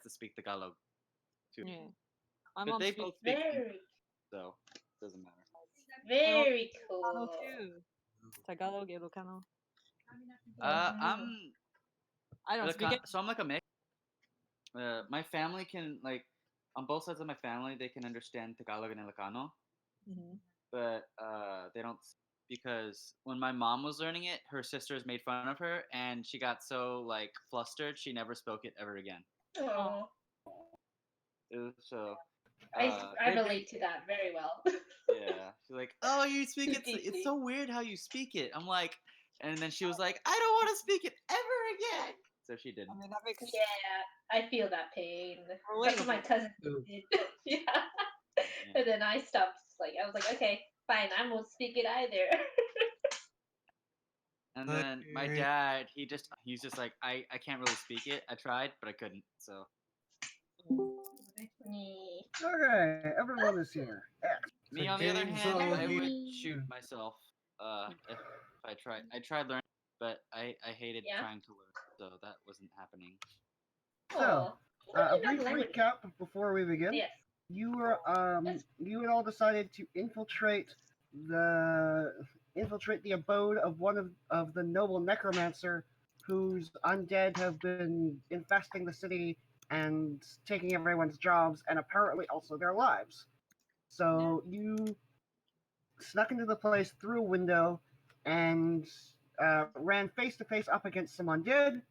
to speak Tagalog too. Yeah. My But mom they speaks both speak English, Very, so it doesn't matter. very Ilocano cool. too. Tagalog, Ilocano. I'm I don't speak it. so I'm like a mix. My family can like on both sides of my family they can understand Tagalog and Ilocano, Mhm. but they don't because when my mom was learning it, her sisters made fun of her, and she got so like flustered she never spoke it ever again. Oh, It was so. I relate to that very well. Yeah, she's like, "Oh, you speak it. It's Deeply. so weird how you speak it." I'm like, and then she was like, "I don't want to speak it ever again." So she I didn't. mean, that makes Yeah, I feel that pain. That's what my relatable. cousin did. Yeah. Yeah. And then I stopped. Like I was like, okay, fine, I won't speak it either. And then my dad, he's just like, I can't really speak it. I tried, but I couldn't. So Me. Okay, everyone is here. X. me, on the other game's hand, all I here. would shoot myself. If I tried, I tried learning, but I hated Yeah. trying to learn, so that wasn't happening. So, Oh, a you know brief the language. recap before we begin. Yes. You had all decided to infiltrate the abode of one of the noble necromancer whose undead have been infesting the city and taking everyone's jobs and apparently also their lives. So you snuck into the place through a window and ran face to face up against some undead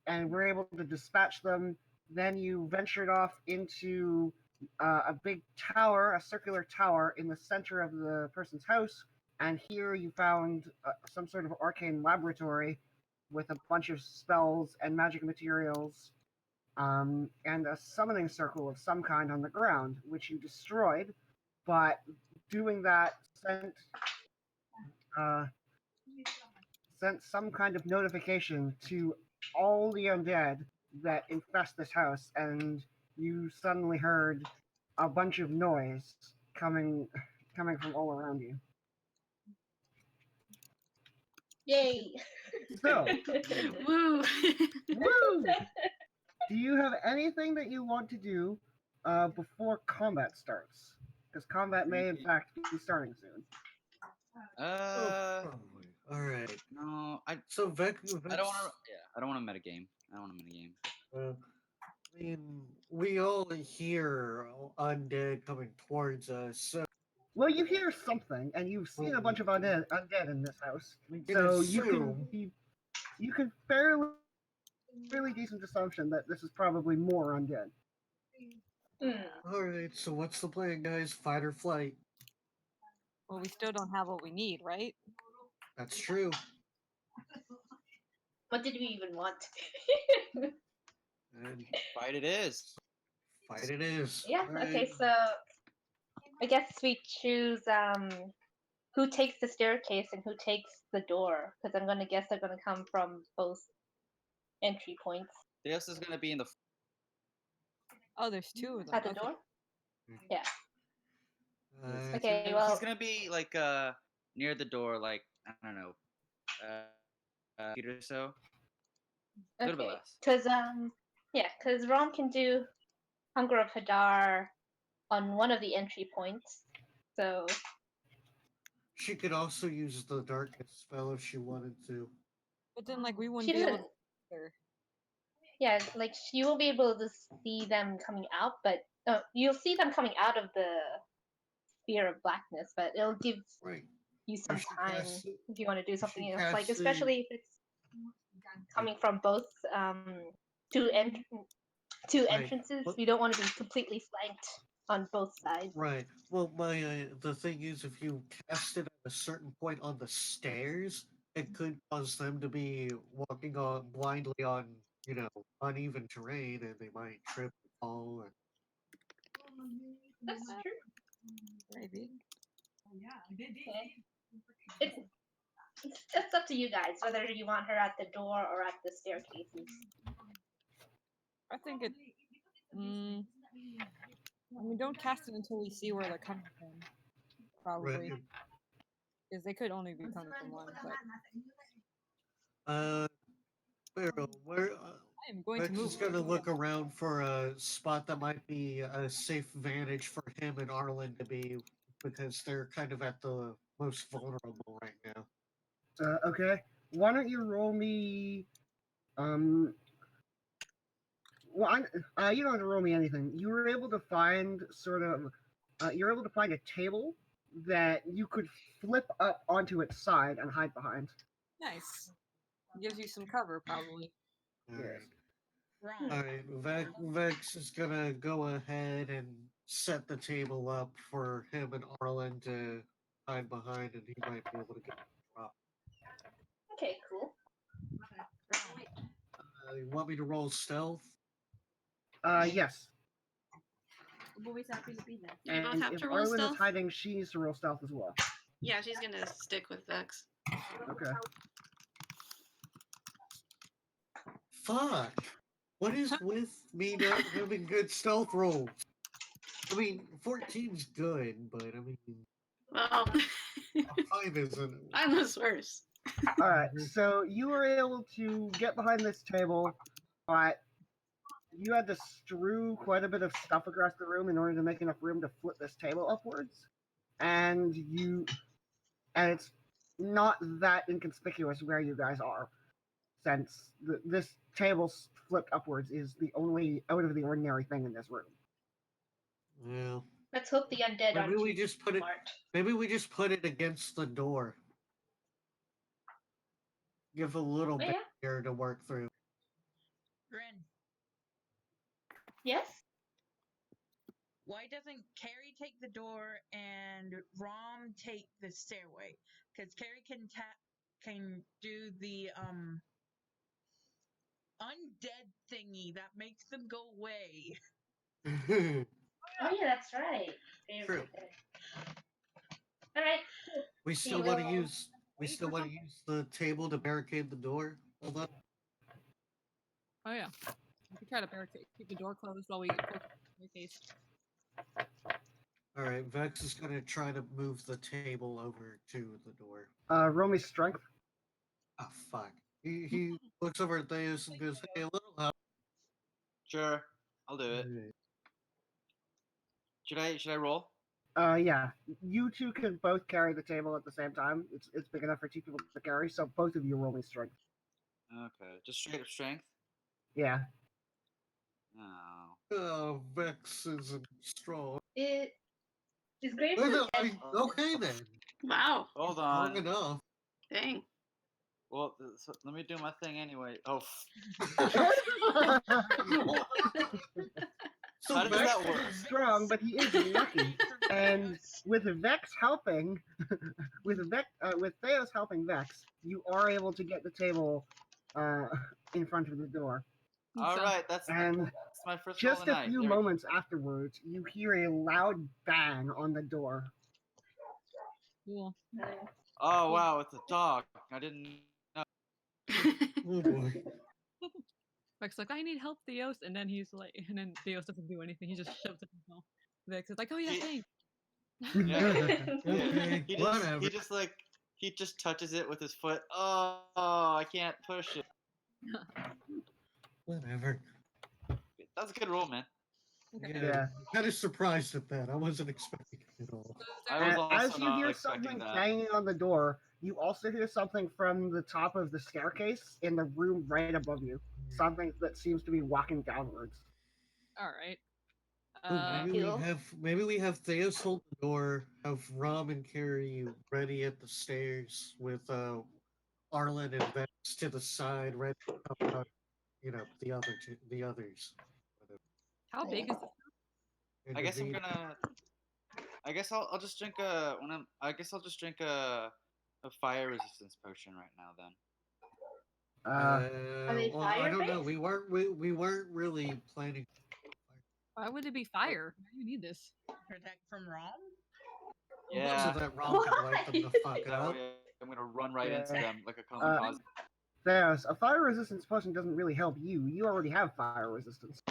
and were able to dispatch them. Then you ventured off into a big tower, a circular tower in the center of the person's house, and here you found some sort of arcane laboratory with a bunch of spells and magic materials, and a summoning circle of some kind on the ground, which you destroyed. But doing that sent some kind of notification to all the undead that infest this house, and you suddenly heard a bunch of noise coming from all around you. Yay! So, Woo! woo! Do you have anything that you want to do before combat starts? Because combat may in fact be starting soon. Probably. All right. No, So Vex. I don't want to. Yeah, I don't want to metagame. I don't want to metagame. I mean, we all hear undead coming towards us. So Well, you hear something, and you've seen a bunch of undead in this house, we can so assume. you can fairly decent assumption that this is probably more undead. All right. So what's the plan, guys? Fight or flight? Well, we still don't have what we need, right? That's true. What did we even want? And Fight it is. fight it is. Yeah. All right. Okay. So I guess we choose who takes the staircase and who takes the door, because I'm gonna guess they're gonna come from both entry points. This is gonna be in the. Oh, there's two of them. At the Okay. door. Yeah. Uh, Okay. He's Well. gonna be like near the door, like I don't know, feet or so. A little bit Okay. less. Because Rom can do Hunger of Hadar on one of the entry points. So she could also use the darkness spell if she wanted to. But then, like, we wouldn't she be able doesn't. to. Either. Yeah, like you will be able to see them coming out, but you'll see them coming out of the sphere of blackness. But it'll give Right. you some she time casts- if you want to do something she else. Like casts especially if it's coming from both two Right. entrances. But- You don't want to be completely flanked on both sides. Right. Well, my the thing is, if you cast it at a certain point on the stairs, it could cause them to be walking on blindly on uneven terrain, and they might trip and fall. That's true. Maybe. Okay. It's up to you guys whether you want her at the door or at the staircases. I think it. I mean, don't cast it until we see where they're coming from. Probably. Right. Because they could only be coming from one. But Pharaoh, where I am going to Vex move. is gonna look around for a spot that might be a safe vantage for him and Arlen to be, because they're kind of at the most vulnerable right now. Okay. Why don't you roll me? Well, you don't have to roll me anything. You were able to find sort of. You're able to find a table that you could flip up onto its side and hide behind. Nice. Gives you some cover, probably. Yes. Wrong. Alright, Vex is gonna go ahead and set the table up for him and Arlen to hide behind, and he might be able to get a drop. Okay, cool. You want me to roll stealth? Yes. Always happy to be there. You both And have if to roll Arlen is stealth? hiding, she needs to roll stealth as well. Yeah, she's gonna stick with Vex. Okay. Fuck! What is with me not having good stealth rolls? I mean, 14's good, but I mean, Well, 5 isn't. mine was worse. All right. So you were able to get behind this table, but you had to strew quite a bit of stuff across the room in order to make enough room to flip this table upwards, and it's not that inconspicuous where you guys are, since this table flipped upwards is the only out of the ordinary thing in this room. Well, Let's hope the undead maybe aren't we too just put it. smart. Maybe we just put it against the door. Give a little bit Yeah. here to work through. Ren, Yes? why doesn't Carrie take the door and Rom take the stairway? Because Carrie can do the undead thingy that makes them go away. Oh yeah, that's right. True. All right. We still want to use. We still want to use the table to barricade the door. Hold on. Oh yeah. We could try to barricade, keep the door closed while we barricade. All right, Vex is gonna try to move the table over to the door. Roll me strength. Ah, fuck. He looks over at Theus and goes, "Hey, a little help." Sure, I'll do it. Should I roll? Yeah. You two can both carry the table at the same time. It's big enough for two people to carry, so both of you roll me strength. Okay, just straight up strength. Yeah. Oh. Oh, Vex isn't strong. It is great No, for no, dead. okay then. Wow. Hold Strong on. enough. Dang. Well, so let me do my thing anyway. Oh, So how does Vex- that work? Strong, but he is lucky. And with Vex helping, with Theos helping Vex, you are able to get the table in front of the door. All So- right, that's And my first roll of just the a night. few There we- moments afterwards, you hear a loud bang on the door. Cool. Oh wow, it's a dog. I didn't know. Oh boy. Vex's like, I need help, Theos, and then he's like, and then Theos doesn't do anything. He just shoves it himself. Vex is like, oh yeah, He- thanks. Yeah. Okay, He whatever. he just touches it with his foot. Oh, I can't push it. Whatever. That's a good roll, man. Okay. Yeah. Kind of surprised at that. I wasn't expecting it at all. I was also As you not hear expecting something that. banging on the door, you also hear something from the top of the staircase in the room right above you. Something that seems to be walking downwards. All right. Ooh, maybe we have Theos hold the door, have Rom and Carrie ready at the stairs with Arlen and Vex to the side, ready to help out, the others. How big is this? I guess I'm Intervene. gonna. I guess I'll just drink a I guess I'll just drink a fire resistance potion right now then. Are they Well, I don't know. fire-based? We weren't really planning. Why would it be fire? Why do you need this? Protect from Rom? Yeah. So that Rom can light them the fuck That up. way I'm gonna run right into Yeah. them like a kamikaze. There's a fire resistance potion doesn't really help you. You already have fire resistance.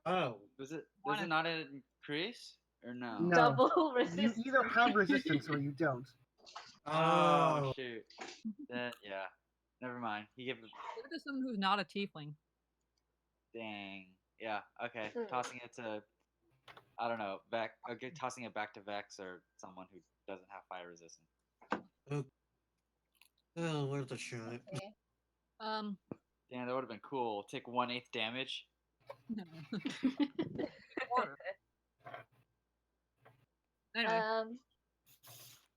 Oh, Does it Wanna- not increase or no? No. Double You resistance. either have resistance or you don't. Oh shoot. Then yeah. Never mind. He gave it. Give it to someone who's not a tiefling. Dang. Yeah. Okay. Hmm. Tossing it to I don't know, Okay, tossing it back to Vex or someone who doesn't have fire resistance. Oh, worth a shot. Okay. Um, Damn, that would have been cool. Take 1/8 damage. no. Quarter. Anyway,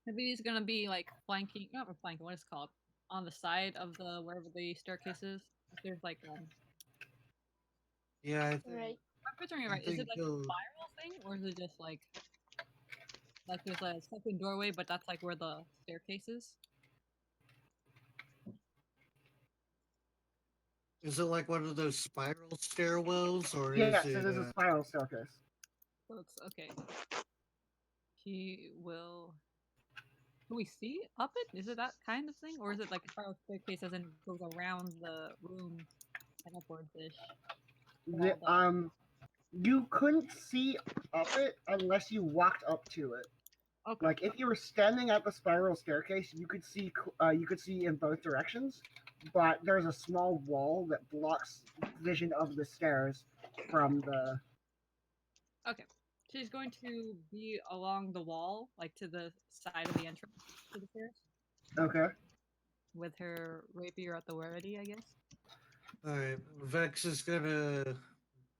maybe he's gonna be like flanking, not flanking. What is it called? On the side of the wherever the staircase is. If there's like Yeah, I think. Right. I'm picturing it I right. Is it think like a he'll- spiral thing, or is it just like there's a second doorway, but that's like where the staircase is? Is it like one of those spiral stairwells, or Yes, is it it? is a spiral staircase. So it's okay. He will. Can we see up it? Is it that kind of thing, or is it like a spiral staircase as in it goes around the room and upwards-ish? You couldn't see up it unless you walked up to it. Okay. Like if you were standing at the spiral staircase, you could see in both directions, but there's a small wall that blocks vision of the stairs from the. Okay. She's going to be along the wall, like to the side of the entrance to the stairs, Okay. with her rapier at the ready, I guess. Alright, Vex is gonna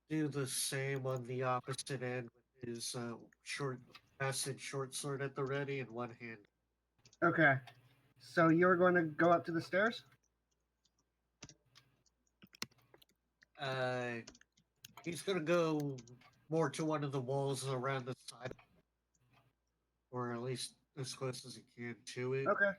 do the same on the opposite end with his acid short sword at the ready in one hand. Okay. So you're going to go up to the stairs? He's gonna go more to one of the walls around the side, or at least as close as he can to it. Okay.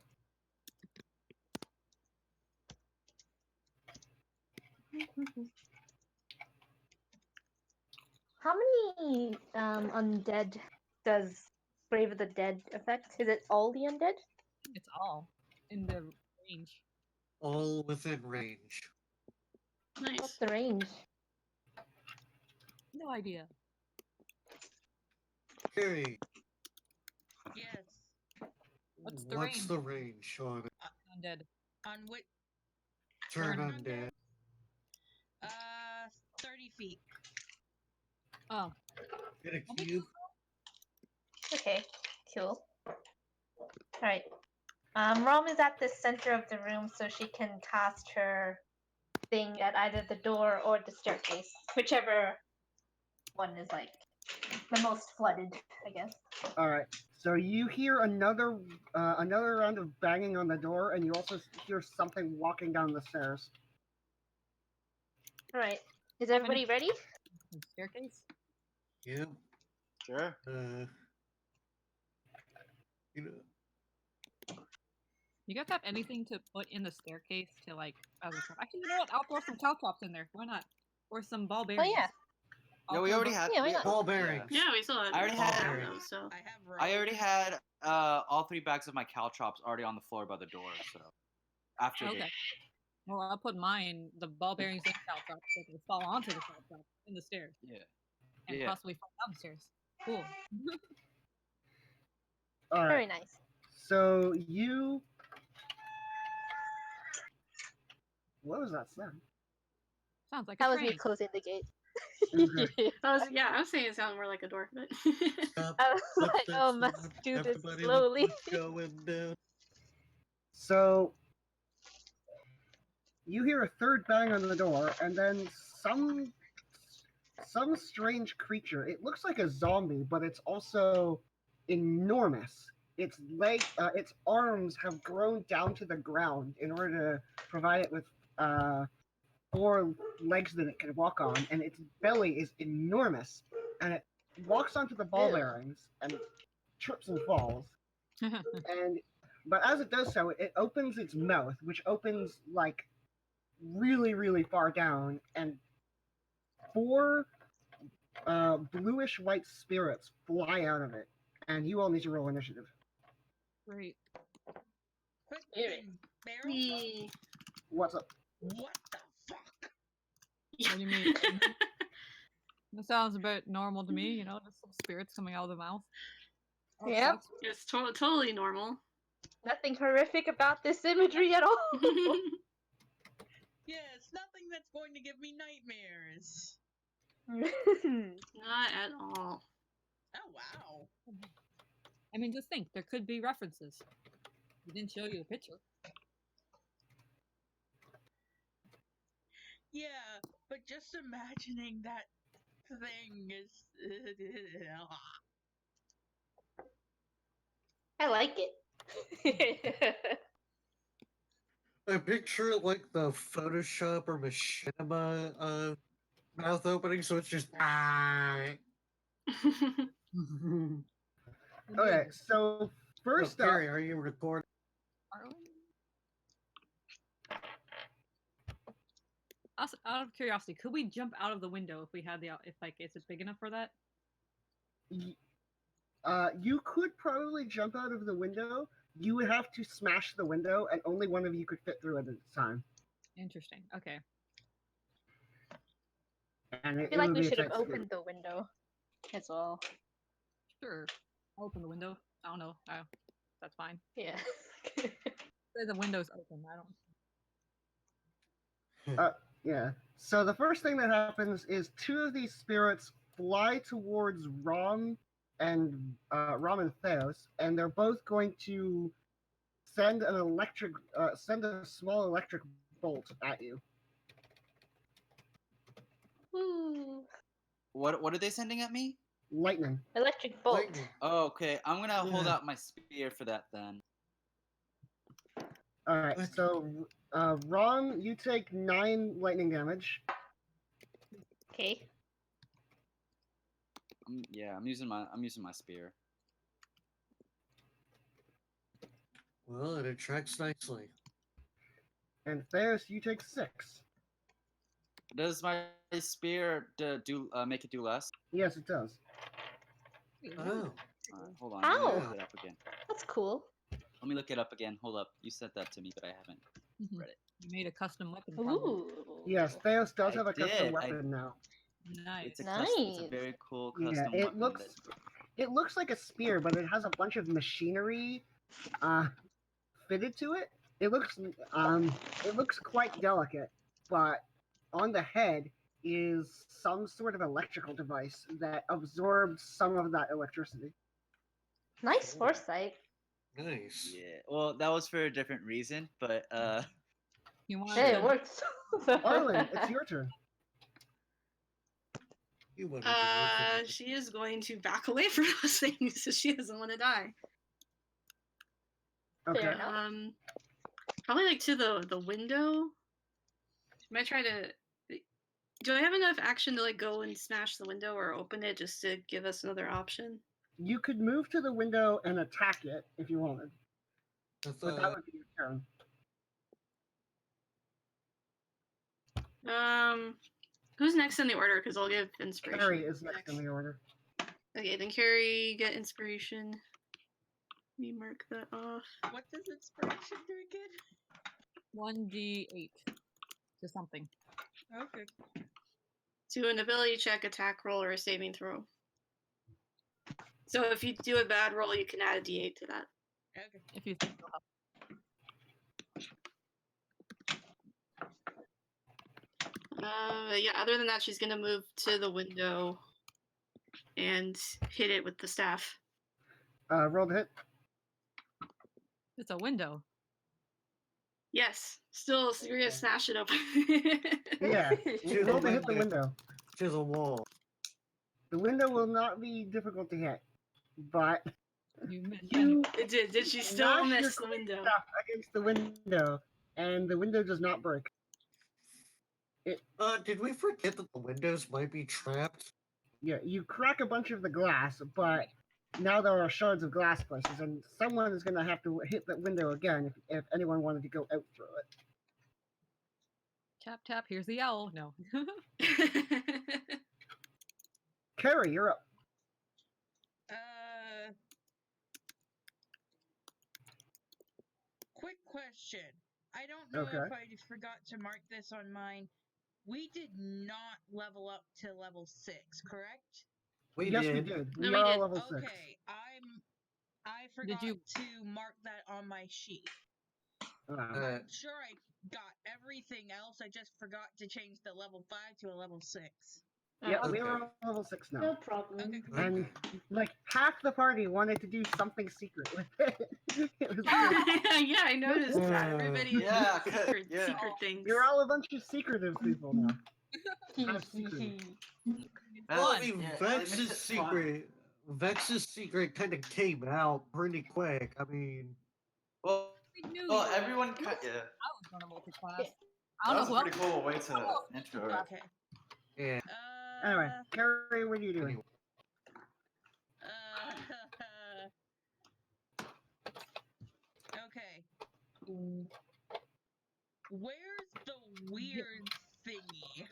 How many undead does Grave of the Dead affect? Is it all the undead? It's all in the range. All within range. What's Nice. the range? No idea. Carrie, Yes. What's the what's range? the range on it? Undead. On what? Turn Turn undead. 30 feet. Oh, Get a I'll be cube. Okay, cool. Alright. Rom is at the center of the room, so she can cast her thing at either the door or the staircase. Whichever one is like the most flooded, I guess. All right. So you hear another round of banging on the door, and you also hear something walking down the stairs. Alright. Is everybody ready? the staircase. Yep. Sure. You know, You guys have anything to put in the staircase to like as a trap? Actually, you know what? I'll throw some caltrops in there. Why not? Or some ball bearings. yeah. Yeah, we already had. Yeah, why we- not? ball bearings. Yeah, we still had. I already Ball had- bearings. those, so. I have rope. I already had all 3 bags of my caltrops already on the floor by the door. So after Okay. Well, I'll put mine, the ball bearings in the caltrops, so they fall onto the caltrops in the stairs yeah. and Yeah. possibly fall down the stairs. Cool. All right. Very nice. So you. What was that sound? Sounds like That a was me train. closing the gate. Okay. I was saying it sounded more like a door, but. Stop, I was stop like, that oh, must sound. do this Everybody look slowly. what's going down. So you hear a third bang on the door, and then some strange creature. It looks like a zombie, but it's also enormous. Its arms have grown down to the ground in order to provide it with 4 legs that it can walk on, and its belly is enormous. And it walks onto the ball Ew. bearings and trips and falls. But as it does so, it opens its mouth, which opens like really, really far down, and 4 bluish white spirits fly out of it. And you all need to roll initiative. Great. Quick, Spirit. barrel? What's up? What the fuck? What do you mean? That sounds a bit normal to me, you know, just some spirits coming out of the mouth. Oh, it Yep. sucks. It's totally normal. Nothing horrific about this imagery at all. Yes, nothing that's going to give me nightmares. Not at all. Oh wow. I mean, just think. There could be references. We didn't show you a picture. Yeah, but just imagining that thing is. I like it. I picture it like the Photoshop or Machinima mouth opening, so it's just Okay, so first up, Carrie, are you recording? Arlen? Also, out of curiosity, could we jump out of the window if we had the if like is it big enough for that? you could probably jump out of the window. You would have to smash the window, and only one of you could fit through it at a time. Interesting. Okay. And I it feel like would we be a should have tight squeeze. opened the window as well. Sure. I'll open the window. I don't know. That's fine. Yeah. Say the window's open. I don't. Yeah. So the first thing that happens is two of these spirits fly towards Rom and Theos, and they're both going to send send a small electric bolt at you. Woo. What are they sending at me? Lightning. Electric bolt. Lightning. Oh, okay. I'm gonna hold Yeah. out my spear for that then. All right. What? So, Rom, you take 9 lightning damage. Okay. I'm using my spear. Well, it attracts nicely. And Theos, you take 6. Does my spear make it do less? Yes, it does. Oh. Hold on. Ow. Let me look it up again. That's cool. Let me look it up again. Hold up. You said that to me, but I haven't. Read it. You made a custom weapon. Probably. Ooh. Yes, Theos does I have a custom did, weapon now. Nice. It's it's a Nice. very cool Yeah, custom it weapon. looks it looks like a spear, but it has a bunch of machinery fitted to it. It looks quite delicate, but on the head is some sort of electrical device that absorbs some of that electricity. Nice foresight. Nice. Yeah. Well, that was for a different reason, but You want Hey, to it works. Arlen, it's your turn. You wouldn't be looking She is going to back away from those things, so she doesn't want to die. Okay. Fair enough. Probably like to the window. She might try to. Do I have enough action to like go and smash the window or open it just to give us another option? You could move to the window and attack it if you wanted, I but that thought, would be your turn. Who's next in the order? Because I'll give inspiration. Carrie is next in the order. Okay, then Carrie get inspiration. Let me mark that off. What does inspiration do again? 1d8 to something. Okay. To an ability check, attack roll, or a saving throw. So if you do a bad roll, you can add a d8 to that. Okay. If you think you'll have. Yeah, other than that, she's gonna move to the window and hit it with the staff. Roll the hit. It's a window. Yes, still, so you're gonna smash it open. Yeah. To Roll the to hit the window. window. to the wall. The window will not be difficult to hit, but You missed. you It did. Did she still smash your miss the window? stuff against the window, and the window does not break. Did we forget that the windows might be trapped? Yeah, you crack a bunch of the glass, but now there are shards of glass places, and someone is going to have to hit that window again if anyone wanted to go out through it. Tap tap. Here's the owl. No. Carrie, you're up. Quick question. I don't know Okay. if I forgot to mark this on mine. We did not level up to level 6, correct? We Yes, did. we did. No, We we are did. level 6. Okay, I forgot you- to mark that on my sheet. Uh, I'm sure I got everything else. I just forgot to change the level 5 to a level 6. Yeah, Oh, we Okay. are on level 6 now. no problem. Okay, cool. And like half the party wanted to do something secret with it. It was weird. Yeah, I noticed that. Everybody Yeah, secret, yeah. secret things. You're all a bunch of secretive people now. How secretive. Well, I That's- mean, yeah, it Vex's makes it fun. secret kind of came out pretty quick. I mean, Well, We knew well, you- everyone. you Yeah, I was gonna multi-class. Yeah. I don't that was know a who pretty else. cool way to intro it. Okay. yeah. Anyway, Carrie, what are you doing? Anyway. Okay. Where's the weird thingy?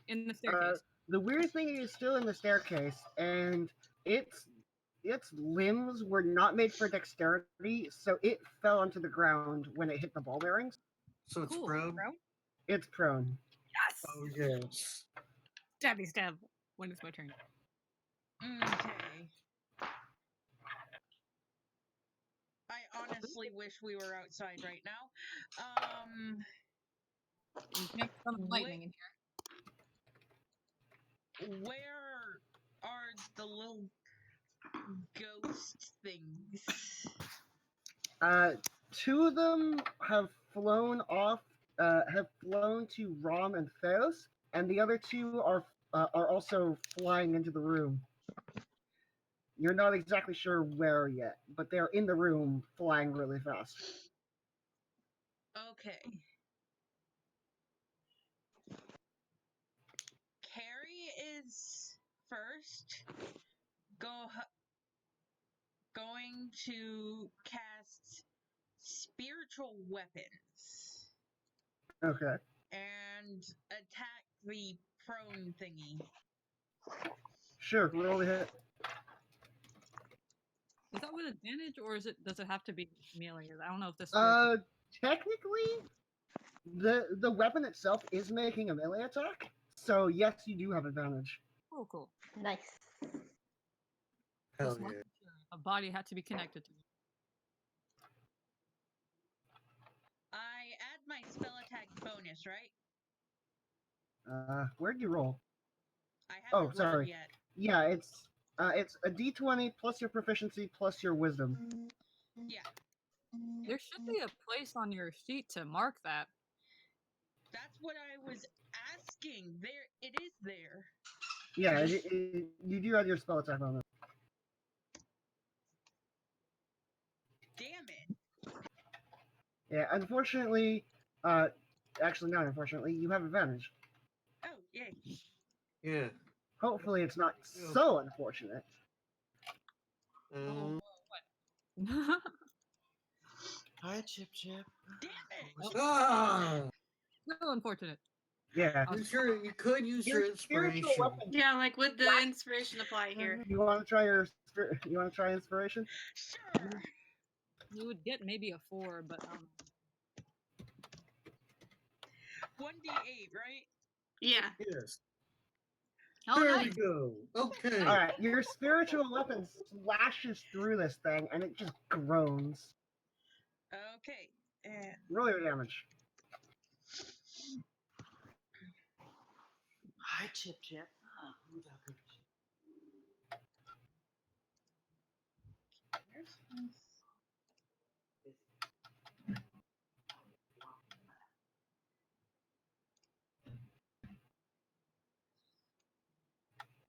In the staircase. The weird thing is still in the staircase, and its limbs were not made for dexterity, so it fell onto the ground when it hit the ball bearings. So it's Cool, prone. bro. It's prone. Yes. Oh yes. Stabby stab. When it's my turn. Okay. I honestly wish we were outside right now. You can make some lightning in here. Where are the little ghost things? Two of them have flown off. Have flown to Rom and Theos, and the other two are also flying into the room. You're not exactly sure where yet, but they're in the room, flying really fast. Okay. Carrie is first going to cast spiritual weapons Okay. and attack the prone thingy. Sure. Roll the hit. Is that with advantage, or does it have to be melee? I don't know if this. Technically, the weapon itself is making a melee attack, so yes, you do have advantage. Oh, cool. Nice. Hell Just yeah. making sure a body had to be connected to me. I add my spell attack bonus, right? Where'd you roll? I Oh, haven't rolled sorry. yet. Yeah, it's a d20 plus your proficiency plus your wisdom. Yeah, There should be a place on your sheet to mark that. that's what I was asking. There, it is there. Yeah, you do have your spell attack on it. Damn it. Yeah, unfortunately, actually not unfortunately, you have advantage. Oh, yay. Yeah. Hopefully, it's not so unfortunate. Um, Hi, Chip Chip. Damn it. ah! So unfortunate. Yeah. You could use your spiritual inspiration. weapon. Yeah, like would the inspiration apply here? You want to try you want to try inspiration? Sure. You would get maybe a 4, but 1d8, right? Yeah. Yes. oh, There nice. we go. Okay. All right, your spiritual weapon slashes through this thing, and it just groans. Okay. And Roll your damage. Hi, Chip Chip.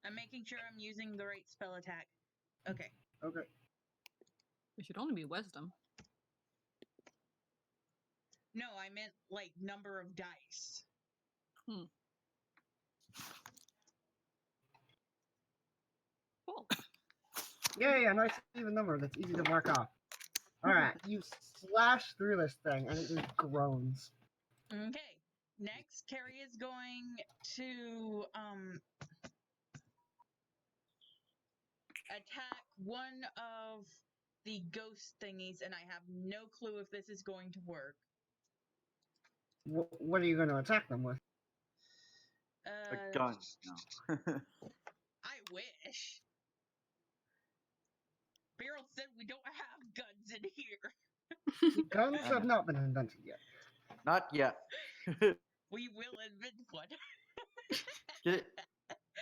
I'm making sure I'm using the right spell attack. Okay. Okay. It should only be wisdom. No, I meant like number of dice. Cool. Yeah, nice even number. That's easy to mark off. All right, you slash through this thing, and it just groans. Okay. Next, Carrie is going to attack one of the ghost thingies, and I have no clue if this is going to work. What are you going to attack them with? A gun. No. I wish. Beryl said we don't have guns in here. Guns have not been invented yet. Not yet. We will invent one.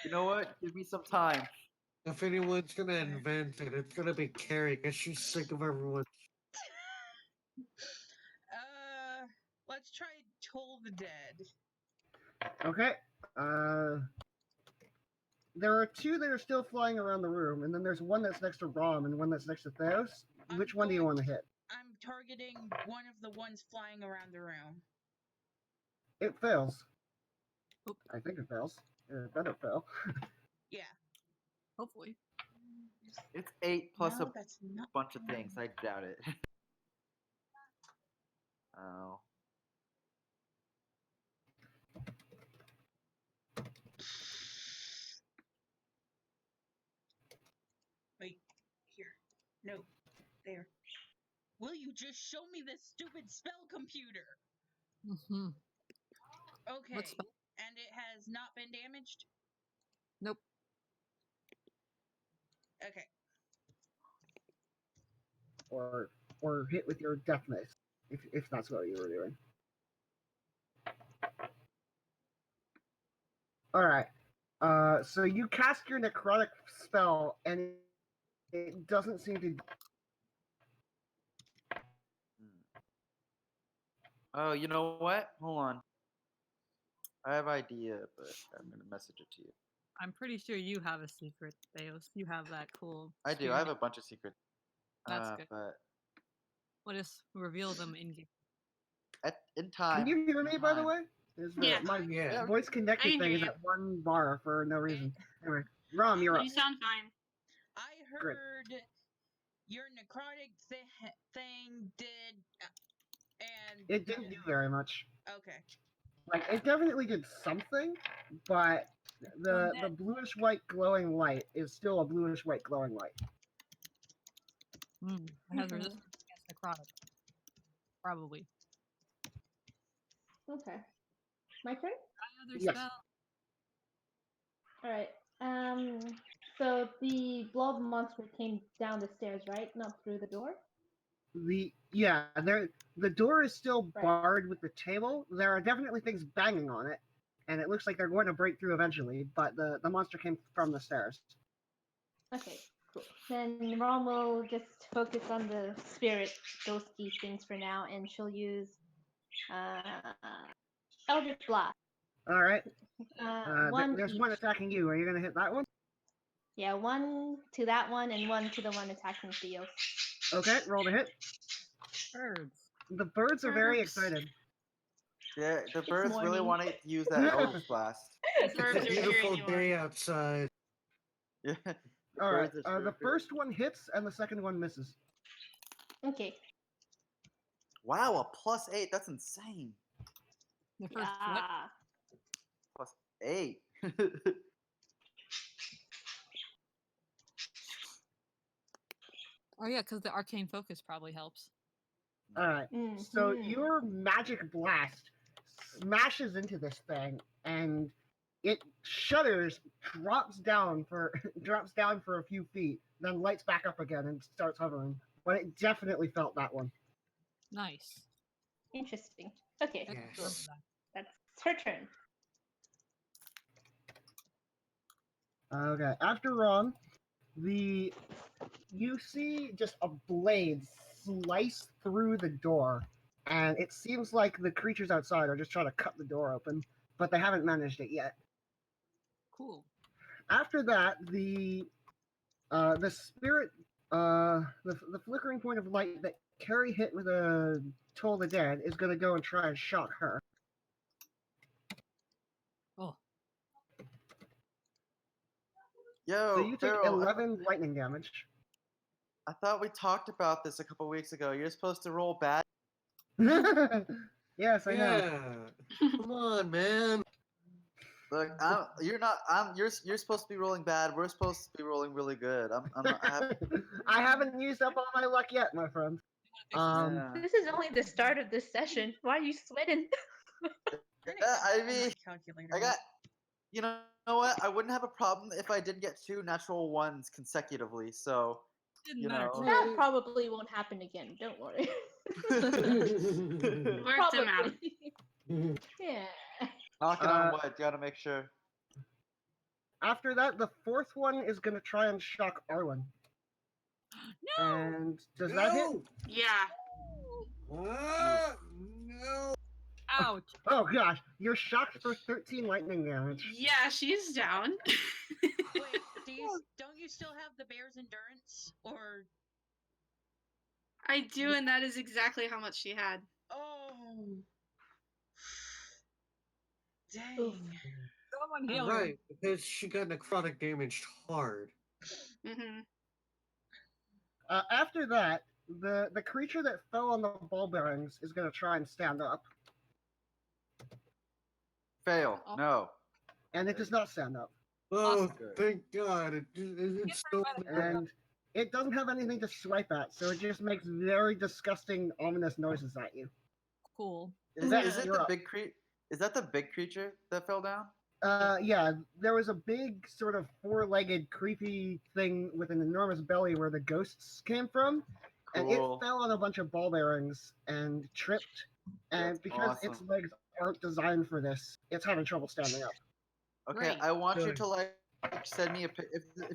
You know what? Give me some time. If anyone's gonna invent it, it's gonna be Carrie, because she's sick of everyone. Let's try Toll the Dead. Okay. There are two that are still flying around the room, and then there's one that's next to Rom and one that's next to Theos. Which one do you want to hit? I'm targeting one of the ones flying around the room. It fails. Oop. I think it fails. It better fail. Yeah. Hopefully. It's 8 plus No, a that's not bunch of one. things. I doubt it. Oh. Wait, here. No, there. Will you just show me this stupid spell computer? Mm-hmm. Okay. What spell? And it has not been damaged? Nope. Okay. Or hit with your death mace, if that's what you were doing. Alright. So you cast your necrotic spell, and it doesn't seem to. Oh, you know what? Hold on. I have idea, but I'm gonna message it to you. I'm pretty sure you have a secret, Theos. You have that cool. I do. I have spear. a bunch of secrets. That's good. But We'll just reveal them in game. in time. Can you hear me, in by the time. way? Yeah. My Yeah. voice I connected can thing hear is you. at one bar for no reason. Anyway, Rom, you're up. You sound fine. I Great. heard your necrotic thing did. And. It didn't do very much. Okay. Like, it definitely did something, but the bluish white glowing light is still a bluish white glowing light. It has resistance against necrotic. Probably. Okay. My turn? Other Yes. spell. Alright. So the blob monster came down the stairs, right? Not through the door? The door is still Right. barred with the table. There are definitely things banging on it, and it looks like they're going to break through eventually, but the monster came from the stairs. Okay, cool. Then Rom will just focus on the spirit ghosty things for now, and she'll use Eldritch Blast. Alright. One There's each. one attacking you. Are you going to hit that one? Yeah, one to that one and one to the one attacking Theo. Okay, roll to hit. Birds. The birds are very Birds. excited. Yeah, the birds really morning. want to use that Eldritch Blast. Birds It's are a beautiful cheering you on. day outside. Yeah. Alright, birds are the super- first one hits and the second one misses. Okay. Wow, a +8. That's insane. The first what? Yeah. +8. Oh yeah, because the arcane focus probably helps. Alright, so Mhm. your magic blast smashes into this thing, and it shudders, drops down for a few feet, then lights back up again and starts hovering. But it definitely felt that one. Nice. Interesting. Okay, Yes. that's her turn. Okay, after Ron, you see just a blade slice through the door, and it seems like the creatures outside are just trying to cut the door open, but they haven't managed it yet. Cool. After that, the spirit, the flickering point of light that Carrie hit with a Toll the Dead is going to go and try and shock her. Oh. Yo, So you take Pharaoh, 11 lightning damage. I thought we talked about this a couple weeks ago. You're supposed to roll bad. Yes, I know. Yeah. Come on, man. Look, you're supposed to be rolling bad. We're supposed to be rolling really good. I haven't used up all my luck yet, my friend. Yeah. This is only the start of this session. Why are you sweating? I mean, Calculator. I got. You know what? I wouldn't have a problem if I didn't get 2 natural ones consecutively. So Didn't you matter. know. That probably won't happen again. Don't worry. Worked him out. Probably. Yeah. Knocking on wood, gotta make sure. After that, the fourth one is going to try and shock Arwen. No! And does that hit? No! Yeah. No! Ouch. Oh gosh, you're shocked for 13 lightning damage. Yeah, she's down. Wait, don't you still have the bear's endurance? Or I do, and that is exactly how much she had. oh, dang. Oof. Someone heal her. Right, because she got necrotic damaged hard. Mm-hmm. After that, the creature that fell on the ball bearings is going to try and stand up, Fail. Oh. No. and it does not stand up. Oh, Awesome. thank God! It's still And it doesn't have anything to swipe at, so it just makes very disgusting, ominous noises at you. Cool. Is Zach, it you're the up. big Is that the big creature that fell down? Yeah, there was a big sort of four-legged creepy thing with an enormous belly where the ghosts came from, and it Cool. fell on a bunch of ball bearings and tripped, and That's because its awesome. legs aren't designed for this, it's having trouble standing up. Okay, Great. I want you Good. to like send me if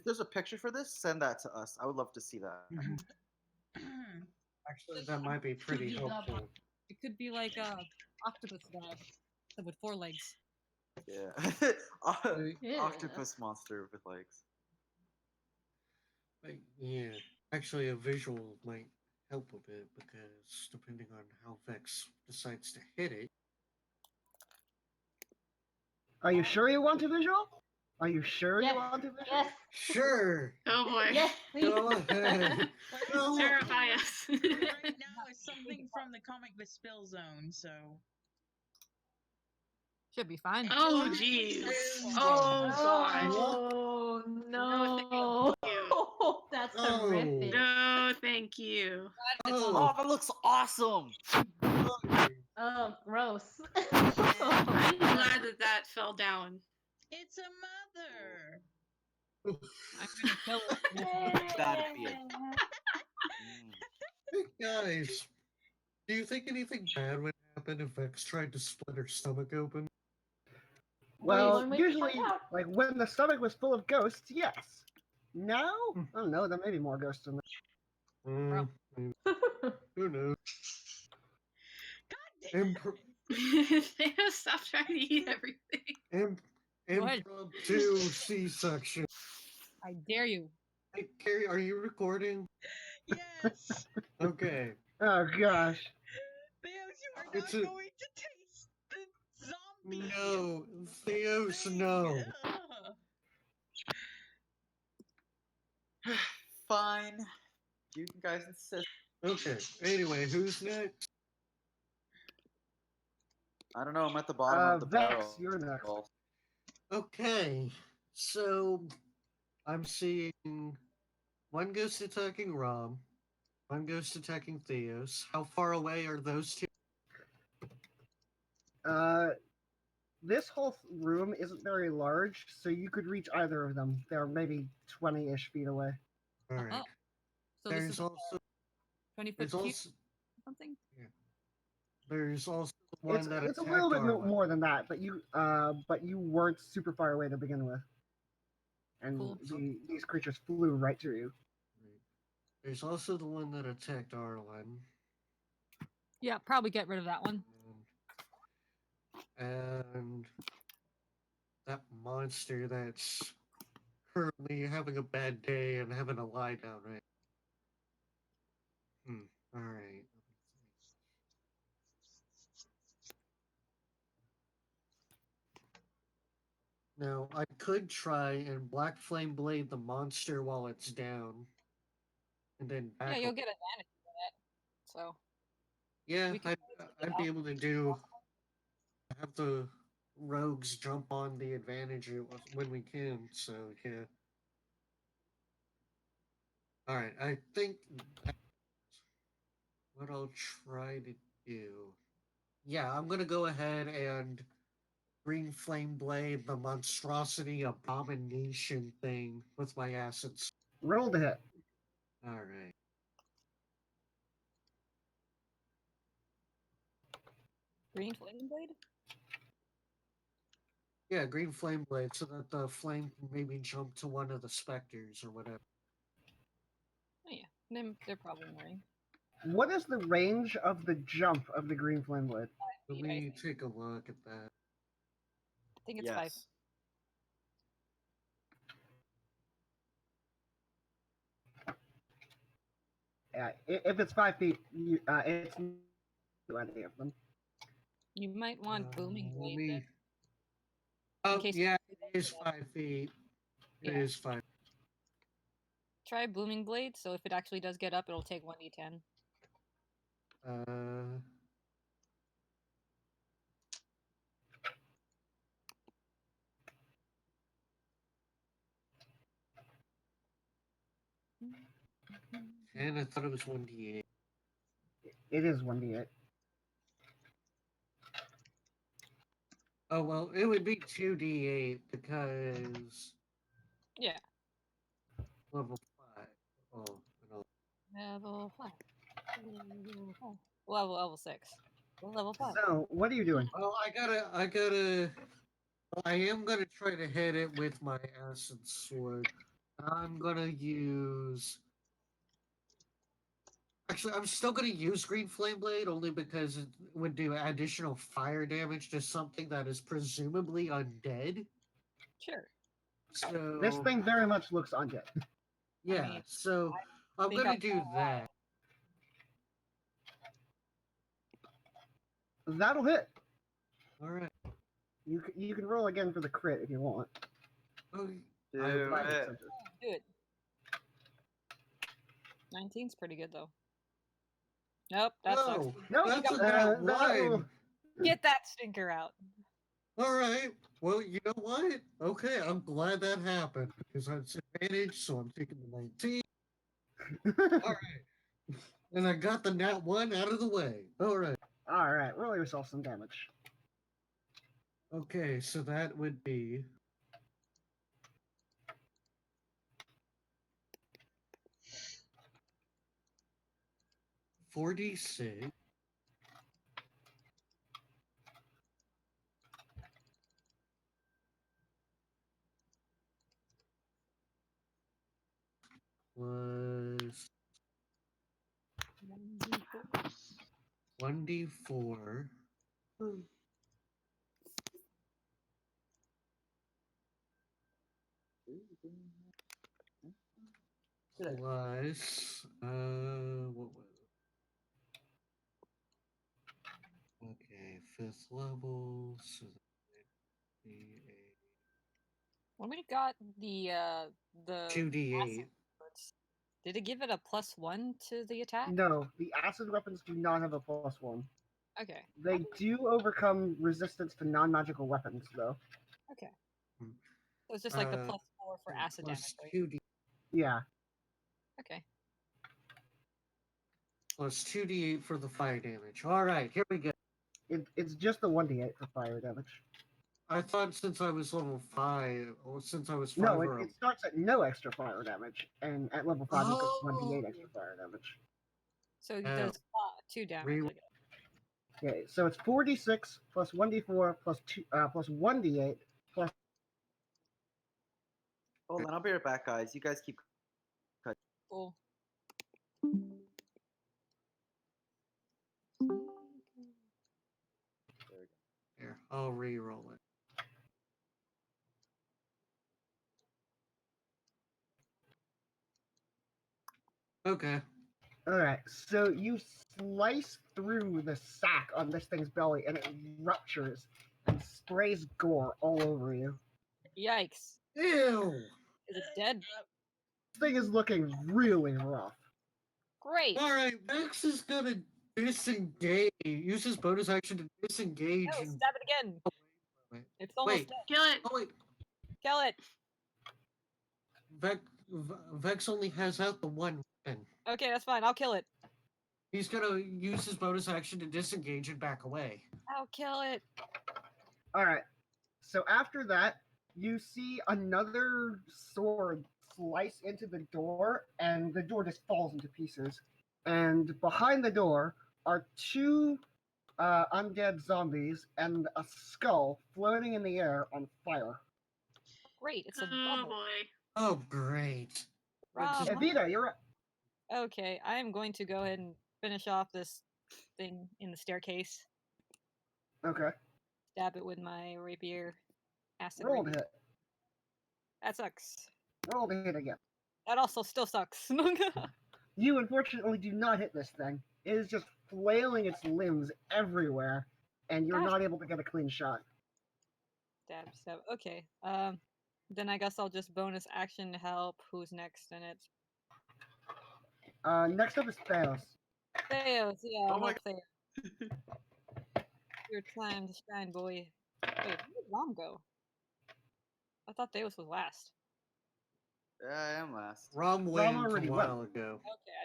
there's a picture for this, send that to us. I would love to see that. Actually, that might be pretty helpful. It could be like a octopus guy with 4 legs. Yeah. Yeah. Octopus monster with legs. Like, yeah, actually, a visual might help a bit because depending on how Vex decides to hit it. Are you sure you want a visual? Are you sure Yes. you want a visual? Yes. Sure. Oh boy. Yes, please. Go ahead. Don't terrify us. Right now is something from the comic The Spill Zone, so. Should be fine. Oh jeez. Oh god. Oh No, no. That's Oh. horrific. No, thank you. Oh, that looks awesome. Oh, gross. I'm glad that that fell down. It's a mother! I'm gonna kill it. That'd be it. Hey guys, do you think anything bad would happen if Vex tried to split her stomach open? Well, One way to usually, find out. like when the stomach was full of ghosts, yes. Now, I don't know. There may be more ghosts in there. Who knows? God damn! They have stopped trying to eat everything. Go ahead. Impromptu C-section. I dare you. Hey, Carrie, are you recording? Yes! Okay. Oh gosh. Theos, you are not It's a- going to taste the zombie! No, Theos, thing. no. Ugh. Fine. You guys insist. Okay. Anyway, who's next? I don't know. I'm at the bottom of the Vex, barrel. you're next. Okay. So I'm seeing one ghost attacking Rom, one ghost attacking Theos. How far away are those two? This whole room isn't very large, so you could reach either of them. They're maybe 20-ish feet away. All right. Oh, so this There's is also 20 foot there's cube also or something? there's also one It's, that it's a attacked little bit Arwen. more than that, but you weren't super far away to begin with, and Cool. these creatures flew right through you. There's also the one that attacked Arwen. Yeah, probably get rid of that one. And that monster that's currently having a bad day and having a lie down, right? Alright. Now, I could try and Black Flame Blade the monster while it's down. And then back Yeah, you'll up. get advantage for that. So Yeah, we can I'd be able to do have the rogues jump on the advantage when we can, so yeah. Alright, I think that's what I'll try to do. Yeah, I'm gonna go ahead and Green Flame Blade the monstrosity abomination thing with my acids. Roll to hit. All right. Green flame blade? Yeah, green flame blade, so that the flame can maybe jump to one of the specters or whatever. Oh yeah, they're probably annoying. What is the range of the jump of the green flame blade? Let I me take a look at that. think it's 5. Yes. Yeah, if it's 5 feet, it's not any of them. You might want booming Let blade. me. Then, Oh, case yeah, you it is 5 feet. It Yeah. is 5. try booming blade. So if it actually does get up, it'll take 1d10. Uh. And I thought it was 1d8. It is 1d8. Oh, well, it would be 2d8 because Yeah, level 5. Oh, no. level 5. Level 6. Level 5. So, what are you doing? Well, I am gonna try to hit it with my acid sword. I'm gonna use. Actually, I'm still gonna use green flame blade only because it would do additional fire damage to something that is presumably undead. Sure. So This thing very much looks undead. yeah, mean, so I'm think gonna I'll do that. That'll hit. All right. You can roll again for the crit if you want. Oh, Do I- Five it. percent. Do it. 19's pretty good though. Nope, that sucks. no, No, that's a got nat that'll- one. Get that stinker out. All right. Well, you know what? Okay, I'm glad that happened because it's advantage, so I'm taking the 19. All right. And I got the nat one out of the way. All right. All right, roll yourself some damage. Okay, so that would be 46. Was 1d4 plus what was it? Okay, 5th level, so that would be When we got the a 2d8. did it give it a +1 to the attack? No, the acid weapons do not have a +1. Okay. They do overcome resistance to non-magical weapons, though. Okay. Hmm. So it's just like the Uh, +4 for acid damage, Plus right? 2d Yeah. Okay. plus 2d8 for the fire damage. All right, here we go. It's just the 1d8 for fire damage. I thought since I was level 5, or since I was 5 No, or it starts at no extra fire damage, and at level 5 it goes 1d8 extra fire damage. So it does 2 damage. Re- I guess. Okay, so it's 4d6 plus 1d4 plus 2 plus 1d8 plus. Hold on, I'll be right back, guys. You guys keep. Cool. Here, I'll re-roll it. Okay. All right, so you slice through the sack on this thing's belly, and it ruptures and sprays gore all over you. Yikes. Ew! Is it dead? This thing is looking really rough. Great. All right, Max is gonna disengage. Use his bonus action to disengage. No, and stab it again. Wait. It's almost Wait. dead. Kill it. Oh wait, Kill it. Vex only has out the one weapon. Okay, that's fine. I'll kill it. He's gonna use his bonus action to disengage and back away. I'll kill it. All right, so after that, you see another sword slice into the door, and the door just falls into pieces. And behind the door are two undead zombies and a skull floating in the air on fire. Great, it's a Oh bubble. boy. Oh, great. Rob, Just- Evita, you're up. okay, I am going to go ahead and finish off this thing in the staircase. Okay. Stab it with my rapier. Acid Roll to rapier. hit. That sucks. Roll to hit again. That also still sucks. You unfortunately do not hit this thing. It is just flailing its limbs everywhere, and you're Gosh. not able to get a clean shot. Stab. Okay. Then I guess I'll just bonus action to help. Who's next in it? Next up is Theos. Theos, yeah, Oh I'll my help Theos. Your time to shine, boy. Wait, where did Rom go? I thought Theos was last. Yeah, I am last. Rom went already a went. while ago.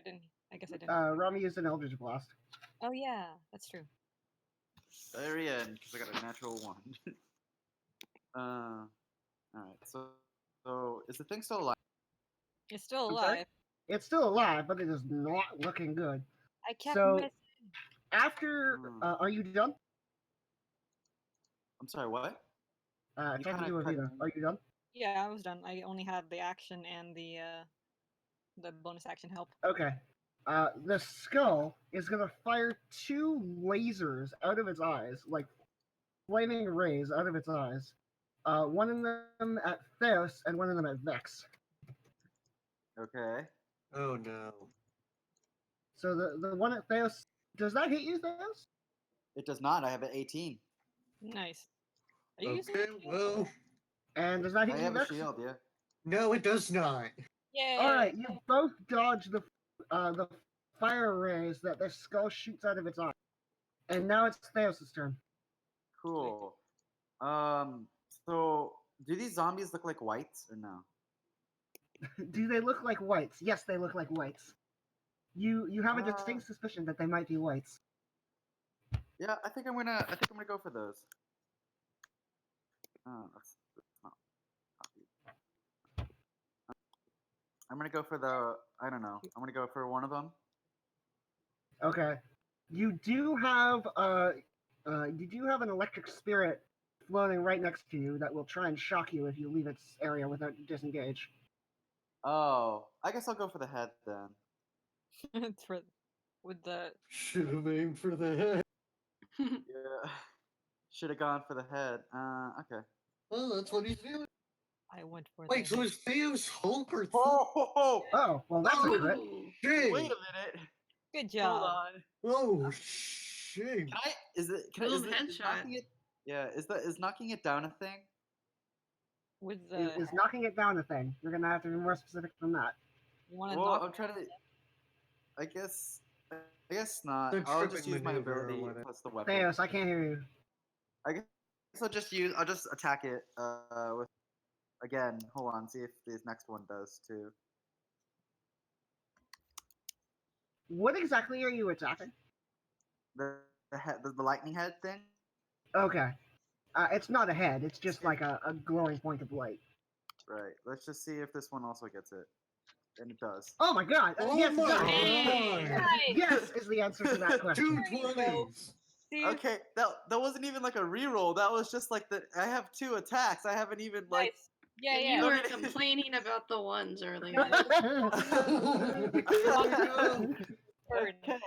Okay, I guess I didn't. Rami used an Eldritch Blast. Oh yeah, that's true. Diarrhea, because I got a natural 1. Alright, so is the thing still alive? It's still I'm sorry? alive. It's still alive, but it is not looking good. I kept So- missing. After, are you done? I'm sorry, what? You Talking to kinda cut- Evita. Are you done? Yeah, I was done. I only had the action and the bonus action help. Okay. The skull is gonna fire 2 lasers out of its eyes, like flaming rays out of its eyes. One of them at Theos and one of them at Vex. Okay. Oh no. So the one at Theos, does that hit you, Theos? It does not. I have an 18. Nice. Are you using Okay, a shield? well, And does that I hit you, have a Vex? shield, yeah. no, it does not. Yay! All right, you both dodge the fire rays that the skull shoots out of its eye. And now it's Theos' turn. Cool. So do these zombies look like whites or no? Do they look like whites? Yes, they look like whites. You have a Uh, distinct suspicion that they might be whites. Yeah, I think I'm gonna go for those. That's not copy. I'm gonna go for the I don't know. I'm gonna go for one of them. Okay. You do have an electric spirit floating right next to you that will try and shock you if you leave its area without disengage. Oh, I guess I'll go for the head then. It's for with the Should have aimed for the head. Yeah. Should have gone for the head. Okay. Well, that's what he's doing. I went for Wait, the so is Theos Hulk or Oh, Oh, well that's a crit. Ooh. Shit. wait a minute. good Hold job. on. Oh shit. Can I? Is it? Can I, Boom, is headshot. knocking it? Yeah. Is knocking it down a thing? With Is the knocking it down a thing? You're gonna have to be more specific than that. you want to Well, knock I'm trying to. I guess not. The I'll just tripping use my maneuver or ability whatever. plus the weapon. Theos, I can't hear you. I guess I'll just attack it with again. Hold on, see if this next one does too. What exactly are you attacking? The lightning head thing. Okay. It's not a head, it's just like a glowing point of light. Right. Let's just see if this one also gets it. And it does. Oh my god! Oh yes, it my does. Hey. god. Yes is the answer to that question. 220s. See, Okay, that wasn't even like a reroll. That was just like I have 2 attacks. I haven't even like. nice. Yeah, And yeah. you were Okay. complaining about the ones earlier. Bird. Okay.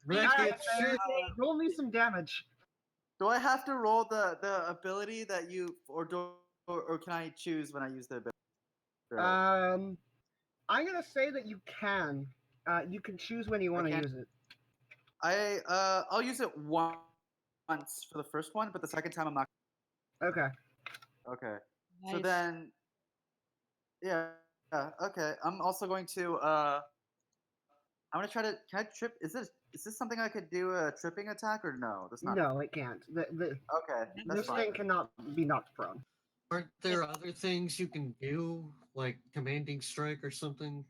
Wreck Alright, it, shit. Roll me some damage. Do I have to roll the ability that you or can I choose when I use the ability? Or- I'm gonna say that you can. You can choose when you want to can? use it. I'll use it once for the first one, but the second time I'm not. Okay. Okay. So Nice. then, yeah, okay. I'm also going to. I'm gonna try to. Can I trip? Is this something I could do a tripping attack or no? That's not. No, it can't. Okay, that's This fine. thing cannot be knocked prone. Aren't there other things you can do, like commanding strike or something?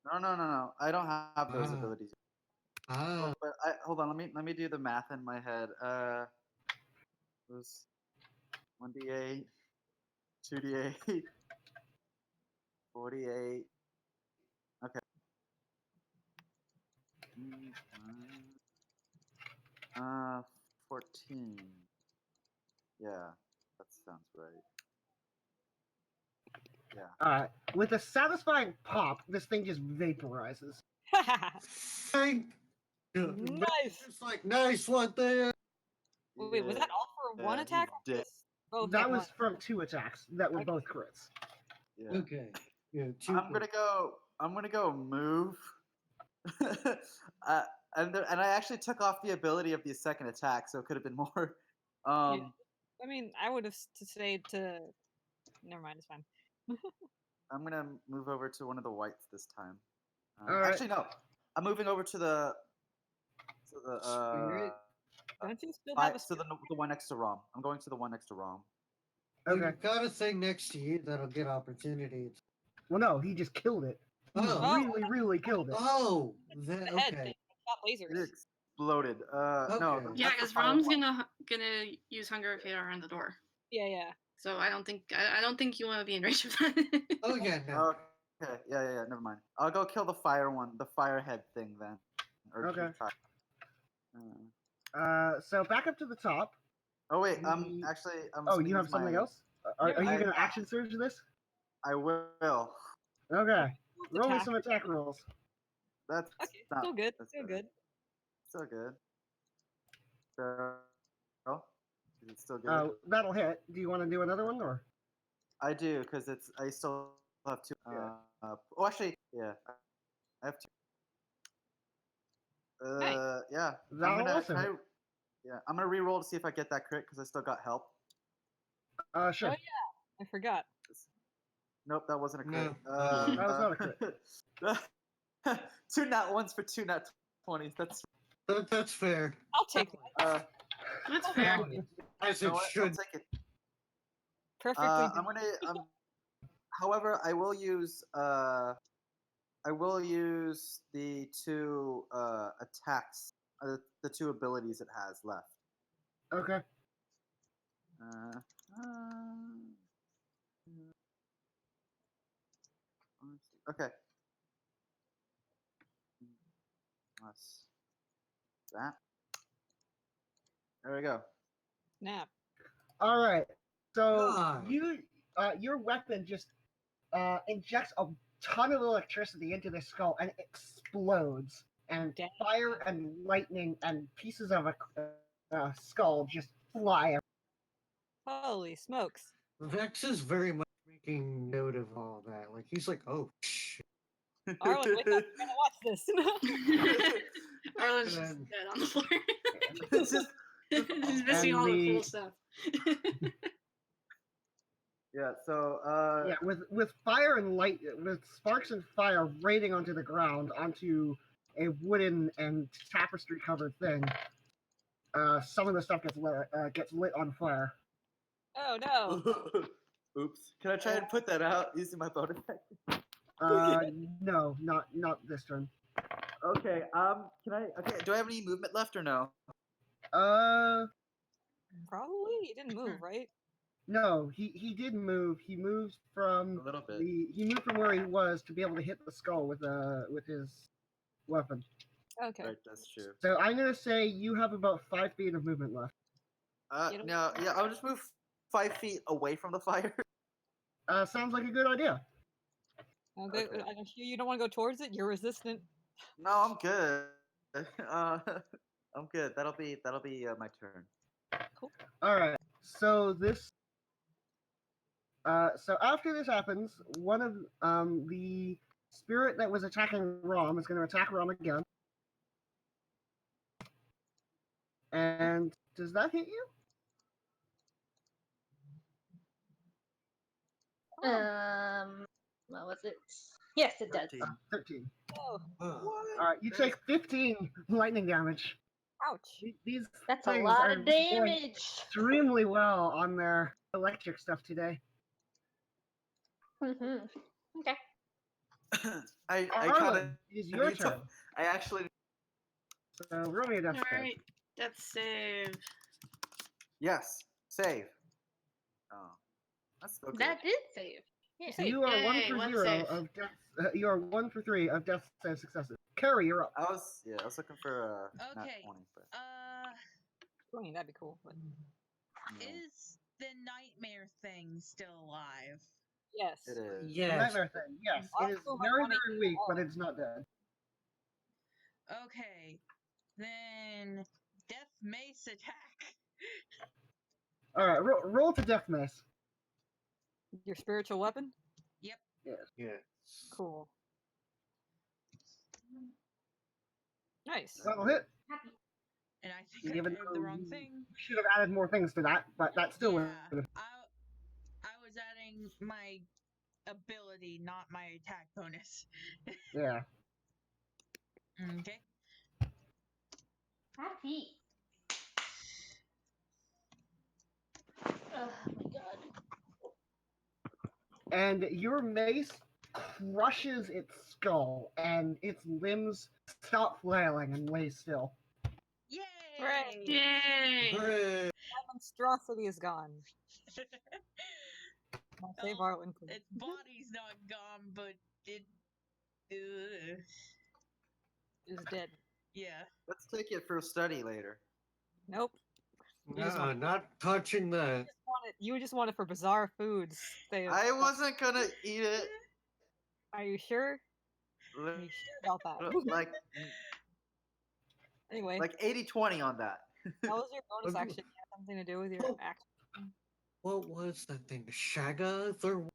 No. I don't have those Ah. abilities. Ah, But hold on. Let me do the math in my head. It was 1d8, 2d8, 48. Okay. 14. Yeah, that sounds right. Yeah. With a satisfying pop, this thing just vaporizes. Thank you. Nice. It's like nice one there. Wait, was that all for one Yeah, attack? he Or did. just both That at was once? from 2 attacks that were Okay. both crits. Yeah. Okay. Yeah. I'm gonna go move. uh, and I actually took off the ability of the second attack, so it could have been more. Yeah. I mean, I would have stayed to. Never mind, it's fine. I'm gonna move over to one of the whites this time. Alright. Actually, no. I'm moving over to the. Spirit? Don't you still have a So the one next to Rom. I'm going to the one next to Rom. Well, Okay. you've got a thing next to you that'll get opportunity. Well, no, he just killed it. He Oh. really, really killed it. Oh, then the head okay. thing? It's got It lasers. exploded. No. Okay. Yeah, that's the because fire Rom's one. gonna use Hunger of Hair on the door. Yeah. So I don't think you want to be in range of that. Oh yeah, no. Okay. Yeah. Never mind. I'll go kill the fire one, the fire head thing then. Or Okay. fire. So back up to the top. Oh wait. The- Actually. Oh, you have something else? Are you I- going to action surge this? I will. Okay. Roll me Attack. some attack rolls. That's Okay, not. still good. that's Still better. good. Still good. Barrel? Is it still good? That'll hit. Do you want to do another one or? I do because I still have 2. Yeah. Actually, yeah. I have 2. Nice. Yeah. That'll also hit. I'm gonna re-roll to see if I get that crit because I still got help. Sure. Oh yeah, I forgot. Nope, that wasn't a crit. No. That was not a crit. 2 nat 1s for 2 nat 20s. That's fair. I'll take that. That's fair. As You know it what? I'll should. take it. Perfectly. I'm gonna. However, I will use the 2 attacks, the 2 abilities it has left. Okay. Okay. Plus that. There we go. Snap. All right. So God. your weapon just injects a ton of electricity into the skull and it explodes, and Damn. fire and lightning and pieces of a skull just fly. Holy smokes. Vex is very much making note of all that. Like he's like, oh shit. Arlen, wake up. We're gonna watch this. Arlen's just And- dead on the floor. It's just- He's missing all the cool stuff. yeah. So Yeah, with fire and light, with sparks and fire raining onto the ground, onto a wooden and tapestry covered thing. Some of the stuff gets lit on fire. Oh no. Oops. Can I try and put that out using my bonus action? No, not this turn. Okay. Can I? Okay. Do I have any movement left or no? Probably. He didn't move, right? No, he did move. He moved from A little bit. he moved from where he was to be able to hit the skull with his weapon. Okay. Right. That's true. So I'm gonna say you have about 5 feet of movement left. You know- No. Yeah. I'll just move 5 feet away from the fire. Sounds like a good idea. Okay. Okay. I hear you don't want to go towards it. You're resistant. No, I'm good. I'm good. That'll be my turn. All right. So this. So after this happens, one of the spirit that was attacking Rom is going to attack Rom again. And does that hit you? What was it? Yes, it does. 13. Oh, All right, you take 15 lightning damage. ouch. These That's a things lot are of going damage. extremely well on their electric stuff today. Mm-hmm. Okay. I kind of. Arlen, it is your turn. I actually. So roll me a death save. Alright. Death save. Yes. Save. Oh. That's okay. That did save. Yeah. Say, You are 1 Yay, for one 0 save. of death. You are 1 for 3 of death save successes. Carrie, you're up. I was looking for not Okay. 20, but 20, that'd be cool. But yeah, Is the nightmare thing still alive? yes. it is. The Yes. nightmare thing. Yes, it is Also might very, wanna very eat weak, but all. it's not dead. Okay. Then Death Mace attack. All right, roll to death mace. Your spiritual weapon? Yep. Yes. Cool. Nice. That'll hit. Happy. And I think I Even grabbed though the wrong you thing. should have added more things to that, but that still would Yeah. have. I was adding my ability, not my attack bonus. Yeah. Okay. Happy. Oh my god. And your mace crushes its skull, and its limbs stop flailing and lay still. Yay! Hooray! Yay! Hooray! That monstrosity is gone. My save Oh, Arlen. please. Its body's not gone, but it. Is dead. Yeah. Let's take it for a study later. Nope. You just want- Not touching the. You just want it for bizarre foods. I wasn't gonna eat it. Are you sure? Are you sure about that? Like Anyway, like 80-20 on that. that was your bonus Okay. action. It had something to do with your Oh. action. What was that thing? Shagga?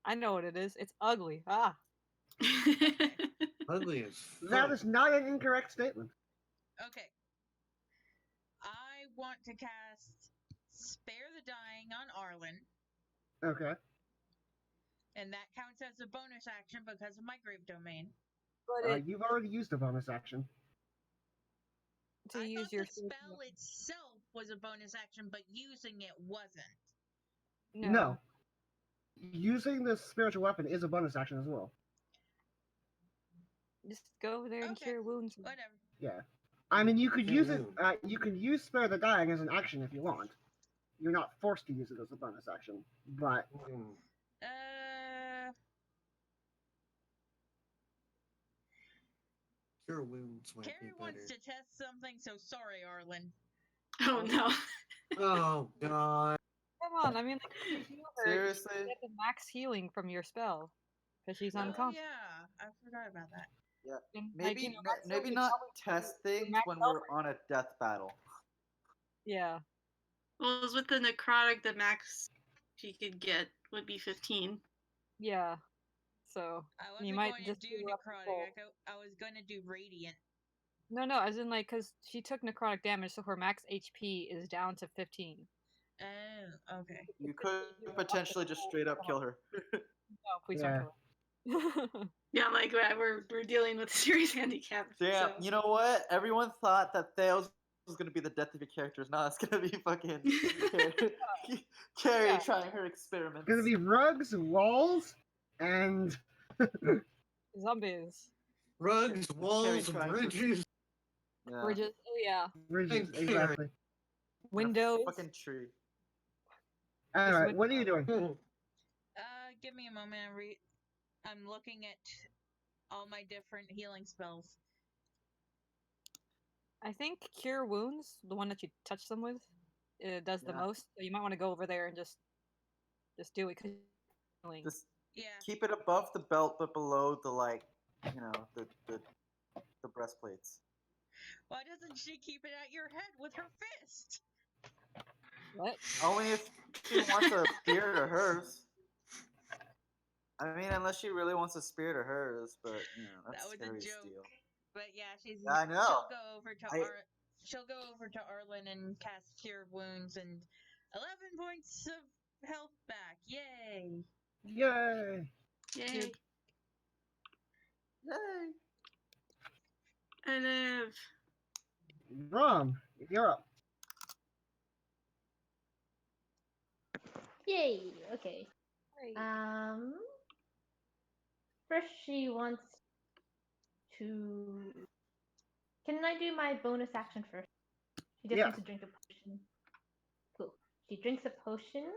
I know what it is. It's ugly. Ah. Ugly as That fuck. is not an incorrect statement. Okay. I want to cast Spare the Dying on Arlen, Okay. and that counts as a bonus action because of my grave domain. But it, You've already used a bonus action. to I use thought your the spell itself was a bonus action, but using it wasn't. No. Using the spiritual weapon is a bonus action as well. Just go over there and Okay. cure wounds. Whatever. Yeah. I mean, you could Okay, use it. no. You can use spare the dying as an action if you want. You're not forced to use it as a bonus action, but Hmm. Cure wounds might Carrie be wants better. to test something, so sorry, Arlen. Oh no. Oh god. Come on, I mean, like, if you heal her, you Seriously? get the max healing from your spell. Because she's Oh unconscious. yeah, I forgot about that. And, Maybe like, you know, max maybe healing not probably test for things max when health we're on a death battle. Yeah. Well, it was with the necrotic, the max she could get would be 15. Yeah. So, I you wasn't might going just to do do rough necrotic. roll. I was going to do radiant. No, as in, like, because she took necrotic damage, so her max HP is down to 15. Oh, okay. You could potentially just straight up kill her. No, please Yeah. don't kill her. Yeah, I'm like, we're dealing with a serious handicap. Damn, so. you know what? Everyone thought that Thales was gonna be the death of your characters. No, it's gonna be fucking Carrie Yeah. trying her experiments. it's gonna be rugs, walls, and Zombies. Rugs, walls, trying to- bridges. Yeah. Bridges. Oh, yeah. bridges. Carrie. Exactly. Windows. Fucking tree. All right, what are you doing? Give me a moment. I'm looking at all my different healing spells. I think Cure Wounds, the one that you touch them with, does the Yeah. most. So you might want to go over there and just do it. 'Cause healing. Just Yeah. keep it above the belt, but below the the breastplates. Why doesn't she keep it at your head with her fist? What? Only if she wants a spear to hers. I mean, unless she really wants a spear to hers, but that's That was a Carrie's joke. deal. But yeah, I know. She'll go over to I- She'll go over to Arlen and cast Cure Wounds and 11 points of health back. Yay! Yay! Yay. Yay! I live. Rom, you're up. Yay. Okay. Great. First she wants to. Can I do my bonus action first? She just Yeah. wants to drink a potion. Cool. She drinks a potion.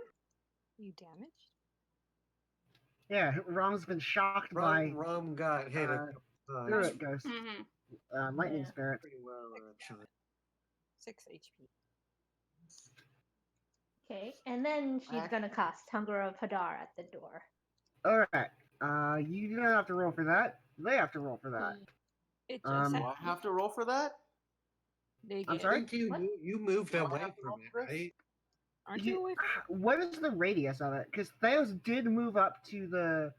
You damaged? Yeah, Rom's been shocked by Rum got hit a uh, couple times. Spirit Ghost, Mm-hmm. Lightning Yeah. Spirit. Pretty well, actually. 6 HP. Okay, and then she's Alright. gonna cast Hunger of Hadar at the door. Alright, you do not have to roll for that. They have to roll for that. It just Um, Do I happened. have to roll for that? They I'm get sorry? I think What? you moved Do I away have to from roll it, for this? right? Aren't you away from What is the radius of it? Because Theos did move up to the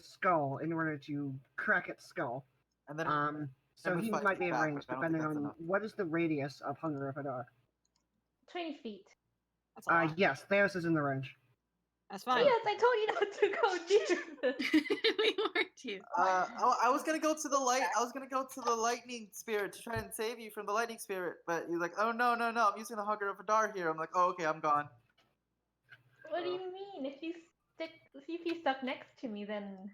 skull in order to crack its skull. And then So move he 5 might feet be in back, range but I don't think depending that's on enough. what is the radius of Hunger of Hadar. 20 feet. That's a lot. Yes, Theos is in the range. That's fine. Yes, I told you not to go near this. We warned you. I was gonna go to the light. I was gonna go to the lightning spirit to try and save you from the lightning spirit, but you're like, oh no, no, no! I'm using the Hunger of Hadar here. I'm like, oh okay, I'm gone. What do you mean? If you stuck next to me, then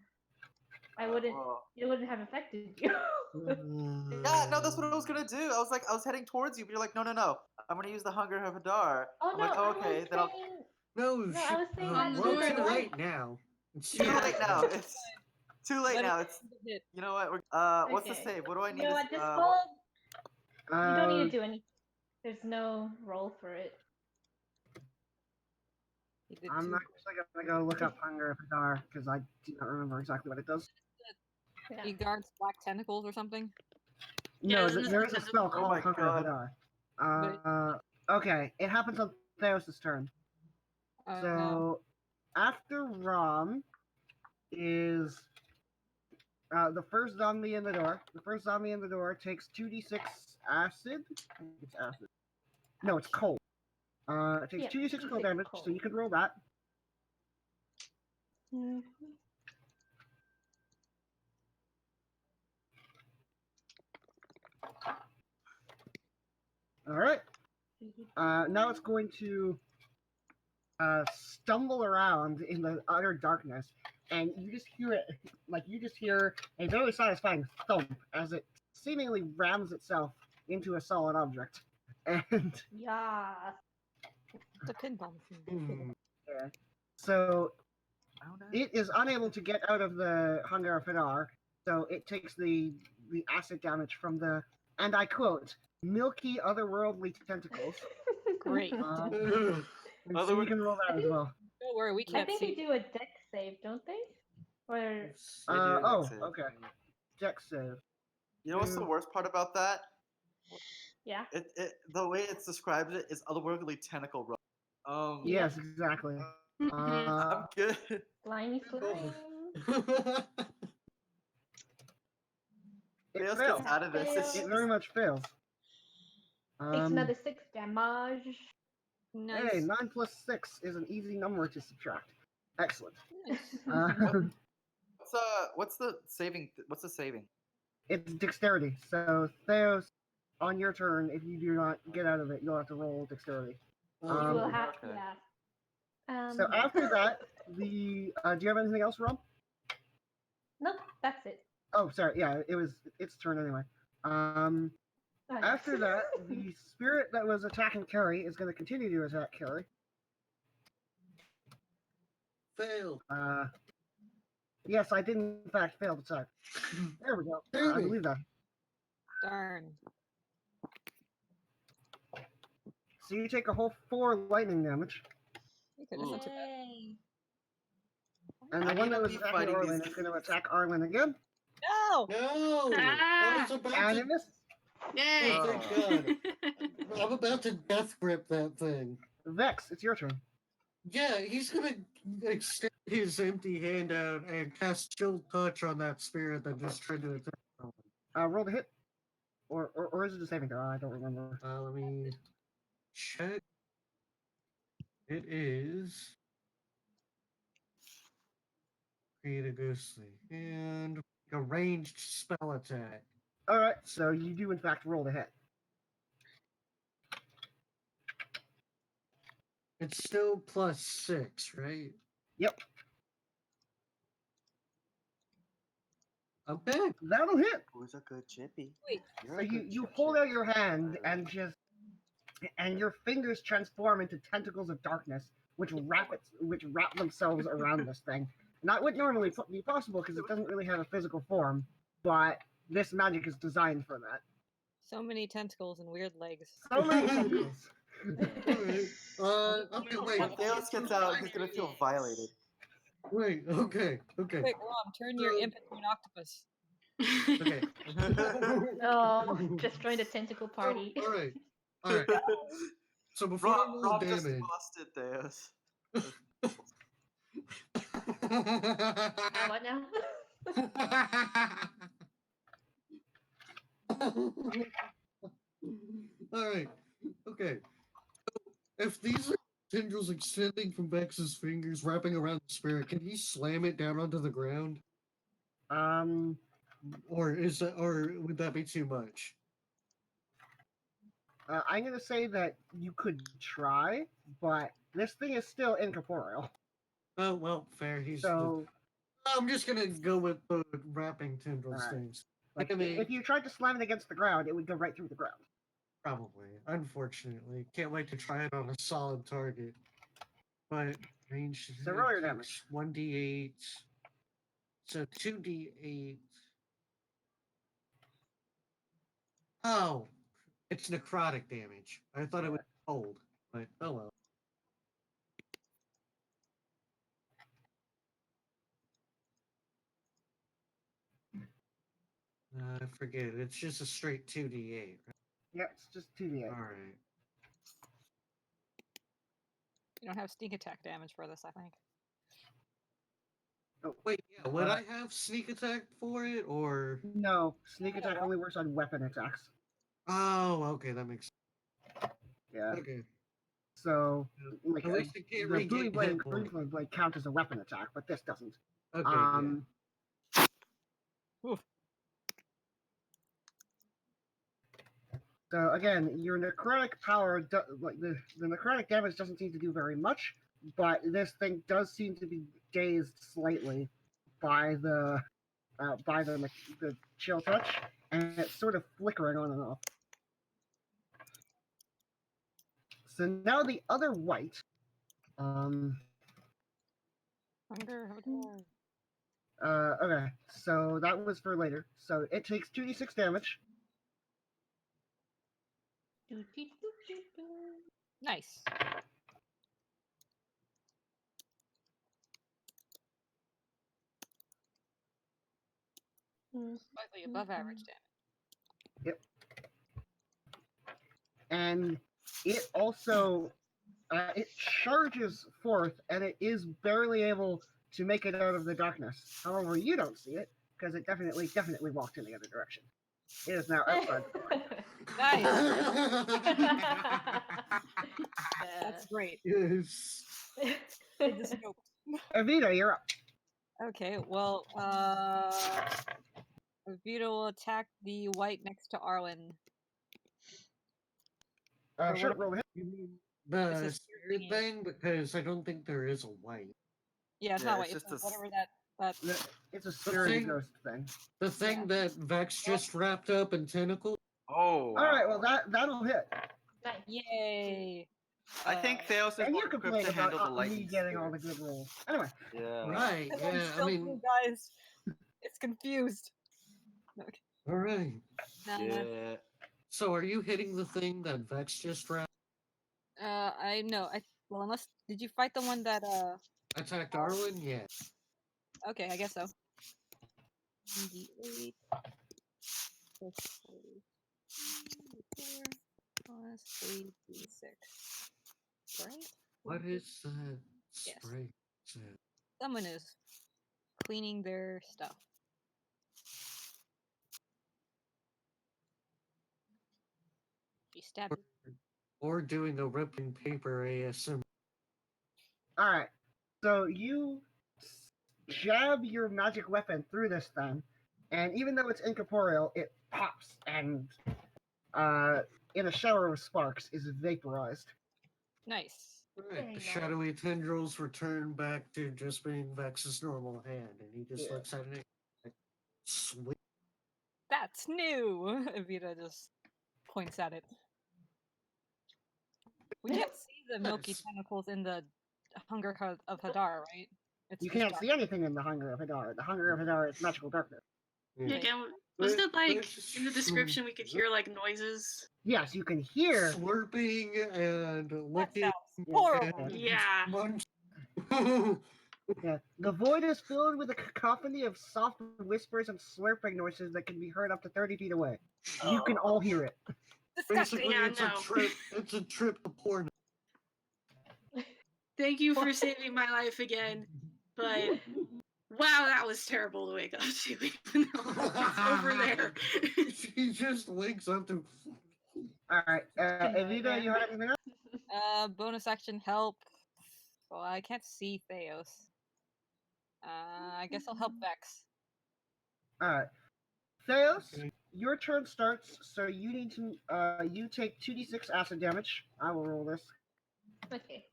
I wouldn't. Well, It wouldn't have affected you. yeah, no, that's what I was gonna do. I was heading towards you, but you're like, no, no, no! I'm gonna use the Hunger of Hadar. Oh I'm no, like, oh, I okay, was then I'll. saying. No, No, I was saying that's we're the too door. late now. It's Too Yeah. late now. It's too late Let now. it It's hit. you know what? What's the Okay. save? What do I need? You know to, what? Just uh, roll. You don't need Uh, to do anything. There's no roll for it. He did I'm two. actually gonna go look up Hunger of Hadar because I do not remember exactly what it does. Yeah. He guards black tentacles or something. Yeah, No, isn't it there the is a tentacle? spell Oh called my Hunger of God. Hadar. Okay, it happens on Theos' turn. Oh no. So after Rom is the first zombie in the door. The first zombie in the door takes 2d6 acid. I think it's acid. No, it's cold. It takes Yeah, 2d6 cold 2d6 damage, so cold. you could roll that. Mhm. All right. Now it's going to stumble around in the utter darkness, and you just hear it, like you just hear a very satisfying thump as it seemingly rams itself into a solid object. And Yeah. It's a pinball machine. yeah, so I don't know. it is unable to get out of the Hunger of Hadar, so it takes the acid damage from the, and I quote, milky otherworldly tentacles. Great. And so you can roll that as well. Don't worry, we I can't think they see. do a deck save, don't they? Or They do a deck Oh, save. okay. Dex save. You know what's the worst part about that? yeah. The way it's described it is otherworldly tentacle run. Yes, exactly. I'm good. Slimy slime. It Chaos fails. gets out of this. It's It very much fails. Takes another 6 damage. Nice. Hey, 9 plus 6 is an easy number to subtract. Excellent. Nice. What's the saving? What's the saving? It's dexterity. So, Theos, on your turn, if you do not get out of it, you'll have to roll dexterity. You will have, okay. yeah. So after that, do you have anything else, Rob? Nope, that's it. Oh, sorry. Yeah, its turn anyway. Oh, yes. After that, the spirit that was attacking Carrie is going to continue to attack Carrie. Fail. Yes, I did in fact fail the attack. There we go. I believe that. Darn. So you take a whole 4 lightning damage, Okay, that's not too bad. Yay. and I the one need that to was be attacking fighting Arlen these- is going to attack Arlen again, No! No! Ah! I was about and to, it missed. Yay! Oh, thank God. I'm about to death grip that thing. Vex, it's your turn. Yeah, he's gonna extend his empty hand out and cast Chill Touch on that spirit that just tried to attack him. Roll the hit, or is it a saving throw? I don't remember. Let me check. It is. Create a ghostly and a ranged spell attack. All right, so you do in fact roll the hit. It's still +6, right? Yep, Okay. that'll hit. Who's a good chippy? Wait. You're So a you good you chip hold chip. out your hand and your fingers transform into tentacles of darkness, which wrap themselves around this thing. Not would normally be possible because it doesn't really have a physical form, but this magic is designed for that. So many tentacles and weird legs. So many tentacles. Alright. Okay, wait. When Theos gets out, he's gonna feel violated. Wait, okay. Quick, Rom, turn your imp into an octopus. Okay. Oh, just joined a tentacle party. Alright. Alright. So before I roll Rob just damage. busted Theos. What now? Alright. Okay. If these are tendrils extending from Vex's fingers, wrapping around the spirit, can he slam it down onto the ground? Or would that be too much? I'm gonna say that you could try, but this thing is still incorporeal. Oh well, fair. So I'm just gonna go with the wrapping tendrils Alright. things. like, I mean, if you tried to slam it against the ground, it would go right through the ground. probably. Unfortunately, can't wait to try it on a solid target. But range. So roll your damage. 1d8. So 2d8. Oh, it's necrotic damage. I thought it was cold, but oh well. I forget it. It's just a straight 2d8, right? Yeah, it's just 2d8. Alright. You don't have sneak attack damage for this, I think. Oh, Wait, yeah, would I have sneak attack for it, or... no, sneak attack only works on weapon attacks. Oh, okay, that makes sense. Yeah. Okay. So, like, At least it can't the regain Bowie Blade and hit points. Green Blade count as a weapon attack, but this doesn't. Okay, yeah. Oof. So again, your necrotic power, like the necrotic damage doesn't seem to do very much, but this thing does seem to be dazed slightly by the chill touch, and it's sort of flickering on and off. So now the other white, Hunger, okay, so that was for later. So it takes 2d6 damage. Nice. Slightly above average damage. Yep. And it also it charges forth, and it is barely able to make it out of the darkness. However, you don't see it because it definitely walked in the other direction. It is now outside the door. Nice. That's great. Yes. Read the scope. Evita, you're up. Okay, well, Vito will attack the white next to Arwen. Or Sure, what- roll ahead. You mean It's the a spirit thingy. thing? Because I don't think there is a white. Yeah, it's Yeah, not it's white. It's just a whatever that. It's a scary thing- ghost thing. The thing Yeah. that Vex just wrapped up in tentacles? Oh, wow. All right, well that'll hit. Nice. Yay! I think Theos is And more you equipped complain to handle the about me lightning getting all the spirits. good rolls. Anyway, Yeah. Right, I'm yeah, I still mean, you guys. It's confused. Okay. alright. Nah, Yeah. So are you hitting the thing that Vex just wrapped? I know. Well, unless did you fight the one that Attacked Arwen? Yeah. Okay, I guess so. 1d8 plus 44 plus 8d6. Right? What is that Yes. spray? Someone is cleaning their stuff. She stabbed me. Or doing a ripping paper ASM. all right. So you jab your magic weapon through this thing, and even though it's incorporeal, it pops and, in a shower of sparks, is vaporized. Nice. Right, Very the nice. shadowy tendrils return back to just being Vex's normal hand, and he just Yeah. looks at it like, sweet. That's new. Evita just points at it. We can't see the milky Yes. tentacles in the Hunger of Hadar, right? It's You just can't dark. see anything in the Hunger of Hadar. The Hunger of Hadar is magical darkness. Yeah, Okay. again, wasn't it like There's in the description we could hear like noises? Yes, you can hear. slurping and That licking. sounds horrible. and Yeah. munch- Yeah, the void is filled with a cacophony of soft whispers and slurping noises that can be heard up to 30 feet away. You can all hear it. Disgusting. Basically, Yeah, it's no. a trip. It's a trip to porn. Thank you for saving my life again, but wow, that was terrible to wake up to, even though it's over there. She just wakes up to. Alright, Evita, you have anything else? Bonus action help. Well, I can't see Theos. I guess I'll help Vex. Alright. Theos, Okay. your turn starts, so you need to, you take 2d6 acid damage. I will roll this. Okay.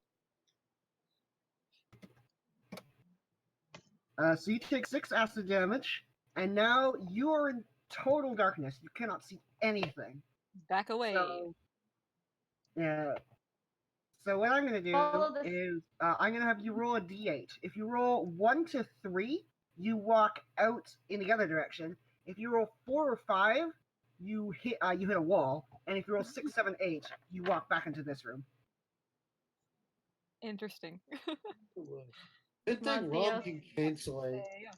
So you take 6 acid damage, and now you are in total darkness. You cannot see anything. Back away. So, yeah. So what I'm gonna do Follow this- is I'm gonna have you roll a d8. If you roll 1 to 3, you walk out in the other direction. If you roll 4 or 5, you hit a wall. And if you roll 6, 7, 8, you walk back into this room. Interesting. Good Come on, thing Rob Theo. can cancel it. Theos.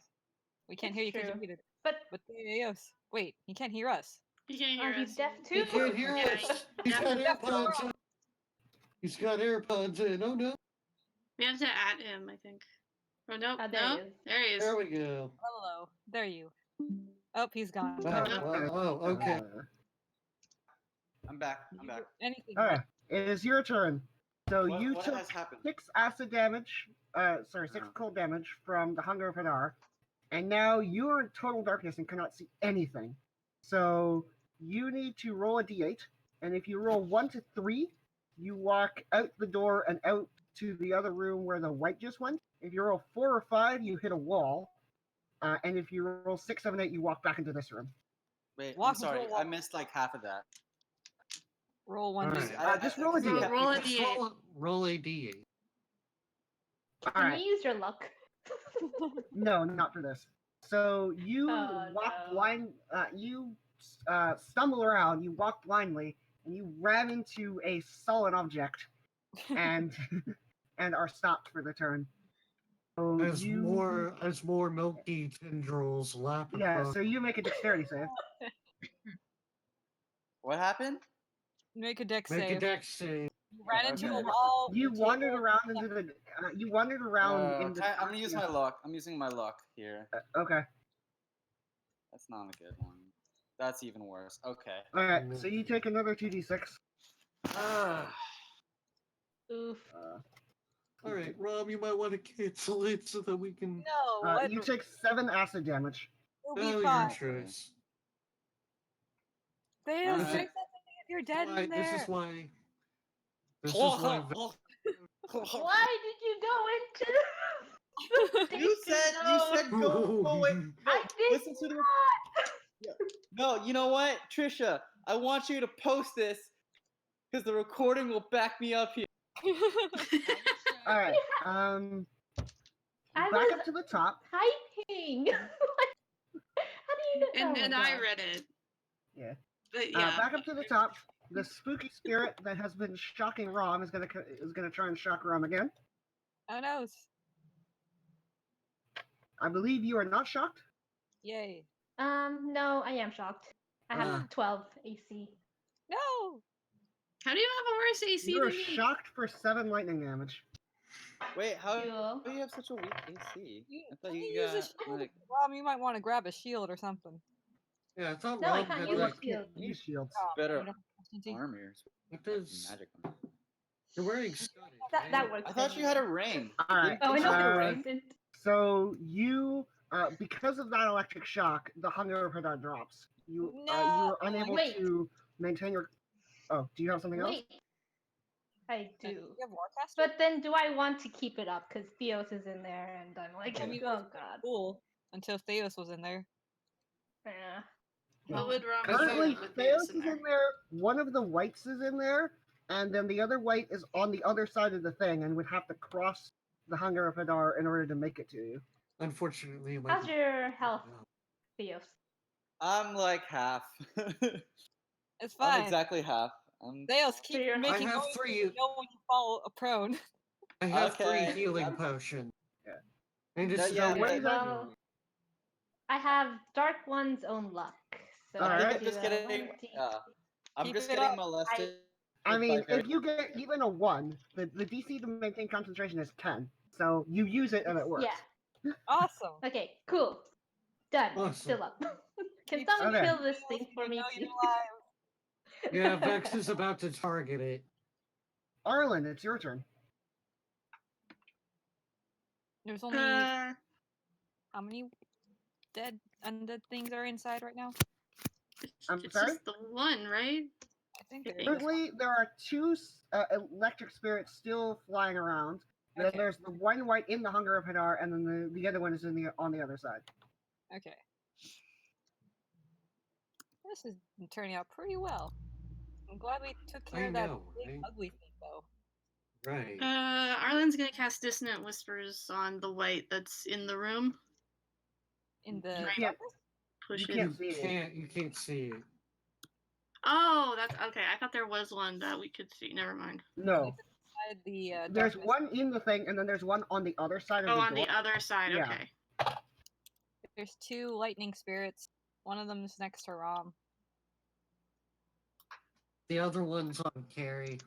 We can't It's hear you because you're true. muted. But But Theos. Wait, he can't hear us. You can't are hear you us. deaf He too? can't hear Yeah, us. He's yeah. got AirPods in. He's got AirPods in. Oh no. We have to add him, I think. Oh no, Oh, there no, he is. there he is. There we go. Hello. There you. Oh, he's gone. Wow, wow, oh, okay. I'm back. I'm back. Anything. Alright, it is your turn. So What, you what took has happened? 6 acid damage, 6 cold damage from the Hunger of Hadar, and now you are in total darkness and cannot see anything. So you need to roll a d8, and if you roll 1 to 3, you walk out the door and out to the other room where the white just went. If you roll 4 or 5, you hit a wall, and if you roll 6, 7, 8, you walk back into this room. Wait, Walk I'm sorry. into a I wall. missed like half of that. Roll one. Alright. Just roll a see, d8. Roll a Just d8. roll a d8. Can Alright. you use your luck? No, not for this. So you Oh, walk no. blind. You stumble around. You walk blindly, and you ram into a solid object, and and are stopped for the turn. So As more milky tendrils lap Yeah. across. So you make a dexterity save. What happened? Make a dex Make a save. dex save. You ran into Okay. a wall. You with a wandered table. around into the. You wandered around in the. I'm gonna use my luck. I'm using my luck here. Okay. That's not a good one. That's even worse. Okay. All right. So you take another 2d6. Oof. All right, Rob, you might want to cancel it so that we can. No, what? You take 7 acid damage. You'll be Oh, your fine. choice. Theos, Alright. say something if you're dead in there. This is why. This is why. Why did you go into? You said go away. I did Listen to the. No, you know what, Trisha? I want you to post this because the recording will back me up here. All right. I Back was up to the top. typing. How do you know? And oh and my I God. read it. Yeah. But yeah. Back up to the top. The spooky spirit that has been shocking Rom is gonna try and shock Rom again. Oh no. I believe you are not shocked. Yay. No, I am shocked. I have 12 AC. No. How do you have a worse AC You are than me? shocked for 7 lightning damage. Wait, how Cool. do you have such a weak AC? I thought You you use a got shield. like. Rob, you might want to grab a shield or something. Yeah, I thought No, I Rob can't had use a like. shield. Use shields. Oh, Better you don't have constancy? armor. What does? Magic on it. You're wearing studding. That right? works. I thought you had a ring. All right. Oh, I Didn't know you have a it ring? wasn't. So you, because of that electric shock, the Hunger of Hadar drops. You you No. are unable Wait. to maintain your. Oh, do you have something else? Wait. I do. You have Warcaster? But then do I want to keep it up? Because Theos is in there and I'm like, I mean, oh it was god. cool until Theos was in there. Yeah. What would Rom Currently, do with Theos Theos in is there? in there. One of the whites is in there, and then the other white is on the other side of the thing and would have to cross the Hunger of Hadar in order to make it to you. Unfortunately, it might How's be- your health, Theos? I'm like half. It's I'm fine. exactly half. I'm Theos, keep you're- making I have noise so 3 you know when you fall prone. I have 3 Okay, healing I'm- potions. Yeah. And No, it's yeah, still what but- is that? Well, I have Dark One's own luck. So All I right. I'm do just a getting. 1d. I'm Keep just it getting up. molested. I by mean, very- if you get even a 1, the DC to maintain concentration is 10. So you use it and it works. Yeah. Awesome. Okay, cool. Done. Awesome. Still up. Can Keep someone Okay. kill this Theos, thing for you me, know please? you're alive. Yeah, Vex is about to target it. Arlen, it's your turn. There's only Uh, how many dead undead things are inside right now? I'm it's sorry? just the one, right? I think there is. Currently, there are 2 electric spirits still flying around. Then Okay. there's the one white in the Hunger of Hadar, and then the other one is on the other side. Okay. This is turning out pretty well. I'm glad we took care I of that know, big right? ugly thing though. Right. Arlen's gonna cast Dissonant Whispers on the white that's in the room. In the You Right. can't, Push you it. can't see it. You can't see it. Oh, that's okay. I thought there was one that we could see. Never mind. No. inside the There's darkness. one in the thing, and then there's one on the other side of Oh, the on door. the other side. Yeah. Okay. There's 2 lightning spirits. One of them is next to Rom. The other one's on Carrie.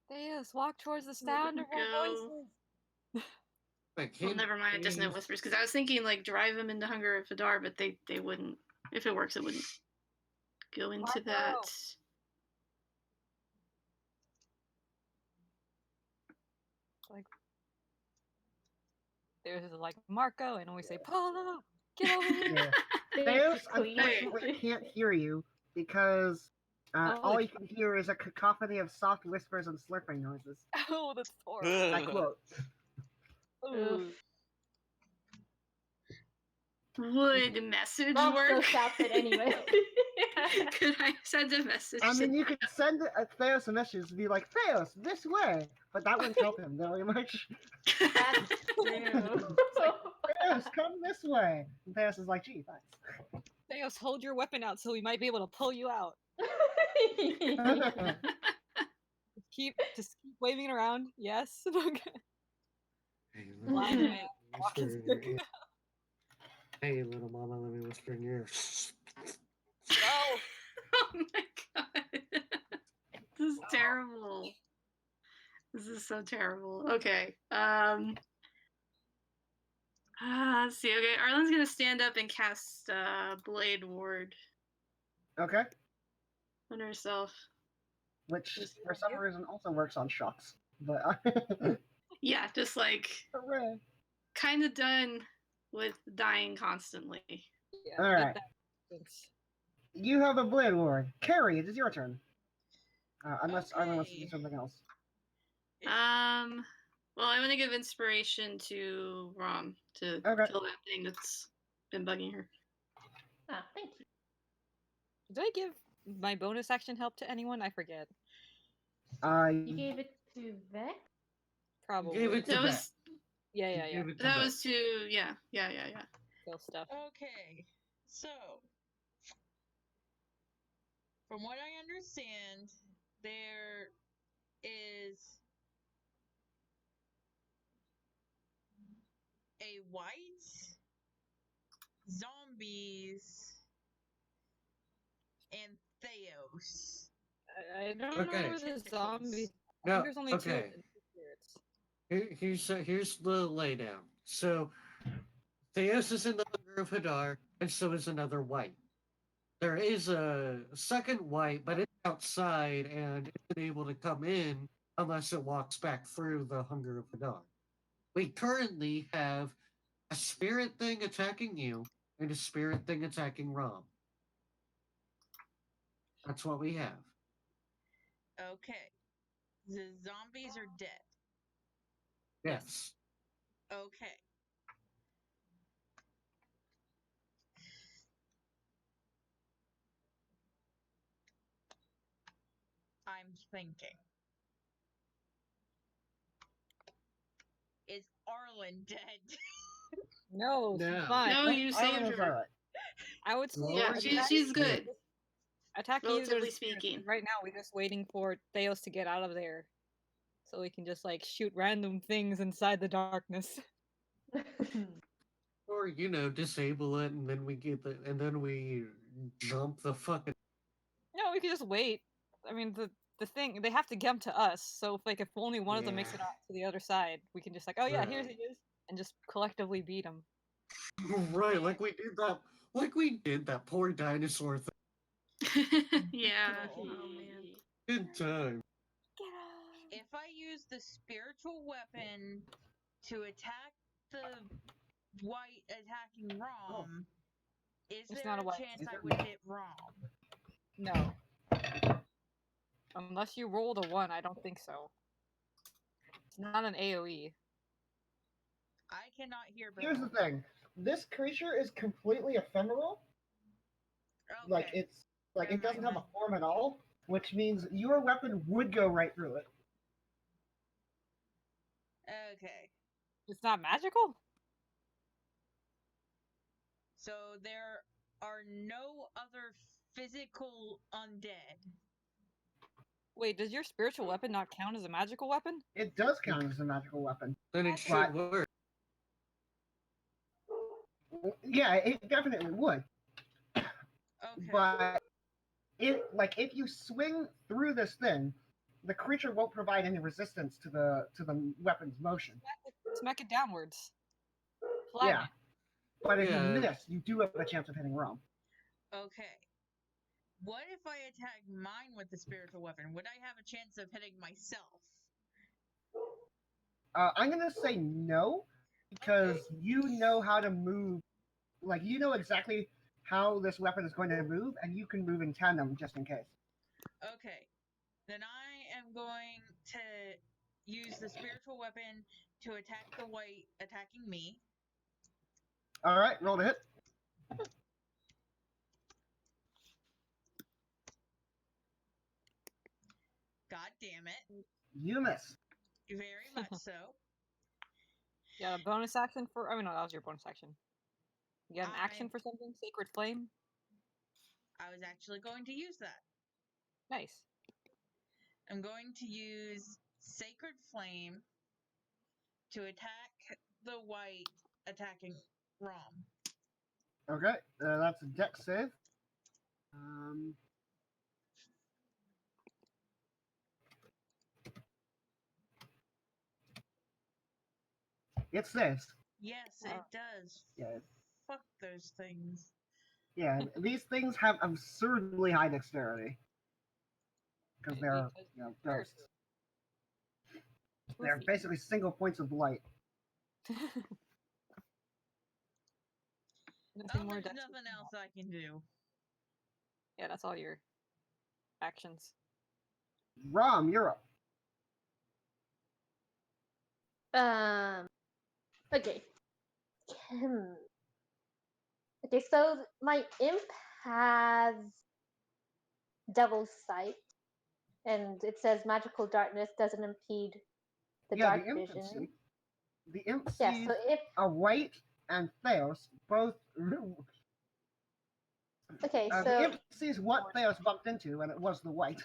Theos, walk towards the Where sound did of it our go? voices. I Well, can't never mind. Dissonant breathe. Whispers, because I was thinking like drive them into Hunger of Hadar, but they wouldn't. If it works, it wouldn't go into Marco! that. There's like Marco, and we say, Polo, get over here. Yeah. Theos, Theos please. unfortunately can't hear you because Oh, all it's- you can hear is a cacophony of soft whispers and slurping noises. Oh, that's horrible. I quote. Ooh. Would message Mom still work? shouts it anyway. Could I send a message? I mean, you could send Theos a message and be like, Theos, this way! But that wouldn't help him very much. That's true. Theos, come this way! And Theos is like, gee, thanks. Theos, hold your weapon out so we might be able to pull you out. Just keep waving it around. Yes. Okay. Hey, Blind man walking whisper in stick. your ear. Hey, little mama, let me whisper in your ear. No. Oh my god. This is terrible. This is so terrible. Okay. Let's see. Okay, Arlen's gonna stand up and cast Blade Ward Okay? on herself. Which, Just for some you? reason, also works on shocks. But, Yeah, just like hooray. kind of done with dying constantly. Yeah, All get right. that distance. You have a Blade Ward. Carrie, it is your turn. Unless Arlen wants to do Okay. something else. Well, I want to give inspiration to Rom to Okay. kill that thing that's been bugging her. Ah, thank you. Did I give my bonus action help to anyone? I forget. You gave it to Vex? Probably. Gave it to That Vex. was Yeah, yeah, yeah. Give it to that Vex. was to yeah. Kill stuff. Okay, so from what I understand, there is a white, zombies, and Theos. I don't Okay. know where the zombies. I No, think there's only 2 okay. spirits. Here's the laydown. So, Theos is in the Hunger of Hadar, and so is another white. There is a second white, but it's outside and isn't able to come in unless it walks back through the Hunger of Hadar. We currently have a spirit thing attacking you and a spirit thing attacking Rom. That's what we have. Okay, the zombies are dead. Yes. Okay. thinking. Is Arlen dead? No, she's No. fine. No, you Arlen saved is her. alright. I would say Yeah, Lord, she's good. attack Relatively users. speaking. Right now, we're just waiting for Theos to get out of there, so we can just like shoot random things inside the darkness. Or disable it, and then we jump the fucking. No, we can just wait. I mean, the thing they have to get 'em to us. So if only one of them makes it Yeah. out to the other side, we can just oh yeah, here Right. he is, and just collectively beat him. Right, like we did that poor dinosaur thing. Yeah. Cool. Oh man. Good time. If I use the spiritual weapon to attack the white attacking Rom, is It's there not a a white. chance I would hit Rom? No. Unless you rolled a 1, I don't think so. It's not an AoE. I cannot hear Here's the Bill. thing. This creature is completely ephemeral. Like Okay. it's like it Never doesn't mind have a form at all, which means your weapon would go right through it. Okay. It's not magical? So there are no other physical undead. Wait, does your spiritual weapon not count as a magical weapon? It does count as a magical weapon. Then it should But- work. Yeah, it definitely would. Okay. But if you swing through this thing, the creature won't provide any resistance to the weapon's motion. Smack it downwards. Flatten Yeah. it. But if Yeah. you miss, you do have a chance of hitting Rome. Okay. What if I attack mine with the spiritual weapon? Would I have a chance of hitting myself? I'm gonna say no, because you know how to move. Like you know exactly how this weapon is going to move, and you can move in tandem just in case. Okay. Then I am going to use the spiritual weapon to attack the white attacking me. All right, roll to hit. God damn it. You miss. Very much so. Yeah, a bonus action for. Oh no, that was your bonus action. You got an action I- for something? Sacred Flame? I was actually going to use that. Nice. I'm going to use Sacred Flame to attack the white attacking Rom. Okay, that's a dex save. It saves. Yes, it does. Yeah. Fuck those things. Yeah, these things have absurdly high dexterity because they're ghosts. They're Poofy. basically single points of light. Nothing more There's dex nothing than else that. I can do. Yeah, that's all your actions. Rom, you're up. Okay. Okay, so my imp has Devil's Sight, and it says magical darkness doesn't impede the dark the imp can vision. see. The imp Yeah, sees so if a white and Theos both. okay, The so imp sees what Theos bumped into, and it was the white.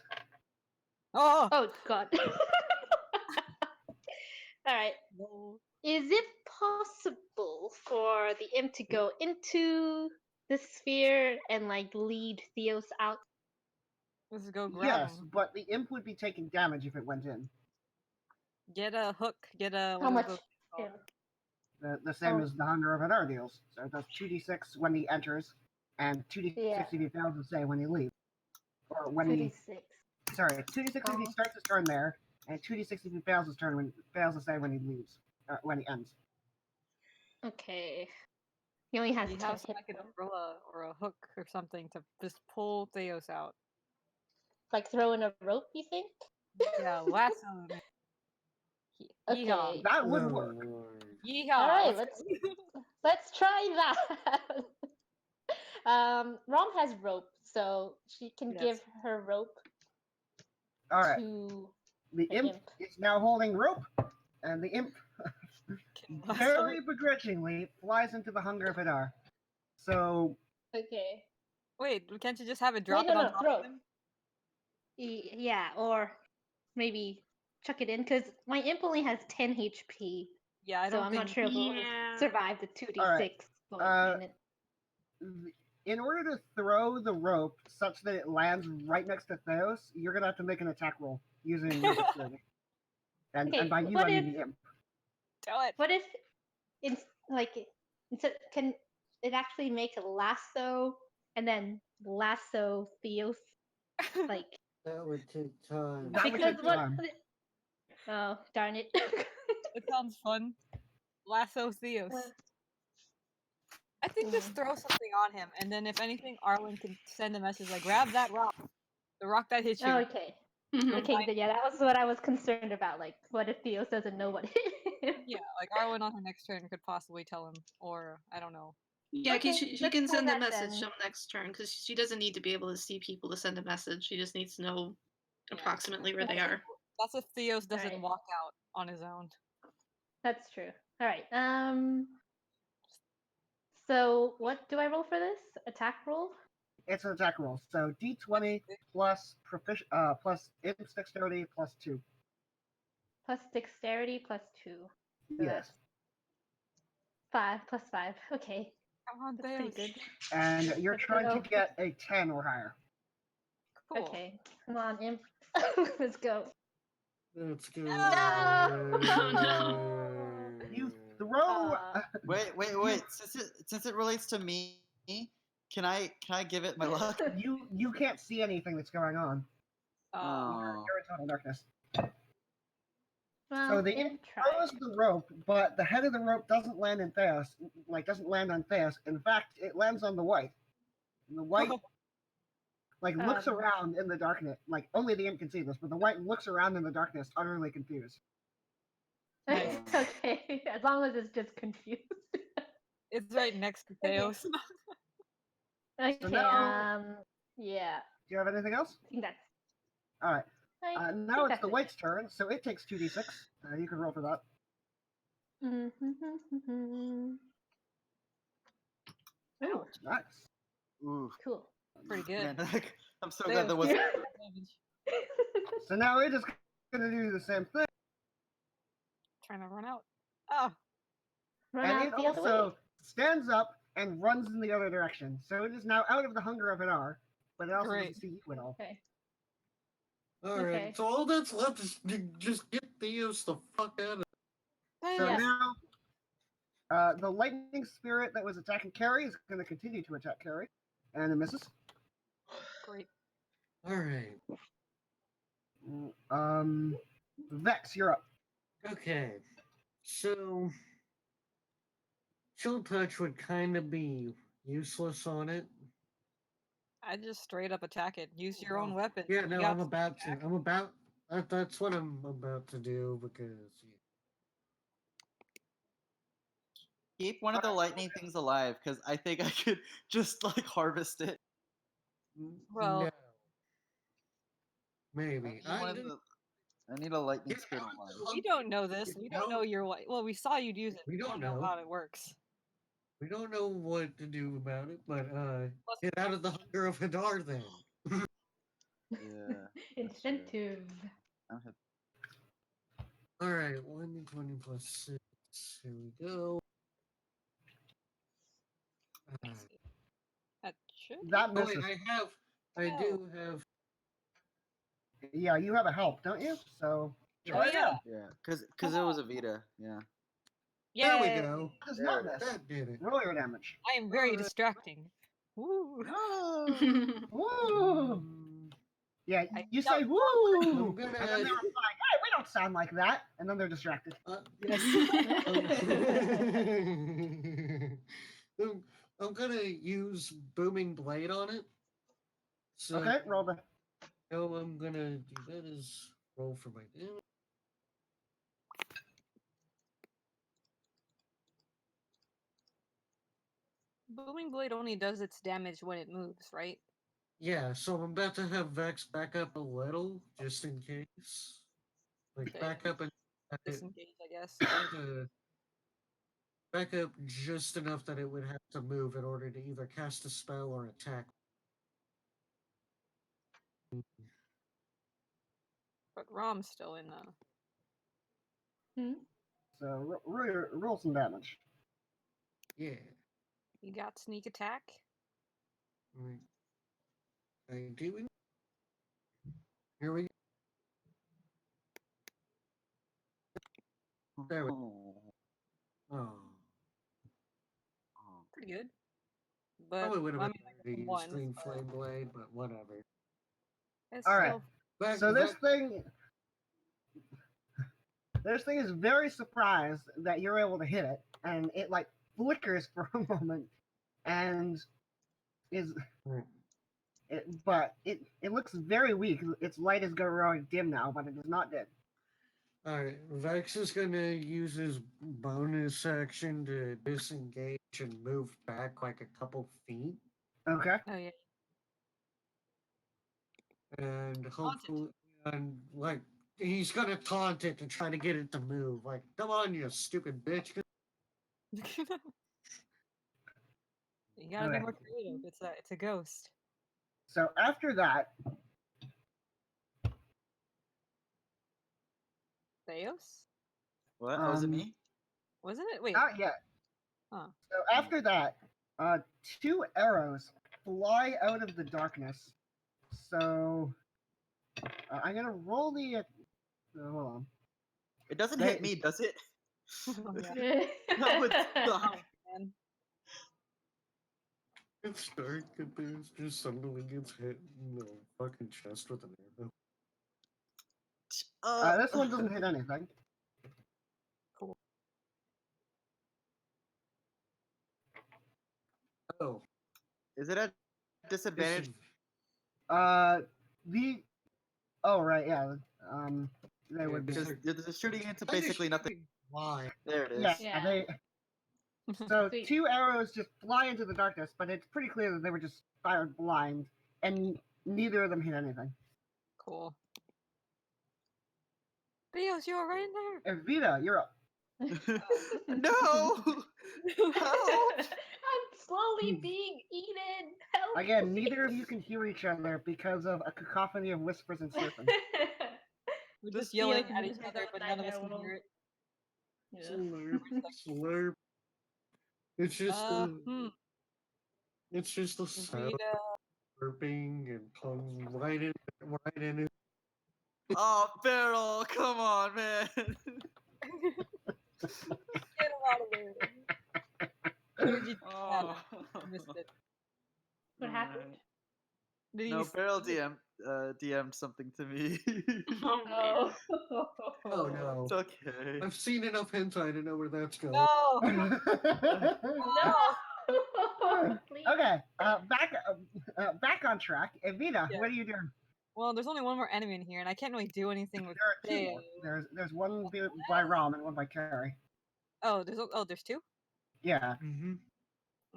Oh! oh god. All right. No. Is it possible for the imp to go into the sphere and like lead Theos out? Let's go grab Yes, him. but the imp would be taking damage if it went in. Get a hook. Get a. How what are much? those called? The same Oh. as the Hunger of Hadar deals. So it does 2d6 when he enters, and 2d6 Yeah. if he fails to say when he leaves. Or when he 2d6. sorry, 2d6 if he Oh. starts his turn there, and 2d6 if he fails his turn when fails to say when he leaves, when he ends. Okay. He only has You 10 have hit like an points. umbrella or a hook or something to just pull Theos out. Like throwing a rope, you think? Yeah, lasso him. Okay. Yeehaw. That would work. Lord. Yeehaw. All right, let's let's try that. Rom has rope, so she can Yes. give her rope. All right. to The the imp imp. is now holding rope, and the imp Can lasso very it. begrudgingly flies into the Hunger of Hadar. So Okay. Wait, can't you just have it drop Wait, it no, on no, top throw. of him? Yeah, or maybe chuck it in because my imp only has 10 HP, Yeah, I so don't I'm not think. sure if it'll Yeah. survive the 2d6 All right, going uh, in it. in order to throw the rope such that it lands right next to Theos, you're gonna have to make an attack roll using your dexterity. Okay, and by you, what I if mean the imp. Do it. what if it's like instead can it actually make a lasso and then lasso Theos like That would take time. That would because take what? time. Oh darn it! It sounds fun. Lasso Theos. Uh, I think just mm. throw something on him, and then if anything, Arwen can send a message like, "Grab that rock, the rock that hit you." Oh, okay. Go Okay, find- then, yeah, that was what I was concerned about. Like, what if Theos doesn't know what hit him? Yeah, like Arwen on her next turn could possibly tell him, or I don't know. Yeah, Okay, she let's can try send a that message then. to him next turn because she doesn't need to be able to see people to send a message. She just needs to know Yeah. approximately where they Okay. are. That's if Theos doesn't Alright. walk out on his own. That's true. All right. So what do I roll for this? Attack roll? It's an attack roll. So D20 plus plus imp's dexterity plus 2. Plus dexterity plus 2. So Yes. that's 5 plus 5. Okay, Come on, that's pretty Theos. good. And you're Let's trying to go. get a 10 or higher. Cool. Okay, come on, imp. Let's go. Let's go. Oh, no. You throw. Wait. Since it relates to me, can I give it my luck? You can't see anything that's going on. Oh. You're in total darkness. Well, So the imp imp tried. throws the rope, but the head of the rope doesn't land in Theos. Doesn't land on Theos. In fact, it lands on the white. And the white looks Um. around in the darkness. Like only the imp can see this, but the white looks around in the darkness, utterly confused. Nice. Okay, as long as it's just confused. It's right next to Okay. Theos. Okay, now- yeah, Do you have anything else? I think that's. All right. I Now think it's that's the it. white's turn, so it takes 2d6. You can roll for that. Ooh, Nice. Ooh. cool. Pretty good. Man, I'm so Theos. glad there was. Damage. So now it is going to do the same thing. Trying to run out. Oh, Run And out it the other way. also stands up and runs in the other direction. So it is now out of the Hunger of Hadar, but it also Great. doesn't see you at all. Okay. Alright, Okay. so all that's left is to just get Theos the fuck out of So Yeah. now, the lightning spirit that was attacking Carrie is going to continue to attack Carrie, and it misses. great. Alright, Vex, you're up. okay. So, Chill Touch would kind of be useless on it. I just straight up attack it. Use your own weapon. Yeah, You no, got I'm about to. That's what I'm about to do because. Keep one of the lightning things alive, because I think I could just harvest it. Well- no. Maybe. I need a lightning spirit alive. We don't know this. We don't know your way. Well, we saw you use it. We don't know know. how it works. We don't know what to do about it, but Plus- get out of the Hunger of Hadar then. Yeah. Incentive. I'm hip- Alright, 1d20 plus 6. Here we go. That should. That Oh, wait, misses. I do have. Yeah, you have a help, don't you? So Oh yeah. Yeah, because it was a Vita. Yeah. There we Yay. go. does not miss. That did it. Roll your damage. I am very distracting. Woo. Woo! Yeah, I you don't- say woo, I'm and gonna. then they reply, "Hey, we don't sound like that," and then they're distracted. I'm gonna use Booming Blade on it. So, Okay, roll the. So I'm gonna do that as roll for my damage. Booming blade only does its damage when it moves, right? Yeah, so I'm about to have Vex back up a little, just in case. Like, Okay. back up and Disengage, I guess. uh, back up just enough that it would have to move in order to either cast a spell or attack. But Rom's still in the. So roll some damage. Yeah. You got sneak attack. Right. I do. Here we go. There we go. Oh. Pretty good. But Probably would have I been mean, better to use once, Green but Flame Blade, but whatever. it's All right. still Back, So this back- thing is very surprised that you're able to hit it, and it like flickers for a moment, and is Right. but it looks very weak. Its light is growing dim now, but it is not dead. Alright, Vex is gonna use his bonus action to disengage and move back like a couple feet. Okay. oh yeah. And hopefully, and like, he's gonna taunt it to try to get it to move. Like, come on, you stupid bitch. You gotta be Okay. more creative. It's a ghost. So after that, Theos? What? Oh, was it Um, me? Wasn't it? Wait. not yet. Huh. So after that, 2 arrows fly out of the darkness. So I'm gonna roll the. Hold on. It doesn't They- hit me, does it? Oh, yeah. That would suck. Man. It's dark and there's just suddenly gets hit in the fucking chest with an arrow. This one doesn't hit anything. Cool. Oh. Is it at disadvantage? The. Oh right, yeah. They would be. Because they're shooting into basically nothing. Why? There it is. Yeah, Yeah. they. So Sweet. 2 arrows just fly into the darkness, but it's pretty clear that they were just fired blind, and neither of them hit anything. Cool. Theos, you were right in there. And Vita, you're up. No! Help! I'm slowly being eaten. Help! Again, neither of you can hear each other because of a cacophony of whispers and slurping. We're This just yelling Theos at is each in other, her but none of us nightmare can world. hear it. Slurp, slurp. It's just it's just the sound Vita, slurping and tongues right in it. Oh, Beryl, come on, man. get him out of there. Energy Oh. missed it. What happened? Did No, you Beryl see it? DM'd something to me. Oh, man. Oh. Oh no. It's okay. I've seen enough hentai to know where that's going. No! No! Please. Okay, back on track. Evita, Yeah. what are you doing? Well, there's only one more enemy in here, and I can't really do anything with There are 2 more. Theo. There's one by Rom and one by Carrie. There's two? Yeah, Mm-hmm.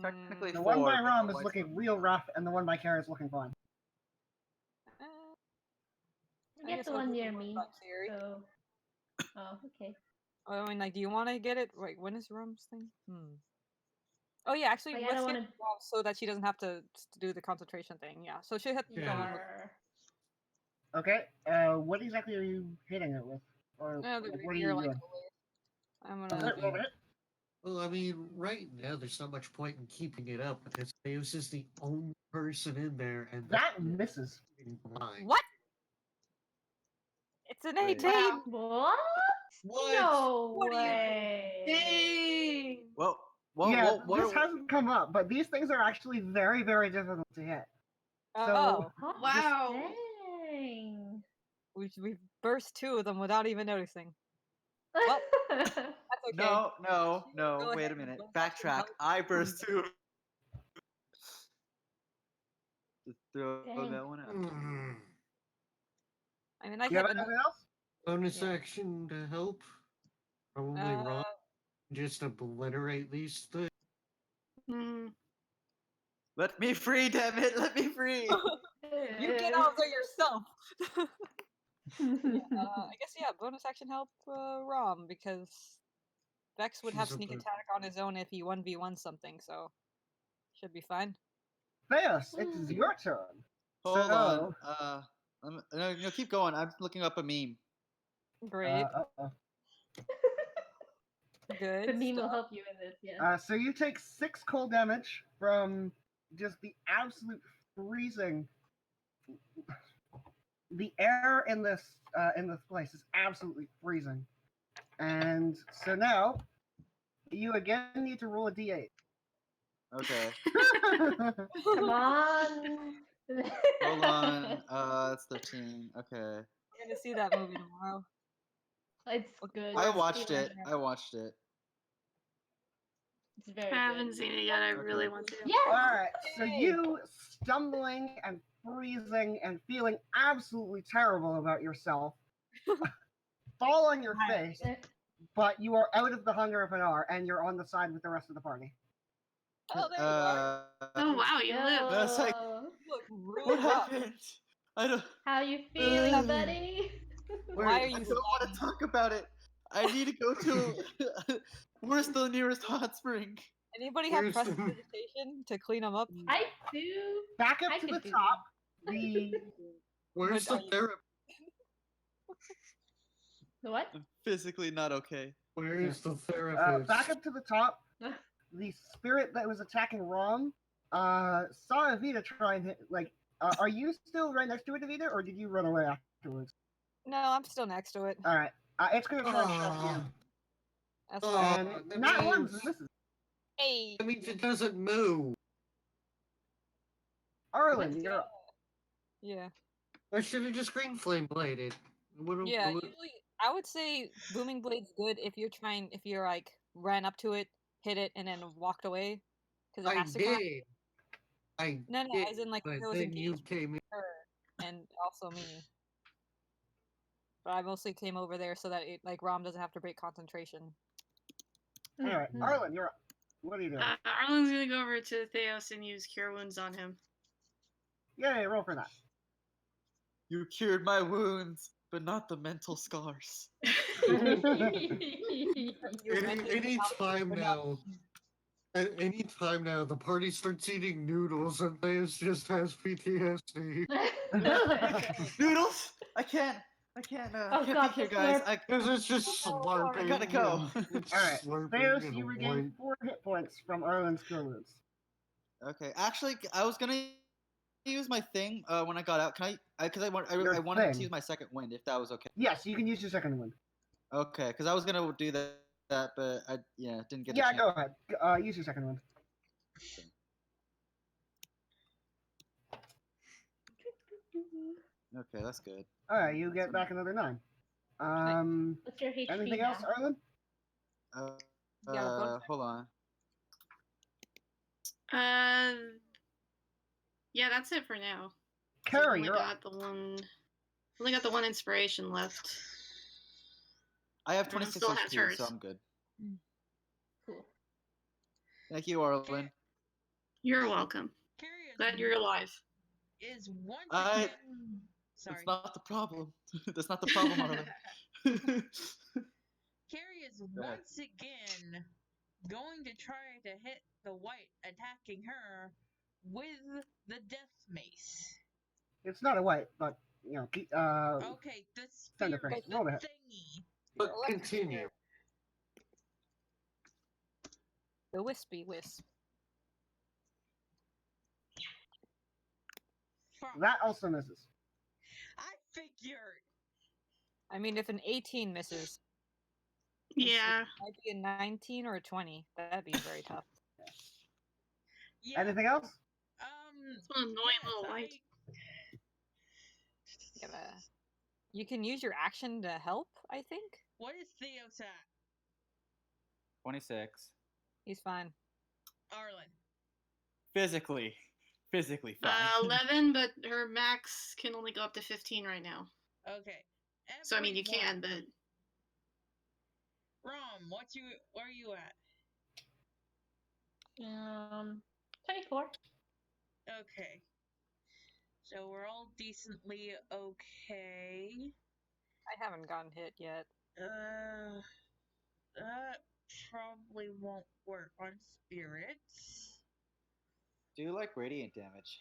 Technically, the one by 4, but Rom the is white's looking not- real rough, and the one by Carrie is looking fine. I Get guess the I'll one do near one me. by Carrie. So. Oh, okay. I mean, like, do you want to get it? Wait, when is Rom's thing? Oh yeah, actually, Like, I let's don't get wanna- Rom so that she doesn't have to do the concentration thing. Yeah, so she'll have to go in with Yarr. Okay, what exactly are you hitting it with? Or the like, what are rapier, you like, doing? I'm Alright, gonna. roll it. Well, I mean, right now there's not much point in keeping it up because Theos is the only person in there, and That misses. blind. What? It's an Wait. 18. What? What? No What do you way. Dang. Well, well, Yeah, well, what this hasn't come up, but these things are actually very, very difficult to hit. Oh, Huh? Wow. Dang. we've burst 2 of them without even noticing. Well, that's okay. No, no, Go no. Wait ahead a and minute. go Backtrack. help. I burst too. Just throw Dang. that one out. Mm. I mean, I Do you have hit enough. anything else? Bonus Yeah. action to help. Probably Uh, wrong. Just obliterate these things. Mm. Let me free, damn it! Let me free. You get out there yourself. I guess yeah. Bonus action help Rom because Vex would have She's a sneak bird. attack on his own if he 1v1 something, so should be fine. Theos, it's your turn. Hold So, on. No, keep going. I'm looking up a meme. Great, uh-oh. good. The meme will stuff. help you in this, yeah. So you take 6 cold damage from just the absolute freezing. The air in this place is absolutely freezing, and so now you again need to roll a d8. Okay. Come on. Hold on. That's 13. Okay. We're gonna see that movie tomorrow. It's good. I It's watched really it. good. I watched it. It's very I haven't good. seen it yet. I really Okay. want to. Yes. All right, so you stumbling and freezing and feeling absolutely terrible about yourself, fall on your face, but you are out of the hunger of an hour, and you're on the side with the rest of the party. Oh, there you are. Oh wow, you live. That's like- Yo, You look What really rough. happened? I don't. how you feeling, buddy? Why are I you don't want to talk about it. I need to go to. Where's the nearest hot spring? Anybody have Where's the- prestidigitation to clean them up? I do. Back up I to could the do top. The Where's But the are you- therapist? The what? I'm physically not okay. Where's the therapist? back up to the top. The spirit that was attacking Rom saw Evita try and hit. Like, are you still right next to it, Evita, or did you run away afterwards? No, I'm still next to it. All right, it's gonna try and shove Ah, you, That's Oh. fine. and that not once means- misses. Hey, that means it doesn't move. Arlen, you're up. yeah, I should have just green flame bladed. yeah. Usually, I would say booming blade's good if you're like ran up to it, hit it, and then walked away, because it I has to come. did. I No, did, as in like but if it was then you engaged came in. with her and also me. But I mostly came over there so that it like Rom doesn't have to break concentration. All right, Mhm. Arlen, you're up. What are you doing? Arlen's gonna go over to Theos and use Cure Wounds on him. Yay, roll for that. You cured my wounds, but not the mental scars. You Any mentally time but not- now, any time now, the party starts eating noodles and Theus just has PTSD. Noodles! I can't. Oh, can't God, be here, the guys. slurp. Because it's just slurping. I gotta go. It's All right, slurping Theos, and you regain 4 hit points from Arlen's cure wounds. Okay, actually, I was gonna use my thing when I got out. Can I? Because I wanted Your to thing? use my second wind if that was okay. Yes, you can use your second one. Okay, because I was gonna do that, but I didn't get. Yeah, a go chance. ahead. Use your second one. Okay, that's good. All right, you get back another 9. What's your HP Anything now? else, Arlen? Yeah, bonus Hold on. Yeah, that's it for now. I've Carrie, only you're up. got the one inspiration left. I have Everyone 26 still has HP, so hers. I'm good. Cool. Thank you, Arlen. You're welcome. Carrie is, Glad you're alive. is once I- again. Sorry. That's not the problem. That's not the problem, Arlen. Carrie is Go ahead. once again going to try to hit the white attacking her with the death mace. It's not a white, but you know, Okay, the Send spear, a first. the Roll that. thingy. But continue. the wispy wisp. Fuck. that also misses. I figured. I mean, if an 18 misses, Yeah. might be a 19 or a 20. That'd be very tough. Yeah. Anything else? It's one annoying little light. You can use your action to help, I think. What is Theos at? 26. He's fine. Arlen. Physically fine. 11, but her max can only go up to 15 right now. Okay. So I mean, you Everyone. can, but Rom, where are you at? 24. Okay. So we're all decently okay. I haven't gotten hit yet. That probably won't work on spirits. Do like radiant damage.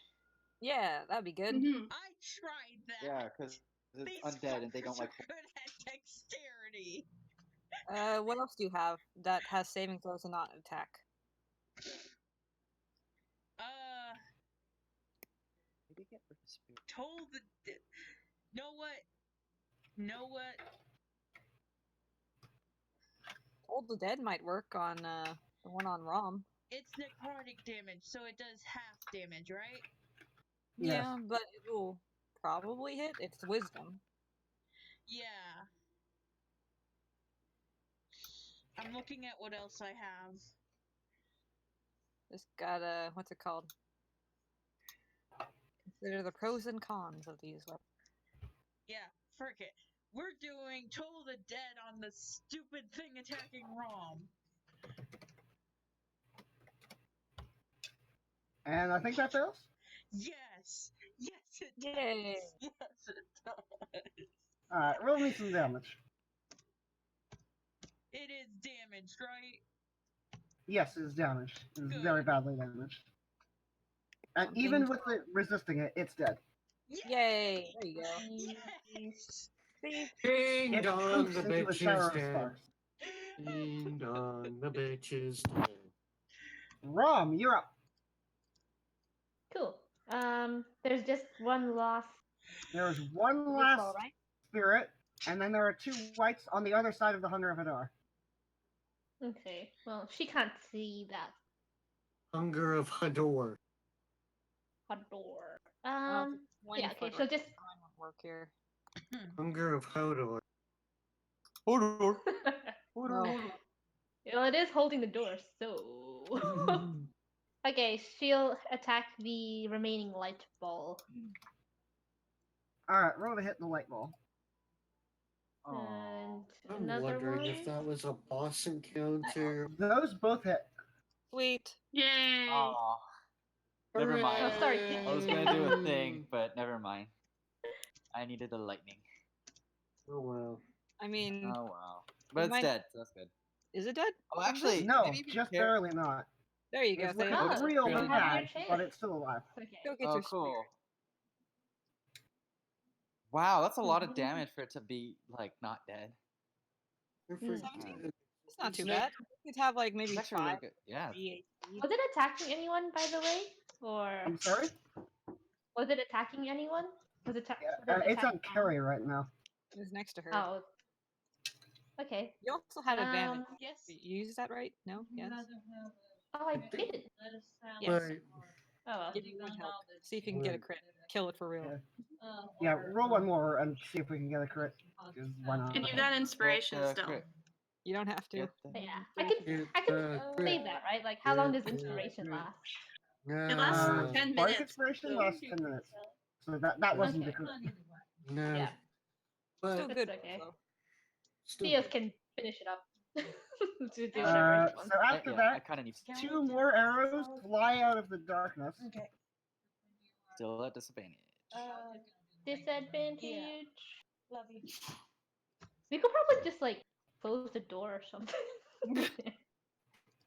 Yeah, that'd be good. Mhm. I tried that. Yeah, because it's These undead and they don't fuckers like. are good at dexterity. What else do you have that has saving throws and not attack? Maybe get rid of spirit. Told the. Know what? Know what? Told the Dead might work on the one on Rom. It's necrotic damage, so it does half damage, right? Yes. Yeah, but it will probably hit. It's wisdom. Yeah. I'm looking at what else I have. Just gotta, what's it called? Consider the pros and cons of these weapons. Yeah, frick it. We're doing Toll the Dead on the stupid thing attacking Rom. And I think that fails. Yes! Yes, it does! Yay! Yes, it does! Alright, roll me some damage. It is damaged, right? Yes, it is damaged. It is Good. very badly damaged. And Something even with it resisting it, it's dead. Yes! Yay! There you go. Yes! See? Ding It dong, poofs the into a bitch shower is of dead. sparks. Ding dong, the bitch is dead. Rom, you're up. Cool. There's just one lost. There's one It's last alright. spirit, and then there are 2 whites on the other side of the Hunger of Hadar. Okay. Well, she can't see that Hunger of Hador. a door. Well, it's a Yeah. 20 Okay. foot She'll just. line won't work here. Hunger of Hodor. Hodor. No. Well, it is holding the door, so. Okay, she'll attack the remaining light ball. Alright, roll to hit the light ball. And I'm another wondering one. if that was a boss encounter. Those both hit. Sweet. Yay! Aw. Never mind. Oh, sorry. I was gonna do a thing, but never mind. I needed the lightning. Oh well. I mean, Oh wow. But it's might- dead, so that's good. is it dead? Oh, actually, No, maybe if you just care- barely not. There you go. It's They Oh, real really bad, bad. but it's still alive. Okay. Go get Oh, your cool. Wow, that's a lot of Mhm. damage for it to be like not dead. They're Mm. for- It's not too It's bad. You could have like maybe It's actually really 5 good. Yeah. HP. Was it attacking anyone, by the way? Or I'm sorry? was it attacking anyone? Was it It's on Carrie right now. It was next to her. Oh. Okay. You also had advantage. Yes. You used that right? No? Yes? Oh, I did. Yes. Right. Oh well. Give you one help. See if you can get a crit. Kill it for real. Yeah, roll one more and see if we can get a crit. 'Cause why not? And you got inspiration Get the still. crit. You don't have to. Get the- Yeah, I can save that, right? Like, how long does inspiration last? It lasts No. 10 Bardic minutes. Inspiration so- lasts 10 minutes. So that wasn't Okay. the crit. No. Yeah. But Still That's good. okay. though. still Theos good. can finish it up. To do whatever he wants. So after yeah, I that, kind of need 2 more arrows fly out of the darkness. Okay. still at disadvantage. Disadvantage. Love you. We could probably just like close the door or something.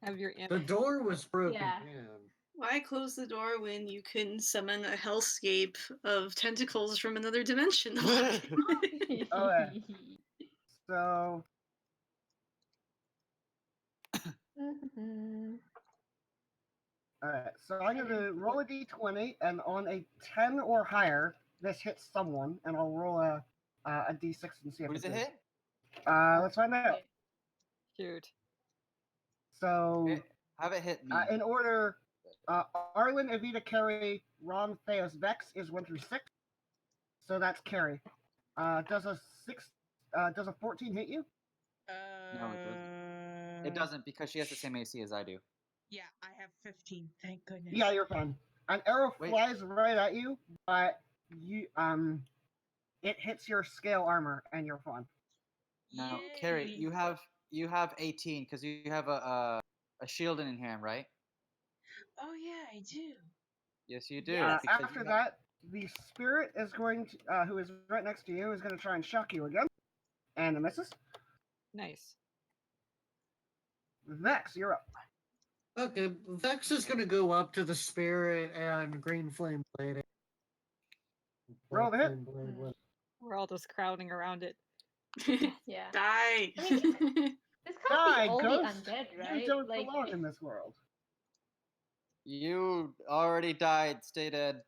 Have your imp. The door was broken. Yeah. Why close the door when you can summon a hellscape of tentacles from another dimension? Okay. So Mhm. alright, so I'm gonna roll a d20, and on a 10 or higher, this hits someone, and I'll roll a d6 and see if Who does it it does. hit? Let's find out. Okay. Shoot. So Have it hit me. in order, Arlen, Evita, Carrie, Ron, Theos, Vex is 1 through 6. So that's Carrie. Does a 14 hit you? No, it doesn't. It doesn't because she has the same AC as I do. Yeah, I have 15. Thank goodness. Yeah, you're fine. An arrow Wait. flies right at you, but it hits your scale armor, and you're fine. Now, Carrie, Yay. you have 18 because you have a shield in hand, right? Oh yeah, I do. Yes, you do. Yes. because After you have- that, the spirit is going to, who is right next to you, is going to try and shock you again. And it misses. Nice. Vex, you're up. Okay, Vex is gonna go up to the spirit and green flame blade it. Roll the hit. Flame blade with- We're all just crowding around it. Yeah. Die. I mean, this can't Die, be only ghost. undead, right? You don't like, belong in this world. You already died. Stay dead.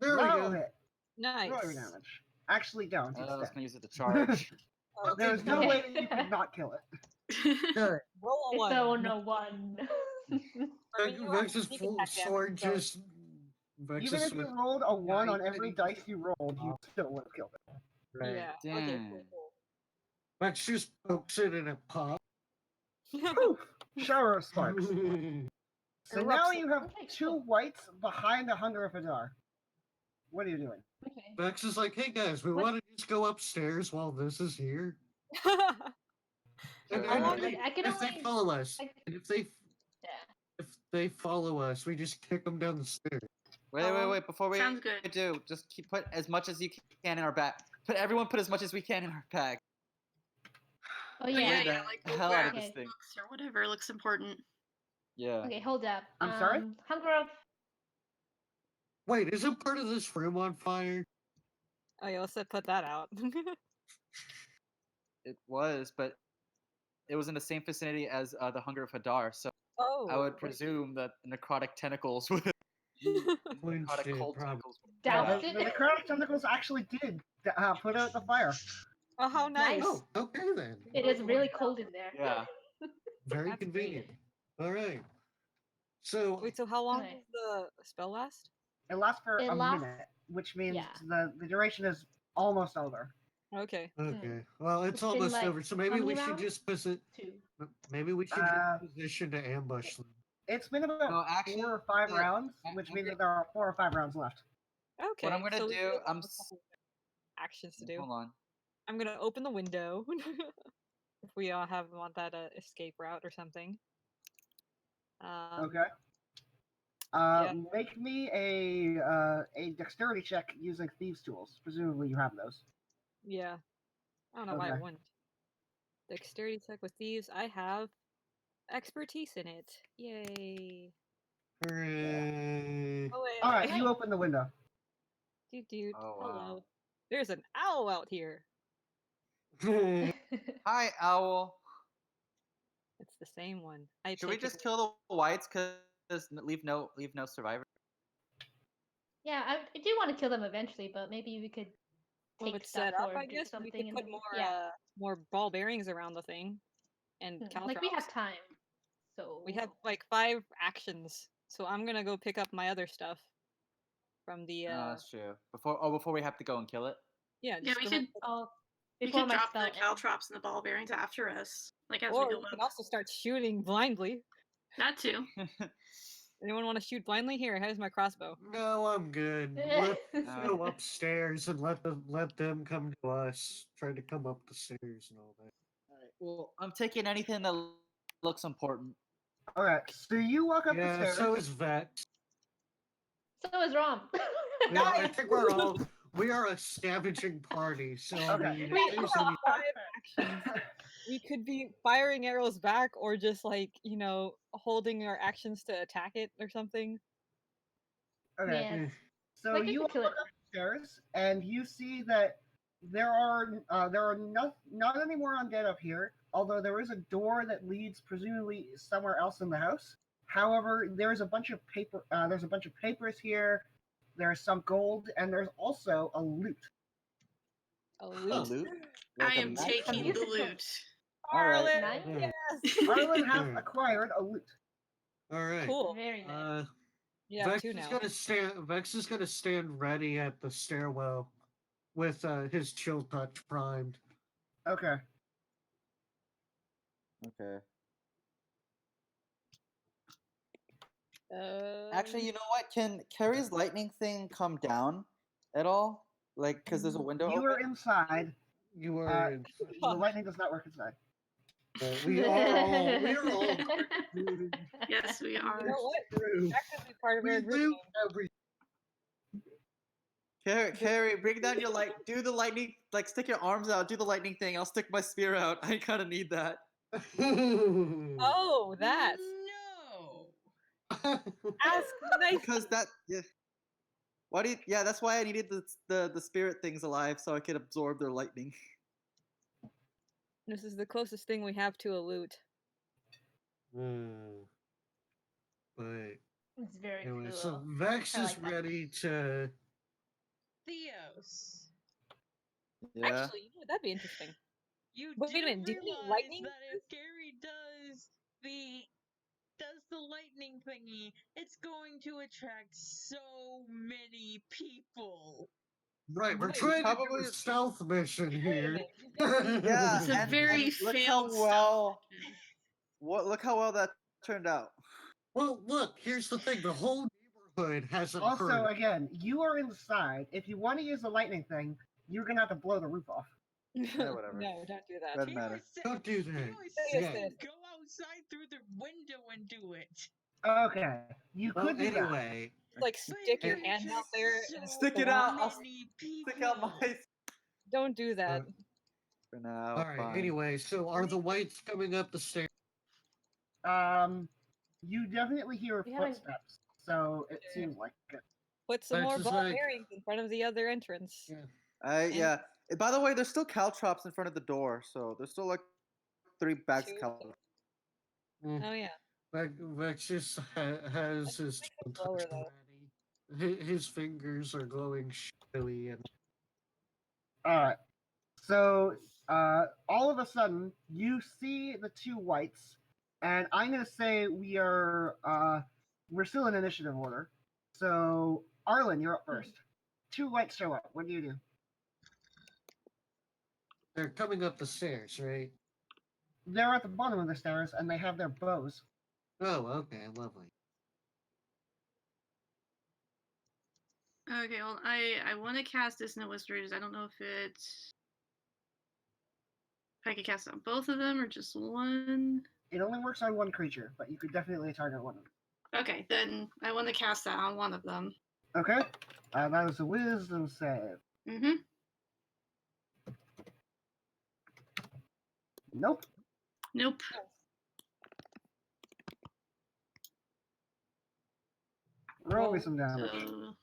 There we Roll go. hit. Nice. Roll your damage. Actually, don't. I was Instead. gonna use it to charge. Oh, There's no Okay. way that you could not kill it. Good. roll a it's one. a 101. I mean, you have Vex's sneak full attack damage, sword so- just. Vex's Even if you sword- rolled a 1 Yeah, on you every couldn't- dice you rolled, you still would have killed it. Right. Yeah. Okay. Dang. Cool. Vex just pokes it and it pops. Cool. Poof! Shower of sparks. So now Erupts. you have Okay, 2 cool. whites behind the Hunger of Hadar. What are you doing? Okay. Vex is like, hey guys, we What- want to just go upstairs while this is here. And How then long if, I can if they only- follow us, I- and Yeah. if they follow us, we just kick them down the stairs. Wait. Before we Sounds good. do, just put as much as you can in our bag. Put as much as we can in our bag. Oh yeah, yeah. yeah, the like the we'll hell out of grab this Okay. thing. books or whatever looks important. Yeah. Okay, hold up. I'm sorry? Hunger of Wait, isn't part of this room on fire? Oh yeah, let's put that out. It was, but it was in the same vicinity as the Hunger of Hadar, so oh. I would presume that necrotic tentacles would. Queen necrotic shit, cold probably. tentacles. would- doused The it. necrotic tentacles actually did put out the fire. Oh, how nice. Oh, okay then. It is really cold in there. Yeah. Very That's convenient. All right. So Wait, so how long Okay. does the spell last? It lasts for It a lasts- minute, which means yeah. the duration is almost over. Okay. okay, well, it's It's been, almost like, over. So how maybe we many should rounds? just position. 2. Maybe we should just position to ambush them. It's been about No, actually, 4 or 5 yeah, rounds, I- which I'm means gonna- that there are 4 or 5 rounds left. Okay. What I'm gonna so we do, still have I'm a couple actions to do. Hold on. I'm gonna open the window. If we all want that escape route or something. Okay. yeah. Make me a dexterity check using thieves' tools. Presumably you have those. Yeah. I don't know why I Okay. wouldn't. Dexterity check with thieves. I have expertise in it. Yay. Hooray. Oh wait. All right, can you I- open the window. Dude. Oh, Hello. wow. There's an owl out here. Hi, owl. It's the same one. I Should we take it just kill the whites? Cause leave no survivor. Yeah, I do want to kill them eventually, but maybe we could Well, take it's stuff set up, or I do guess. We something could in put the- more yeah. more ball bearings around the thing. And Like we caltrops. have time, so We have like 5 actions. So I'm gonna go pick up my other stuff from the No, that's true. Before we have to go and kill it. yeah, Yeah, just we go ahead could. and pick- Oh, We before could my drop spell the ends. caltrops and the ball bearings after us, like as or we you go can up. also start shooting blindly. That too. Anyone want to shoot blindly? Here, here's my crossbow. No, I'm good. Let's go upstairs and let them come to us. Try to come up the stairs and all that. Alright. Well, I'm taking anything that looks important. All right, so you walk up the Yeah, stairs. so is Vex. So is Rom. Yeah, I think we are a scavenging party. So I Okay. mean, We if there's are. any- Actions. We could be firing arrows back, or just like holding our actions to attack it or something. Okay, Yes. so Like, we you could walk kill up it. the stairs and you see that there are not any more undead up here. Although there is a door that leads presumably somewhere else in the house. However, there's a bunch of paper. There's a bunch of papers here. There's some gold, and there's also a loot. A A loot. loot? I Like a am map? taking Use the it to- loot. Alright. Nice. Yes. Arlen has Hmm. acquired a loot. all right. Cool. Very nice. You have Vex 2 is now. gonna stand. Vex is gonna stand ready at the stairwell, with his chill touch primed. Okay. Okay. Actually, you know what? Can Carrie's lightning thing come down at all? Like, because there's a window You open? are inside. You are. The lightning does not work inside. We are all. We are all. Yes, we You are. know what? True. That could be part of We our group do name. every. Carrie, bring down your light. Do the lightning. Like, stick your arms out. Do the lightning thing. I'll stick my spear out. I kind of need that. Oh, that. No. Ask nice. Because that. Yeah. Why do you? Yeah, that's why I needed the spirit things alive so I could absorb their lightning. This is the closest thing we have to a loot. But It's very anyway, cool. so Vex I is like that. ready to. Theos. Yeah. Actually, you know, that'd be interesting. You But do wait a minute, do you need realize lightning? that if Gary does the lightning thingy, it's going to attract so many people. Right, we're Wait, trying to do probably- a stealth mission Wait a here. minute, you just need- Yeah, It's a and very look failed how well. stealth Look how well that turned out. Well, look, here's the thing: the whole neighborhood hasn't Also, heard. again, you are inside. If you want to use the lightning thing, you're gonna have to blow the roof off. Yeah, whatever. No, don't do that. Doesn't matter. Don't do that. Theo is Yes, saying yes. go outside through the window and do it. Okay, you Well, could do that. anyway, Like stick your But hand out it's there so and Stick it out, I'll many Stick out people. my. don't do that. For now. all right. Fine. Anyway, so are the whites coming up the stairs? You definitely hear We haven't- footsteps, so it seems like it. Put some That's more just ball like- bearings in front of the other entrance. Yeah. Yeah. By the way, there's still caltrops in front of the door, so there's still like 3 bags of Two. caltrops. Oh yeah. Vex just has his Makes it touch slower, though. already. His fingers are glowing shily and Alright. So, all of a sudden, you see the 2 whites, and I'm gonna say we're still in initiative order. So, Arlen, you're up first. 2 whites show up. What do you do? they're coming up the stairs, right? They're at the bottom of the stairs, and they have their bows. Oh, okay, lovely. Okay, well, I want to cast Dissonant Whispers. I don't know if I could cast it on both of them or just one. It only works on one creature, but you could definitely target one of them. Okay, then I want to cast that on one of them. Okay? That is a wisdom save. Mm-hmm. Nope. Nope. Roll me Well, some damage. So,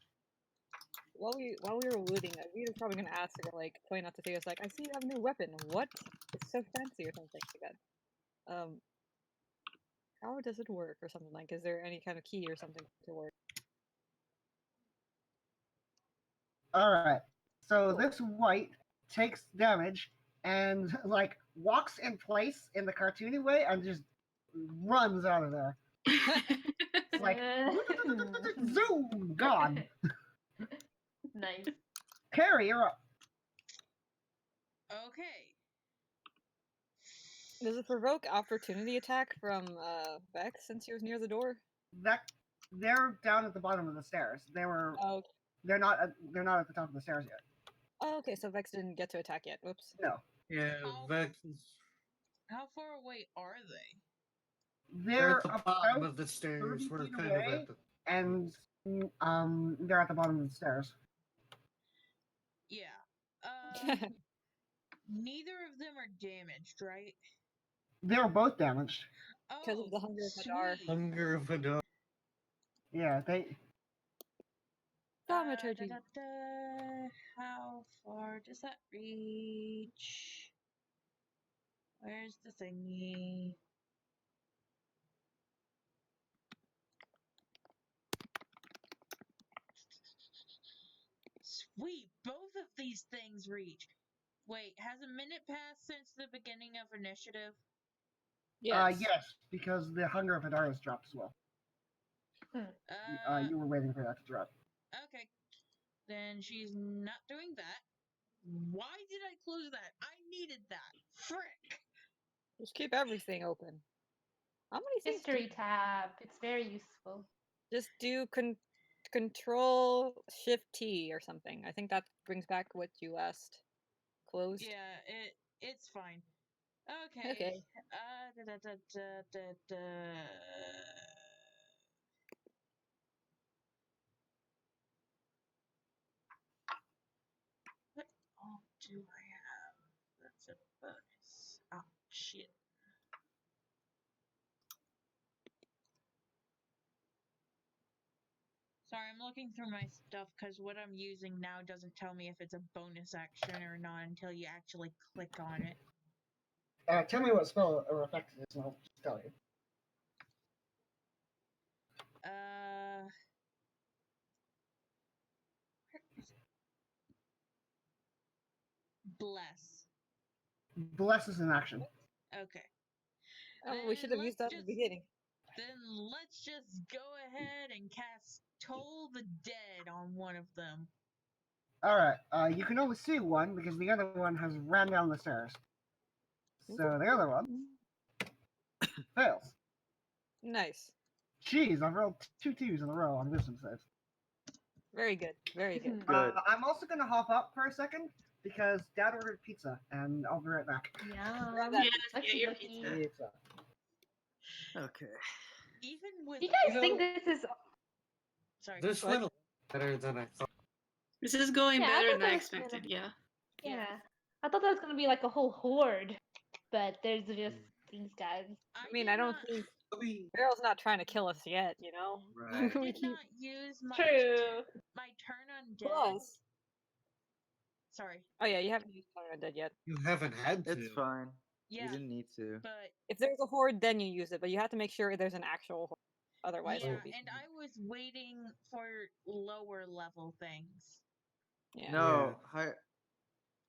While we were looting, we were probably gonna ask her, like, point out to Theos, like, I see you have a new weapon. What? It's so fancy or something like that. How does it work or something like? Is there any kind of key or something to work? Alright. So Cool. this white takes damage and like walks in place in the cartoony way and just runs out of there. It's like zoom gone. Nice. Carrie, you're up. Okay. Does it provoke opportunity attack from Vex since he was near the door? They're down at the bottom of the stairs. Oh, They're not at the top of the stairs yet. oh, okay, so Vex didn't get to attack yet. Whoops. No. Yeah, Oh. Vex is How far away are they? They're at the bottom about of the stairs. 30 We're feet kind of away. at the. and they're at the bottom of the stairs. Yeah. Neither of them are damaged, right? They're both damaged. Because of the hunger of Hadar. sweet. Hunger of a dog. Yeah, they Thaumaturgy. How far does that reach? Where's the thingy? Sweet, both of these things reach. Wait, has a minute passed since the beginning of initiative? Yes. yes, because the hunger of Hadar has dropped as well. You were waiting for that to drop. Okay. Then she's not doing that. Why did I close that? I needed that. Frick. Just keep everything open. How many things? do History tab. It's very useful. Just do Control Shift T or something. I think that brings back what you last closed. Yeah, it's fine. Okay. Okay. do I have? That's a bonus. Oh, shit. Sorry, I'm looking through my stuff because what I'm using now doesn't tell me if it's a bonus action or not until you actually click on it. Tell me what spell or effect it is, and I'll just tell you. Where is it? Bless. Bless is an action. Okay. Oh, we should have used that in the beginning. Then let's just go ahead and cast Toll the Dead on one of them. Alright, you can only see one because the other one has ran down the stairs. So the other one fails. Nice. Jeez, I've rolled 2 2s in a row on wisdom saves. Very good. Very good. Good. I'm also gonna hop up for a second because Dad ordered pizza, and I'll be right back. Yeah. that- Yes, Okie get your dokie. pizza. Pizza. Okay. Even with Do you guys You think know- this is? sorry. This What? went a lot better than I thought. This is going Yeah, I better thought than I that was gonna- expected. Yeah. Yeah. I thought that was gonna be like a whole horde, but there's just these guys. I mean, I don't think I mean, Barrel's not trying to kill us yet, you know? I Right. We did keep not use my True. my turn on dead. close. Sorry. Oh yeah, you haven't used Counter Undead yet. you haven't had to. It's fine. Yeah, You didn't need to. but If there's a horde, then you use it, but you have to make sure there's an actual horde. Otherwise, yeah, it will be. and I was waiting for lower level things. Yeah. No, higher.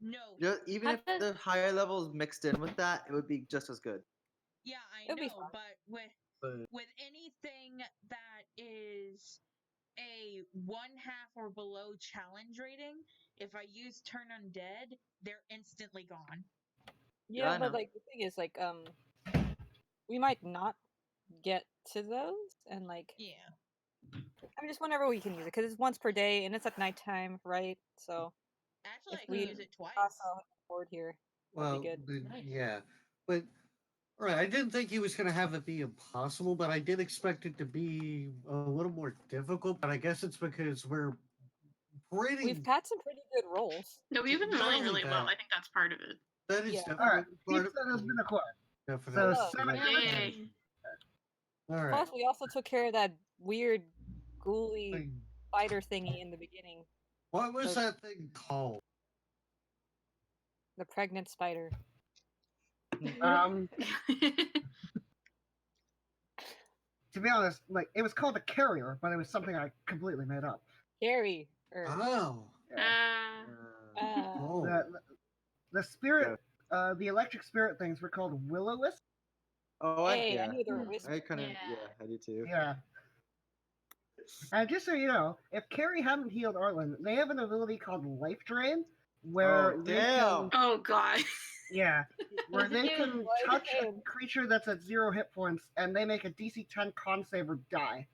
No. Even How if does- the higher levels mixed in with that, it would be just as good. Yeah, I It'll be know, fine. but But with anything that is a 1/2 or below challenge rating, if I use turn undead, they're instantly gone. Yeah, I but know. like the thing is, like, we might not get to those, and like, Yeah. I mean, just whenever we can use it, because it's once per day, and it's at nighttime, right? So Actually, if I can we use it twice. toss out a horde here, that'd well, be good. then, Nice. yeah, but all right. I didn't think he was gonna have it be impossible, but I did expect it to be a little more difficult. But I guess it's because we're pretty. We've had some pretty good rolls. No, we've been Not rolling only really well. that- I think that's part of it. That is Yeah. definitely Alright, part of pizza has been acquired. definitely. So Oh, 7 yeah. damage. Yay. All right. Plus, we also took care of that weird, ghouly Thing. spider thingy in the beginning. What was So- that thing called? The pregnant spider. To be honest, like it was called a carrier, but it was something I completely made up. Carrie. Oh. Oh. The spirit, the electric spirit things were called will-o-wisp. Oh, Hey, I yeah. knew there were Hmm. whispers. I kind of, Yeah. yeah, I do too. Yeah. And just so you know, if Carrie hadn't healed Arlen, they have an ability called Life Drain, where Oh, they damn. can, Oh god. yeah, where What's it they do? can Life touch a Drain. creature that's at 0 hit points, and they make a DC 10 con save or die.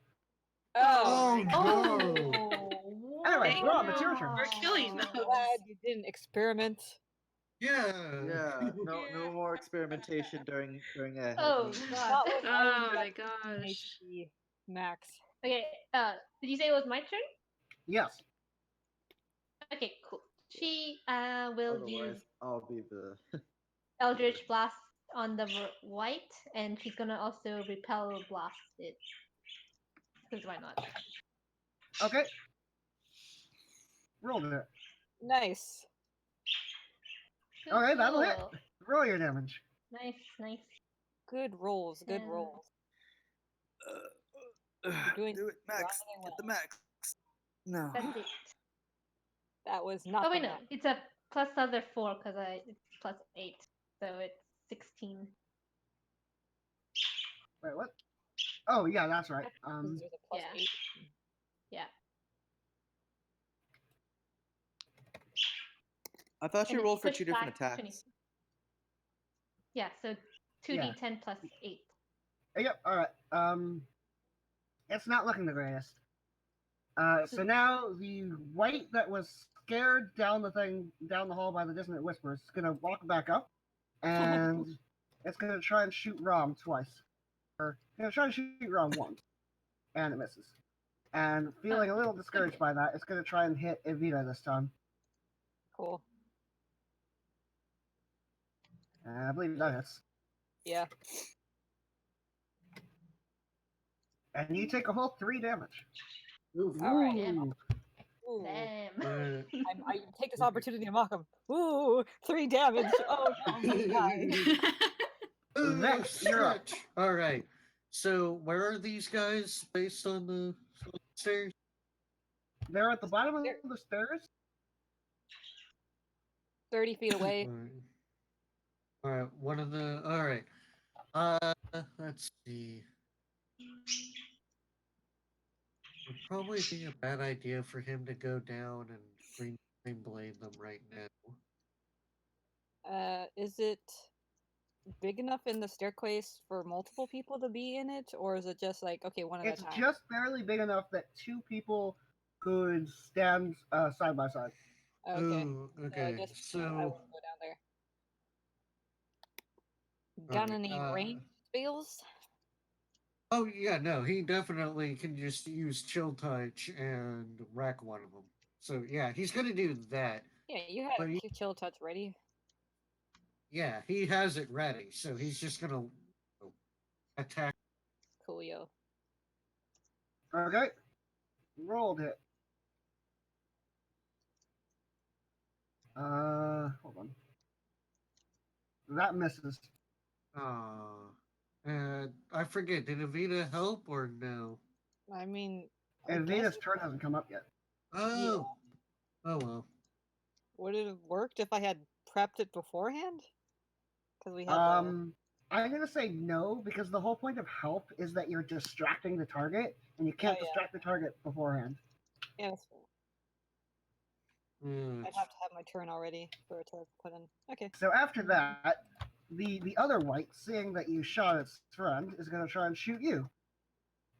Oh, Oh, no. Anyway, Dang, Rob, it's your turn. we're killing I'm those. glad you didn't experiment. Yeah. Yeah, no, Yeah. no more experimentation during a. Oh Not god. with Oh Arlen's my at 15 gosh. HP max. Okay. Did you say it was my turn? Yes. Okay. Cool. She will Otherwise, use I'll be the. Eldritch Blast on the white, and she's gonna also repel blast it. Because why not? Okay. Roll it. Nice. Alright, that'll hit. Cool. Roll your damage. Nice, nice. Good rolls. Good And- rolls. doing Do it, Max. rather Get the well. max. No. That's it. That was not. Oh wait, the no. max. It's a plus other 4 because it's plus 8, so it's 16. Wait, what? Oh, yeah, that's right. There's a plus yeah. 8. Yeah. I thought you And rolled for push 2 different back 20. attacks. Yeah, so 2d10 plus 8. Yep, alright. It's not looking the greatest. So now the white that was scared down the hall by the dissonant whispers is gonna walk back up, and it's gonna try and shoot Rom twice. Or gonna try and shoot Rom once, and it misses. And feeling a little discouraged by that, it's gonna try and hit Evita this time. Cool. I believe that hits. Yeah. And you take a whole 3 damage. Oof. Alright. Ooh. Ooh. Damn. I take this opportunity to mock him. Ooh, 3 damage. Oh no, I'm gonna die. Ooh, Vex, you're up. stretch. All right. So where are these guys based on the stairs? They're at the bottom of the stairs. 30 feet away. All right. One of the. All right. Let's see. Would probably be a bad idea for him to go down and green flame blade them right now. Is it big enough in the staircase for multiple people to be in it, or is it just like okay, one at It's a time? just barely big enough that 2 people could stand side by side. Okay. Ooh, I okay. guess I So. wouldn't go down there. Got Alright, any range spells? Oh yeah, no, he definitely can just use chill touch and wreck one of them. So yeah, he's gonna do that. Yeah, you had But a chill touch ready. Yeah, he has it ready, so he's just gonna attack. Coolio. Okay. Rolled it. Hold on. That misses. I forget. Did Evita help or no? I mean, I And guess Vita's turn hasn't come up yet. Oh, oh well. would it have worked if I had prepped it beforehand? Because we had I'm gonna say no because the whole point of help is that you're distracting the target, and you can't Oh, yeah. distract the target beforehand. yeah, that's fair. I'd have to have my turn already for it to put in. Okay. So after that, the other white, seeing that you shot its friend, is gonna try and shoot you.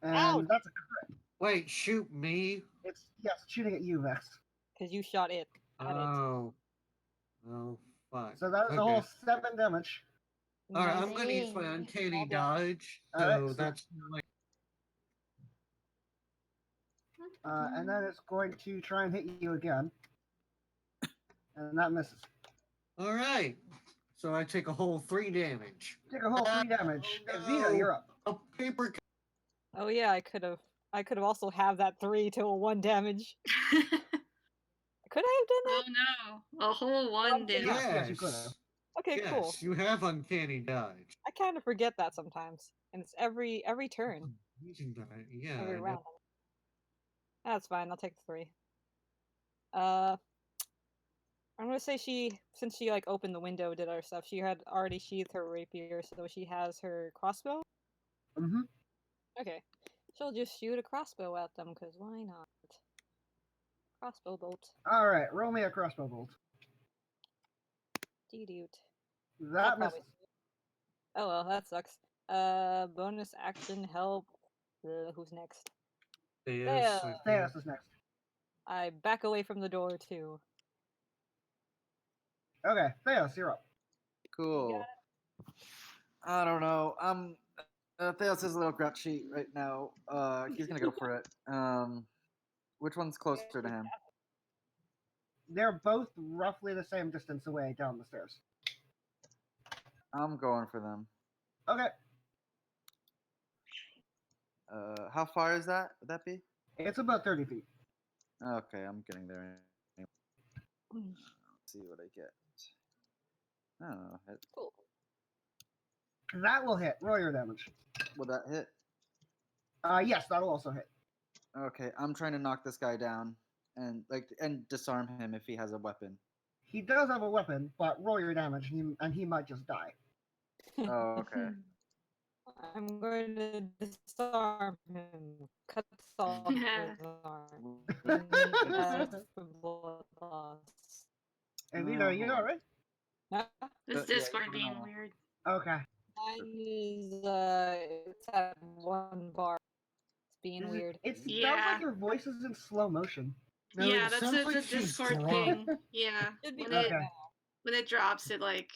And Ouch! that's a crit. Wait, shoot me? It's shooting at you, Vex. Because you shot it. At Oh. Oh, fuck. So that is a whole 7 damage. it. Alright, Nice. I'm gonna use my uncanny Small damage. dodge. So Alright, so- that's like And then it's going to try and hit you again. And that misses. alright. So I take a whole 3 damage. Take a whole 3 damage. Oh, Vita, no. you're up. A paper Oh yeah, I could have also have that 3 to a 1 damage. Could I have done Oh that? no, a whole 1 damage. Yes, you could have. Okay, yes, cool. you have uncanny dodge. I kind of forget that sometimes, and it's every turn, Yeah, every I know. round. That's fine. I'll take the 3. I'm gonna say since she like opened the window, did her stuff. She had already sheathed her rapier, so she has her crossbow. Mm-hmm. Okay, she'll just shoot a crossbow at them, cause why not? Crossbow bolt. All right, roll me a crossbow bolt. Dee-doot. That probably- misses. Oh well, that sucks. Bonus action help. Who's next? Yes, Thea. Thanos is next. I back away from the door too. Okay, Theos, you're up. Cool. I don't know. Theos is a little grouchy right now. He's gonna go for it. Which one's closer to him? They're both roughly the same distance away down the stairs. I'm going for them. Okay, How far is that? Would that be? it's about 30 feet. Okay, I'm getting there. Anyway. Let's see what I get. I don't know. Cool. That will hit. Roll your damage. Will that hit? Yes, that'll also hit. Okay, I'm trying to knock this guy down and disarm him if he has a weapon. He does have a weapon, but roll your damage, and he might just die. Oh, okay. I'm going to disarm him. Cut off his arm. That's for blood loss. And Vito, are you alright? No? This yeah, Discord you being know. weird. Okay. Mine is it's at 1 bar. It's being weird. It sounds Yeah. like your voice is in slow motion. No, Yeah, it that's sounds the like she's Discord drunk. thing. Yeah, Should be when good it Okay. when it drops, it like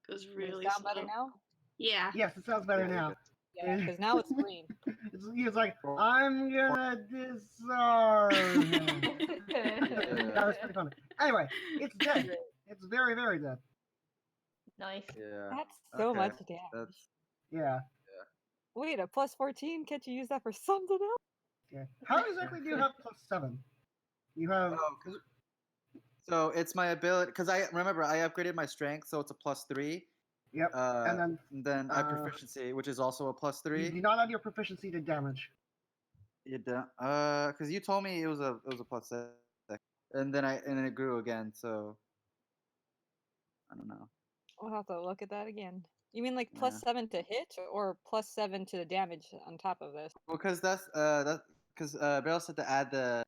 goes Is it really sound slow. better now? Yeah. Yes, it sounds better Yeah, now. Yeah, because now it's green. It's like, I'm gonna disarm him. That was pretty funny. Anyway, it's dead. It's very, very dead. Nice. Yeah. That's so Okay, much damage. That's Yeah. Wait, a plus 14? Can't you use that for something else? Yeah. How exactly do you have +7? You have. oh, 'cause- so it's my ability because I remember I upgraded my strength, so it's a +3. Yep. And Then I uh, proficiency, which is also a you +3. do not add your proficiency to damage. You don't, because you told me it was a +6, and then it grew again. So I don't know. We'll have to look at that again. You mean like Yeah. +7 to hit or +7 to the damage on top of this? Well, because because Beryl said to add the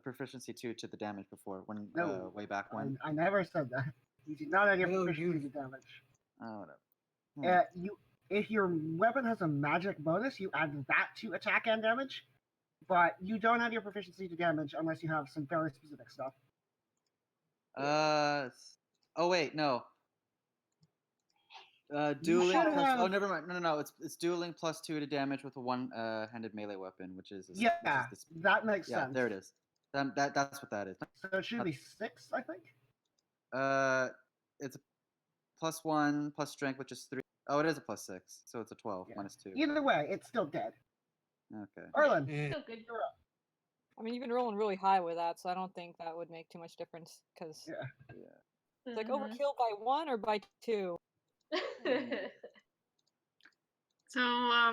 proficiency to the damage before when No. way back when. I never said that. You do not add your No, proficiency you- to damage. Oh, whatever. If your weapon has a magic bonus, you add that to attack and damage, but you don't add your proficiency to damage unless you have some very specific stuff. Oh wait, no. You Dueling should plus. Oh, have- never mind. No. It's dueling +2 to damage with a one-handed melee weapon, which is Yeah, that makes yeah. sense. There it is. That's what that is. So it should be 6, I think. It's a +1 plus strength, which is 3. Oh, it is a +6, so it's a 12 Yeah. -2. Either way, it's still dead. Okay. Erlen, Eh, Still good. I mean, you've been rolling really high with that, so I don't think that would make too much difference. Because Yeah. Yeah. it's like Mhm. overkill by 1 or by 2. So,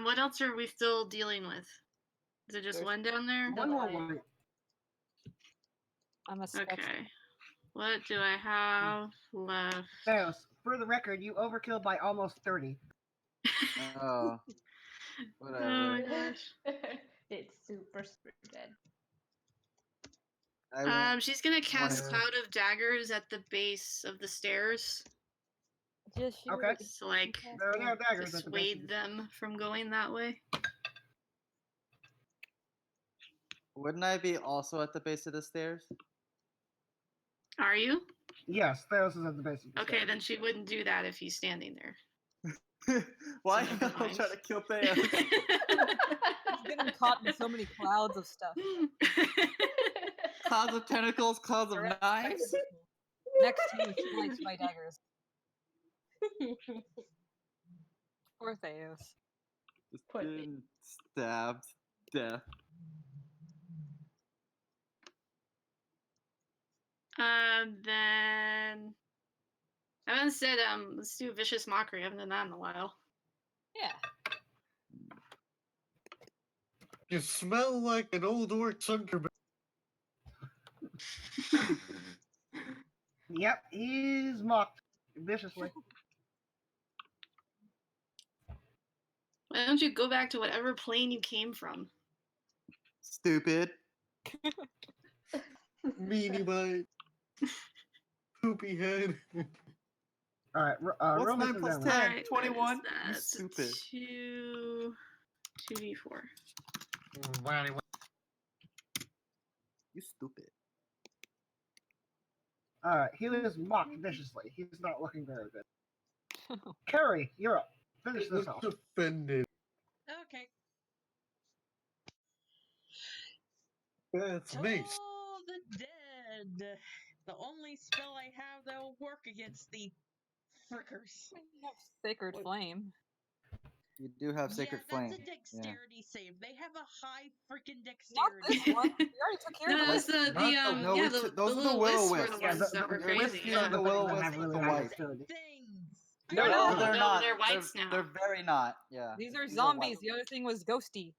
what else are we still dealing with? Is it just There's one down there? one more Fine. white. I'm a sketch. Okay. What do I have left? Theos, for the record, you overkill by almost 30. Oh. Oh Whatever. gosh. It's super dead. She's gonna cast wanna- Cloud of Daggers at the base of the stairs Just shoot Okay. it. to like There are no daggers at the base of dissuade the- them from going that way. Wouldn't I be also at the base of the stairs? Are you? Yes, Theos is at the base of the Okay, stairs. then she wouldn't do that if he's standing there. Why So am never I mind. trying to kill Theos? He's getting caught in so many clouds of stuff. Clouds of tentacles, clouds of Correct. knives. Next to you, she likes my daggers. Poor Theos. Just Poor thing. getting stabbed to death. Then I haven't said let's do Vicious Mockery. I haven't done that in a while. Yeah. You smell like an old orc Thunderbird. Yep, he's mocked viciously. Why don't you go back to whatever plane you came from? Stupid. Meanie bite. Poopy head. Alright, What's roll me 9 some plus damage. 10? Alright, 21? You That's stupid. 2d4. You stupid. Alright, he was mocked viciously. He's not looking very good. Carrie, you're up. Finish this off. Looks offended. Okay. That's mace. Oh, the dead. The only spell I have that will work against the frickers. Sacred Wait. Flame. You do have Sacred yeah, Flame. that's a dexterity save. They have a high freaking Not dexterity. this one. We already took care No, of that's this. the No, yeah, we the, took- the those are the little Will-O-Wisps. wisps were the Yeah, ones that were the crazy. wisps Yeah. are the Will-O-Wisps have really the high white. dexterity. Things. No, I no, know. they're no, not. they're whites now. They're very not. Yeah. These are These are white. zombies. The other thing was ghosty.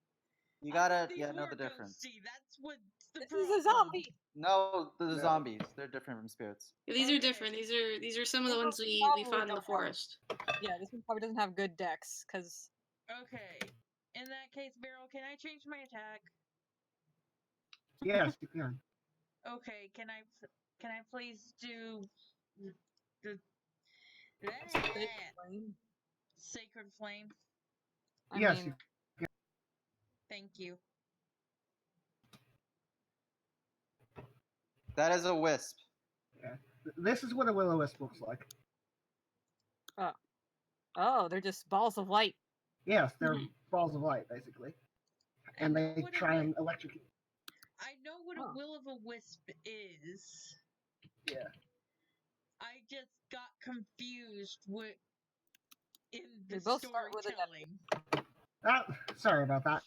You gotta These know were the difference. ghosty, that's what's the This problem. is a zombie. No, the No. zombies. They're different from spirits. Yeah, these are Okay. different. These are some of the Well, ones we probably fought in don't the have- forest. Yeah, this one probably doesn't have good dex because Okay. In that case, Beryl, can I change my attack? Yes, you can. Okay, can I please do the Sacred Flame. Sacred Flame? I Yes, mean, Thank you. That is a wisp. This is what a will-o-wisp looks like. oh, they're just balls of light. Yes, they're balls of light, basically. And I know they what a try wi- and electrocute. I know what Huh. a will of a wisp is. Yeah. I just got confused with in the We both start with a storytelling. Sorry about that.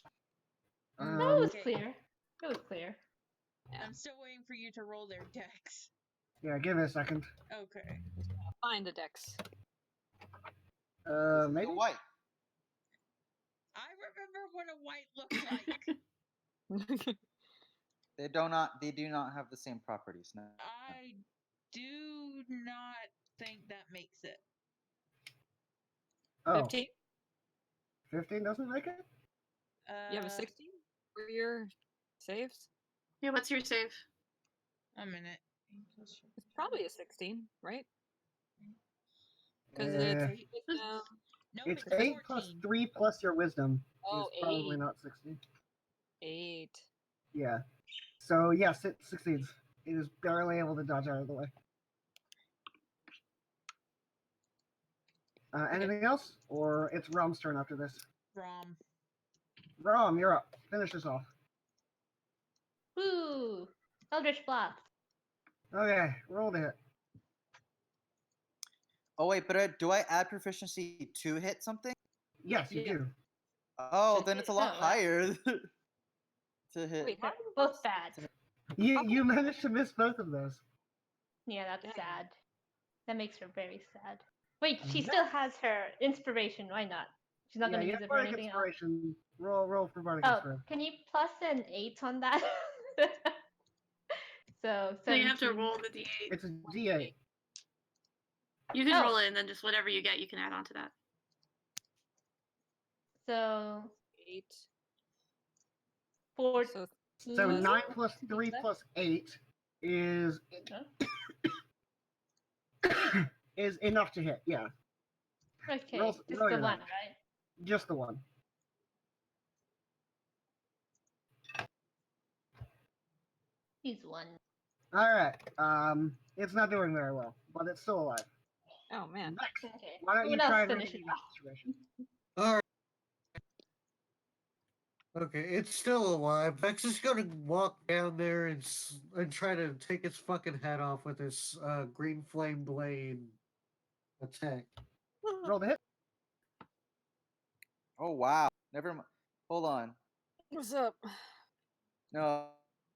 No, it was Okay. clear. It was clear. Yeah. I'm still waiting for you to roll their decks. Yeah, give me a second. Okay. Find the dex. Maybe. The white. I remember what a white looks like. They do not have the same properties. No. I do not think that makes it. Oh, 15? 15 doesn't make it? You have a 16 for your saves? Yeah, what's your save? A minute. It's probably a 16, right? Because Eh, No, it's it's 8 plus 14. 3 plus your wisdom. Oh, It's probably 8. not 16. 8. Yeah. So, yes, it succeeds. It is barely able to dodge out of the way. Anything else? Or it's Rom's turn after this? Rom. Rom, you're up. Finish this off. Woo! Eldritch Blast. Okay, roll to hit. Oh wait, but do I add proficiency to hit something? Yes, you Yeah. do. Oh, To then hit- it's a lot oh, wow. higher to hit. Wait, how do you Both bad. You managed to miss both of those. Yeah, that's Dang. sad. That makes her very sad. Wait, she No. still has her inspiration. Why not? She's not Yeah, going to you use have it for Bardic anything else. Inspiration. Roll for Bardic Oh, Inspiration. can you plus an 8 on that? So So you have to 17. roll the d8. It's a D8. You can Oh. roll it, and then just whatever you get, you can add on to that. So 8. 14. So So Plus- 9 plus 3 that? plus 8 is Huh? is enough to hit. Yeah, Okay, Roll- just roll the your one, dice. right? just the one. He's one. All right. It's not doing very well, but it's still alive. Oh man. Vex, Okay. why don't you Someone try else and finish remedy it this off. situation? Alright. Okay, it's still alive. Vex is gonna walk down there and try to take its fucking head off with his green flame blade attack. Roll the hit. Oh wow. Never mind. Hold on. What's up? No,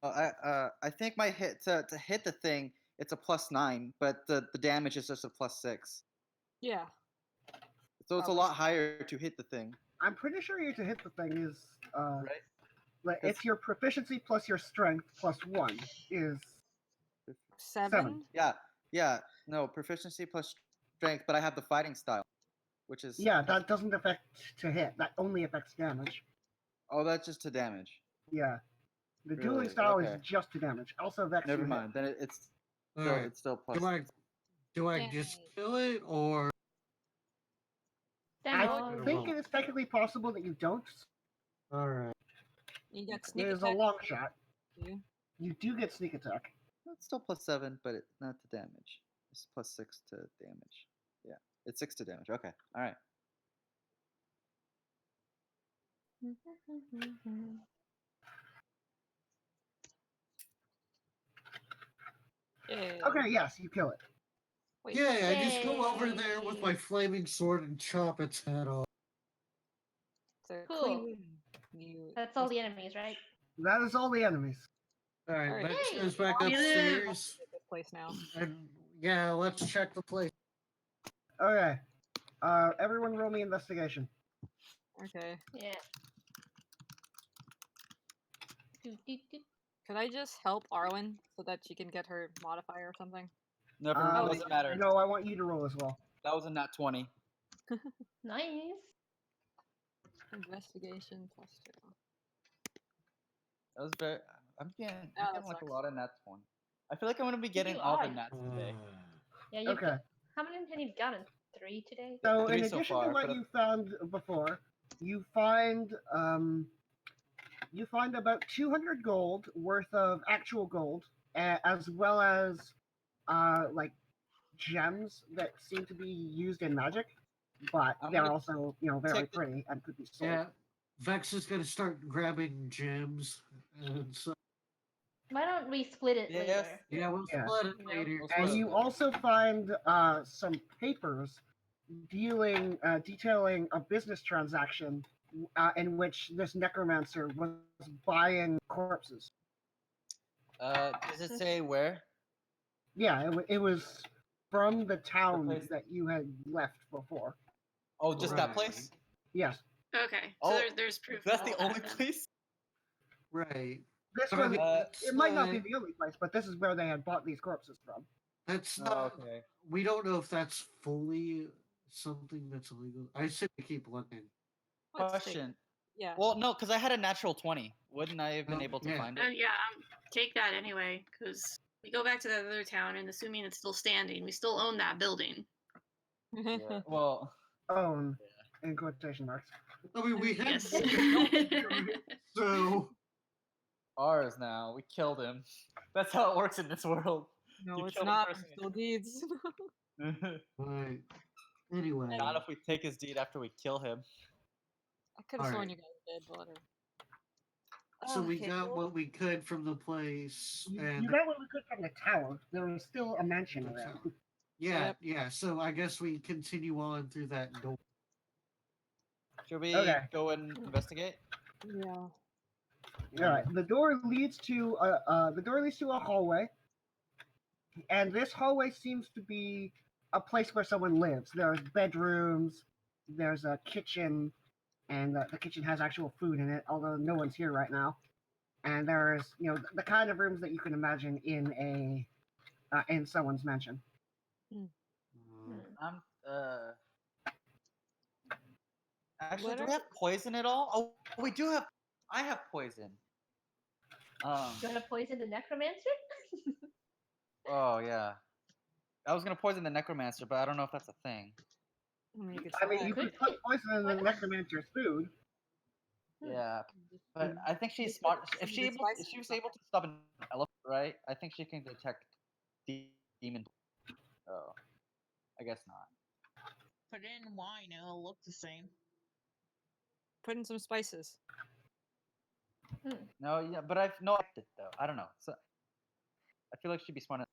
I think my hit to hit the thing, it's a +9, but the damage is just a +6. Yeah. So it's a Probably. lot higher to hit the thing, I'm pretty sure you to hit the thing is right? like it's your proficiency plus your strength plus 1 is 7? Yeah. No, proficiency plus strength, but I have the fighting style, which is yeah, that doesn't affect to hit. That only affects damage. oh, that's just to damage. Yeah. The dueling Really? style Okay. is just to damage. Also Vex Never you hit. mind. Then it's Alright. still plus. Do I just Dang. kill it or Stand I on. think it is technically possible that you don't. alright. You got sneak It is a attack. long shot. You. You do get sneak attack. It's still +7, but it's not to damage. It's +6 to damage. Yeah, it's 6 to damage. Okay, all right. Yay. Okay, yes, you kill it. Wait. Yeah, I just go over there with my Yay. flaming sword and chop its head off. So Cool. clean wound. You. That's all the enemies, right? That is all the enemies. Alright, Alright. Vex Yay. goes back We live. upstairs. This place now. And yeah, let's check the place. Okay. Everyone roll me investigation. Okay. Yeah. Do, do, do. Could I just help Arwen so that she can get her modifier or something? Never Um, doesn't matter. No, I want you to roll as well. That was a nat 20. Nice. Investigation +2. That was very. I'm getting that like a sucks. lot of nat 20. I feel like I'm gonna be getting You all the are. nats today. Yeah, you've Okay. got, how many have you gotten? 3 today? So 3 in so addition far, to what but you found before, you find about 200 gold worth of actual gold, as well as like gems that seem to be used in magic, but I'm they're gonna also very take the- pretty and could be sold. Yeah, Vex is gonna start grabbing gems and so. Why don't we split it Yes. later? Yeah, we'll Yeah. split it You know. later. We'll And split it you later. also find some papers detailing a business transaction in which this necromancer was buying corpses. Does it say where? Yeah, it was from the town place- that you had left before. Oh, just that Right. place? Yes, Okay, so Oh, there's proof. That's of the all only that then. place? Right. this But I was. mean, It might not be the only place, but this is where they had bought these corpses from. that's Oh, not. okay. We don't know if that's fully something that's illegal. I say we keep looking. Let's take- Question. Yeah. Well, no, because I had a natural 20. Wouldn't I have been Oh, able to yeah. find it? Yeah, take that anyway, because we go back to that other town, and assuming it's still standing, we still own that building. Yeah. Well, Own, in quotation marks. I mean, we had Yes. so ours now. We killed him. That's how it works in this world. No, You it's killed a not. person. Still deeds. right. Anyway, Not if we take his deed after we kill him. I could have sworn Alright. you guys did, but whatever. so we Okay, got cool. what we could from the place, You and got what we could from the tower. There was still a mansion the around. town. Yeah, Yep. yeah. So I guess we continue on through that door. Should we Okay. go and investigate? Yeah. All right. The door leads to a hallway, and this hallway seems to be a place where someone lives. There's bedrooms, there's a kitchen, and the kitchen has actual food in it, although no one's here right now. And there's the kind of rooms that you can imagine in someone's mansion. I'm Actually, What do are- we have poison at all? Oh, we do have. I have poison. You wanna poison the necromancer? Oh yeah. I was gonna poison the necromancer, but I don't know if that's a thing. I mean, you could I mean, try. you could put poison in the necromancer's food. Yeah, Just- but I think she's Just smart. put If some she good able, if spices she was on able to stop an elephant, right? I think she can detect demon. Oh, I guess not. Put it in wine, it'll look the same. Put in some spices. No, yeah, but I've no it though. I don't know. So I feel like she'd be smart.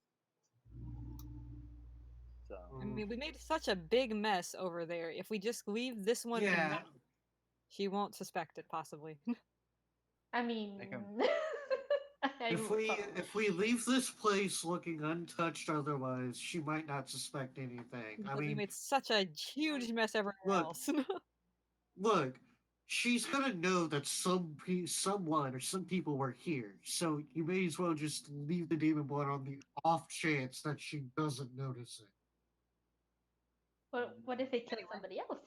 So I mean, we made such a big mess over there. If we just leave this one, Yeah. alone, she won't suspect it. Possibly. I mean, Make 'em- If we leave this place looking untouched, otherwise she might not suspect anything. I Because we mean, made such a huge mess everywhere look, else. look, she's gonna know that someone or some people were here, so you may as well just leave the demon blood on the off chance that she doesn't notice it. what if they kill somebody else?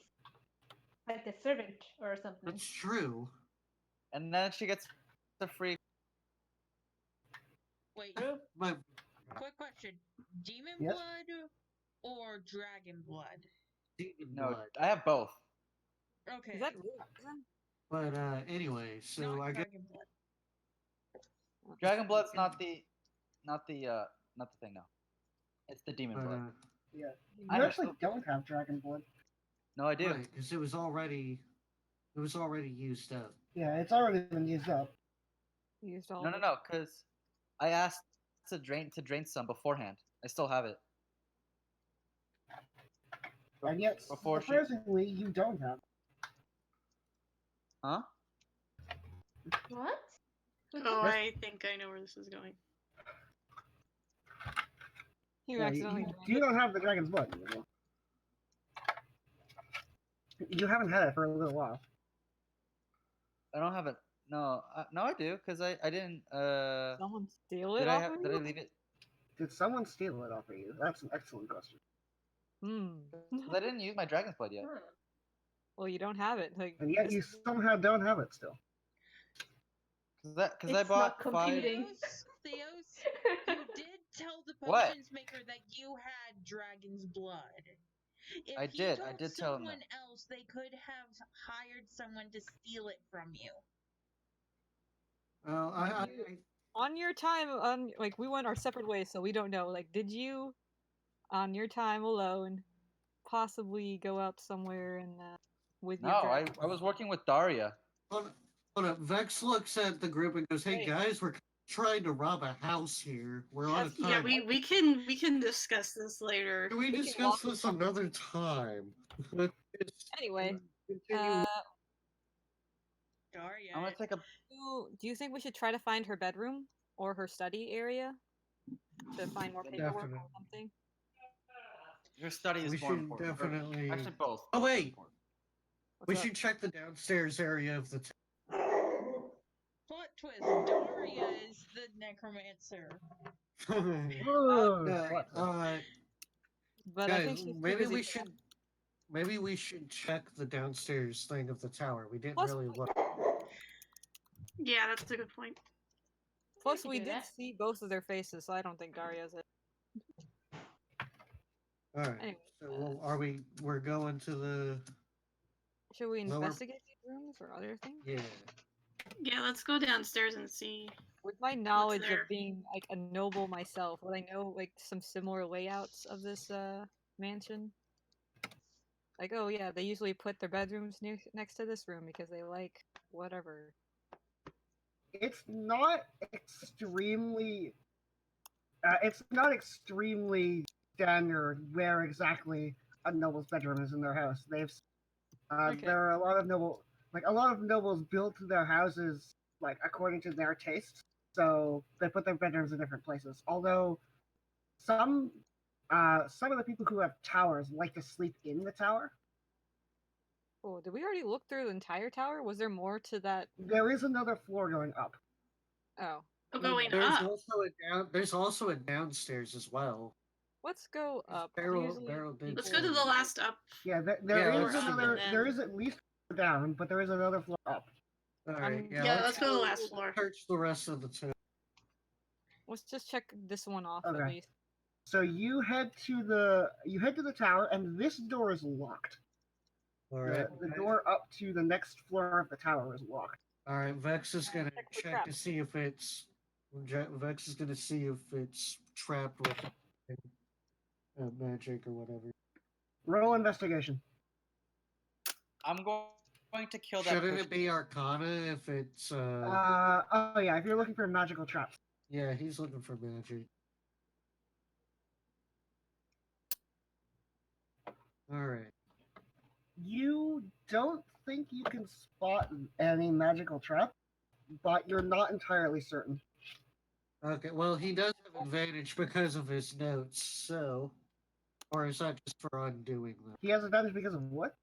Like the servant or something. That's true. and then she gets the free. Wait, True. But quick question. Demon Yes? blood or dragon blood? demon No, blood. I have both. Okay. Is that real poison? But anyway, so not I guess dragon blood. Dragon blood's not the thing. No, it's the demon but, blood. Yeah. I You know, actually so- don't have dragon blood. No, I do. right, because it was already used up. Yeah, it's already been used up. Used all No, of no, it. no, because I asked to drain some beforehand. I still have it. And yet, Before she- surprisingly, you don't have. Huh? What? Oh, I think I know where this is going. You Yeah, accidentally. you drank you it. don't have the dragon's blood. You haven't had it for a little while. I don't have it. No, no, I do because I didn't. Someone steal it Did I off have? of Did I you? leave it? Did someone steal it off of you? That's an excellent question. Hmm. 'Cause I didn't use my dragon's blood yet. Hmm. Well, you don't have it. Like, And yet you this- somehow don't have it still. Because I It's bought not 5. computing. Theos, you did tell the What? potions maker that you had dragon's blood. If I you did. I told did tell him that. someone else, they could have hired someone to steal it from you. Well, on your time, like we went our separate ways, so we don't know. Like, did you, on your time alone, possibly go out somewhere and with No, your I dragon? was working with Daria. hold up. Vex looks at the group and goes, "Hey Wait. guys, we're trying to rob a house here. We're on a That's- time. Yeah, we can discuss this later. Can we can discuss walk this another time? Let's just Anyway, continue. Daria. I'm gonna take a. do you think we should try to find her bedroom or her study area to find more paperwork or Definitely. something? Your study is We more should important. or definitely. Actually, both. Oh, both are wait. important. What's We up? should check the downstairs area of the. Plot twist: Daria is the necromancer. Ugh, No, what the- But I think guys, she's too maybe busy we for should. that. Maybe we should check the downstairs thing of the tower. We didn't Plus, really look. Yeah, that's a good point. Plus, can we do did that. see both of their faces, so I don't think Daria's it. All right. Anyway, So, are we? We're going to the. Should we Lower- investigate these rooms or other things? Yeah. Yeah, let's go downstairs and see. With my knowledge there? of being like a noble myself, would I know like some similar layouts of this mansion? Like, oh yeah, they usually put their bedrooms next to this room because they like whatever. It's not extremely. It's not extremely standard where exactly a noble's bedroom is in their house. Okay. There are a lot of nobles built their houses like according to their tastes, so they put their bedrooms in different places. Although some of the people who have towers like to sleep in the tower. Oh, did we already look through the entire tower? Was there more to that? There is another floor going up. Oh, Oh, going There's up. also a down. There's also a downstairs as well. let's go up. Beryl- Usually Beryl did Let's people- go to the last up. Yeah, there Yeah, is let's- another. and There then- is at least a floor down, but there is another floor up. All right. Yeah. Yeah, let's go to the last floor. Search the rest of the town. Let's just check this one off Okay. at least. So you head to the tower, and this door is locked. All right. The door up to the next floor of the tower is locked. All right. Vex is gonna Check for check to traps. see if it's. Vex is gonna see if it's trapped with magic or whatever. Roll investigation. I'm going to kill that Shouldn't person. it be Arcana if it's? Oh yeah, if you're looking for magical traps. Yeah, he's looking for magic. All right. You don't think you can spot any magical trap, but you're not entirely certain. Okay. Well, he does have advantage because of his notes. So, or is that just for undoing them? He has advantage because of what?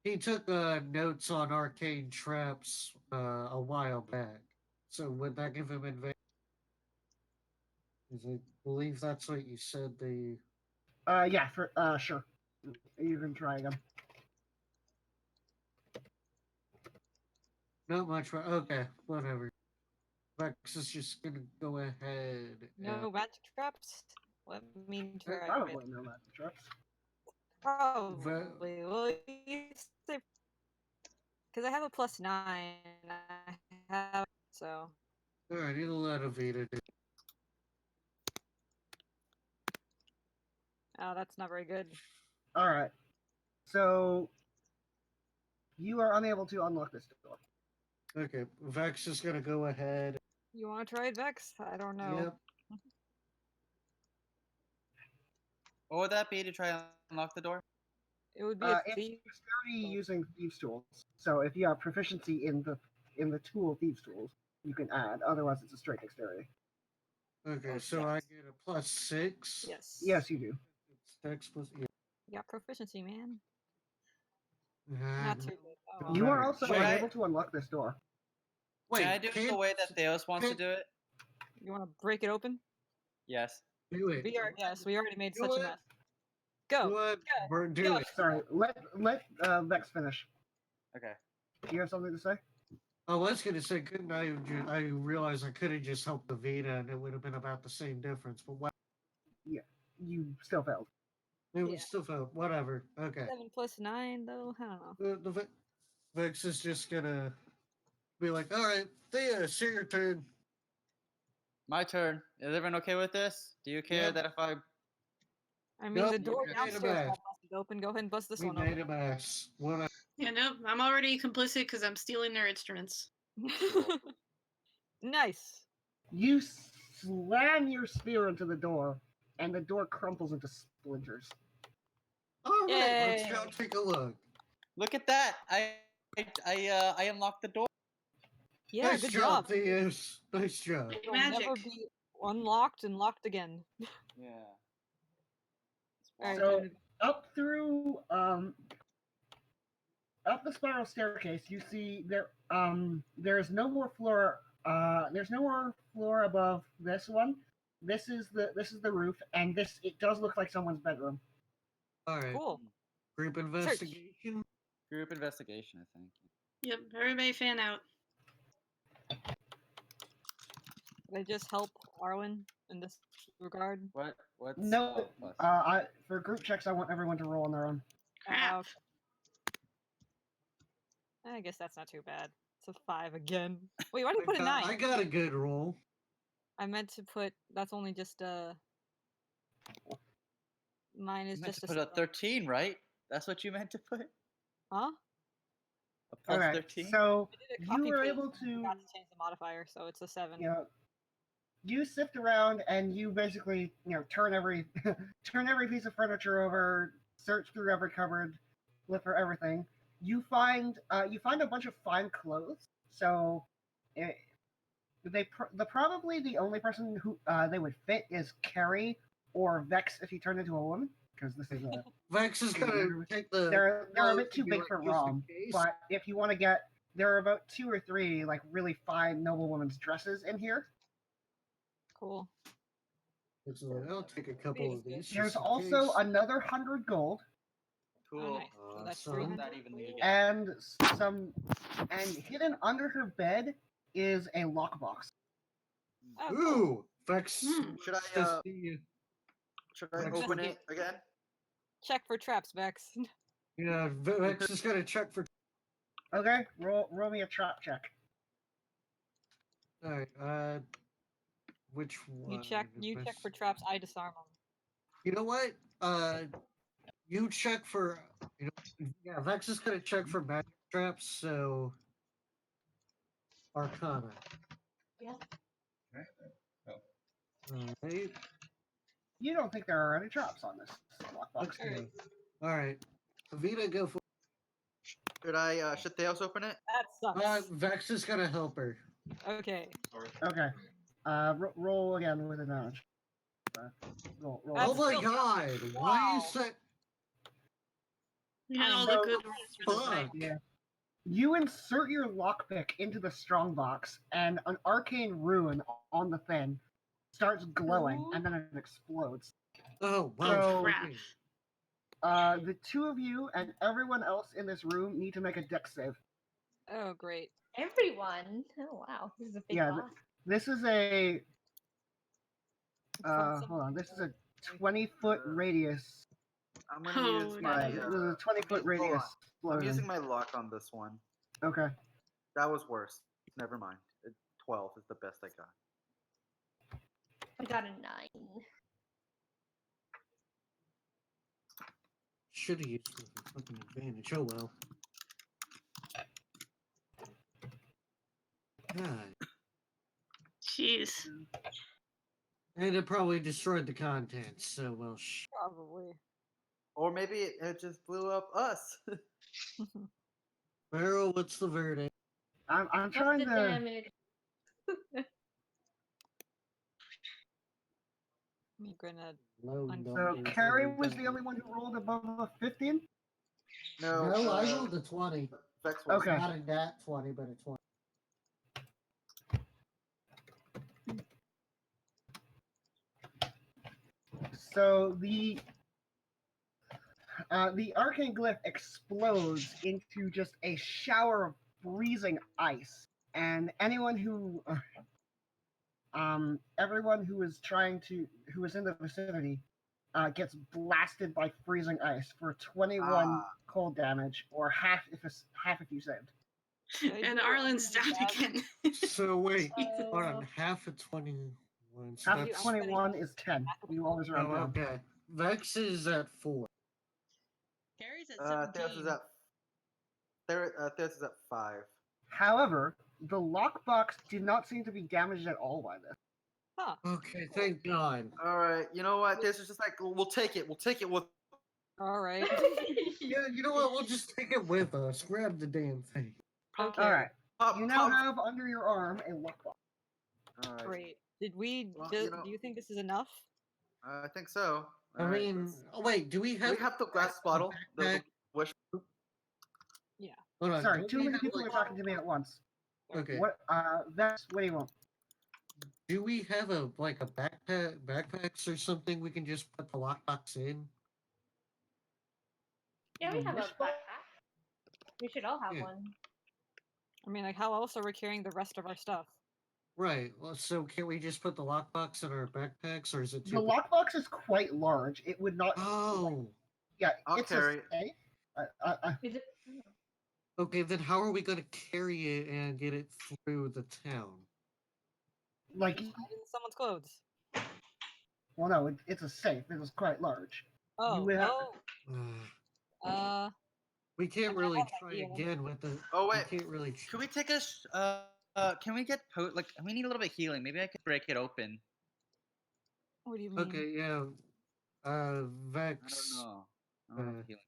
He took notes on arcane traps a while back. So would that give him advantage? 'Cause I believe that's what you said. Yeah, for sure. You can try again. Not much. Okay, whatever. Vex is just gonna go ahead. No magic traps? Let me try. Probably no magic traps. Probably. Well, you say because I have a +9. I have so. All right, he'll let Avita do. Oh, that's not very good. All right. So you are unable to unlock this door. Okay, Vex is gonna go ahead. You want to try it, Vex? I don't know. Yep. What would that be to try and unlock the door? It would be a It's thief. dexterity using thieves tools. So if you have proficiency in the tool thieves tools, you can add. Otherwise, it's a straight dexterity. Okay, so I get a +6. Yes. Yes, you do. It's Dex plus. Yeah. Yeah, proficiency, man. Ah, Not too good. Oh, You well. are also Should I- unable to unlock this door. Wait, Can I do it the way that Theos wants to can't- do it? You want to break it open? Yes. do it. Yes, we already made Do such a it. mess. Do Go. it. Do go. it. Sorry, let Vex finish. Okay. Do you have something to say? I was gonna say, couldn't I? I realized I could have just helped the Vita, and it would have been about the same difference. But what? You still failed. It was Yeah. still felt whatever. Okay. 7 + 9, though. I don't know. The Vex is just gonna be like, "All right, Thea, it's your turn." My turn. Is everyone okay with this? Do you care Yep. that if I? I mean, Nope, the door we made a downstairs mess. got busted open. Go ahead and bust this We one made open. a mess. What? Yeah, no, I'm already complicit because I'm stealing their instruments. Nice. You slam your spear into the door, and the door crumples into splinters. All right, let's Yay. go take a look. Look at that! I unlocked the door. Yeah, Nice good job, job. Theus. Nice job. Like It'll magic. never be unlocked and locked again. Yeah. All right, So time up through up the spiral staircase, you see there's no more floor. There's no more floor above this one. This is the roof, and it does look like someone's bedroom. All to... right. Cool. Group investigation. Group investigation, I think. Yep, everybody fan out. Did I just help Arwen in this regard? What's No, plus? for group checks, I want everyone to roll on their own. Crap. Okay. I guess that's not too bad. It's a 5 again. Wait, why did you put a 9? I got a good roll. I meant to put. That's only just a. Mine is You meant just to put a 13, right? That's what you meant to put? Huh? A plus Okay, 13? so I did a you copy were paste able and to, forgot to change the modifier, so it's a 7. you know, you sift around and you basically, turn every piece of furniture over, search through every cupboard, look for everything. You find a bunch of fine clothes. So, probably the only person who they would fit is Carrie or Vex if he turned into a woman, because this is a Vex is gonna take the. they're a clothes bit too and be big like, for just in Rom. case. But if you want to get, there are about 2 or 3 like really fine noblewomen's dresses in here. Cool. It's like, I'll take a couple of these. There's just in also case. another 100 gold Cool. Nice. So that's Awesome. 300. Not even the and hidden under her bed is a lockbox. Oh, cool. Ooh, Vex. Hmm. Should I just the, should I Vex open will it again? Check for traps, Vex. yeah, Vex is gonna check for. Okay, roll me a trap check. All right. Which one? You check for traps. I disarm them. You know what? You check for. Yeah, Vex is gonna check for magic traps. So, Arcana. Yeah. Alright. You don't think there are any traps on this lockbox? Okay. Alright. Vita, go for Should Theos open it? That sucks. Vex is gonna help her. Okay. Okay. Roll again with advantage. Roll. That's Oh my still- god! Why is that? You had all So- the good rolls for the fight. Fuck. Yeah. You insert your lockpick into the strongbox, and an arcane rune on the thing starts glowing, and then it explodes. Oh, wow. So- Crap. The 2 of you and everyone else in this room need to make a dex save. Oh, great. Everyone. Oh wow, this is a big Yeah, boss. This is a From some- hold on. This is a 20-foot radius. I'm gonna Oh, use my. This is a 20-foot hold radius on. I'm explosion. using my luck on this one. Okay. That was worse. Never mind. 12 is the best I got. I got a 9. Should have used the fucking advantage. Oh well. God. Jeez. And it probably destroyed the contents, so well, Probably. Or maybe it just blew up us. Farrell, what's the verdict? I'm What's trying the to. damage? I'm gonna. Low So, So numbers, Carrie low was the numbers. only one who rolled above a 15. No, No, I rolled a 20. Vex was. Okay. Not a nat 20, but a 20. So the arcane glyph explodes into just a shower of freezing ice, and everyone who is in the vicinity gets blasted by freezing ice for 21 cold damage, or half if you saved. And Arlen's down again. So wait, hold Uh, on. Half of 21. So Half of that's. 21 is 10. You always Oh, round down. okay. Vex is at 4. Carrie's at 17. Theos is at 5. However, The lockbox did not seem to be damaged at all by this. Huh. Okay, thank God. All right, you know what? This is just like we'll take it. We'll take it with. All right. Yeah, you know what? We'll just take it with us. Grab the damn thing. Okay. All right. Pop, You now pop. have under your arm a lockbox. All right. Great. Did we? Well, do, you know- do you think this is enough? I think so. I All right, mean, let's- oh, wait, do we do have? we have the glass bottle? The backpack? wish. Yeah. Hold on, Sorry, don't too we many have, people like- are talking to me at once. Okay. What? Vex, what do you want? Do we have a backpacks or something we can just put the lockbox in? Yeah, we have a Wish ball? backpack. We should all have Yeah. one. I mean, like, how else are we carrying the rest of our stuff? Right. Well, so can we just put the lockbox in our backpacks, or is it too? The lockbox is quite large. It would not. Oh. Yeah, I'll it's carry it. a safe. Is it? Okay, then how are we going to carry it and get it through the town? Like, Hide in someone's clothes. well, no, it's a safe. It is quite large. Oh. would have- We can't I mean, I really have an try idea. again with the. Oh wait, We can't really. can we take a? Can we get like? We need a little bit of healing. Maybe I could break it open. What do you mean? Okay, yeah. Vex. I don't know. I don't have Uh, healing.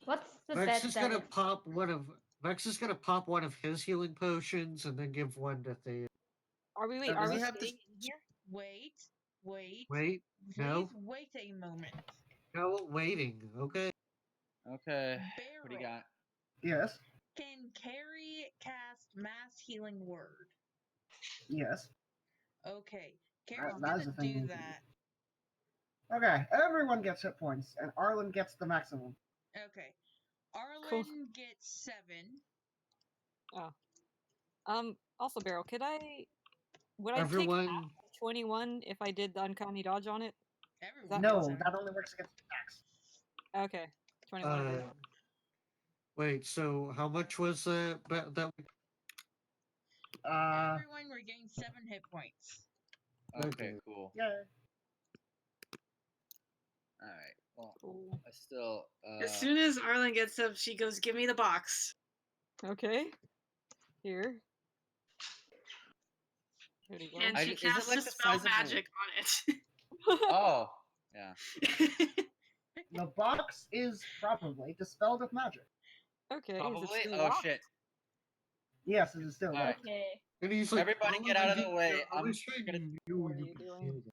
What's the Vex bed is that gonna is? pop one of. Vex is gonna pop one of his healing potions and then give one to Thea. Are we? Wait, Does are he we have to staying in here? Wait. Wait, Please no. wait a moment. No waiting. Okay. Okay. What do you Barrel, got? Yes, can Carrie cast Mass Healing Word? yes. Okay. Carrie's that is gonna a thing do we can that. Okay, everyone gets hit points, and Arlen gets the maximum. Okay. Arlen gets 7. Also, Barrel, would I take Everyone. half of 21 if I did the uncanny dodge on it? Everyone. That No, makes sense. that only works against attacks. Okay. 21 it is. Wait. So how much was that? That. Everyone regains 7 hit points. Okay, Okay. cool. Yeah. All right. Well, Cool. I still. As soon as Arlen gets up, she goes, "Give me the box." Okay. Here. Here we go. And I she ju- is it casts like a the spell size of a- magic on Oh. Yeah. it. The box is probably dispelled with magic. Okay. Is it Probably. still Oh locked? shit. Yes, it is still All there. right. Okay. And he's like, Everybody "Oh, get out of the I way, didn't- I I'm was trying gonna- to do What are it, you but doing? yeah.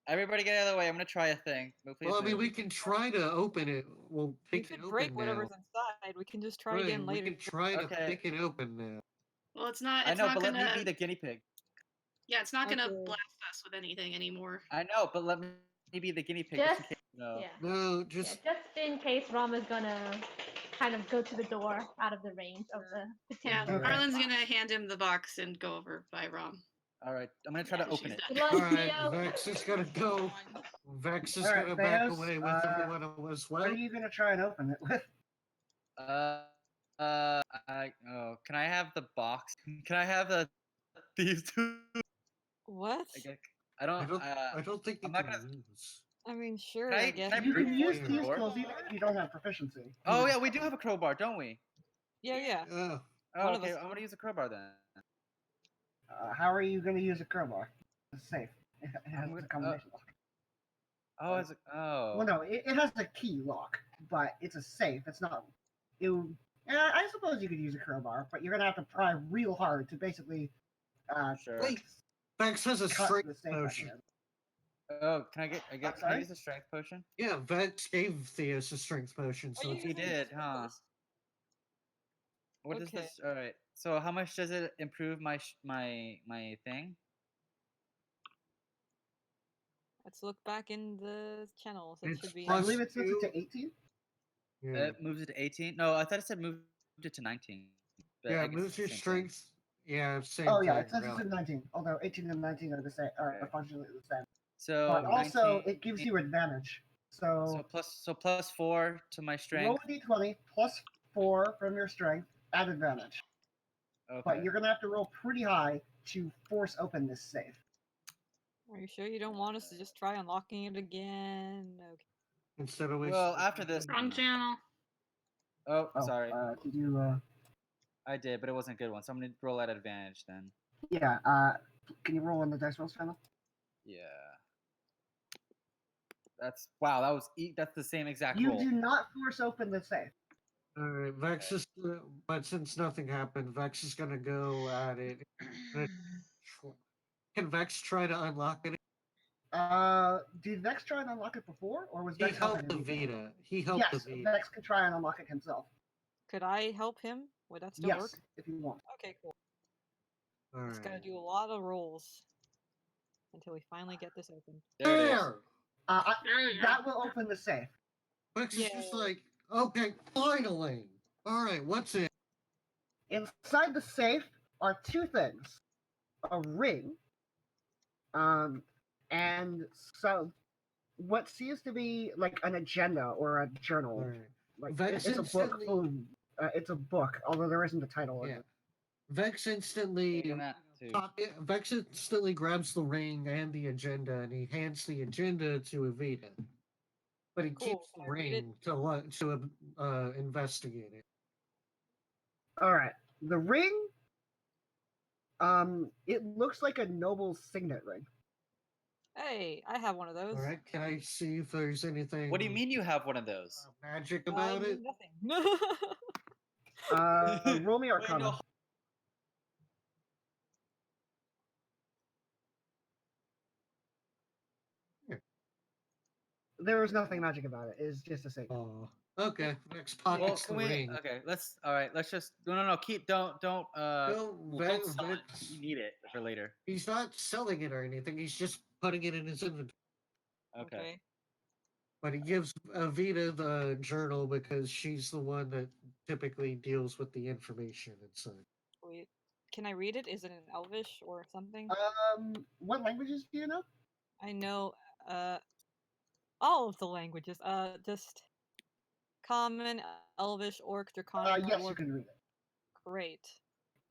Everybody get out of the way. I'm gonna try a thing. Move, please Well, I mean, move. we can try to open it. We'll We pick it could open break now. whatever's inside. We can just try Right, again we later. can try to Okay. pick it open now. Well, it's not. I It's know, not but gonna. let me be the guinea pig. Yeah, it's not gonna Okay. blast us with anything anymore. I know, but let me be the guinea pig. Just- in case, no. Yeah. No, Yeah, just just in case Rom is gonna kind of go to the door out of the range of the Yeah, potential. Okay. Arlen's gonna hand him the box and go over by Rom. All right, I'm gonna try Yeah, to open she's it. done. Good luck, all right. Theo. Vex is gonna go. On. Vex is All right, gonna back Theos, away with everyone as What well. are you going to try and open it with? Can I have the box? Can I have the these two? What? I don't. I don't think you I'm not can gonna- lose. I mean, sure, Can I I- guess. can I You can brute use force these the door? skills even if you don't have proficiency. Oh yeah, we do have a crowbar, don't we? Yeah. Oh, Oh, One of okay. us- I'm gonna use a crowbar then. How are you going to use a crowbar? It's safe. It has I'm a gonna- combination lock. Oh, is it? Oh. Well, no, it has a key lock, but it's a safe. It's not. I suppose you could use a crowbar, but you're going to have to pry real hard to basically Sure. Wait, Vex has a cut strength the safe. at the potion. end. Oh, can I get? Can I sorry? use a strength potion? Yeah, Vex gave Theus a strength potion, Oh, so you it's He using did, this huh? necklace? What is Okay. this? All right. So how much does it improve my my thing? Let's look back in the channels. It It's should be. I plus believe it sets it two. to 18. Yeah, It moves it to 18. No, I thought it said moved it to 19. But yeah, I it guess moves it's the your same thing. strength. Yeah, same Oh yeah, thing. it sets it really. to 19. Although 18 and 19 are the same, are Okay. functionally the same. So But also, 19 it gives you advantage. So, so plus 4 to my roll strength. a d20 plus 4 from your strength at advantage. Okay. But you're gonna have to roll pretty high to force open this safe. Are you sure you don't want us to just try unlocking it again? Okay. Instead of which. Well, after this. Wrong channel. Oh, Oh, sorry. Did you? I did, but it wasn't a good one. So I'm gonna roll at advantage then. Yeah. Can you roll on the dice rolls channel? Yeah. That's wow. That was that's the same exact You roll. do not force open the safe. Alright, Vex is. But since nothing happened, Vex is gonna go at it. Can Vex try to unlock it? Did Vex try and unlock it before, or was He Vex helped the helping you? Vita. He helped Yes, the Vita. Vex can try and unlock it himself. Could I help him? Would that still Yes, work? if you want. Okay, cool. Just gotta Alright. do a lot of rolls until we finally get this open. There it is. There! There you go. That will open the safe. Vex is just Yay. like, okay, finally! Alright, what's it? Inside the safe are two things: a ring, and so what seems to be like an agenda or a journal. Alright. Like Vex it's a book instantly- full. It's a book, although there isn't a title. in Yeah. it. Vex instantly Taking that too. Vex instantly grabs the ring and the agenda, and he hands the agenda to Evita. But he Cool, keeps the can I read it? ring to investigate it. All right, the ring. It looks like a noble signet ring. Hey, I have one of those. All right, can I see if there's anything? What do you mean you have one of those? Magic I about knew it? nothing. Roll me Wait, Arcana. no, There is nothing magic about it. It's just a signet. Oh, okay. Vex well, pockets can the we? ring. Okay, let's. All right, let's just. No. Keep. Don't. No, Don't sell it. Vex, You need it for later. he's not selling it or anything. He's just putting it in his inventory. Okay. But he gives Evita the journal because she's the one that typically deals with the information and such. Wait, can I read it? Is it in Elvish or something? What languages do you know? I know all of the languages. Just Common, Elvish, Orc, Draconic, Yes, you Dwarf. can read it. Great.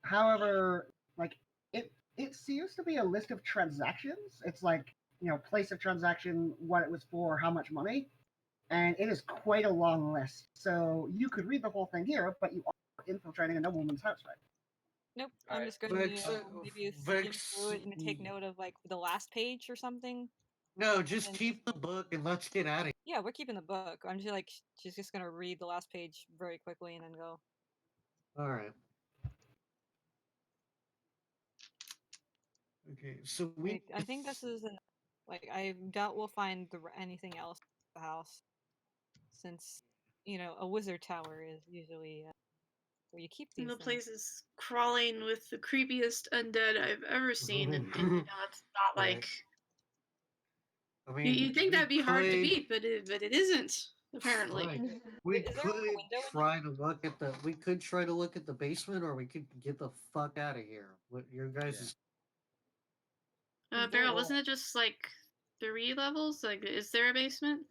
However, like it seems to be a list of transactions. It's like, place of transaction, what it was for, how much money, and it is quite a long list. So you could read the whole thing here, but you are infiltrating a nobleman's house, right? Nope. All I'm right. just going to Vex- maybe Vex- skim through it and take note of like the last page or something. No, just And- keep the book and let's get out of here. Yeah, we're keeping the book. I'm just like she's just gonna read the last page very quickly and then go. All right. Okay, so I think this is like I doubt we'll find anything else at the house, since a wizard tower is usually where you keep these. And the things. place is crawling with the creepiest undead I've ever seen, and it's not Right. like I mean, you'd think that'd be hard to could- beat, but it isn't apparently. Right. Wait, We is there a could window in try to look at the. We could try to look at the basement, or we could get the fuck out of here. What your guys' Beryl, wasn't it just like 3 levels? Like, is there a basement?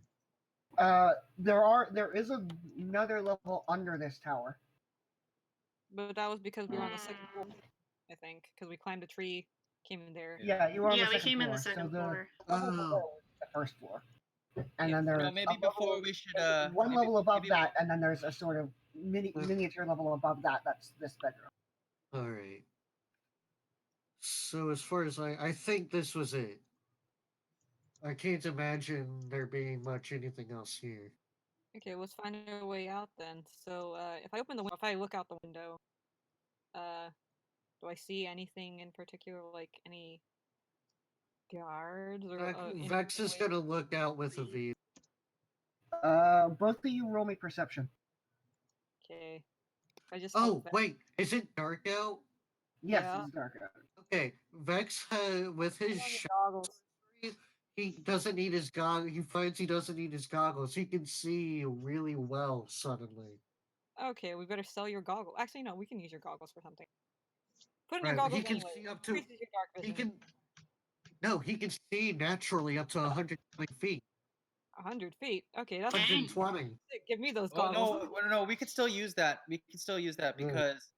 There is another level under this tower. But that was because we were on the second floor, I think, because we climbed a tree, came in there. Yeah, you were on Yeah, the we second came floor. in the second so floor. level Oh. below is the first floor, and Yeah. then there's Maybe before we should. one maybe- level above maybe- that, and then there's a sort of miniature level above that. That's this bedroom. All right. So as far as I think this was it. I can't imagine there being much anything else here. Okay, let's find our way out then. So, if I open the window, if I look out the window, do I see anything in particular, like any guards or? Vex is gonna look out with Evita. Both of you roll me perception. Okay. I just. Oh wait, is it dark out? Yes, Yeah. it's dark out. Okay, Vex with his goggles. he doesn't need his goggles. He finds he doesn't need his goggles. He can see really well suddenly. Okay, we better sell your goggles. Actually, no, we can use your goggles for something. Put in your Right, goggles he can anyway. see up to. Increases your dark He vision. can. No, he can see naturally up to 120 feet. 100 feet. Okay, that's 120. sick. Give me those Oh, goggles. no. We could still use that. We could still use that Right. because,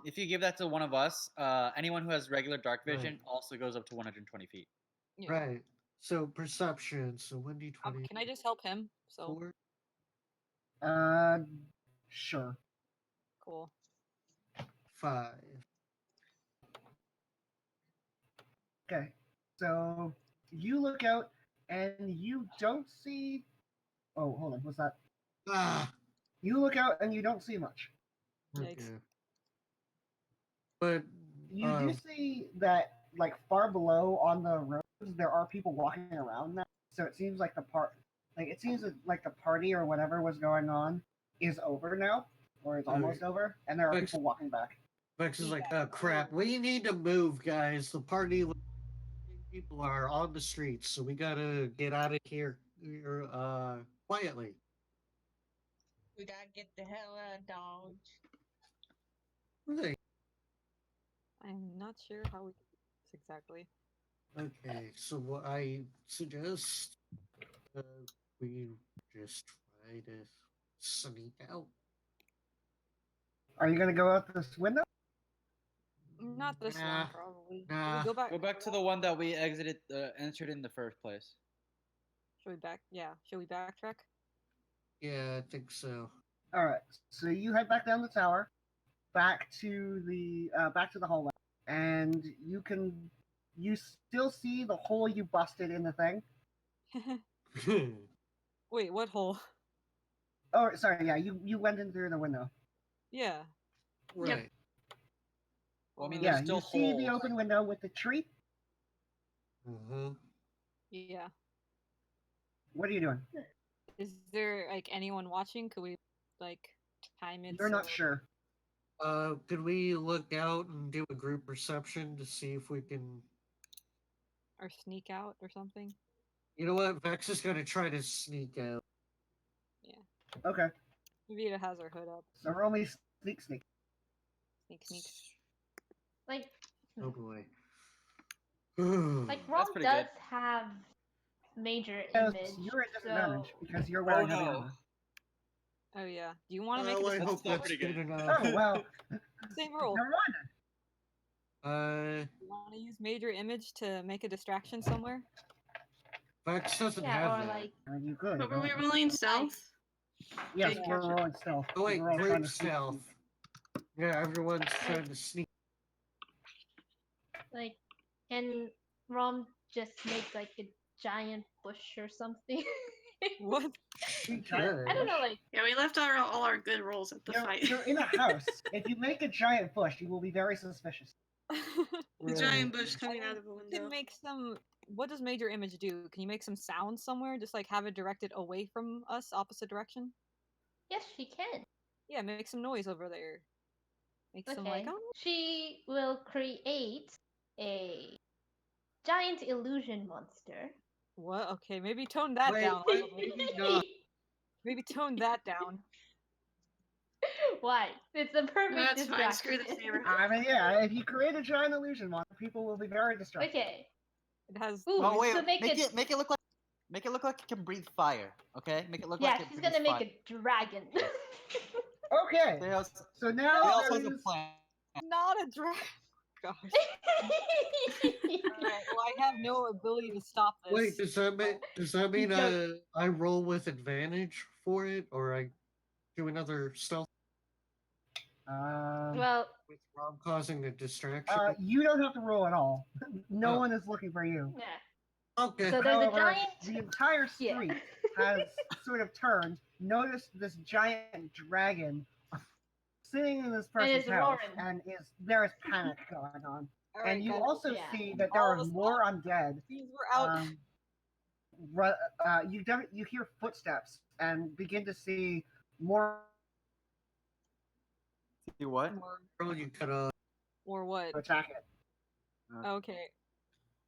if you give that to one of us, anyone who has regular dark vision Right. also goes up to 120 feet. Yeah. Right. So perception. So 1d20. Can I just help him? So Sure. cool. 5. Okay, so you look out and you don't see. Oh, hold on. What's that? Ah. You look out and you don't see much. Yikes. Okay. But You do see that, like far below on the roads, there are people walking around now. So it seems like it seems like the party or whatever was going on is over now, or is almost over, and there are Vex- people walking back. Vex is like, oh crap, we need to move, guys. The party people are on the streets, so we gotta get out of here quietly. We gotta get the hell out of Dodge. Right. I'm not sure how we can do this exactly. Okay, so what I suggest we just try to sneak out. Are you gonna go out this window? Not this Nah, one, probably. nah. Should we Go back to the one that we entered in the first place. Should we back? Yeah. Should we backtrack? Yeah, I think so. All right. So you head back down the tower, back to the hallway, and you still see the hole you busted in the thing. Wait, what hole? Oh, sorry. Yeah, you went in through the window. Yeah. Right. Well, I mean, Yeah, there's still you see the holes. open window with the tree. Mm-hmm. Yeah. What are you doing? Is there like anyone watching? Could we like time it? You're not so- sure. Could we look out and do a group perception to see if we can? Or sneak out or something? You know what? Vex is gonna try to sneak out. Okay. Vita has her hood up. So roll me sneak. Sneak. Like, Oh boy. like Rom pretty does good. have major Yes, image. you're at disadvantage so- because you're wearing heavy armor. Oh yeah. Do you want to make Well, a I hope distraction? that's pretty good good. enough. Oh well. Same rule. Never mind. You want to use major image to make a distraction somewhere? Vex doesn't Yeah, have or that. like, And you could. But were we roll- rolling stealth? Yes, Yeah. we're rolling stealth. Oh wait, We're all trying group to sneak. stealth. Yeah, everyone's trying to sneak. Like, can Rom just make like a giant bush or something? What? Sure. I don't know, like Yeah, we left all our good rolls at the fight. You're in a house. If you make a giant bush, you will be very suspicious. The giant bush coming out of a You window. can make some. What does major image do? Can you make some sound somewhere? Just like have it directed away from us, opposite direction? yes, she can. Yeah, make some noise over there. Make some like, Okay. oh, She will create a giant illusion monster. what? Okay, maybe tone that Wait, down. a what? little bit. Maybe not. Maybe tone that down. Why? It's a perfect That's fine. Screw distraction. this neighborhood. I mean, yeah, if you create a giant illusion monster, people will be very distracted. Okay. It has. Ooh, Oh wait, so make it. make it look like it can breathe fire. Okay, make it look Yeah, like it she's breathes gonna make fire. a dragon. Okay, Theos, so now Theos has there a is- plan. Not a dragon. Gosh. Alright, well, I have no ability to stop this. Wait, does that mean don't- I roll with advantage for it, or I do another stealth well, with Rob causing the distraction? you don't have to roll at all. No Oh. one is looking for you. yeah. Okay. So there's a However, giant. the entire Yeah. street has sort of turned. Notice this giant dragon sitting in this person's it's house, roaring. and there is panic going on. Alright, And you guys, also yeah. see that there All are of us more undead. these were out. You hear footsteps and begin to see more You what? Or, You cut off. or what? attack it. Okay.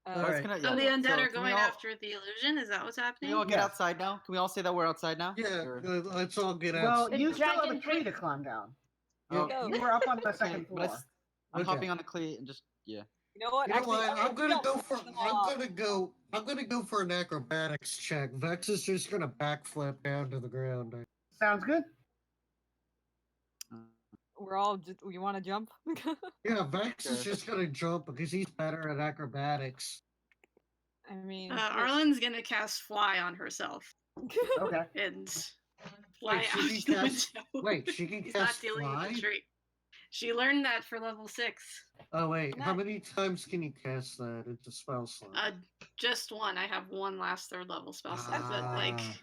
I was Alright. gonna- So the yeah, undead so are can we going all- after the illusion? Is that what's Can happening? we all get Yes. outside now? Can we all say that we're outside now? Yeah, Or- let's all get Well, out. The you still have a dragon tree to drinks- climb down. Oh, Go. You were up on the okay, second but floor. I'm Okay. hopping on the cleat and just yeah. You know what? You know Actually, what? I'm gonna don't go for push them off. I'm gonna go for an acrobatics check. Vex is just gonna backflip down to the ground. Sounds good. We're all just. You want to jump? Yeah, Vex is Sure. just gonna jump because he's better at acrobatics. I mean, Arlen's gonna cast fly on herself Okay. and fly Wait, out she the can cast- window. Wait, she can He's not cast dealing with fly? the tree. She learned that for level 6. Oh wait, how Not- many times can you cast that into spell slot? Just one. I have one last 3rd level spell slot, but like Ah,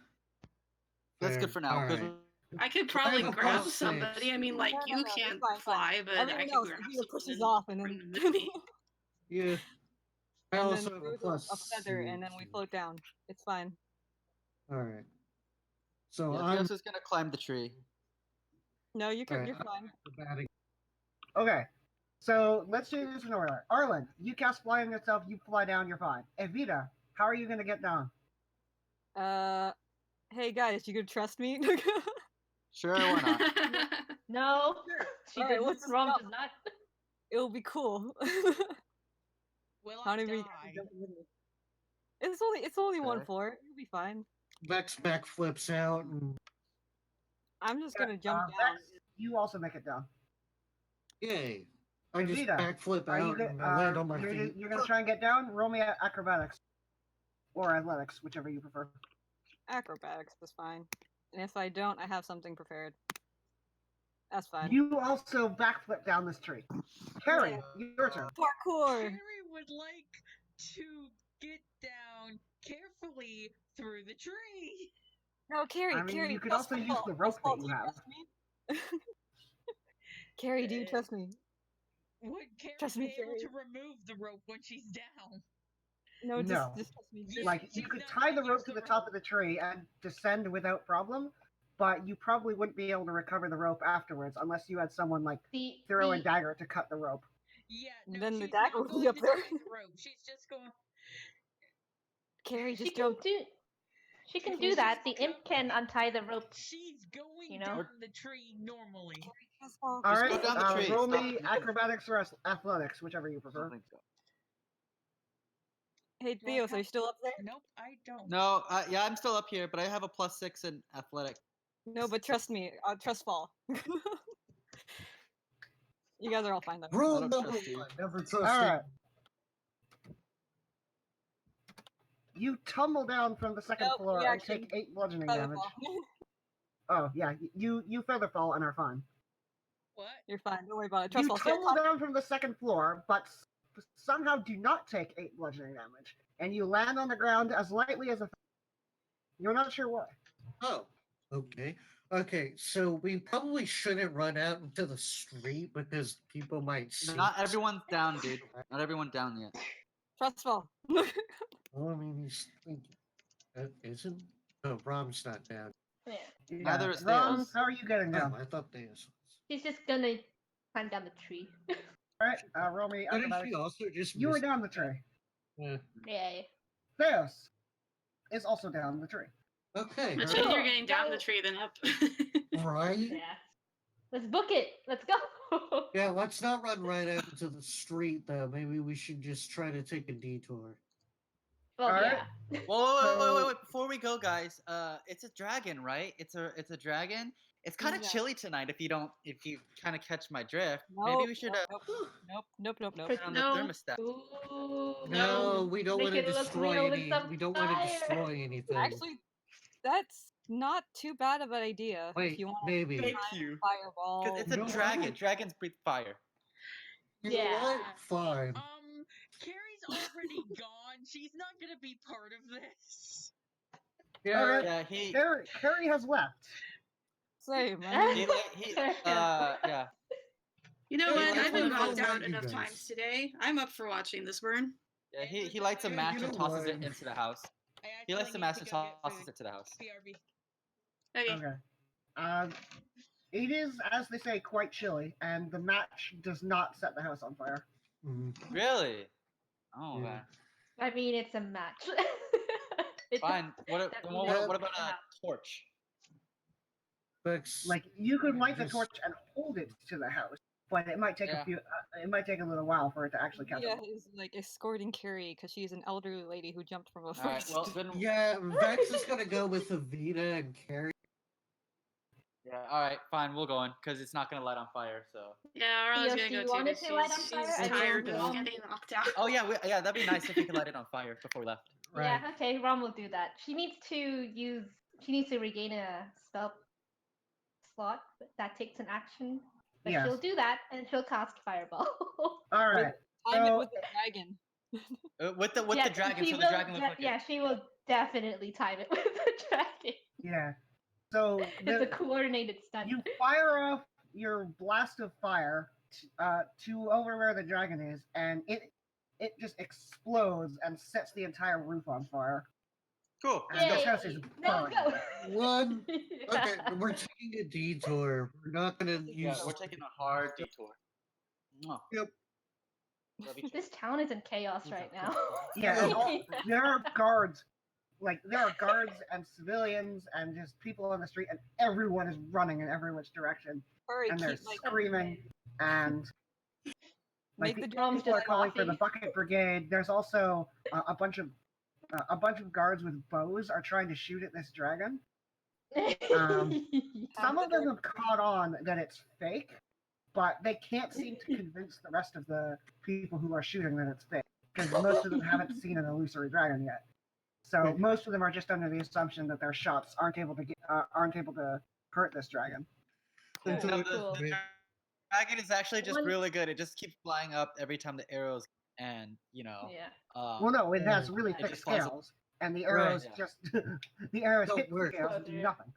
That's fair. good for now. 'cause Alright. I could probably have a grab plus somebody. 6. I mean, like No, you it's can't fine, it's fine. fly, but I Everyone could else, grab Vita someone pushes and off and bring then them with me. Yeah. I and also then have a throws plus a feather and then we 6. float down. It's fine. Alright. So yeah, I'm Theos is gonna climb the tree. No, you're Alright, you're I'm fine. acrobatic. Okay. So let's do this in order. Arlen, you cast fly on yourself, you fly down, you're fine. Evita, how are you gonna get down? Hey guys, you could trust me? Sure, why not? No, she Alright, doesn't. let's just Rom jump. does not. It'll be cool. Will How I many of you die? guys are jumping with me? It's only one Okay. floor. You'll be fine. Vex back flips out and I'm just Yeah, gonna jump down. Vex, you also make it down. yay. I just Evita, backflip Are you out good? and I land on my you're, feet. you're gonna try and get down? Roll me acrobatics. Or athletics, whichever you prefer. Acrobatics is fine. And if I don't, I have something prepared. That's fine. You also backflip down this tree. Carrie, your turn. Parkour! Carrie would like to get down carefully through the tree. No, Carrie, I mean, Carrie, you could trust also me. use the rope Paul, that do you have. trust me? Carrie, do you trust me? Would Carrie Trust be me, able Carrie. to remove the rope when she's down? No, No. just trust me. Yeah, Like, you she's could not tie the gonna rope use to the the top rope. of the tree and descend without problem, but you probably wouldn't be able to recover the rope afterwards unless you had someone, like, throw a dagger to cut the rope. Yeah, no, Then the she's dagger not will be going up to there. tie the rope. She's just going. Carrie, She just can jump. do. She can Okay, do that. she's The imp can untie the rope. She's going You know? down the tree normally. Trust Paul. All Just right, go down the tree, roll stop me moving. acrobatics or athletics, whichever you I prefer. don't think so. Hey, Do I Theos, are have- you still up there? Nope, I don't. No, yeah, I'm still up here, but I have a +6 in athletic. No, but trust me. Trust Paul. You guys are all fine though. Rule don't number trust you. 1, never trust All it. right. You tumble down from the second Nope, floor and reaction. take 8 bludgeoning Feather damage. fall. Oh, yeah, you feather fall and are fine. What? You're fine. Don't worry about it. Trust You Paul. Stay on tumble top. down from the second floor, but somehow do not take 8 bludgeoning damage, and you land on the ground as lightly as a. You're not sure why. Oh, okay. Okay, so we probably shouldn't run out into the street because people might see Not us. everyone's down, dude. Not everyone down yet. Trust Paul. Well, I mean, he's thinking. Isn't? No, Rom's not down. Yeah. Yeah. Neither is Ron, Theos. how are you getting Oh, down? I thought Deus was. She's just gonna climb down the tree. Alright, roll me But is acrobatics. she also just You were missed- down the tree. Yeah. Yay. Theos is also down the tree. Okay. Much her- easier getting down the Go. tree than up. Right? Yeah. Let's book it. Let's go. Yeah, let's not run right out into the street, though. Maybe we should just try to take a detour. Well, Alright. yeah. Whoa, wait! Before we go, guys, it's a dragon, right? It's a dragon. It's kind of Yeah. chilly tonight. If you kind of catch my drift, Nope, maybe we should nope. turn on No. the thermostat. Ooh. No, we don't Make want to it look destroy real with any. some We don't want to fire. destroy anything. Actually, that's not too bad of an idea. Wait, if you want maybe. Thank you. fireball. Because it's a No, dragon. what? Dragons breathe fire. You know Yeah. what? Fine. Carrie's already gone. She's not gonna be part of this. Yeah. Alright. Yeah, he Carrie has left. Same. yeah. You know Hey, what? that's I've been what I knocked told out you enough guys. times today. I'm up for watching this burn. Yeah, he lights a Yeah, match you and know tosses it what? into the house. I He lights the actually match need and to go get tosses food. it to the house. BRB. Okay. Okay. It is, as they say, quite chilly, and the match does not set the house on fire. Mhm. Really? Oh, Yeah. man. I mean, it's a match. It's Fine. What that about, we what about don't a have. torch? Vex, Like, you could light the Just- torch and hold it to the house, but it might take Yeah. a few. It might take a little while for it to actually catch Yeah, on. is like escorting Carrie because she's an elderly lady who jumped from a All right. first. Well, then. Yeah, Vex is gonna go with Evita and Carrie. Yeah. All right. Fine. We'll go in because it's not gonna light on fire. So. Yeah, Arla's Theo, gonna do go you too. want it But to light on she's fire? I tired mean, of Rom- getting knocked out. Oh yeah. Yeah. That'd be nice if we could light it on fire before we left. Right. Yeah, okay, Rom will do that. She needs to regain a spell slot, but that takes an action. But Yes. she'll do that, and she'll cast fireball. All right. Time So- it with the dragon. With the Yeah, dragon, she so the will dragon looks like yeah, she will definitely time it with the dragon. Yeah. So It's a coordinated stunt. you fire off your blast of fire to over where the dragon is, and it just explodes and sets the entire roof on fire. Cool. And this Yay! house is No, burning. go. Run. Okay, we're taking a detour. We're not gonna Yeah, use. we're taking a hard detour. Mwah. Yep. Love each This town is in chaos right now. Yeah, and there are guards. Like, there are guards and civilians and just people on the street, and everyone is running in every which direction. Hurry, And they're keep like screaming, and like, make the Mom's dragon people are calling for the laughing. bucket brigade. There's also a bunch of guards with bows are trying to shoot at this dragon. Some of them have caught on that it's fake, but they can't seem to convince the rest of the people who are shooting that it's fake, because most of them haven't seen an illusory dragon yet. So most of them are just under the assumption that their shots aren't able to hurt this dragon. No, Cool. the dragon is actually just One- really good. It just keeps flying up every time the arrows, and Yeah. Well, no, it has really It thick just flies up. scales, and the Right. arrows Yeah. just the arrows Don't hit the work. scales and do Oh, dear. nothing.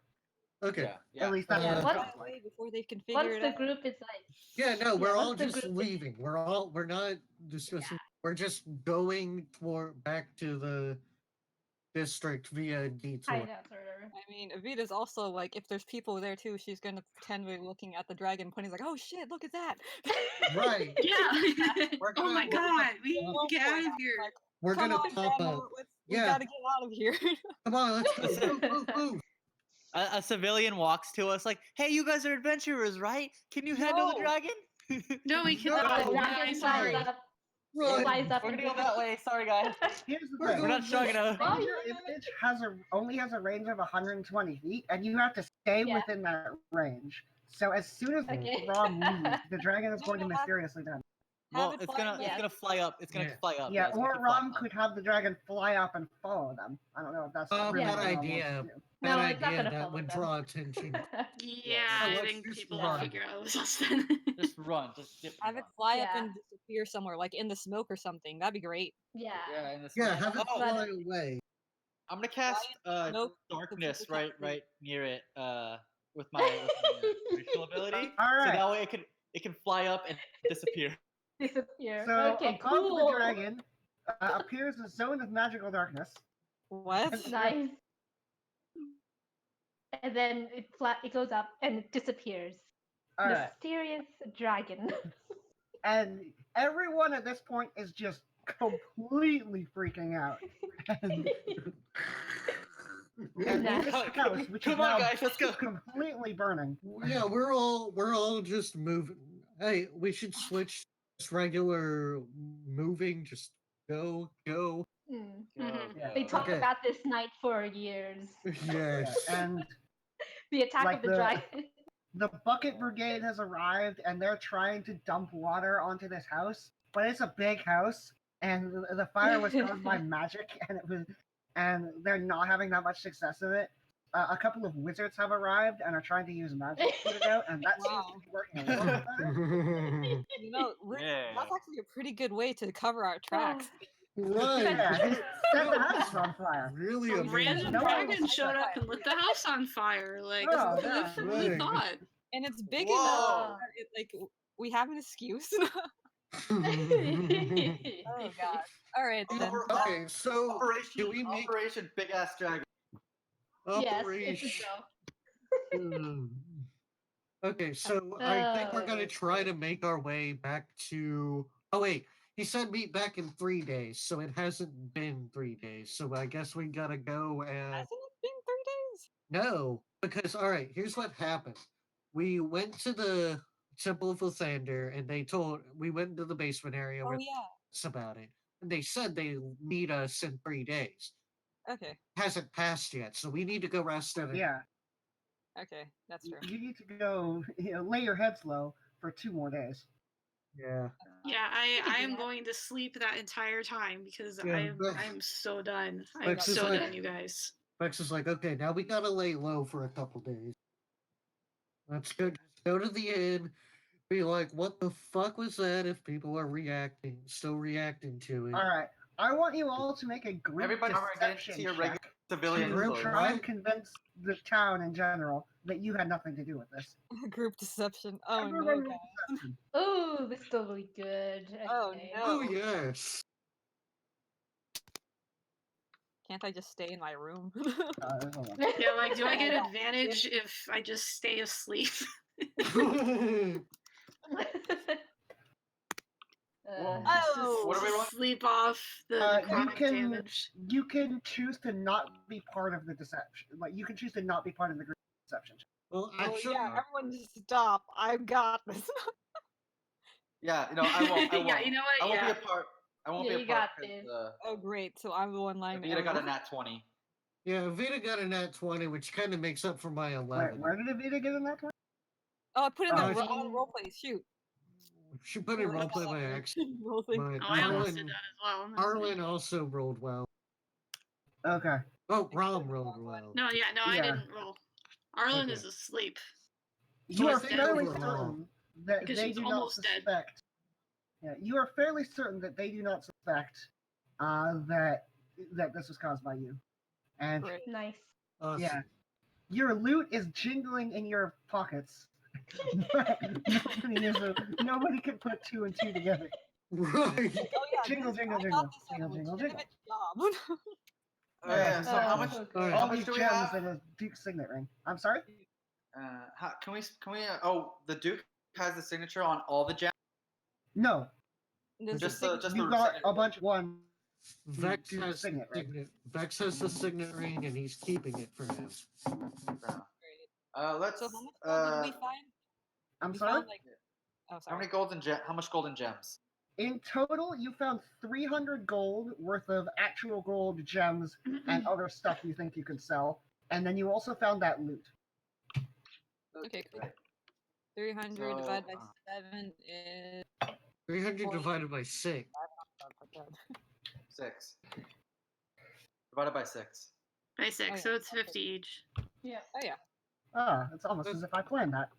Okay. Yeah, yeah. At least that's Yeah, what it What- sounds like. before they can figure Once it the out. group is like, Yeah, no, we're Yeah, all once the just group is- leaving. We're not discussing. We're just going back to the district via detour. hideouts or whatever. I mean, Evita's also like, if there's people there too, she's gonna pretend we're looking at the dragon. Pony's like, oh shit, look at that. Right. Yeah. We're Oh my gonna- god, we Oh get out of boy, here. like, We're come gonna on, pop Grandma, up. we Yeah. gotta get out of here. Come on, let's go. Move, move, move. A civilian walks to us like, "Hey, you guys are adventurers, right? Can you handle the No. dragon?" No, we No, cannot. The we're dragon Guys, flies sorry. up, Run. flies up We're gonna into go that way. Sorry, guys. Here's the We're thing. We're not strong enough. Oh, Your yeah. image only has a range of 120 feet, and you have to stay Yeah. within that range. So as soon as Okay. Rom leaves, the dragon is going to No, have- mysteriously die. Well, Have it it's fly gonna Yeah. fly up. It's gonna Yeah. fly up. Yeah, it's gonna or keep flying Rom up. could have the dragon fly up and follow them. I don't know if that's Oh, really bad what Rom wants idea. to do. No, Bad it's not idea. gonna That follow would them. draw attention. Yeah, So I let's think just people run. will figure out us then. Just run. Just dip Have and it run. fly up Yeah. and disappear somewhere, like in the smoke or something. That'd be great. Yeah. Yeah, in the Yeah, smoke. have it Oh, fly away. I'm gonna cast smoke, darkness the right captain. near it with my racial ability. All So right. that way it can fly up and disappear. Disappear. So okay, above cool. the dragon appears a zone of magical darkness. What? Nice. And then it goes up and it disappears. All right. Mysterious dragon. And everyone at this point is just completely freaking out. And Nice. this house, which is Come on, now guys, let's go. completely burning. Yeah, we're all just moving. Hey, we should switch this regular moving. Just go. Hmm. Mhm. Yeah. They talk Okay. about this night for years. Yes. And The attack Like of the the- dragon. the bucket brigade has arrived, and they're trying to dump water onto this house. But it's a big house, and the fire was caused by magic, and they're not having that much success of it. A couple of wizards have arrived and are trying to use magic to put it out, and that seems Wow. to be working a little bit better. You know, Yeah. that's actually a pretty good way to cover our tracks. Right. Yeah, just set the house on fire. Really A amazing. random No one dragon was- showed up and lit the house on fire. Like, Oh, who yeah. who would have Right. thought? And it's big Whoa. enough that like we have an excuse. Oh god. Alright then. Okay, so Operation, do we make Operation Big Ass Dragon. Yes, it's a operation? go. Okay, so I think we're gonna try to make our way back to. Oh wait, he said meet back in 3 days, so it hasn't been 3 days. So I guess we gotta go and Hasn't it been 3 days? no, because all right, here's what happened. We went to the Temple of Lathander, and we went into the basement area Oh where yeah. it's about it, and they said they meet us in 3 days. Okay. Hasn't passed yet, so we need to go rest at it. Yeah, Okay, that's true. you need to go, lay your heads low for 2 more days. Yeah. Yeah, can I do am that. going to sleep that entire time because Yeah, but- I am so done. I'm Lex is so like- done, you guys. Bex is like, okay, now we gotta lay low for a couple days. Let's go to the inn, Be like, what the fuck was that? If people are still reacting to it. All right. I want you all to make a group Everybody get deception into your check regular civilian Group clothes. try and what? convince the town in general that you had nothing to do with this. Group deception. Oh no, Everyone roll guys. deception. Ooh, this still really good. Oh Okay. no. Oh yes. Can't I just stay in my room? Hold on. Yeah, like, do I get Yeah. advantage if I just stay asleep? Whoa. Oh! What are we rolling? Sleep off the You necrotic can damage. you can choose to not be part of the deception. Like you can choose to not be part of the group deception. Well, Oh actually, yeah, everyone just stop. I've got this. Yeah, I won't. I won't. Yeah, you know what? I won't Yeah. be a part. I won't Yeah, be a you part. got this. Oh great, so I'm the one lying Vita got a down. nat 20. yeah, Vita got a nat 20, which kind of makes up for my 11. Where did Avita get in that one? Oh, I put in Oh, the role play. Shoot. She put in Ooh, I roleplay got by that. accident. Roleplay. But Oh, I almost did that as well. That's Arlen nice. also rolled well. Okay. Oh, Rom rolled well. No, yeah, no, I Yeah. didn't roll. Arlen Okay. is asleep. So You I are think fairly overall- certain that Because they she's do not almost dead. suspect. Yeah, you are fairly certain that they do not suspect that this was caused by you. And Great. Nice. yeah, your loot is jingling in your pockets. But nobody can put two and two together. Right. Oh yeah, Jingle, this, jingle, I jingle, got this jingle, on a jingle, legitimate jingle. job. Oh, yeah. So how Oh, much? so Alright. good. How All much these do we gems have? and a Duke's signet ring. I'm sorry. How can we? Oh, the Duke has the signature on all the gems. No, There's Just a the big- just you the got signature. a bunch of one. Vex Duke's has the signet ring. signet. Vex has the signet ring, and he's keeping it for now. Let's. So how much gold did we find? I'm We sorry. found like oh How sorry. many golden gem? How much golden gems? In total, you found 300 gold worth of actual gold gems and other stuff you think you could sell. And then you also found that loot. Okay, cool. 300 So, divided by 7 is 300 divided by 6. 6. Divided by 6. By 6, Oh, yeah. so it's 50 each. Yeah. Oh yeah. Ah, it's almost as if I planned that.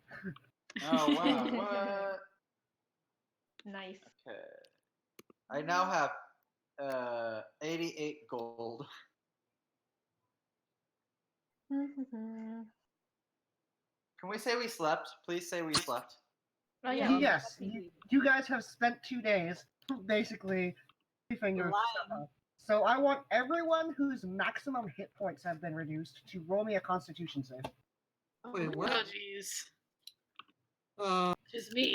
Oh wow! What? Nice. Okay. I now have 88 gold. Can we say we slept? Please say we slept. Oh yeah. Yeah. Yes, you guys have spent 2 days basically keeping your Lying. stuff up. So I want everyone whose maximum hit points have been reduced to roll me a Constitution save. Wait, what? Oh, jeez. Just Just me.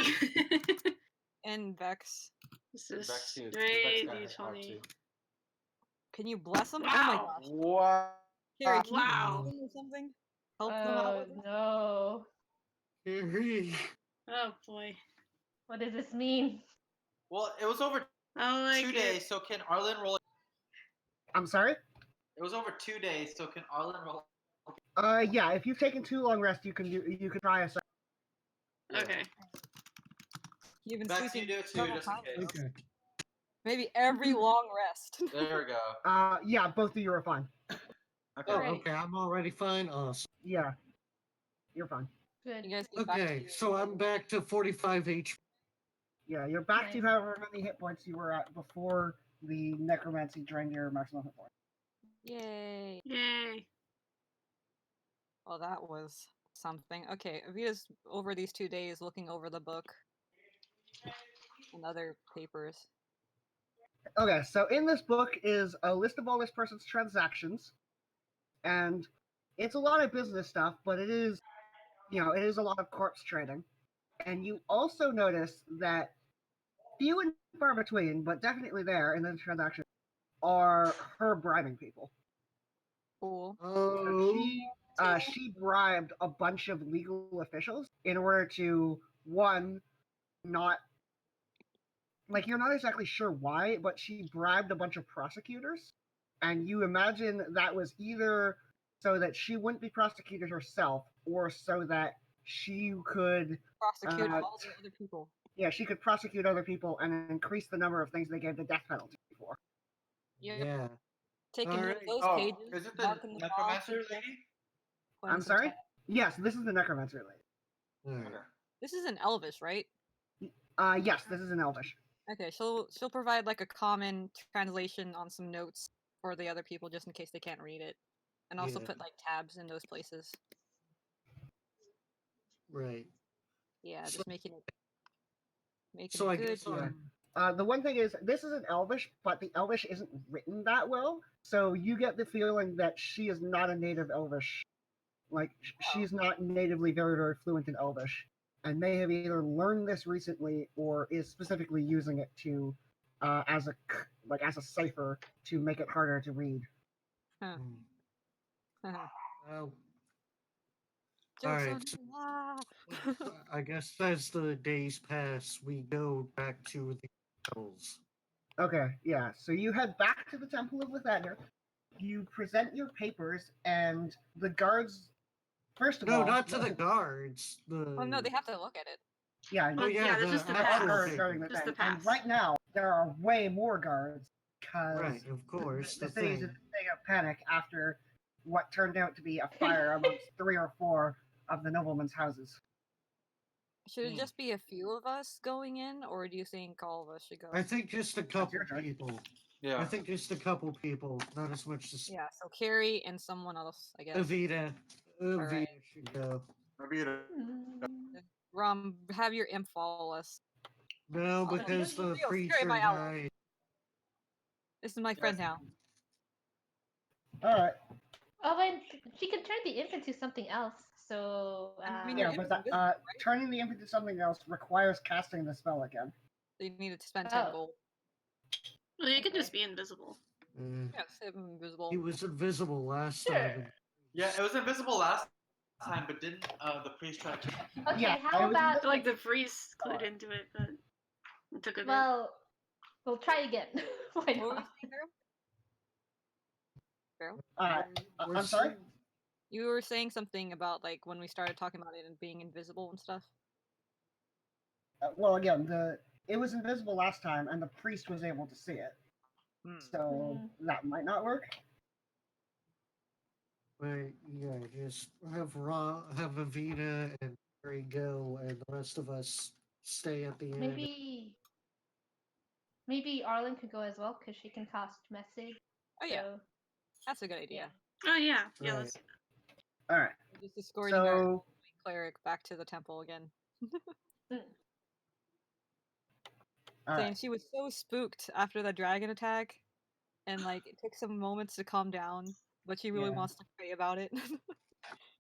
And Vex. This is Vex too. straight Vex got hit hard, D20. too. Can you bless them? Wow. Oh my gosh. What? Carrie, can Wow. you bless them or something? Help them out Oh with it? no. Carrie. Oh boy. What does this mean? Well, it was over I like 2 it. days, so can Arlen roll? I'm sorry? It was over 2 days, so can Arlen roll? Yeah, if you've taken too long rest, you can try a second. Okay. You've been Vex, you sleeping do it too, several just in times. case. Okay. Maybe every long rest. There we go. Yeah, both of you are fine. Okay. Oh, Great. okay. I'm already fine. Awesome. Yeah. You're fine. Good. You guys get back to Okay, your- so I'm back to 45 HP. Yeah, you're back to Nice. however many hit points you were at before the necromancy drained your maximum hit points. Yay. Yay. Well, that was something. Okay, Avita's over these 2 days looking over the book and other papers. Okay, so in this book is a list of all this person's transactions, and it's a lot of business stuff, but it is, it is a lot of corpse trading. And you also notice that few and far between, but definitely there in the transaction, are her bribing people. Cool. So she bribed a bunch of legal officials in order to, one, not, like, you're not exactly sure why, but she bribed a bunch of prosecutors, and you imagine that was either so that she wouldn't be prosecuted herself, or so that she could, Prosecute all the other people. yeah, she could prosecute other people and increase the number of things they gave the death penalty for. Yep. Yeah. Taking Alright. those Oh, pages. is it the marking the necromancer boxes, lady? putting I'm some sorry? tab- Yes, this is the necromancer lady. Alright. Okay. This is an Elvis, right? Yes, this is in Elvish. Okay, she'll provide like a common translation on some notes for the other people just in case they can't read it, and also Yeah. put like tabs in those places. Right. Yeah, So- just making it So I good. guess The one thing is, this is an Elvish, but the Elvish isn't written that well, so you get the feeling that she is not a native Elvish. Like, she's not natively very, very fluent in Elvish, and may have either learned this recently or is specifically using it to, as a cipher to make it harder to read. Huh. Well, Jokes Alright, on so- you. Ah. I guess as the days pass, we go back to the hills. Okay, yeah. So you head back to the Temple of Lathander. You present your papers, and the guards. First of No, all, not to the guards. The Oh no, they have to look at it. Yeah, Oh, yeah, that's the just the there are actual pass. guards paper. guarding the Just the thing. And pass. right now, there are way more guards because Right, of course. the The city's in thing. a state of panic after what turned out to be a fire amongst 3 or 4 of the noblemen's houses. Should it Hmm. just be a few of us going in, or do you think all of us should go? I think just a couple your turn. people. Yeah. I think just a couple people, not as much as Yeah, so Carrie and someone else, I guess. Avita. Avita Alright. should go. Maybe it- Rom, have your imp follow us. No, Oh, because no, the Rio, Carrie, preacher my ally. died. This is my friend now. Alright, Oh, and she can turn the imp into something else. So, I mean, yeah, Your but imp's invisible, that, turning the imp into something else requires casting the spell again. So you need to spend 10 Oh. gold. Well, you can Okay. just be invisible. Yes, invisible. He was invisible last Sure. time. Yeah, it was invisible last time, but didn't the priest try to? okay, Yeah, how it was about Like the priest clued into it, but it took a bit. well, we'll try again. Why What were you not? saying, Vero? We're I'm sorry? seeing- You were saying something about like when we started talking about it and being invisible and stuff. Well, again, it was invisible last time, and the priest was able to see it. Hmm. So that might not work. But yeah, just have Avita and Mary go, and the rest of us stay at the end. Maybe Arlen could go as well because she can cast message. Oh yeah, So, that's a good idea. Oh yeah, yeah. Right. That's, Alright, We're just escorting our so cleric back to the temple again. alright. Saying she was so spooked after the dragon attack, and like it took some moments to calm down, but she really Yeah. wants to pray about it.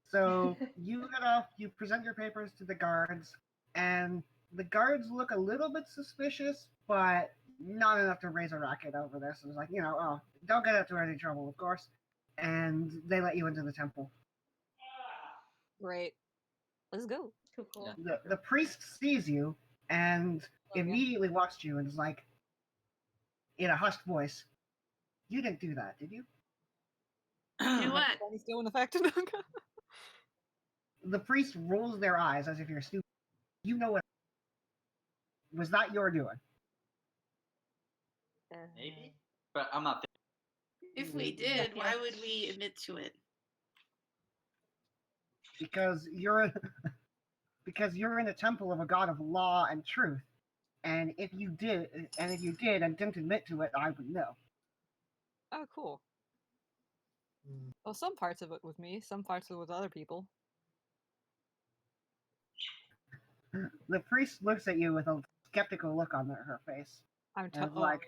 So you head off, you present your papers to the guards, and the guards look a little bit suspicious, but not enough to raise a racket over this. It's like, oh, don't get into any trouble, of course. And they let you into the temple. Great. Let's go. cool. The priest sees you and again. immediately walks to you and is like, in a hushed voice, "You didn't do that, did you?" do what? Is still in effect. The priest rolls their eyes as if you're stupid. You know what? Was that your doing? Maybe, but I'm not. If we did, why would we admit to it? Because you're because you're in a temple of a god of law and truth. And if you did and didn't admit to it, I would know. Oh, cool. Hmm. Well, some parts of it with me, some parts of it with other people. The priest looks at you with a skeptical look on her face. I'm And is oh, like,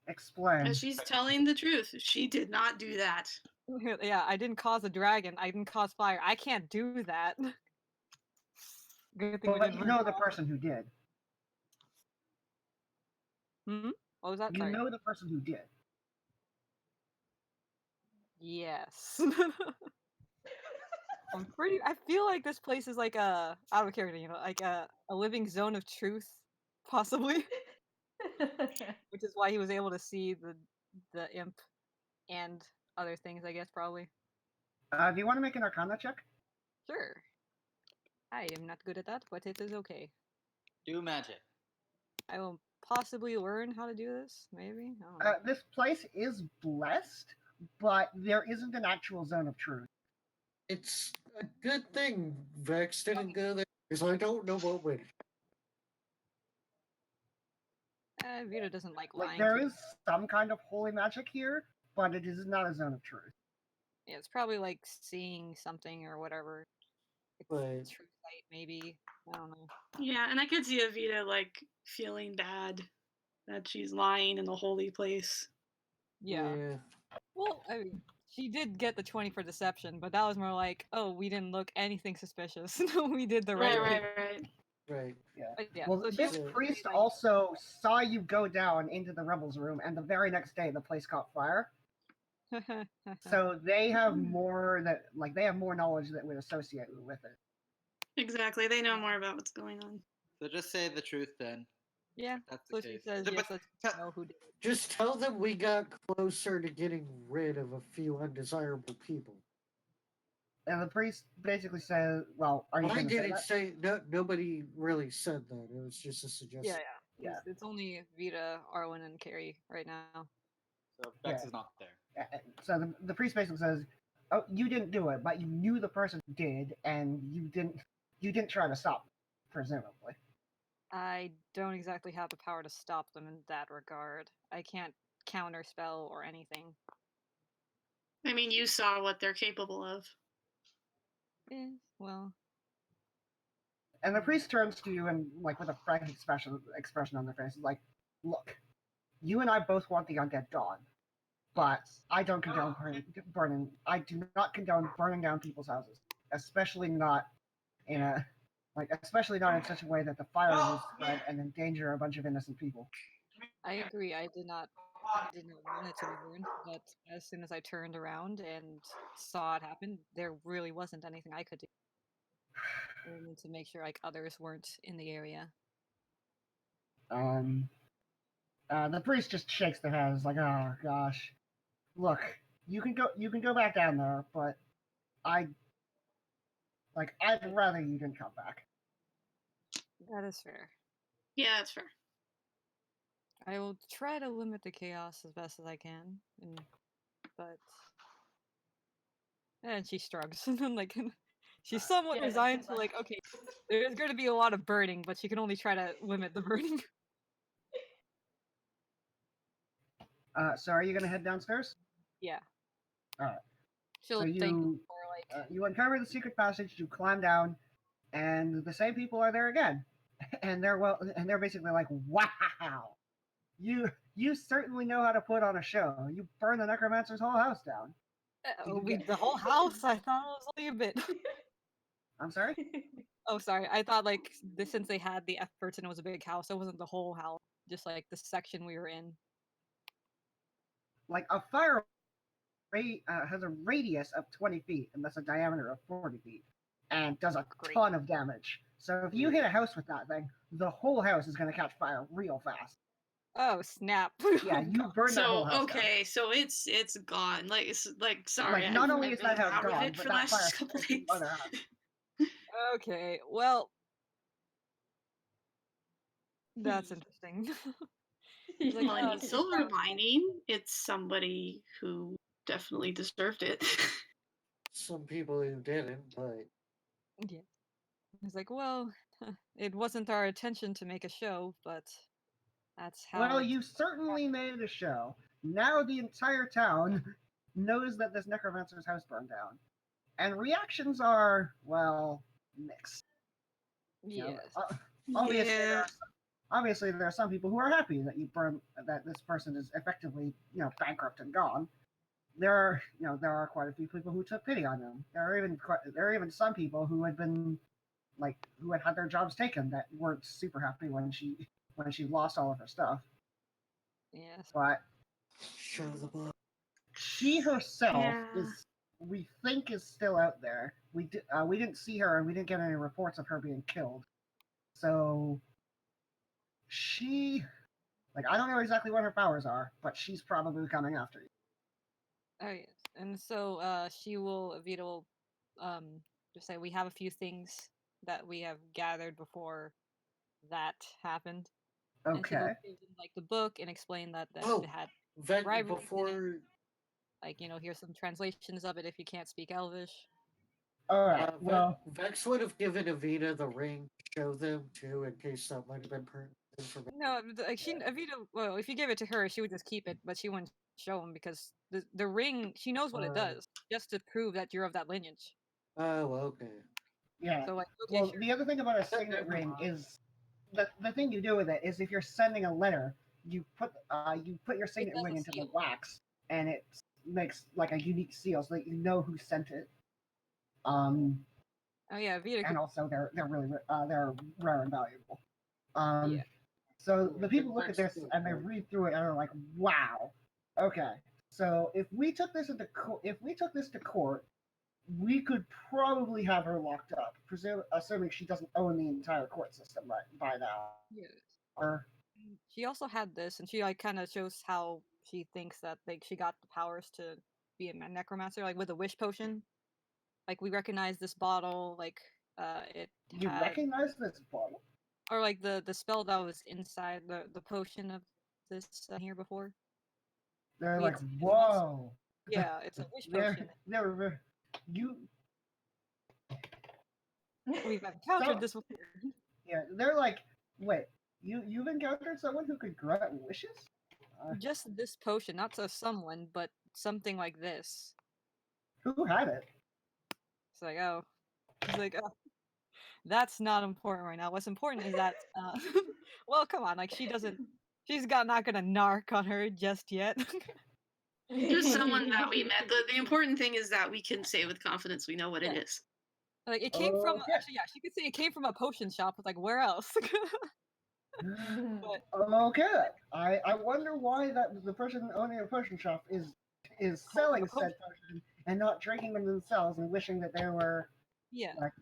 explain. And she's telling the truth. She did not do that. yeah, I didn't cause a dragon. I didn't cause fire. I can't do that. Good thing we But didn't you learn know the that. person who did. What was that? You Sorry. know the person who did. Yes. I feel like this place is like a out of character, like a living zone of truth, possibly. Which is why he was able to see the imp and other things, I guess, probably. Do you want to make an Arcana check? Sure. I am not good at that, but it is okay. Do magic. I will possibly learn how to do this, maybe? I don't know. This place is blessed, but there isn't an actual zone of truth. It's a good thing Vex didn't go there, because I don't know what would. Vita doesn't like Like lying. there is some kind of holy magic here, but it is not a zone of truth. Yeah, it's probably like seeing something or whatever. But True sight, maybe. I don't know. Yeah, and I could see Evita like feeling bad that she's lying in the holy place. Yeah. Well, I mean, she did get the 20 for deception, but that was more like, oh, we didn't look anything suspicious. No, we did the right Right, thing. right. Right. Yeah. But yeah, Well, so this she's priest like, also saw you go down into the rebels' room, and the very next day the place caught fire. So they have more they have more knowledge that would associate with it. Exactly. They know more about what's going on. So just say the truth then. yeah. That's So the she case. says, But yes, let's know who did it. Just tell them we got closer to getting rid of a few undesirable people. And the priest basically says, "Well, are you I going to say didn't that?" say no. Nobody really said that. It was just a suggestion. Yeah. It's only Vita, Arwen, and Carrie right now. So Bex Yeah. is not there. So the priest basically says, "Oh, you didn't do it, but you knew the person did, and you didn't try to stop them, presumably." I don't exactly have the power to stop them in that regard. I can't counterspell or anything. I mean, you saw what they're capable of. Well. And the priest turns to you and with a frank expression on their face, like, "Look, you and I both want the undead gone, but I don't condone burning. I do not condone burning down people's houses, especially not in a especially not in such a way that the fire will spread and endanger a bunch of innocent people." I agree. I did not want it to be burned, but as soon as I turned around and saw it happen, there really wasn't anything I could do. I wanted to make sure others weren't in the area. The priest just shakes their head. It's like, "Oh gosh, look, you can go back down there, but I'd rather you didn't come back." That is fair. Yeah, that's fair. I will try to limit the chaos as best as I can, but and she shrugs and then she's somewhat resigned to okay, there's going to be a lot of burning, but she can only try to limit the burning. So are you gonna head downstairs? Yeah. All right. She'll So thank me for you uncover the secret passage, you climb down, and the same people are there again, and they're basically like, "Wow, you certainly know how to put on a show. You burned the necromancer's whole house down." the whole house. I thought it was only a bit. I'm sorry. Oh, sorry. I thought since they had the efforts and it was a big house, it wasn't the whole house, just the section we were in. Like a fire has a radius of 20 feet and that's a diameter of 40 feet and does a ton of damage. So if you hit a house with that thing, the whole house is going to catch fire real fast. Oh snap! Yeah, you burned that whole house down. So it's gone. Sorry. Not only is that house out of gone, it but for the that last fire couple spread days. to other houses. Okay, well, that's interesting. Well, I mean, silver lining, it's somebody who definitely deserved it. Some people who didn't, but yeah, it's well, it wasn't our intention to make a show, but that's how. Well, you certainly made a show. Now the entire town knows that this necromancer's house burned down, and reactions are mixed. Yes. Obviously, there are some people who are happy that this person is effectively, bankrupt and gone. There are quite a few people who took pity on him. There are even some people who had been, who had their jobs taken that weren't super happy when she lost all of her stuff. Yes. But she herself we think is still out there. We didn't see her and we didn't get any reports of her being killed. So she, I don't know exactly what her powers are, but she's probably coming after you. Oh yes, and so Vita will just say we have a few things that we have gathered before that happened. Okay. And she will give them, the book and explain that it had before here's some translations of it if you can't speak Elvish. All right. Vex would have given Evita the ring to show them too, in case that might have been information. No, like Avita. Well, if you give it to her, she would just keep it, but she wouldn't show him because the ring. She knows what it does, just to prove that you're of that lineage. Oh, okay. Yeah. So like, okay, Well, sure. the other thing about a signet ring is the thing you do with it is if you're sending a letter, you put your signet does ring a into the seal. wax, and it makes like a unique seal so that you know who sent it. Oh yeah, Avita. And also they're really they're rare and valuable. Yeah. So the people look at this and they read through it and are like, "Wow, okay." So if we took this to court, we could probably have her locked up, assuming she doesn't own the entire court system by now. Yeah. Or She also had this, and she like kind of shows how she thinks that like she got the powers to be a necromancer, like with a wish potion. Like we recognize this bottle, like it you had, recognize this bottle? or like the spell that was inside the potion of this here before. They're We like, had seen it once. "Whoa." Yeah, it's a wish potion. You We've encountered So- this before. yeah, they're like, "Wait, you've encountered someone who could grant wishes?" Just this potion, not to someone, but something like this. Who had it? It's like, oh, it's like, oh, that's not important right now. What's important is that, well, come on, like she's not gonna narc on her just yet. Just someone that we met. The important thing is that we can say with confidence we know what it is. Like it came from, Okay. actually, yeah, she could say it came from a potion shop. It's like, where else? Okay. I wonder why the person owning a potion shop is selling said potion and not drinking them themselves and wishing that they were Yeah. like.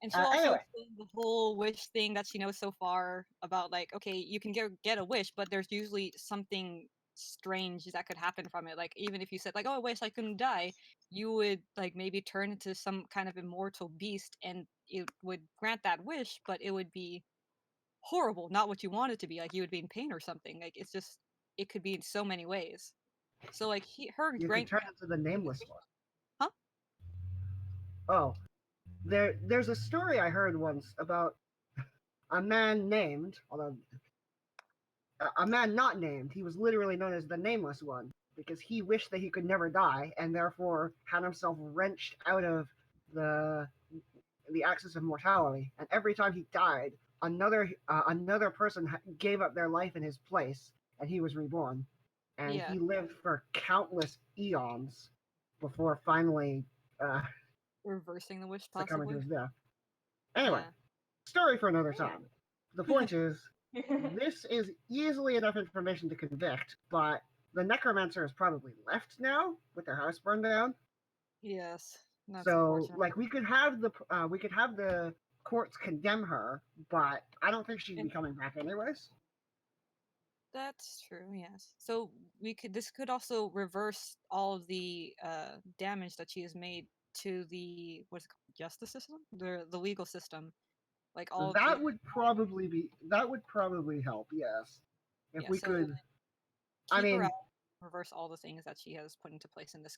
And she'll also Anyway. explain the whole wish thing that she knows so far about, like, okay, you can get a wish, but there's usually something strange that could happen from it. Like, even if you said, like, oh, I wish I couldn't die, you would, like, maybe turn into some kind of immortal beast, and it would grant that wish, but it would be horrible, not what you want it to be. Like, you would be in pain or something. Like, it's just, it could be in so many ways. So, like, her You can great. turn into the nameless one. Huh? Oh, there's a story I heard once about a man named, although a man not named. He was literally known as the Nameless One because he wished that he could never die and therefore had himself wrenched out of the axis of mortality. And every time he died, another person gave up their life in his place, and he was reborn. And Yeah. he lived for countless eons before finally Reversing the wish, succumbing to possibly. his death. Anyway, Yeah. story for another time. The point is, this is easily enough information to convict, but the necromancer is probably left now with their house burned down. Yes. That's So, unfortunate. like, we could have the courts condemn her, but I don't think she'd be coming back anyways. That's true, yes. So this could also reverse all of the damage that she has made to the what's it called, justice system, the legal system, like all of That the, would probably help. Yes, if yeah, we so could. keep I her mean, out, reverse all the things that she has put into place in this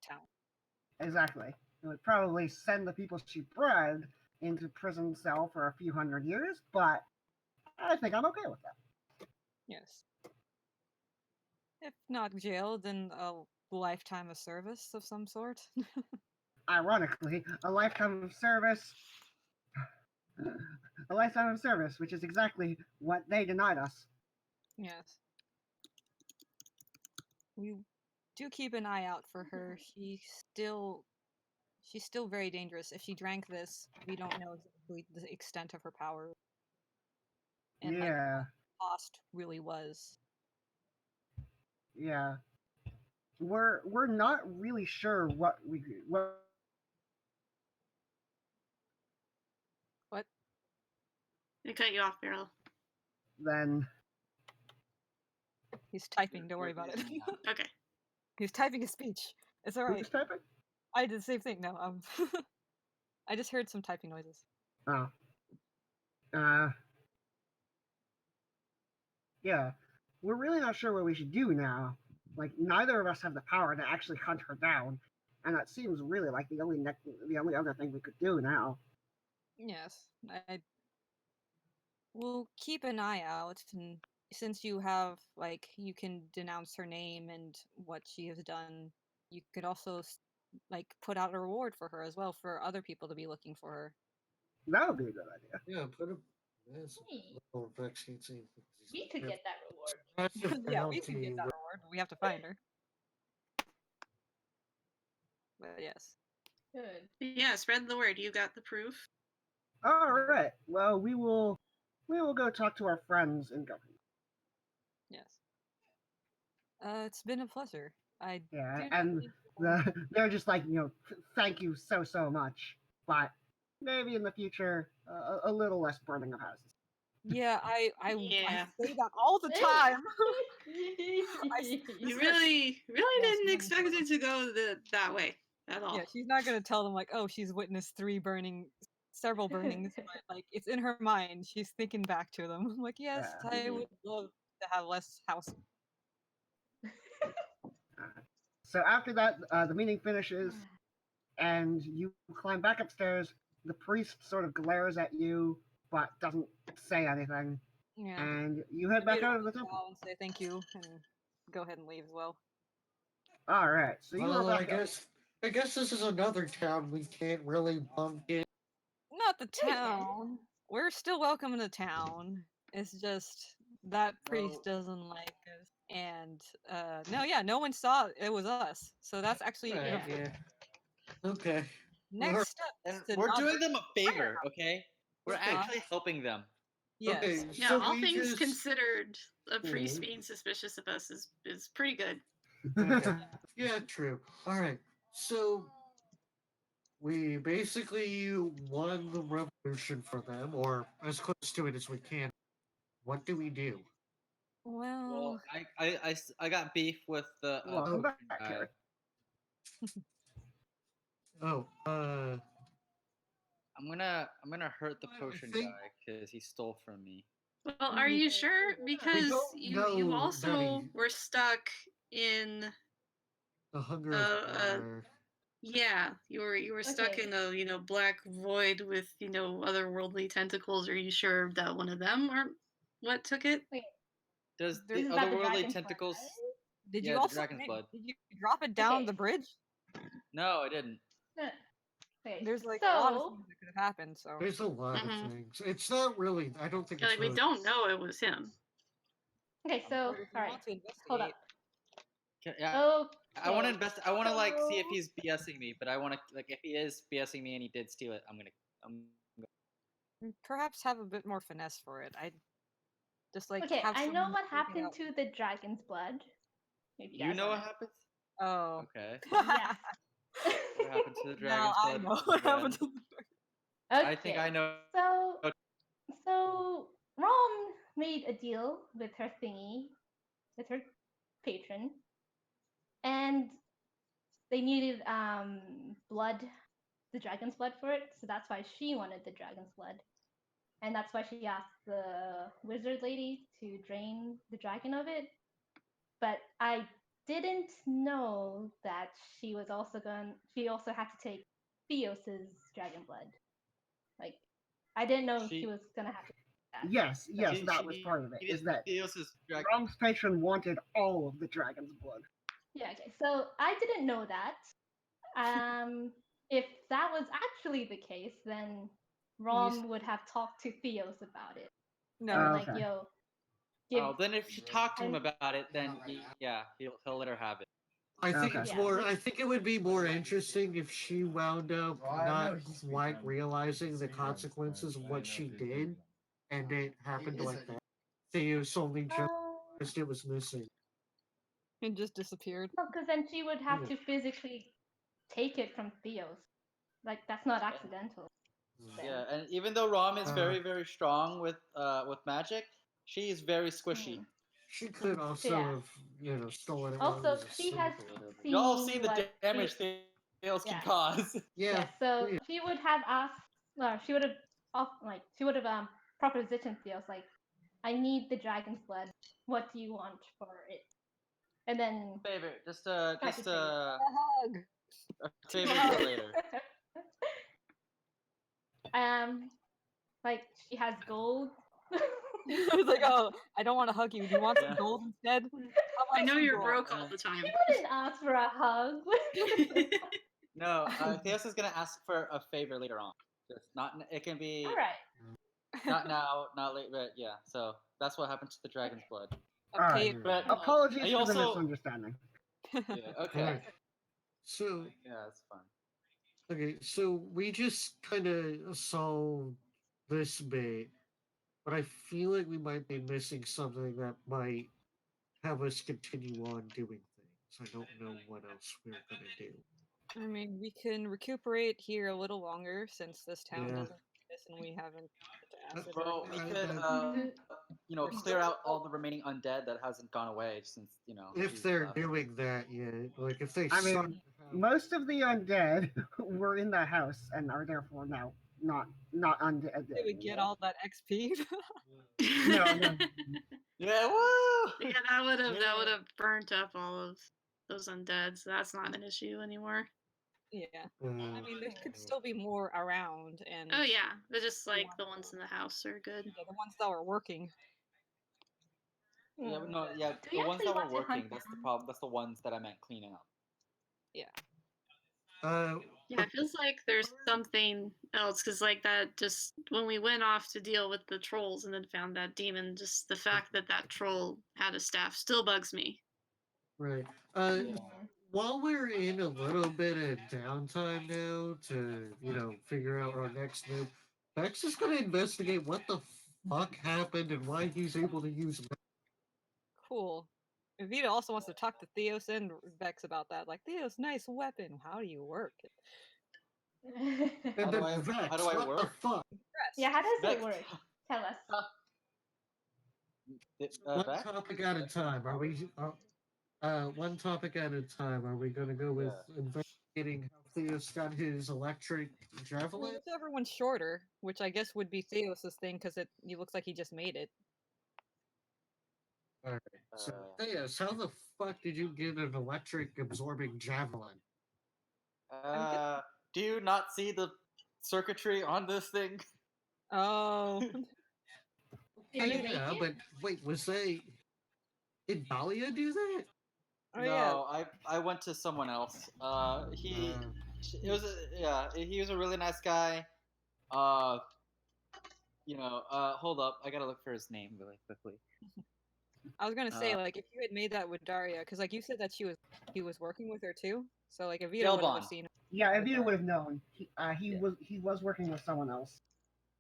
town. exactly. It would probably send the people she bribed into prison cell for a few hundred years, but I think I'm okay with that. Yes. If not jail, then a lifetime of service of some sort. Ironically, a lifetime of service. A lifetime of service, which is exactly what they denied us. Yes. We do keep an eye out for her. She's still very dangerous. If she drank this, we don't know exactly the extent of her power. And like Yeah, cost really was. yeah. We're not really sure what. What? I cut you off, Beryl. Then He's typing, don't worry about it. Okay. He's typing his speech. It's alright. who's typing? I did the same thing, no. I just heard some typing noises. Oh. Yeah. We're really not sure what we should do now. Like, neither of us have the power to actually hunt her down, and that seems really like the only other thing we could do now. Yes. We'll keep an eye out, and since you have like you can denounce her name and what she has done, you could also like put out a reward for her as well for other people to be looking for her. That would be a good idea. Yeah, put a there's Hey, a little vaccine scene. we could get that reward. Massive Yeah, we can bounty get that reward, but we have to find her. But yes. Good. Yeah, spread the word. You got the proof. All right. Well, we will go talk to our friends in government. Yes. It's been a pleasure. I Yeah, do not and think we'll- they're just like, thank you so much, but maybe in the future, a little less burning of houses. Yeah, I Yeah. say that all the time. You really Yes, didn't no, expect it to go that way at all. Yeah, she's not gonna tell them like, oh, she's witnessed several burnings, but like it's in her mind. She's thinking back to them. I'm like, yes, Yeah. I would love to have less house. So after that, the meeting finishes, and you climb back upstairs. The priest sort of glares at you, but doesn't say anything, Yeah. and you head back out of the temple. Bow and say thank you and go ahead and leave as well. All right, so you are Well, back up. I guess this is another town we can't really bump in. Not the Yeah. town. We're still welcome in the town. It's just that priest doesn't like us. And no, yeah, no one saw it was us. So that's actually Right, Yeah. yeah. Okay. next step. And is to we're not doing bring them a fire favor, out. okay? We're Okay. actually helping them. Yes. Okay, Yeah, so all we things just... considered, a priest Mhm. being suspicious of us is pretty good. Okay. Yeah, true. Alright, so we basically won the revolution for them, or as close to it as we can. What do we do? Well, Well, I got beef with the Welcome back, guy. Carrie. Oh, I'm gonna hurt the I potion think- guy because he stole from me. Well, are you sure? Because don't you know also that he- were stuck in the hunger Uh, of uh, power. yeah, you were stuck Okay. in a black void with otherworldly tentacles. Are you sure that one of them are what took it? Does There's the Isn't that the otherworldly dragon's blood, tentacles? right? did yeah, you the also dragon's blood. did you drop it down Okay. the bridge? No, I didn't. Okay. There's like a lot of so things that could have happened. So There's a lot Mhm. of things. It's not really. I don't think Yeah, it's like we really. don't know it was him. okay, so if you all right, want to hold investigate, up. Yeah, Okay. I want to invest. I want to like see if so- he's BSing me, but I want to like if he is BSing me and he did steal it, I'm perhaps have a bit more finesse for it. I just like Okay, have I know someone what figure happened out- to the dragon's blood. If You guys know what wanna- happens? Oh. Okay. Yeah. What happened to the Now dragon's I blood? know what again? happened to the I think Okay, I know. So Rom made a deal with her thingy, with her patron, and they needed blood, the dragon's blood for it. So that's why she wanted the dragon's blood, and that's why she asked the wizard lady to drain the dragon of it. But I didn't know that she was also She also had to take Theos's dragon blood. Like, I didn't know she She- was gonna have to. Do that. Yes, yes, She- that was she part of it. needed Is that Theos's dragon. Rom's patron wanted all of the dragon's blood. Yeah. Okay. So I didn't know that. If that was actually the case, then Rom would have talked to Theos about it. No. And Oh, like, okay. yo, give. Oh, then if she talked to him I'm- about it, then yeah, he'll let her have it. I think Okay. it's Yeah. more. I think it would be more interesting if she wound up not quite realizing the consequences of what she did, and it happened like that. Theus only just it was missing. It just disappeared. Because then she would have Yeah. to physically take it from Theos. Like, that's not accidental. then. Yeah, and even though Rom is Uh, very strong with magic, she is very squishy. Mm. She could also Yeah. have stolen it. while Also, it was she asleep has or whatever. seen Y'all seen the what damage Theos- Theos can Yeah. cause. Yeah. Yeah, so yeah. she would have asked, she would have propositioned Theos like, I need the dragon's blood. What do you want for it? And then Favor, just A hug. a favor for later. like she has gold I was like, oh, I don't want to hug you. Do you want some Yeah. gold instead? How I about know some you're gold? broke all the time. You wouldn't ask for a hug. No, Theos is gonna ask for a favor later on. Just not. It can be All right. not now, not late, but yeah. So that's what happened to the dragon's blood. Okay. Alright. But Apologies I for the also- misunderstanding. Yeah. Okay. Alright. So Yeah, that's fine. okay, so we just kind of solved this bit, but I feel like we might be missing something that might have us continue on doing things. I don't know what else we're gonna do. I mean, we can recuperate here a little longer since this town Yeah. doesn't need this and we haven't to acid or Well, we anything. could, clear out all the remaining undead that hasn't gone away since If he's they're left. doing that, yeah, like if they I mean, somehow- Most of the undead were in the house and are therefore now not undead. They would get all that XP. No, no. Yeah, woo! Yeah, that would have Yeah. burnt up all of those undead, so that's not an issue anymore. Yeah. uh, I mean, there could still be more around, and Oh yeah, they're just like the ones in the house are good. yeah, the ones that were working. Yeah, Hmm. no, yeah. Do we The ones actually that were want to hunt working, that's the them? problem. That's the ones that I meant cleaning up. Yeah, it feels like there's something else because like that just when we went off to deal with the trolls and then found that demon, just the fact that that troll had a staff still bugs me. right. Hmm. While we're in a little bit of downtime now to, figure out our next move, Bex is going to investigate what the fuck happened and why he's able to use. Cool. Evita also wants to talk to Theos and Vex about that. Like, Theos, nice weapon. How do you work it? And How do then I- Vex, how do I what the work? fuck? Yeah, how does it Vex. work? Tell us. One Beck? topic at a time. Are we? One topic at a time. Are we going to go with investigating how Theos got his electric Well, javelin? whichever one's shorter, which I guess would be Theos's thing because it looks like he just made it. Alright. So Uh, Theos, how the fuck did you get an electric absorbing javelin? Do you not see the circuitry on this thing? Oh. Did you Okay, make yeah, it? but wait, did Dahlia do that? Oh yeah. No, I went to someone else. He was a really nice guy. Hold up, I gotta look for his name really quickly. I was gonna say, Uh, like, if you had made that with Daria, because like you said that he was working with her too. So like Evita would Delbon. have seen. Yeah, Evita would have known. He was working with someone else,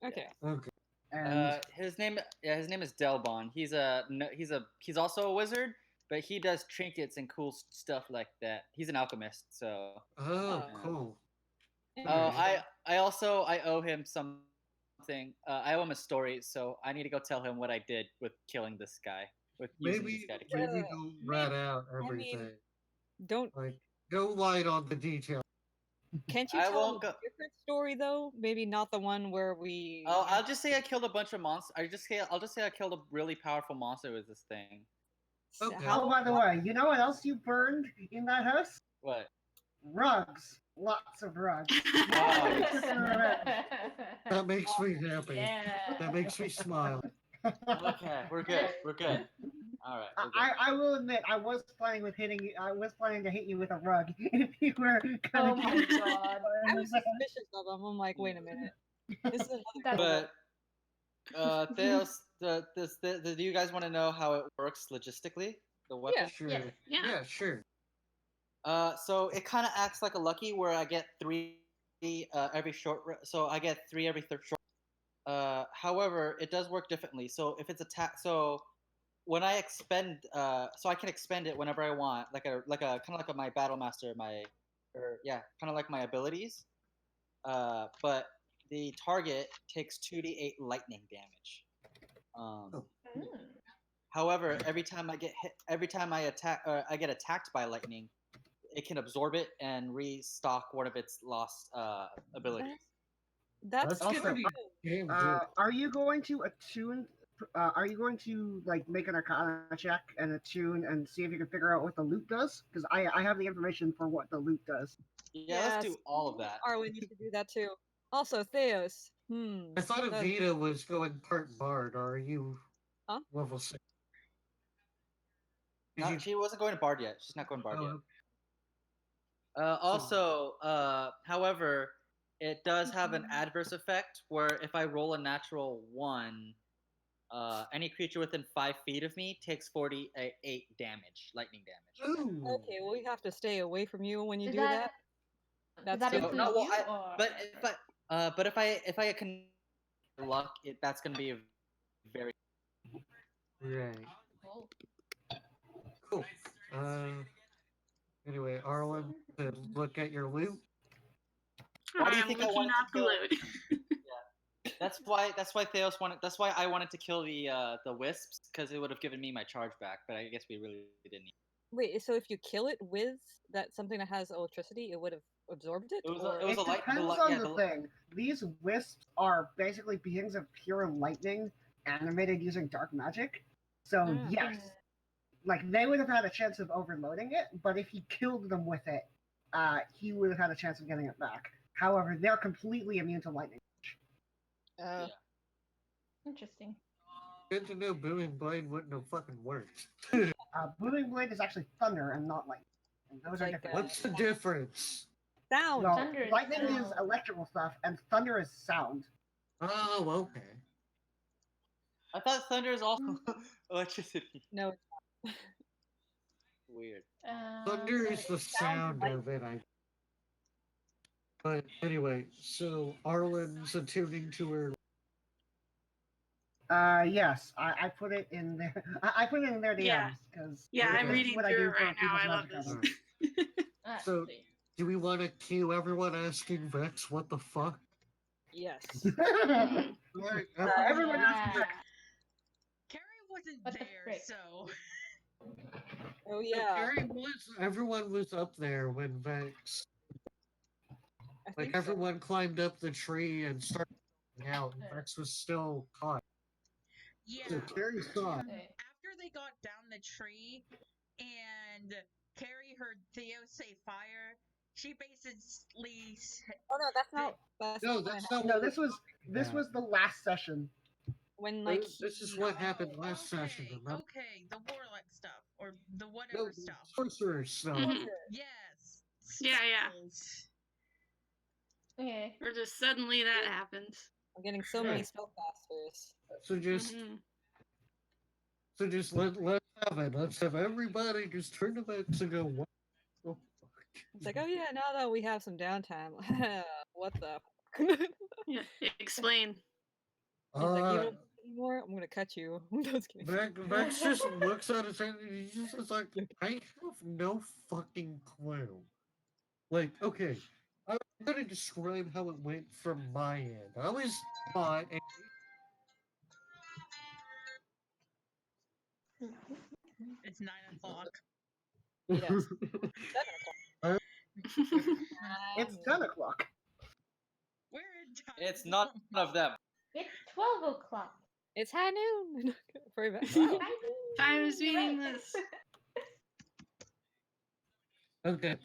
Okay. Okay. and His name is Delbon. He's also a wizard, but he does trinkets and cool stuff like that. He's an alchemist, so. Oh, Oh. cool. Oh, Alright. I owe him something. I owe him a story, so I need to go tell him what I did with killing this guy. With using this Maybe guy to kill him. maybe don't rat out I mean, everything. Don't. Like, go light on the detail. Can't you I tell won't a go- different story though? Maybe not the one where we. Oh, I'll just say I killed a bunch of monsters. I'll just say I killed a really powerful monster with this thing. Okay. How oh, by the way, you know what else you burned in that house? What? Rugs. Lots of rugs. That makes me happy. Yeah. That makes me smile. Okay, we're good. We're good. All right. We're good. I will admit, I was planning to hit you with a rug if you were gonna Oh my kill me. god. I was suspicious of him. I'm like, wait a minute. This is another That's- But Theos, do you guys want to know how it works logistically? The weapon. Yeah. Sure. Yes. Yeah. Sure. So it kind of acts like a lucky, where I get 3 every short. So I get 3 every third short. However, it does work differently. So if it's so when I expend, so I can expend it whenever I want, like a kind of like my battle master, kind of like my abilities. But the target takes 2d8 lightning damage. Mm. However, every time I get attacked by lightning, it can absorb it and restock one of its lost abilities. That's That's good. pretty damn good. Are you going to attune? Are you going to like make an Arcana check and attune and see if you can figure out what the loot does? Because I have the information for what the loot does. Yeah, let's do all of that. Arwen, you should do that too. Also, Theos, I thought that- Avita was going part bard. Or are you Huh? level 6? Did No, you- she wasn't going to Bard yet. She's not going Bard oh, yet. okay. Also, however, it does have an adverse effect where if I roll a natural 1, any creature within 5 feet of me takes 48 damage, lightning damage. Ooh. Okay, well, we have to stay away from you when you Is do that. Does That's that so- include no, well, you, or but if I can luck, that's gonna be a very Right. Oh. Cool. Anyway, Arlen, to look at your loot. Why do you I'm think I looking wanted at to the kill- loot. That's why Theos wanted. That's why I wanted to kill the wisps because it would have given me my charge back. But I guess we really didn't need. Wait, so if you kill it with that something that has electricity, it would have absorbed it? It was or... it was It a light. depends li- on yeah, the thing. These wisps are basically beings of pure lightning animated using dark magic. So Ah. yes, like they would have had a chance of overloading it, but if he killed them with it, he would have had a chance of getting it back. However, they're completely immune to lightning. Uh, Interesting. Good to know Booming Blade wouldn't have fucking worked. Booming Blade is actually thunder and not lightning. And those are Like, different. What's the difference? sound! Well, Thunder is lightning is sound. electrical stuff, and thunder is sound. Oh, okay. I thought thunder is also electricity. No, Weird. Thunder is the sounds sound of it, But anyway, so Arlen's attuning to her. Yes, I put it in there. I put it in their DMs Yeah. because Yeah, I'm reading what I through do it for right now. people's I love magic this. Alright. Ah, So- sweet. Do we want to cue everyone asking Vex what the fuck? yes. items. Alright, Everyone asks Yeah. Carrie wasn't What the there, frick? so Oh, yeah. Everyone was up there when Vex. I Like think so. everyone climbed up the tree and started out, and Vex was still caught. yeah. So Carrie saw it. Okay. After they got down the tree and Carrie heard Theo say fire, she basically Oh, no, that's not. That's No, not what that's happened. not No, what this was the last session. When, like, This is what happened last session, Okay, remember? okay, the warlock stuff or the whatever No, stuff. sorcerer stuff. Mhm. Yes. Yeah, yeah. spells. Okay. Or just suddenly that happens. I'm getting so many Right. spellcasters. So just Mhm. let's have it. Let's have everybody just turn to Vex and go, what the fuck? It's like, oh, yeah, now that we have some downtime. What the? Yeah. Explain. He's like, you Uh, don't anymore? I'm gonna cut you. I'm just kidding. Vex just looks at it and he's just is like, I have no fucking clue. Like, okay, I'm gonna describe how it went from my end. I was caught and It's 9 o'clock. Yes. 7 o'clock. It's 10 o'clock. We're in time. It's not one of them. It's 12 o'clock. It's high noon. Very bad. Time is meaningless. Okay,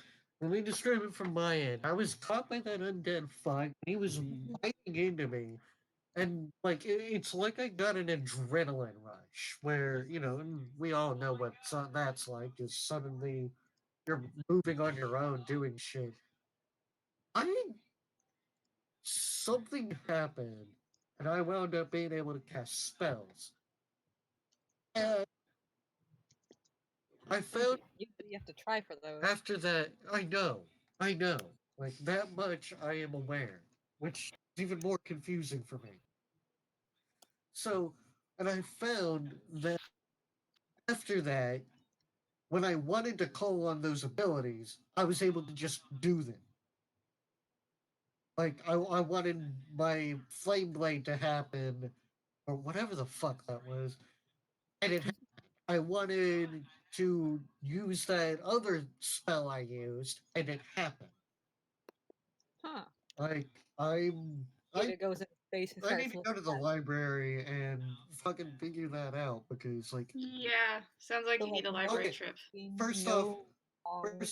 let me describe it from my end. I was caught by that undead fuck. He was biting into me. And, like, it's like I got an adrenaline rush where, you know, and we all know what that's like, is suddenly you're moving on your own, doing shit. Something happened, and I wound up being able to cast spells. And I found You have to try for those. after that, I know, like that much I am aware, which is even more confusing for me. So, and I found that after that, when I wanted to call on those abilities, I was able to just do them. Like, I wanted my flame blade to happen, or whatever the fuck that was, and I wanted to use that other spell I used, and it happened. Huh. Like, It goes in space and I starts need to go looking to the at it. library and fucking figure that out because, like, Yeah. Sounds like you need a library Okay. trip. First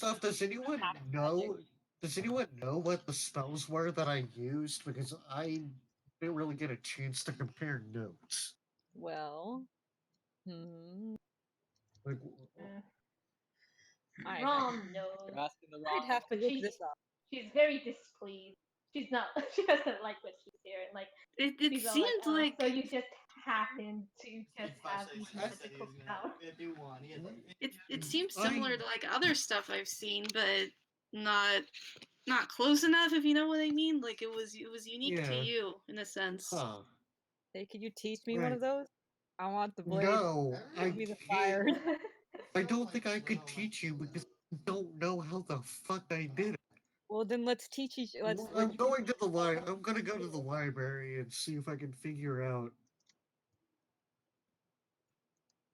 off, does anyone know? Does anyone know what the spells were that I used? Because I didn't really get a chance to compare notes. Well, Like, I Rom knows. You're asking the I'd wrong. have to look She- this up. She's very displeased. She's not. She doesn't like what she's hearing. Like It she's all seemed like so you just happen to just have these magical powers. it seems I- similar to like other stuff I've seen, but not close enough. If you know what I mean. Like it was unique to Yeah. you in a sense. huh. Hey, could you teach me one Right. of those? I want the blade. No, I Give me the can't. fire. I don't think I could teach you because I don't know how the fuck I did it. Well, then let's teach each. Let's. Well, I'm going to the I'm gonna go to the library and see if I can figure out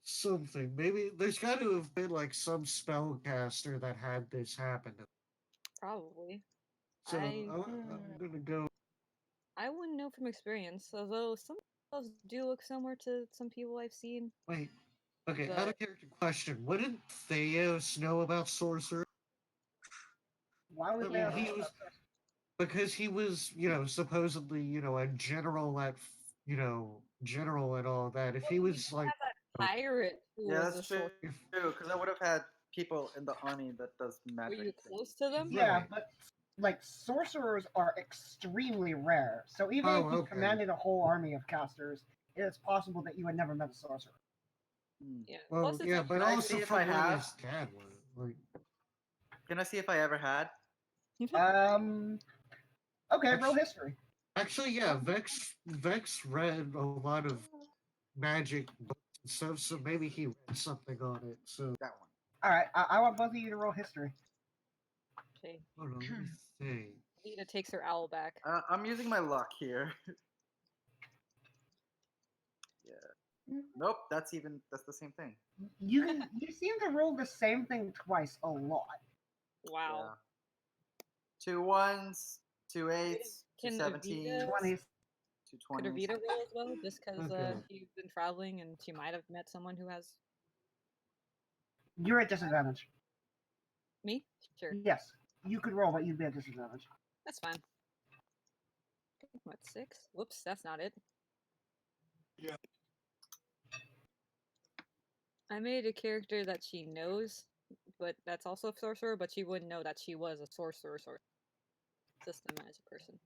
something. Maybe there's got to have been like some spellcaster that had this happen. Probably. So I- I'm gonna go. I wouldn't know from experience, although some spells do look similar to some people I've seen. Wait. Okay, out But- of character question. Wouldn't Theos know about sorcery? Why would I they? mean, he was because he was, supposedly, a general at, general and all that. If he was like, Pirate who Yeah, was that's a true. sorcerer. if, Because I would have had people in the army that does Were magic. you things. close to them? Yeah, Right. but like sorcerers are extremely rare. So even Oh, if you okay. commanded a whole army of casters, it's possible that you had never met a sorcerer. Hmm. Yeah. well, Plus, it's yeah, like- but Can I also see if from I what have? his dad was. Like, Can I see if I ever had? Okay, roll history. actually, yeah, Vex read a lot of magic books and stuff, so maybe he read something on it. So, That one. All right, I want both of you to roll history. Okay. hold on, let me think. Lena takes her owl back. I'm using my luck here. Yeah. Nope, that's the same thing. You seem to roll the same thing twice a lot. Wow. Yeah. 2 1s, 2 8s, 2 Can 17s, Evita- 20s. 2 Could 20s. Evita roll as well? Just because Okay. she's been traveling and she might have met someone who has You're at disadvantage. me? Sure. Yes, you could roll, but you'd be at disadvantage. That's fine. What, 6? Whoops, that's not it. Yeah. I made a character that she knows, but that's also a sorcerer, but she wouldn't know that she was a sorcerer. Just a magic person.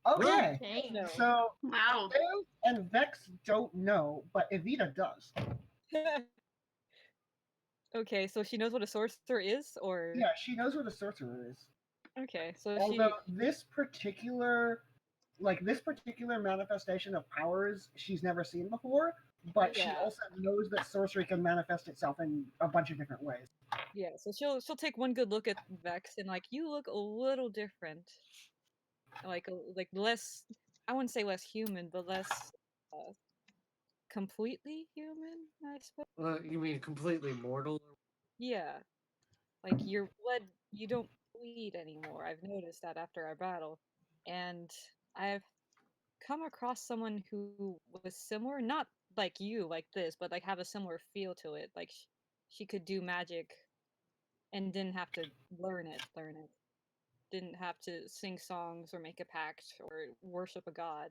Okay, Dang. No. so Wow. Theo and Vex don't know, but Evita does. Okay, so she knows what a sorcerer is, or Yeah, she knows what a sorcerer is. okay, so Although this particular manifestation of powers she's never seen before, but she Yeah. also knows that sorcery can manifest itself in a bunch of different ways. so she'll take one good look at Vex and like, you look a little different, like less. I wouldn't say less human, but less completely human, I suppose. You mean completely mortal? Yeah, like your blood, you don't bleed anymore. I've noticed that after our battle, and I've come across someone who was similar, not like you, like this, but like have a similar feel to it. Like she could do magic, and didn't have to learn it. Didn't have to sing songs or make a pact or worship a god.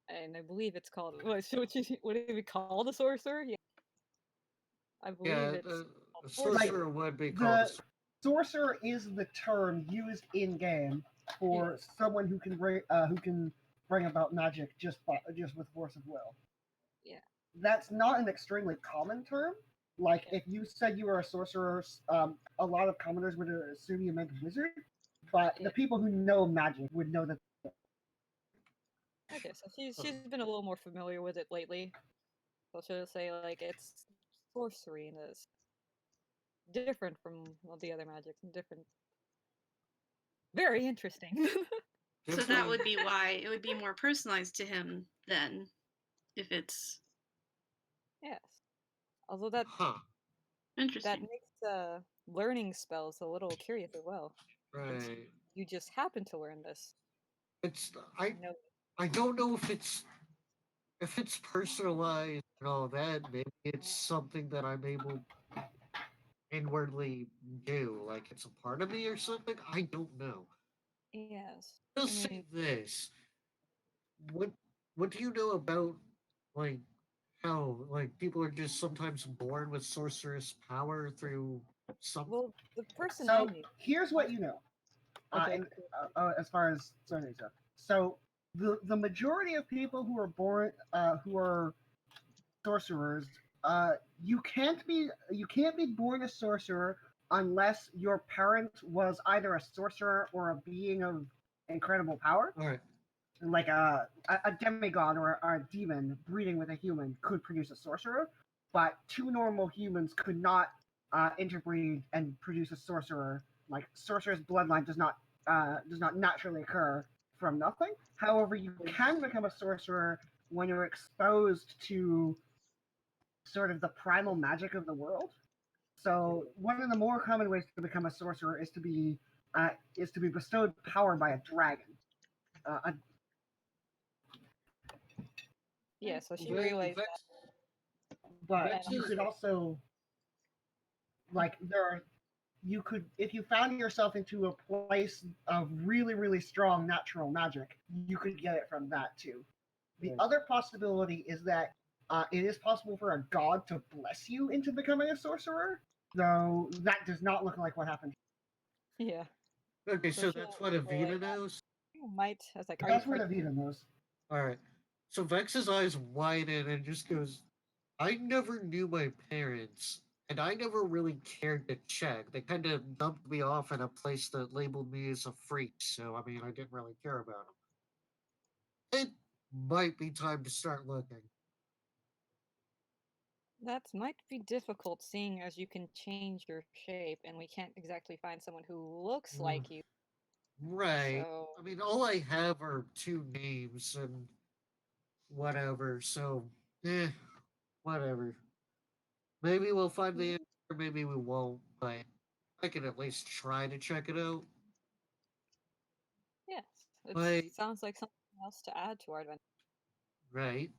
And I believe it's called what would it be called? A sorcerer? Yeah, I believe Yeah, it's a called sorcerer would be called. The sorcerer is the term used in game for someone who can bring about magic just with force of will. Yeah. That's not an extremely common term. Like if you said you were a sorcerer, a lot of commoners would assume you meant wizard. But Yeah. the people who know magic would know that. Okay, so she's been a little more familiar with it lately. So she'll say like it's sorcery and it's different from all the other magics and different. Very interesting. So that would be why it would be more personalized to him then, if it's Yes. Although that interesting. makes learning spells a little curious as well. Right. You just happen to learn this. It's You know, I don't know if it's personalized and all that. Maybe it's something that I'm able to inwardly do, like it's a part of me or something. I don't know. Yes. I'll I say mean, this. What what do you know about like how like people are just sometimes born with sorceress power through some well, the person I So knew. here's what you know. Okay. As far as sorcerers go. So the majority of people who are born who are sorcerers, you can't be born a sorcerer unless your parent was either a sorcerer or a being of incredible power, all right. like a demigod or a demon breeding with a human could produce a sorcerer, but two normal humans could not interbreed and produce a sorcerer. Like sorcerer's bloodline does not naturally occur from nothing. However, you can become a sorcerer when you're exposed to sort of the primal magic of the world. So one of the more common ways to become a sorcerer is to be bestowed power by a dragon. A Yeah. So she Ve- realized Vex, but Vex you is could also like there are you could if you found yourself into a place of really strong natural magic, you could get it from that too. The Right. other possibility is that it is possible for a god to bless you into becoming a sorcerer, though that does not look like what happened. that. Yeah. okay, So so she'll that's what realize Avita knows. you might. I was like, are you? That's what Avita knows. All right. So Vex's eyes widen and just goes, I never knew my parents, and I never really cared to check. They kind of dumped me off in a place that labeled me as a freak, so I mean, I didn't really care about them. It might be time to start looking. That might be difficult, seeing as you can change your shape, and we can't exactly find someone who looks Mm, like you. Right. So I mean, all I have are two names and whatever, so, whatever. Maybe we'll find the answer, maybe we won't, but I can at least try to check it out. yes, it But, sounds like something else to add to our adventure. right.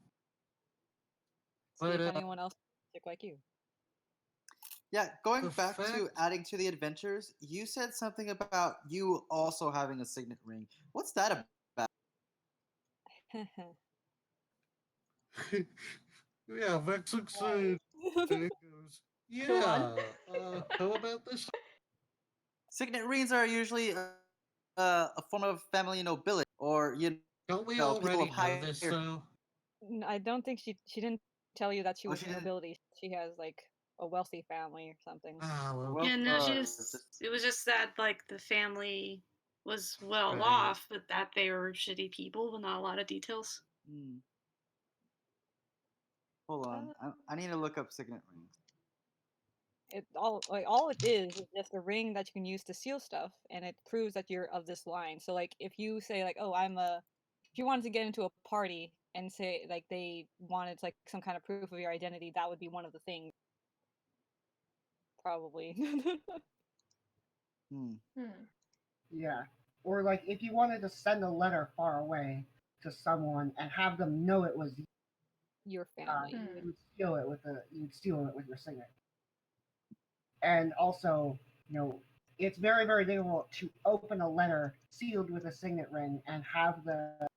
See But, if anyone else looks like you. Yeah, going the back to fact adding to the adventures, you said something about you also having a signet ring. What's that about? yeah, Vex looks and it goes, Go on. yeah, how about this? Signet rings are usually a form of family nobility, or Don't we people of already know higher. this, though? I don't think she didn't tell you that she Oh, was she didn't. nobility. She has like a wealthy family or something. Ah, well, Well, Yeah, no, she just it was just that like the family was well right. off, but that they were shitty people, but not a lot of details. hmm, hold on, Uh, I need to look up signet rings. all it is just a ring that you can use to seal stuff, and it proves that you're of this line. So like if you say like, oh, if you wanted to get into a party and say like they wanted like some kind of proof of your identity, that would be one of the things probably. Hmm. Hmm. Yeah. Or like if you wanted to send a letter far away to someone and have them know it was you, Your family. Hmm. you'd seal it with your signet. And also, you know, it's very difficult to open a letter sealed with a signet ring and have the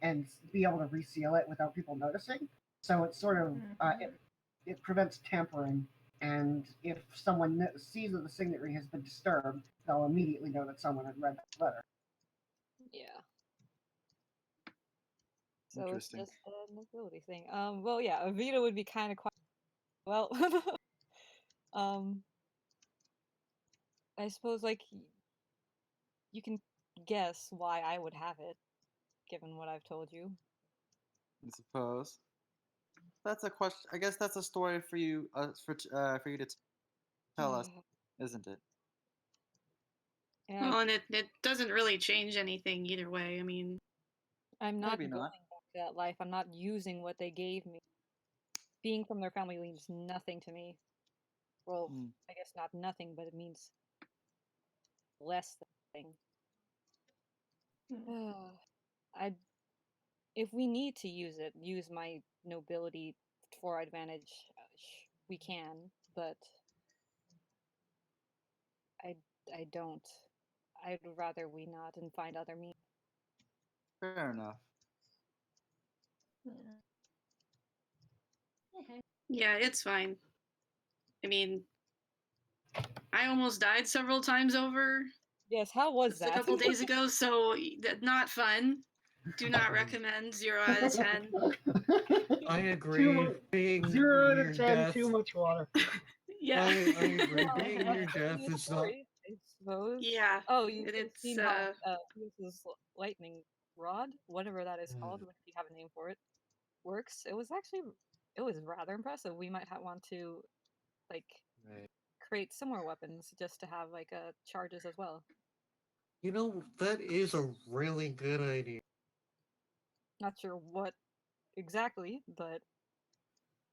and be able to reseal it without people noticing. So it's sort of Mhm. it prevents tampering. And if someone sees that the signet ring has been disturbed, they'll immediately know that someone had read that letter. Yeah. So it's Interesting. just a nobility thing. Well, yeah, Avita would be kind of quiet. Well, um, I suppose like you can guess why I would have it, given what I've told you. I suppose that's a question. I guess that's a story for you, for you to tell us, isn't it? And Well, and it doesn't really change anything either way. I mean, I'm not Maybe going not. back to that life. I'm not using what they gave me. Being from their family means nothing to me. Well, Hmm. I guess not nothing, but it means less than Hmm. nothing. I if we need to use it, use my nobility for our advantage, we can, but I I don't. I'd rather we not and find other means. Fair enough. Yeah. Okay. Yeah, it's fine. I mean, I almost died several times over Yes, how was just a that? couple days ago, so not fun. Do not recommend. 0 out of 10. I agree. Being 0 out near of 10, death, too much water. Yeah. I agree. Well, Being near death good is not. story, I suppose. Yeah. Oh, you've and it's seen how Zeus's lightning rod, whatever that is called, Mm. if you have a name for it, works. It was rather impressive. We might want to like Right. create some more weapons just to have like charges as well. You know, that is a really good idea. Not sure what exactly, but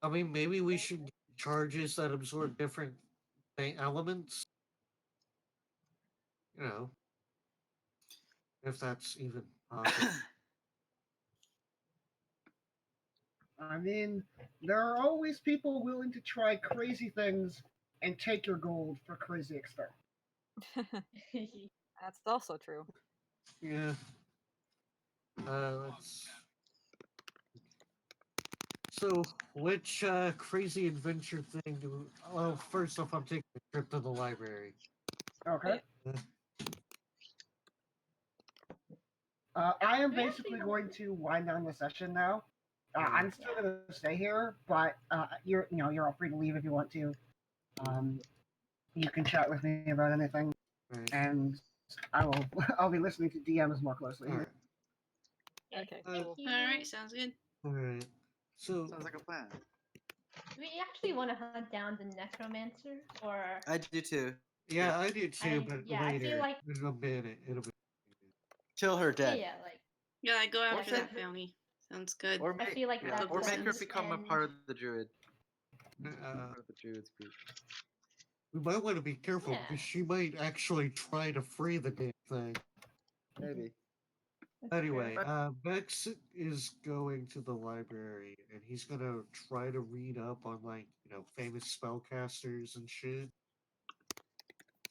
I mean, maybe we should get charges that absorb different elements. You know, if that's even possible. I mean, there are always people willing to try crazy things and take your gold for crazy experiments. that's also true. Yeah. Let's. So, which crazy adventure thing do? Well, first off, I'm taking a trip to the library. Okay. Yeah. I am We actually basically have- going to wind down the session now. I'm still going to stay here, but you're all free to leave if you want to. You can chat with me about anything, Right. and I'll be listening to DMs more closely All here. right. Okay, Uh, cool. Alright, sounds good. All right. So, Sounds like a plan. Do we actually want to hunt down the necromancer, or I do too. yeah, I do too, but I feel later. like In a minute. It'll be. Kill her dead. yeah, like Yeah, go Or after say- that bounty. Sounds good. Or I make, feel like yeah, that's or make her the become a end. part of the druid. Uh, Part of the druid's group. we might want to be careful Yeah. because she might actually try to free the damn thing. Maybe. That's true. Anyway, Bex is going to the library and he's gonna try to read up on famous spellcasters and shit.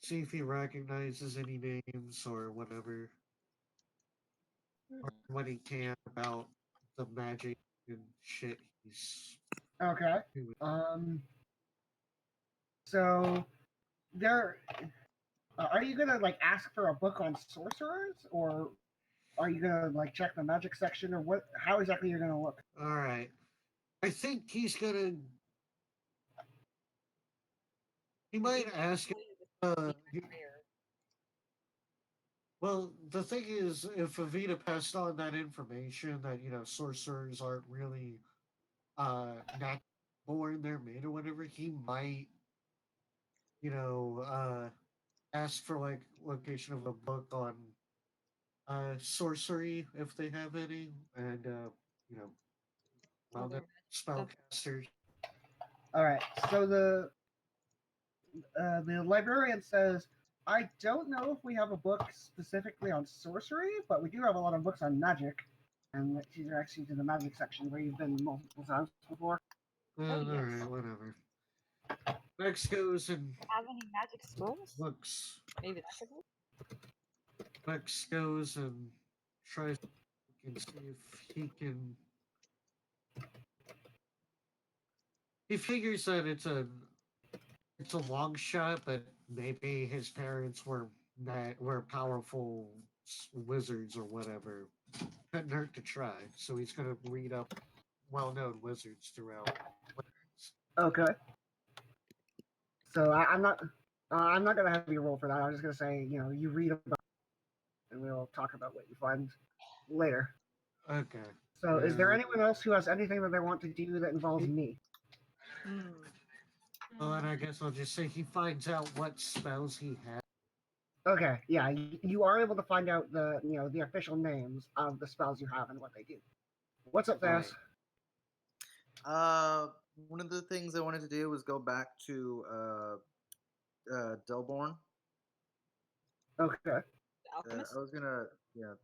See if he recognizes any names or whatever. Or what he can about the magic and shit he's Okay. doing. So there. Are you gonna ask for a book on sorcerers, or are you gonna check the magic section, or what? How exactly you're gonna look? Alright. I think he's gonna. He might ask. He- Well, the thing is, if Avita passed on that information that sorcerers aren't really not born, they're made or whatever, he might ask for location of a book on sorcery if they have any, and Other spellcasters. All right. So the librarian says, I don't know if we have a book specifically on sorcery, but we do have a lot of books on magic. And she's actually to the magic section where you've been multiple times before. Well, yes. alright, whatever. Bex goes and Have any magic scrolls? looks. Maybe that's a good. Bex goes and tries to see if he can. He figures that it's a long shot, but maybe his parents were powerful wizards or whatever. Couldn't hurt to try. So he's gonna read up well-known wizards throughout. Okay. So I'm not gonna have you roll for that. I'm just gonna say you read about, it, and we'll talk about what you find later. Okay. So is there anyone else who has anything that they want to do that involves me? Well, then I guess I'll just say he finds out what spells he has. Okay, yeah, you are able to find out the the official names of the spells you have and what they do. What's up, Thanos? One of the things I wanted to do was go back to Delborn. Okay. I was gonna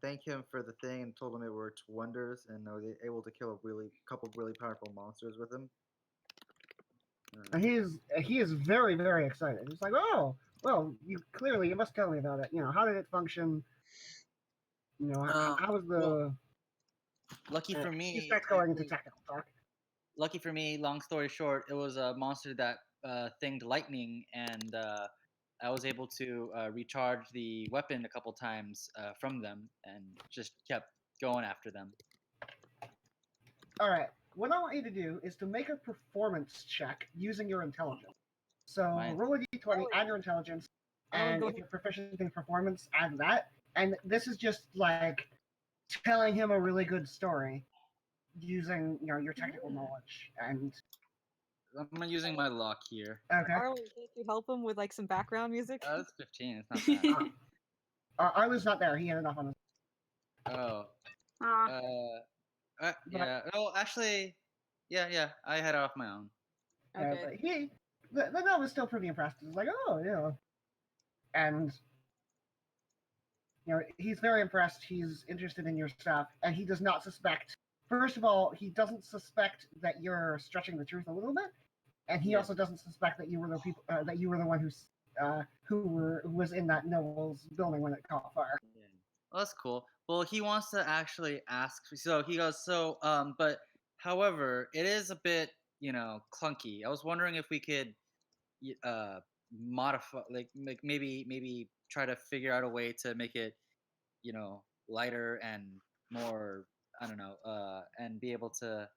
thank him for the thing and told him it worked wonders, and I was able to kill a couple really powerful monsters with him. And he is very, very excited. He's like, oh, Well, you must tell me about it. How did it function? How was Well, the? lucky for He me, starts going into actually, technical talk. lucky for me, long story short, it was a monster that thinged lightning, and I was able to recharge the weapon a couple times from them, and just kept going after them. All right. What I want you to do is to make a performance check using your intelligence. So Mine. roll a d20, add your intelligence, and go if you're proficient in performance, add that. And this is just like telling him a really good story using your technical knowledge. And I'm using my luck here. okay, Arlen, can't you help him with like some background music? It's 15. It's not bad. Arlen's not there. He had enough on his. Oh. Aw. But- Yeah. Oh, actually, yeah. I had it off my own. Okay. But the gnome is still pretty impressed. He's like, oh, and he's very impressed. He's interested in your stuff, and he does not suspect. First of all, he doesn't suspect that you're stretching the truth a little bit, and he Yeah. also doesn't suspect that you were the people that you were the one who was in that noble's building when it caught fire. Yeah. Well, that's cool. Well, he wants to actually ask. So he goes. But however, it is a bit, clunky. I was wondering if we could, modify, like, maybe try to figure out a way to make it, lighter and more. I don't know. And be able to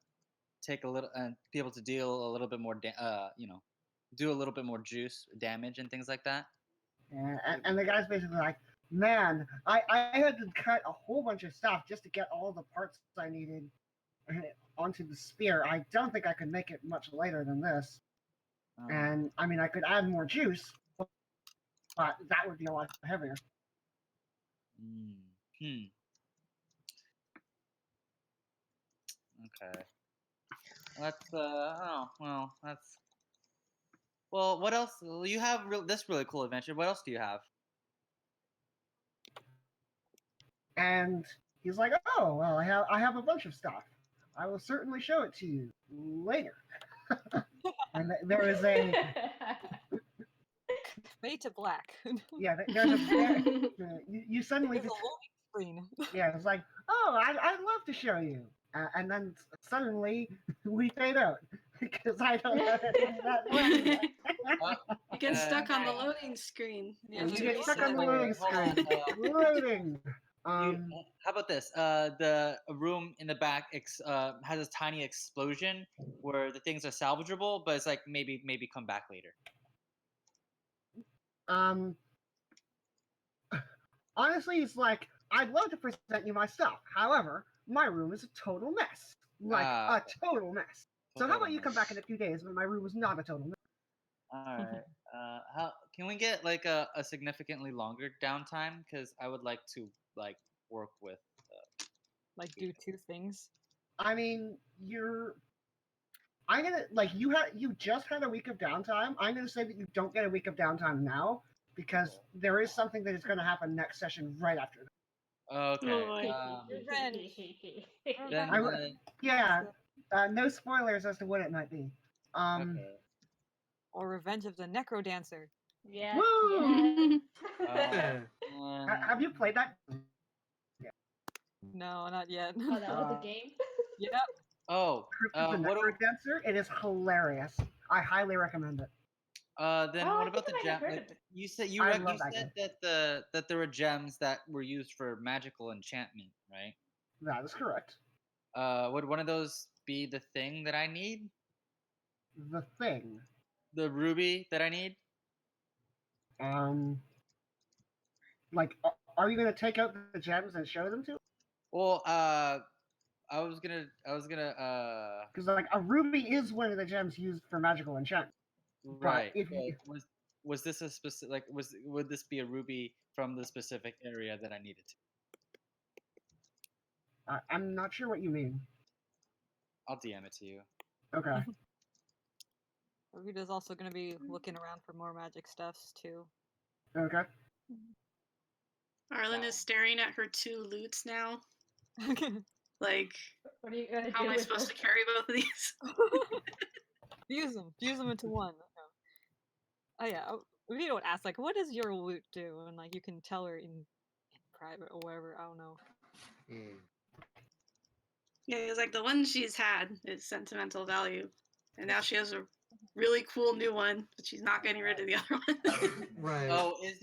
take a little and be able to deal a little bit more. Do a little bit more juice damage and things like that. And the guy's basically like, man, I had to cut a whole bunch of stuff just to get all the parts I needed onto the spear. I don't think I could make it much lighter than this. And I mean, I could add more juice, but that would be a lot heavier. Okay. That's oh well. Well. What else? You have this really cool adventure. What else do you have? And he's like, oh well, I have a bunch of stuff. I will certainly show it to you later. And there is a Fade to black. there's a you suddenly There's a loading screen. yeah, it's like, oh, I'd love to show you. And then suddenly we fade out because I don't know that. You get stuck on the loading screen. Yeah, You get stuck on the Wait, loading hold screen. on, Loading. how about this? The room in the back has a tiny explosion where the things are salvageable, but it's like maybe come back later. Honestly, it's like, I'd love to present you my stuff. However, my room is a total mess. Like, a total mess. So how about you come back in a few days when my room is not a total mess? All right. How can we get like a significantly longer downtime? Because I would like to work with. Like do two things. I mean, I'm gonna you just had a week of downtime. I'm gonna say that you don't get a week of downtime now because there is something that is gonna happen next session right after that. Okay. Then, Yeah. No spoilers as to what it might be. okay. Or Revenge of the Necro Dancer. Yeah. Woo! Yeah. Have you played that? No, not yet. Oh, that was a game. Yep. Oh. Crypt of the What do, Network Dancer? It is hilarious. I highly recommend it. then Oh, what I about the think I might have gem? heard of it. You said I love that that there were gems that were used for magical enchantment, right? That is correct. Would one of those be the thing that I need? The thing. The ruby that I need? Like, are you gonna take out the gems and show them to? Well, I was gonna, Because like a ruby is one of the gems used for magical enchantment. right. if but you- was this a specific would this be a ruby from the specific area that I needed to? I'm not sure what you mean. I'll DM it to you. Okay. Rita's also going to be looking around for more magic stuffs too. Okay. Arlen is staring at her 2 loots now. Like, What are you gonna how do am I with supposed to this? carry both of these? Fuse them into one. Oh yeah. If you don't ask, like, what does your loot do? And like, you can tell her in private or whatever. I don't know. Hmm. Yeah, it's like the one she's had is sentimental value, and now she has a really cool new one, but she's not getting rid of the other one. Right. Oh, is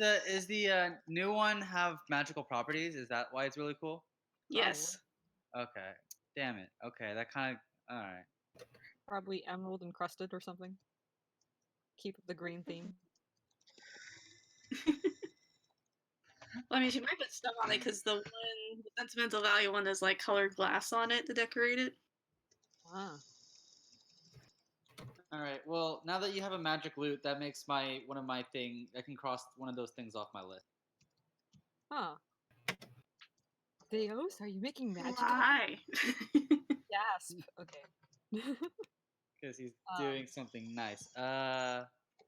the new one have magical properties? Is that why it's really cool? Yes. Okay. Damn it. Okay, that kind of. All right. Probably emerald encrusted or something. Keep the green theme. Well, I mean, she might put stuff on it because the sentimental value one has like colored glass on it to decorate it. Ah. All right. Well, now that you have a magic loot, that makes one of my thing. I can cross one of those things off my list. Huh. Theos, are you making magic? Why? Gasp. Okay. Because he's Um, doing something nice.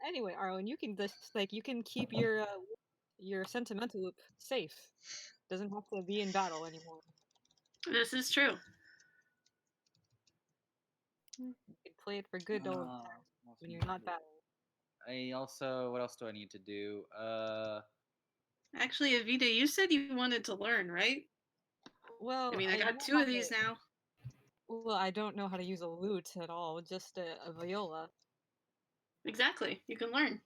Anyway, Arlen, you can just like you can keep your sentimental loop safe. Doesn't have to be in battle anymore. This is true. You can play it for good old what times else when do you're I not do? battling. I also. What else do I need to do? Actually, Avita, you said you wanted to learn, right? Well, I mean, I know got two how of these to- now. Well, I don't know how to use a lute at all. Just a viola. Exactly. You can learn.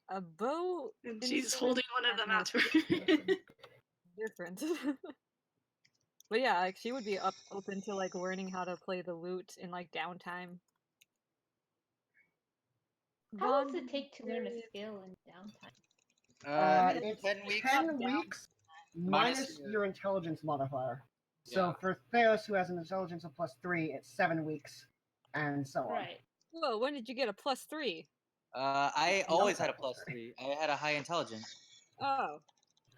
A bow. And she's instrument holding one of them are out to her. different. But yeah, like she would be open to like learning how to play the lute in like downtime. How long does Bond it take to learn a with- skill in downtime? It's 10 weeks. 10 weeks minus Minus your intelligence modifier. So Yeah. for Theos, who has an intelligence of +3, it's 7 weeks, and so on. Right. Whoa, when did you get a +3? I No, always had a plus +3. I had a high intelligence. Oh.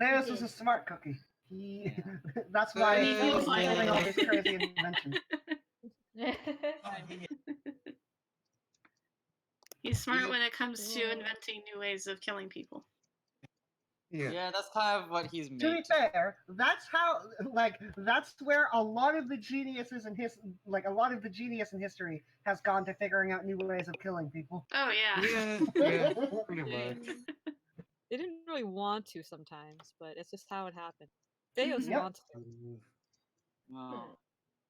Theos is a smart cookie. He, Yeah. that's why He feels he's like doing all it. these crazy inventions. He's smart He's- when it comes to Cool. inventing new ways of killing people. Yeah. Yeah, that's kind of what he's made. To be fair, that's how, that's where a lot of the geniuses in a lot of the genius in history has gone to figuring out new ways of killing people. Oh yeah. Yeah, yeah, pretty much. They didn't really want to sometimes, but it's just how it happened. Theos Yep. wants to. No.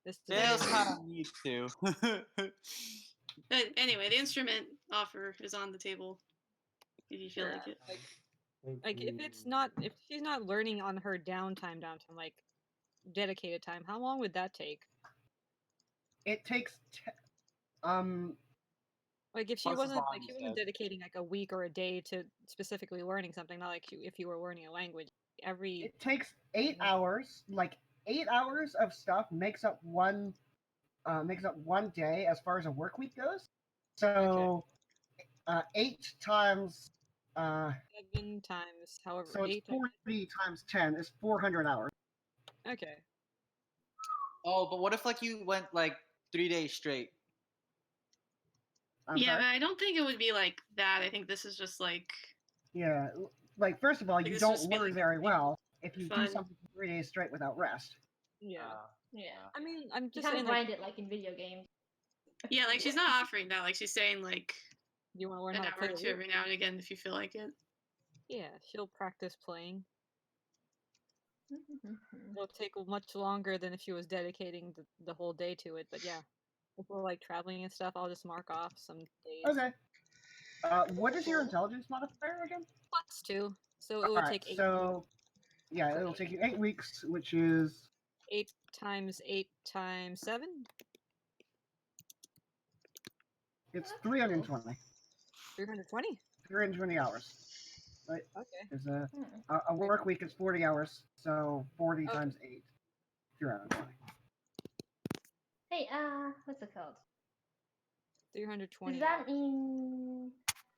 This Theos is- kind of needs to. But anyway, the instrument offer is on the table. If you feel Yeah, like it. like if she's not learning on her downtime, like dedicated time, how long would that take? It takes, Like if she Plus wasn't Vaughn said. dedicating like a week or a day to specifically learning something, not like if you were learning a language. it takes 8 hours. 8 hours of stuff makes up one day as far as a work week goes. So, 8 times, 7 times, however, so it's 8. 40 times 10 is 400 hours. Okay. Oh, but what if like you went like 3 days straight? I'm Yeah, sorry? but I don't think it would be like that. I think this is just like Yeah, first of all, you it's don't just been, learn like, very well if you do fun. something for 3 days straight without rest. Yeah. Yeah. I mean, I'm You just kind saying, of like, grind it like in video games. yeah, like she's not offering that. Like she's saying like you want to learn an how to hour play or the two lute? every now and again if you feel like it. Yeah, she'll practice playing. Mhm. It'll take much longer than if she was dedicating the whole day to it. But yeah, if we're like traveling and stuff, I'll just mark off some days. Okay. What is your intelligence modifier again? +2, so it would Alright, take 8. so yeah, it'll take you 8 weeks, which is 8 times 8 times 7. it's 320. 320. 320 hours. Okay. Is Hmm. a work week is 40 hours, so 40 Okay. times 8. 320. Hey, what's it called? 320. Does that mean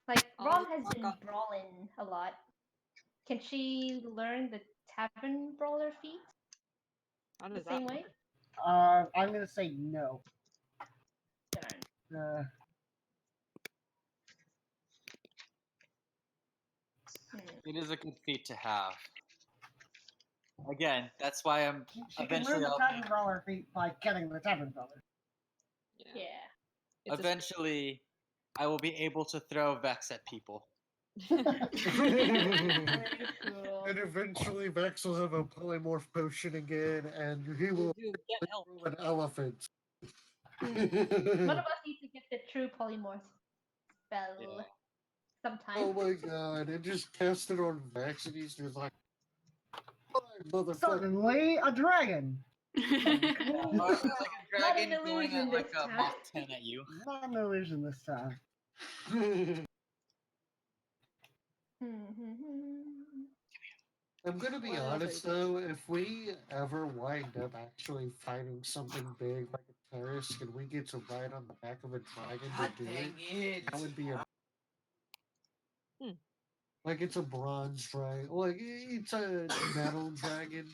like I'll Rom just has mark been off- brawling a lot? Can she learn the tavern brawler feat How the does that same work? way? I'm gonna say no. Darn. It is a good feat to have. Again, that's why I'm She can learn eventually. the tavern brawler feat by getting the tavern brawler. Yeah. Yeah. It's a- Eventually, I will be able to throw Vex at people. Very cool. And eventually Vex will have a polymorph potion again, and he will Dude, get help. throw an elephant. One of us needs to get the true polymorph spell Yeah. sometime. Oh my god, and just cast it on Vex, and he's just like, "Fine, motherfucker." Suddenly, a dragon. Or like a Not dragon an going illusion at like this a time. Mach 10 at you. Not an illusion this time. I'm gonna be What else honest are though, if we ever wind up actually fighting something big like a terrorist and we get to ride on the back of a dragon to do it, that would be a like it's a bronze dragon. Like it's a metal dragon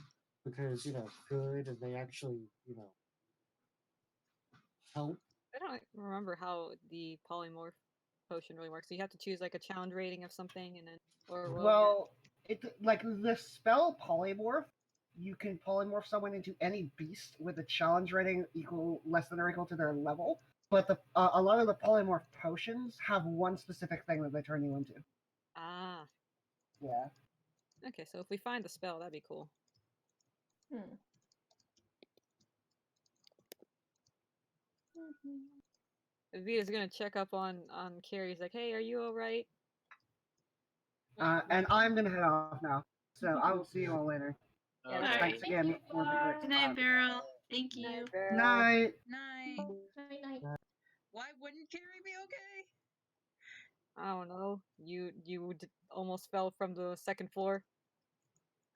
because, good and they actually, help. I don't remember how the polymorph potion really works. So you have to choose like a challenge rating of something, and then Well, it like the spell polymorph. You can polymorph someone into any beast with a challenge rating less than or equal to their level. But a lot of the polymorph potions have one specific thing that they turn you into. Ah, Yeah. okay. So if we find the spell, that'd be cool. Vita's gonna check up on Carrie's like, hey, are you alright? And I'm gonna head off now. So I will see you all later. Yeah, Alright. Thanks again for the great Good night, spot. Beryl. Thank you. Night. Night. Night. Why wouldn't Carrie be okay? I don't know. You almost fell from the second floor.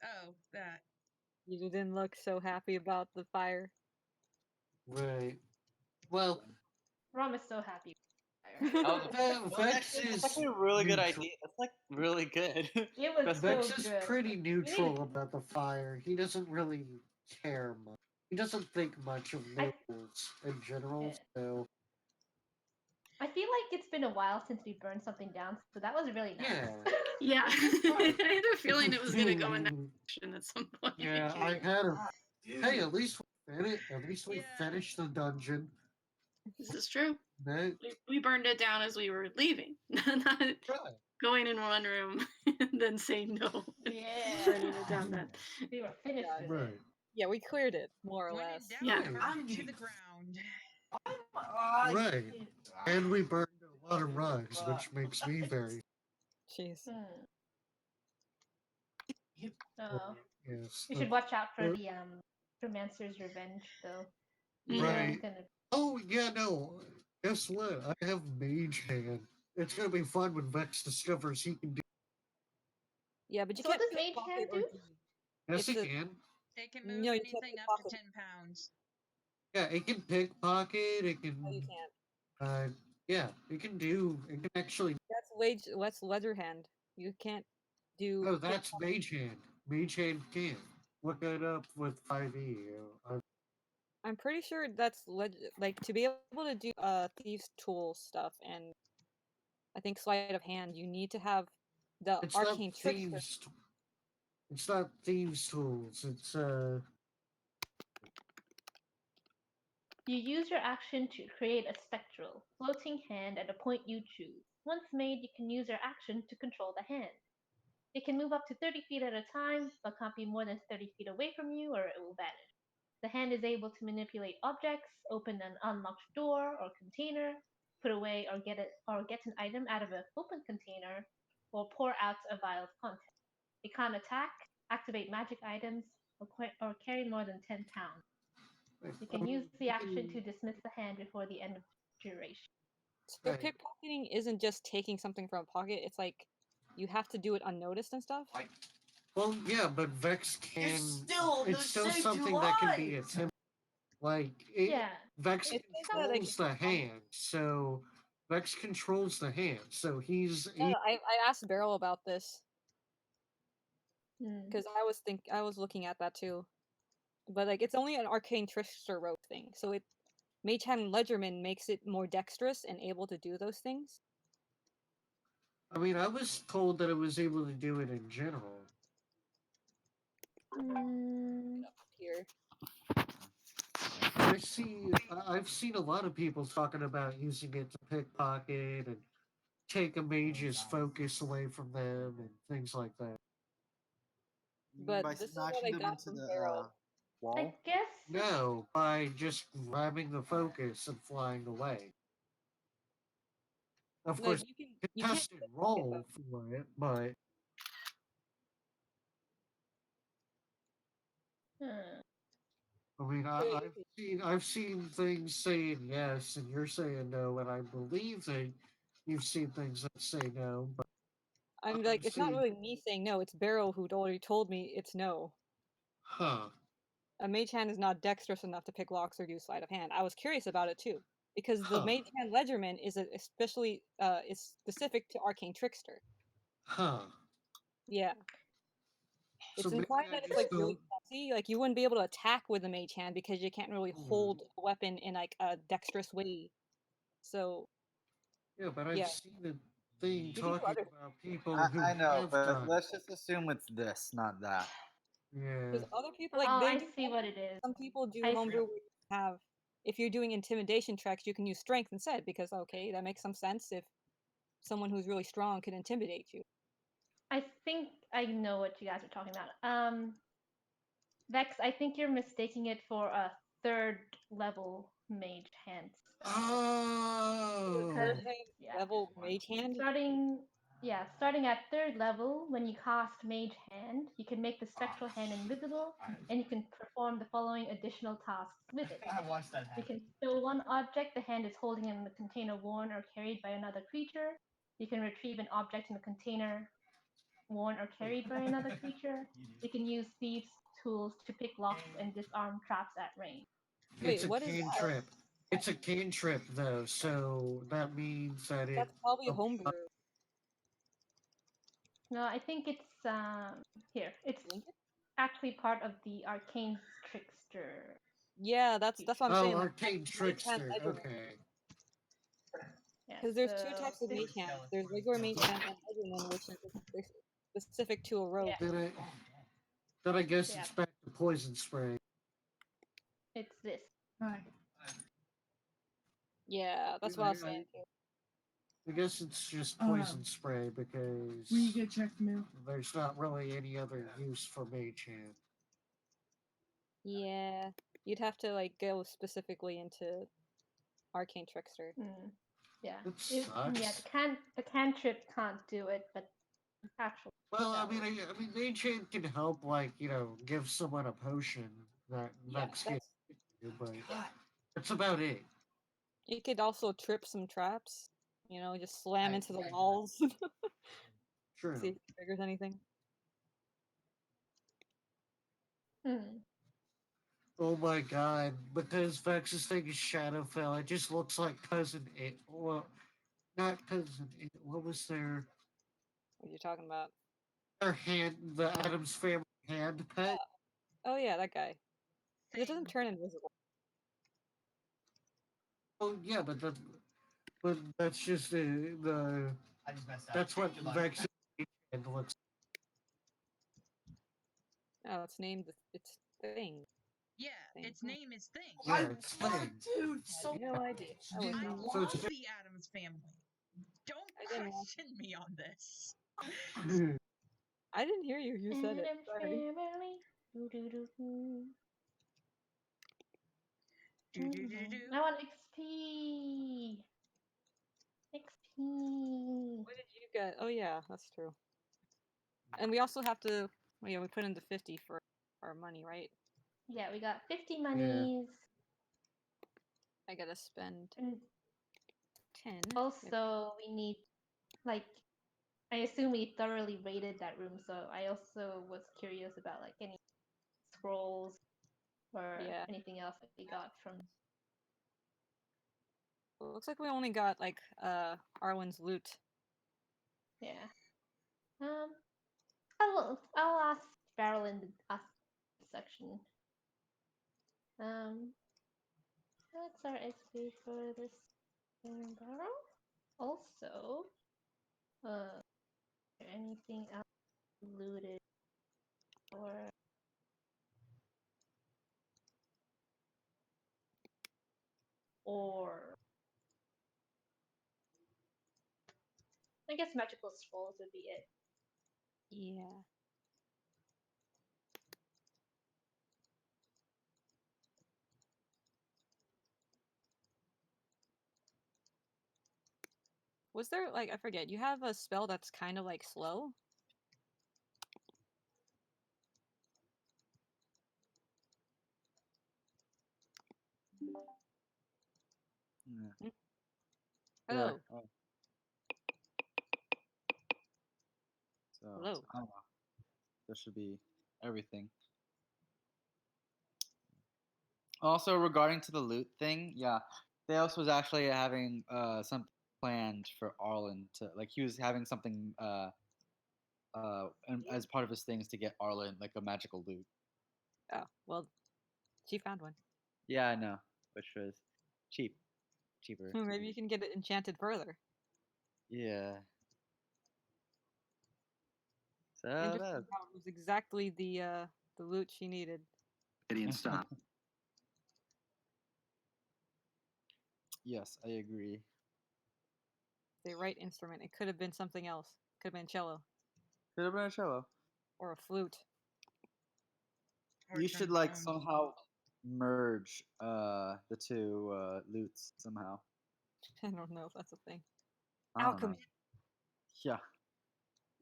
Oh, that. You didn't look so happy about the fire. Right. Well, Rom is so happy. Vex That's is actually a really good neutral. idea. That's like really good. It was so Vex is good. pretty neutral about the fire. He doesn't really care much. He doesn't think much of nobles in general, Yeah. so I feel like it's been a while since we burned something down, so that was really nice. yeah. Yeah, I had a feeling it was gonna go in that direction at some point. Yeah, I had a. Hey, at least we Yeah. finished the dungeon. This is true. That, We burned it down as we were leaving, not right. going in one room and then saying no. Yeah. Burning it down then. We were finished with Right. it. Yeah, we cleared it, more or When less. in doubt, Yeah. burn it to the ground. Right. And we burned a lot of rugs, which makes me very Jeez. Oh. yes. You should watch out for the Romancer's Revenge, though. Right. It's gonna... Oh yeah, no. Guess what? I have Mage Hand. It's gonna be fun when Vex discovers he can do. Yeah, but you So what can't does Mage pickpocket Hand or do? Yes, he It's a- can. It can No, move you can't anything pick up to pocket. 10 pounds. Yeah, it can pickpocket. It can. No, you can't. Yeah, it can do. It can actually. That's ledger hand. You can't do. Oh, that's Mage Hand. Mage Hand can. Look it up with 5e. I'm pretty sure that's like to be able to do thieves tool stuff, and I think sleight of hand. You need to have the It's arcane not trickster. thieves. It's not thieves tools. It's You use your action to create a spectral, floating hand at a point you choose. Once made, you can use your action to control the hand. It can move up to 30 feet at a time, but can't be more than 30 feet away from you or it will vanish. The hand is able to manipulate objects, open an unlocked door or container, put away or get an item out of an open container, or pour out a vial of contents. It can't attack, activate magic items, or carry more than 10 pounds. You can use the action to dismiss the hand before the end of duration. So Right. pickpocketing isn't just taking something from a pocket. It's like you have to do it unnoticed and stuff. Well, yeah, but Vex can. It's still the same something to that can life. be attempted. Like it, Yeah. Vex It's things that, like, controls the hand, so Vex controls the hand. So he's Yeah, I asked Beryl about this Hmm. because I was looking at that too, but like it's only an arcane trickster rope thing. So it Mage Hand Ledgerman makes it more dexterous and able to do those things. I mean, I was told that it was able to do it in general. Mm, Here. I've seen a lot of people talking about using it to pickpocket and take a mage's focus away from them and things like that. You mean But by this is what smashing I them got into from the Beryl. I wall? guess. No, by just grabbing the focus and flying away. Of Like course, you can't contested pickpocket roll them. for it, but Hmm. I mean, So I've seen things saying yes, and you're saying no, and I believe that you've seen things that say no, but I'm I've like, it's not seen, really me saying no. It's Beryl who already told me it's no. huh? A mage hand is not dexterous enough to pick locks or do sleight of hand. I was curious about it too, because the Huh. mage hand ledgerman is especially is specific to arcane trickster. Huh. Yeah, So it's maybe implied I that it's just like really don't. fussy. Like you wouldn't be able to attack with a mage hand because you can't really hold a weapon in like a dexterous way. So Yeah, but I've yeah, seen a thing you can do talking other about people who I know, have but done. let's just assume it's this, not that. Yeah. because other people like Oh, they I do see what it is. some people do I homebrew see. where you have if you're doing intimidation checks you can use strength instead because okay that makes some sense if someone who's really strong can intimidate you. I think I know what you guys are talking about. Vex, I think you're mistaking it for a third level mage hand spell. Oh. Third Yeah. level mage hand. Starting at third level, when you cast Mage Hand, you can make the spectral hand invisible, and you can perform the following additional tasks with it. You can stow one object the hand is holding in the container worn or carried by another creature. You can retrieve an object in the container worn or carried by another creature. You can use thieves' tools to pick locks and disarm traps at range. It's Wait, a what is that? cantrip. It's a cantrip, though, so that means that it. That's probably applies- homebrew. No, I think it's here. It's Link it? actually part of the arcane trickster. Yeah, that's what I'm Oh, saying. arcane Mage hand trickster. ledgerman. Okay. Yeah, Because there's two so types of this, mage hands. There's regular mage hand and ledgerman, which is specific to a rogue. yeah, Then I guess Yeah. it's back to poison spray. it's this. Yeah, that's what I was saying too. I guess it's just poison spray because When you get checked mail. there's not really any other use for mage hand. Yeah, you'd have to like go specifically into arcane trickster. Mm. Yeah, It yeah. sucks. The cantrip can't do it, but actual. Well, I spell. mean, I mean, mage hand can help, like give someone a potion that Yeah, that's good, that's but that's about it. you could also trip some traps. You know, just slam into the walls. True. See if it triggers anything. Hmm. Oh my god, because Vex's thing is Shadowfell, it just looks like Cousin It. Well, not Cousin It. What was What are you talking about? their hand, the Adams family hand pet? Oh yeah, that guy. It doesn't Same. turn invisible. Oh yeah, but that's just the that's what Vex's hand looks. Oh, it's named its thing. Yeah, Thing. its name is Thing. Yeah, it's thing. Dude, I had no idea. I was I wrong. So love it's the Adams family. Don't I didn't watch- question me on this. I didn't hear you. You said it. Addams Sorry. family. Do-do-do-do. Do-do-do-do. I want XP. XP. What did you get? Oh yeah, that's true. And we also have to. Well, yeah, we put in the 50 for our money, right? Yeah, we got 50 monies. I gotta spend And 10. also, we need, like, I assume we thoroughly rated that room, so I also was curious about, like, any scrolls or Yeah. anything else that we got from. Well, it looks like we only got like Arwen's loot. Yeah. I'll ask Farrell in the ask section. What's our XP for this barrel? Also, is there anything else looted or or I guess magical scrolls would be it. Yeah. Was there like I forget? You have a spell that's kind of like slow. Yeah. Hello. There. Oh. So Hello. I don't know. There should be everything. Also, regarding to the loot thing, yeah, Theos was actually having some planned for Arlen to like he was having something and as part of his things to get Arlen like a magical loot. Oh well, she found one. Yeah, I know, which was cheaper. Maybe you can get it enchanted further. Yeah. So Interesting that. how it was exactly the loot she needed. And stop. Yes, I agree. The right instrument. It could have been something else. Could have been cello Could have been a cello. or a flute. Or You should like somehow merge the two loots somehow. I don't know if that's a thing. I don't know. Alchemy. Yeah.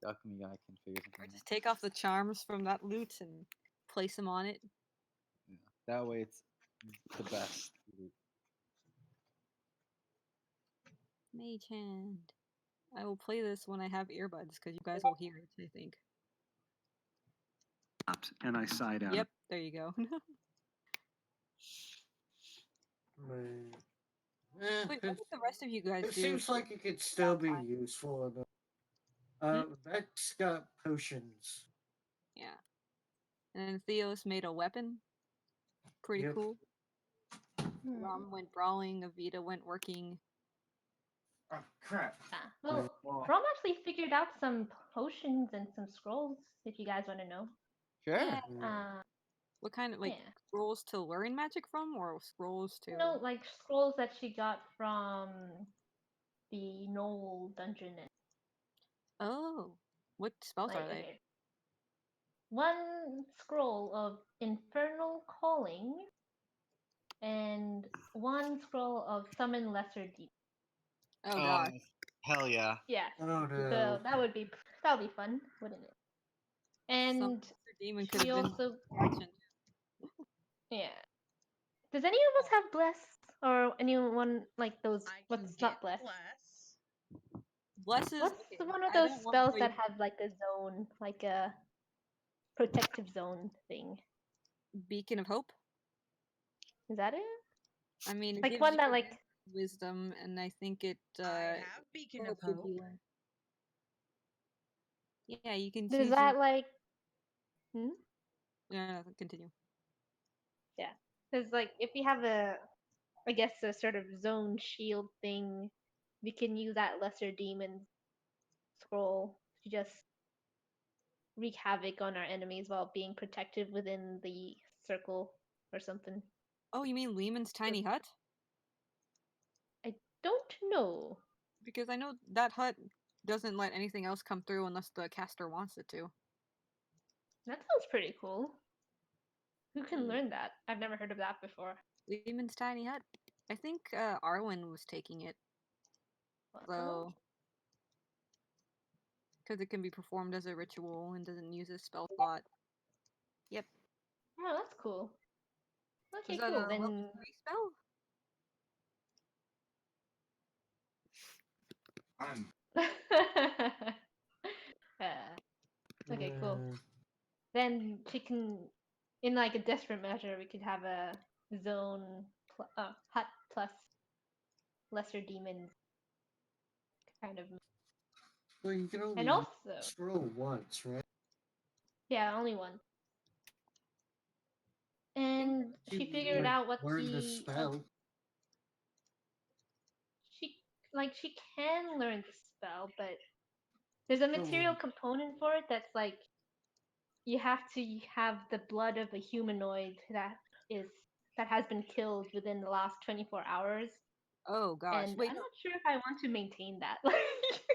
The alchemy guy can figure Or something out. just take off the charms from that loot and place them on it. Yeah. That way it's the best. Mage hand. I will play this when I have earbuds because you guys will hear it. I think. And I sighed out. Yep. There you go. Man. Wait, what did the rest of you guys It do? seems like it could still be useful enough. That's got potions. Yeah. And then Theos made a weapon. Pretty Yep. cool. Rom went brawling. Avita went working. Oh, crap. Well, Well, Rom actually figured out some potions and some scrolls, if you guys want to know. sure. Yeah. Uh, What kind of like yeah. scrolls to learn magic from, or scrolls to? No, like scrolls that she got from the Knoll dungeon. Oh, what spells Like, are they? okay. One scroll of Infernal Calling, and one scroll of Summon Lesser Demon. Oh god. Hell yeah. Yeah. Oh no. So that would be fun, wouldn't it? Some And lesser demon could she have been also action. yeah. Does any of us have bless or anyone like those? I can What's get not bless? Blesses. What's Okay, one of I those don't wanna spells play that have like a zone, like a protective zone thing? Beacon of Hope. Is that it? I mean, it Like gives one you that like wisdom, and I think it. I have Beacon of would Hope. be one. Yeah, you can does choose. that like No, continue. yeah. Because like if you have I guess a sort of zone shield thing, we can use that lesser demon scroll to just wreak havoc on our enemies while being protected within the circle or something. Oh, you mean Lehman's tiny hut? I don't know. Because I know that hut doesn't let anything else come through unless the caster wants it to. That sounds pretty cool. Who can Hmm. learn that? I've never heard of that before. Lehman's tiny hut. I think Arwen was taking it. So, because it can be performed as a ritual and doesn't use a spell slot. Yep. Oh, that's cool. Okay, Is that cool. a Then level 3 spell? okay, cool. Then she can, in like a desperate measure, we could have a zone hut plus lesser demons kind of. Well, you can only And also, scroll once, right? yeah, only one. And she You figured would out what learn the she spell. she can learn the spell, but there's a material component for it that's like you have to have the blood of a humanoid that is that has been killed within the last 24 hours. Oh gosh. And Wait, I'm no. not sure if I want to maintain that.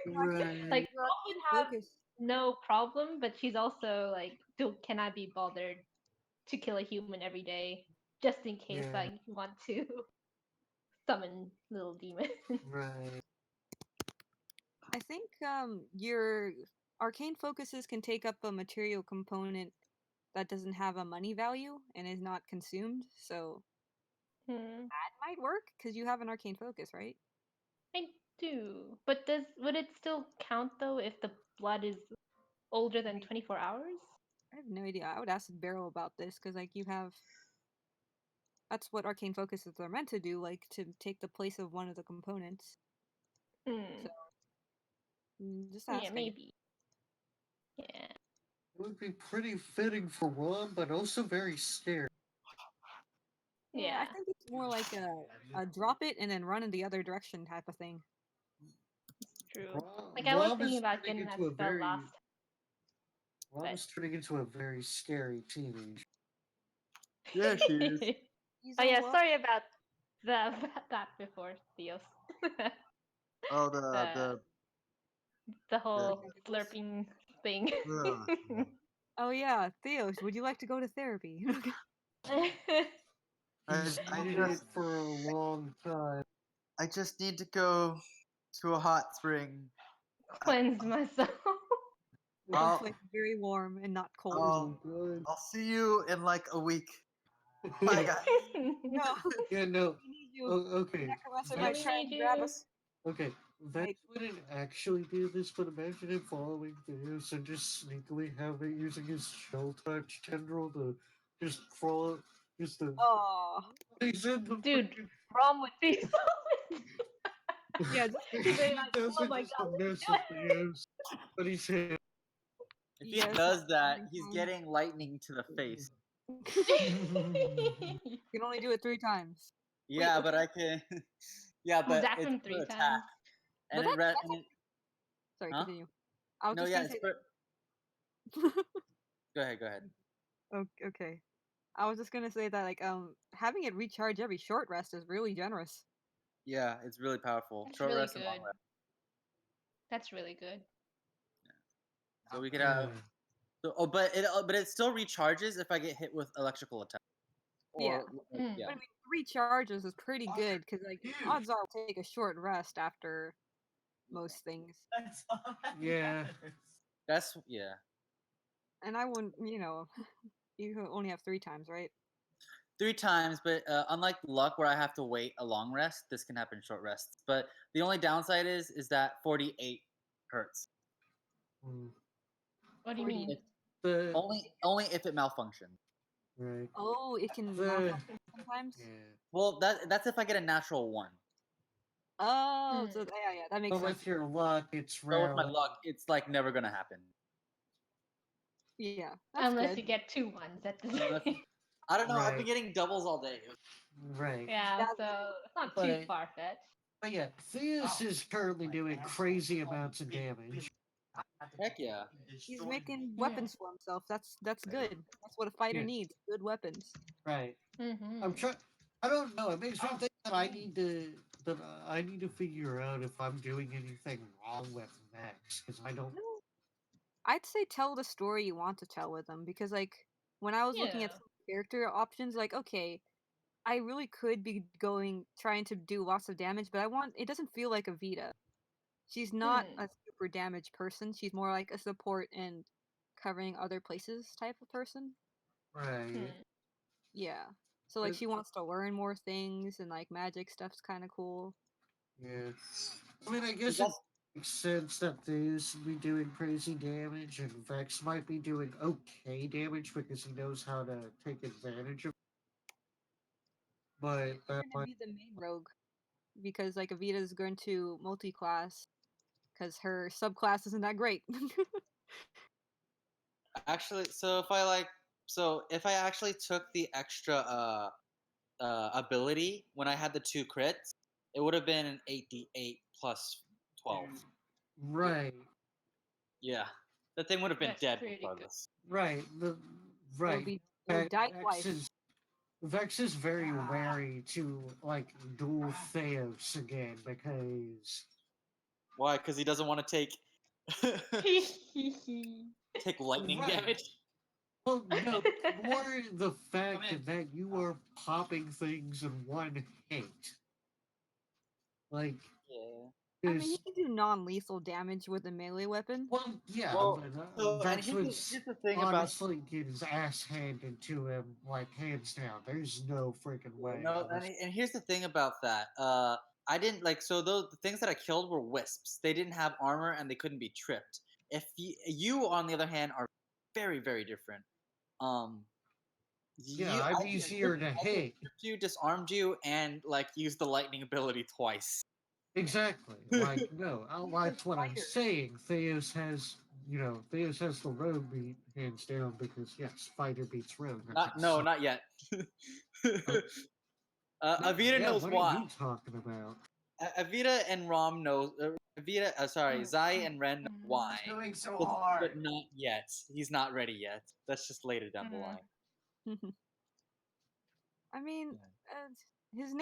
Right. Like, Your Mom would arcane have focus. no problem, but she's also like, still cannot be bothered to kill a human every day, just in case Yeah. like you want to summon little demons. Right. I think your arcane focuses can take up a material component that doesn't have a money value and is not consumed, so Hmm. that might work because you have an arcane focus, right? I do, but would it still count though if the blood is older than 24 hours? I have no idea. I would ask Beryl about this because like you have that's what arcane focuses are meant to do, like to take the place of one of the components. Hmm. So just ask. Yeah, I guess. maybe. Yeah. It would be pretty fitting for Ron, but also very scary. Yeah, I Yeah. think it's more like a drop it and then run in the other direction type of thing. True. Ron, Like I was Ron thinking is about turning getting that into a spell very last. Ron but- is turning into a very scary teenager. Yeah, she is. He's Oh a yeah, what? sorry about that before, Theos. Oh, The whole Tentacles? slurping thing. Oh yeah, Theos, would you like to go to therapy? He's needed it for a long time. I just need to go to a hot spring. Cleanse myself. I'll, Hopefully it's very warm and not cold. Oh, good. I'll see you in like a week. Bye, guys. No, Yeah, no. we need you. Oh, okay. Necromancer Yeah, might we try need and grab you. us. Okay. Vex Wait. wouldn't actually do this, but imagine him following this and just sneakily having using his shell touch tendril to just crawl just to Oh, he's in the Dude, freaking Rom would be so. yeah. Just he They're like, does "Oh it my just God, to mess with Theos. But he's hit. If Yes, he does that, every he's time. getting lightning to the face. You can only do it 3 times. Yeah, okay. but I can. Yeah, Who but zapped it's him per 3 attack. times? And But it, that's and it, Sorry, Huh? continue. I was no, just yeah, gonna it's say per. that. Go ahead, go ahead. Okay. I was just gonna say that like having it recharge every short rest is really generous. Yeah, it's really powerful. That's Short really rest and long good. rest. That's really good. So we could have. So, but it still recharges if I get hit with electrical attack. Yeah. Mm. Yeah. But I mean, 3 charges is pretty good because like odds are I'll take a short rest after most things, Yeah. That's yeah. and I wouldn't. You only have 3 times, right? 3 times, but unlike luck where I have to wait a long rest, this can happen short rests. But the only downside is that 48 hurts. Mm. What do you mean? The Only if it malfunctions. right. Oh, it can The malfunction sometimes. yeah. Well, that's if I get a natural 1. Oh, so Mm. yeah, that makes But sense. with your luck, it's So rare. with my luck, it's like never gonna happen. Yeah, that's Unless good. you get 2 ones at the Unless- same. I don't know. I've been Right. getting doubles all day. Right. Yeah, That's so it's not too But- far fetched. But yeah, Theus is currently doing crazy amounts of damage. Heck yeah. He's making weapons for himself. That's good. That's what a fighter Yeah. needs. Good weapons. Right. Mm-hmm. I'm trying. I don't know. It makes me think that I need to figure out if I'm doing anything wrong with Max because I don't. I'd say tell the story you want to tell with them because like when I was looking at Yeah. some character options, like okay, I really could be trying to do lots of damage, but it doesn't feel like a Vita. She's not Hmm. a super damaged person. She's more like a support and covering other places type of person. Right. Hmm. Yeah. So like But- she wants to learn more things and like magic stuff's kind of cool. Yeah. I mean, I guess it makes sense that Theus would be doing crazy damage and Vex might be doing okay damage because he knows how to take advantage of. But You're that gonna might. be the main rogue because like Avita is going to multi-class because her subclass isn't that great. Actually, so if I actually took the extra ability when I had the 2 crits, it would have been an 8d8 plus 12. Right. Yeah, that thing would have been That's dead pretty good. regardless. Right. It would Right. be it would die Vex twice. is Vex is very wary to like duel Theos again because Why? Because he doesn't want to take take lightning Right. damage. well, no, more the fact that you are popping things in one hit. Like, Yeah. I mean, he is can do non-lethal damage with a melee weapon. well, yeah, Well, but so, and Vex here's was the thing about honestly get his ass handed to him, like hands down. There's no freaking way. no, and here's the thing about that. I didn't like so those the things that I killed were wisps. They didn't have armor and they couldn't be tripped. If you on the other hand are very very different. Um, Yeah, you I'm I easier to hit. you disarmed you and like used the lightning ability twice. Exactly. Like, no, that's what I'm saying. Theos has, Theos has the rogue beat hands down because yes, fighter beats rogue. Not yet. Avita yeah, knows what why. are you talking about? Avita and Rom knows. Sorry, Zai and Ren know why. Doing so But, hard. but not yet. He's not ready yet. That's just later down the line. I mean, his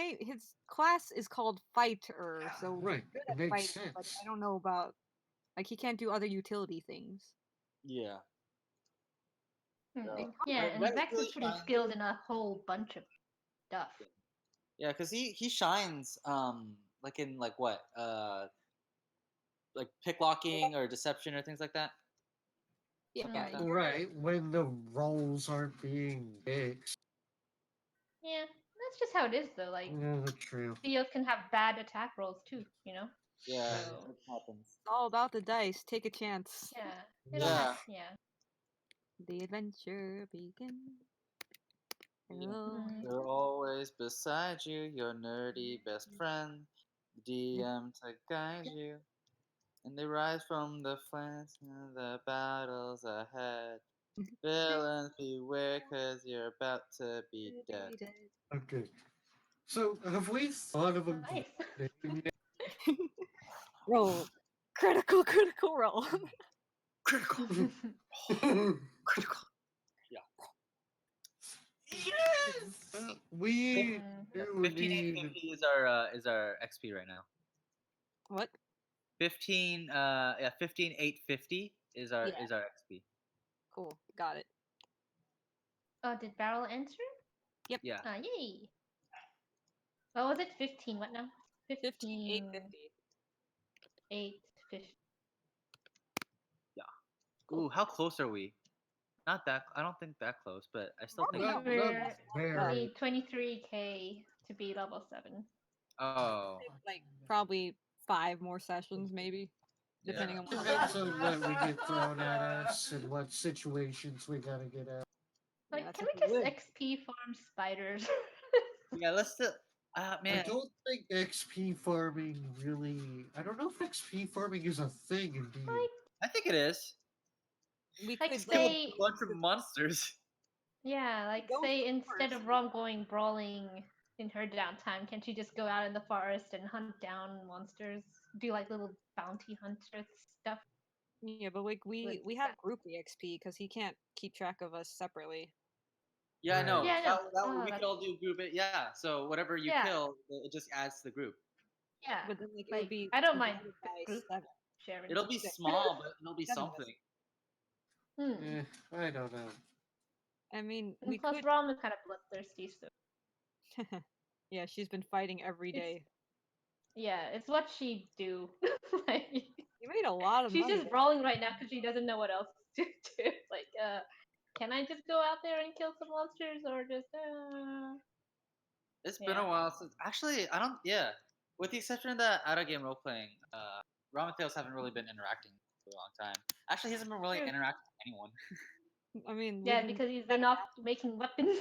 class is called Fighter, so he's Right, good it at makes fighting, but sense. I don't know about like he can't do other utility things. Yeah. Yeah, and Vex Vex really is pretty shines- skilled in a whole bunch of stuff. Yeah, because he shines like in like what like picklocking or deception or things like that. Yeah, Something like that. Right, when the rolls aren't being mixed. Yeah, that's just how it is though. Like Yeah, that's true. Theos can have bad attack rolls too, you know? Yeah, So, it happens. It's all about the dice. Take a chance. yeah. Yeah. Yeah. The adventure begins. Hello. They're always beside you, your nerdy best friend, the DM to guide you. And they rise from the flanks and the battles ahead. Villains beware, cause you're about to be dead. Okay. So, have we thought of a Nice. name yet? Roll. Critical roll. Critical. Critical. We do 15,850 need. is our XP right now. What? 15,850 is our Yeah. XP. Cool. Got it. Oh, did Barrel answer? Yep. Yeah. Yay. What was it? 15. What now? 15,850. 850. Ooh, how close are we? Not that. I don't think that close, but I still think. Not We're very. need 23k to be level 7. Oh. Like probably 5 more sessions, maybe, depending on what. Depends on what we get thrown at us and what situations we gotta get out. Like, that's can if we we just win. XP farm spiders? Yeah, let's still. I Man. don't think XP farming really. I don't know if XP farming is a thing indeed. Like, I think it is. We like could say, A bunch of monsters. yeah, like Go say for instead it. of Rom going brawling in her downtime, can't you just go out in the forest and hunt down monsters? Do like little bounty hunter stuff? Yeah, but like we With have that. group XP because he can't keep track of us separately. Yeah, I know. Right. Yeah, I know. That Oh, we could that's- all do group it. Yeah. So whatever you Yeah. kill, it just adds to the group. Yeah, But then like, it like would be I don't mind divided by group 7. sharing. It'll be small, but it'll be 7 of us. something. Hmm. I don't know. I mean, And we plus, could. Rom is kind of bloodthirsty, so Yeah, she's been fighting every day. yeah, it's what she do. Like, You made a lot of she's money. just brawling right now because she doesn't know what else to do. Like, can I just go out there and kill some monsters, or just It's been a Yeah. while since. Actually, I don't. Yeah. With the exception of that out of game role playing, Rom and Tails haven't really been interacting for a long time. Actually, he hasn't been really True. interacting with anyone. I mean, Yeah, we've been- because they're not making weapons.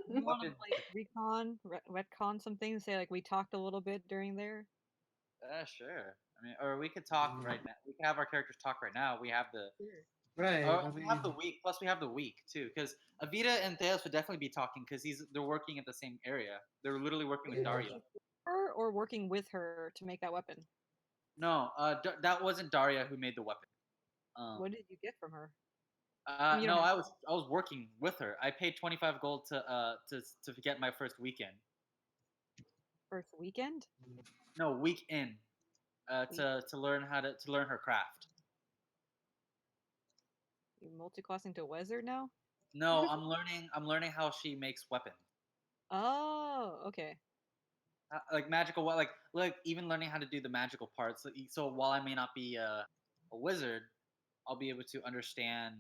you want to Weapon- like retcon some things? Say like we talked a little bit during there. Sure. I mean, or we could talk right now. We can have our characters talk right now. We have the. Right. Oh, we have the week. Plus, we have the week too, because Avita and Theos would definitely be talking because they're working at the same area. They're literally working with Yeah. Daria. Her or working with her to make that weapon. No, that wasn't Daria who made the weapon. What did you get from her? You No, don't have I was working with her. I paid 25 gold to get my first weekend. first weekend. No, week in. Week. To learn to learn her craft. You multi-classing to wizard now? No, I'm learning how she makes weapons. Oh, okay. Like magical like even learning how to do the magical parts. So while I may not be a wizard, I'll be able to understand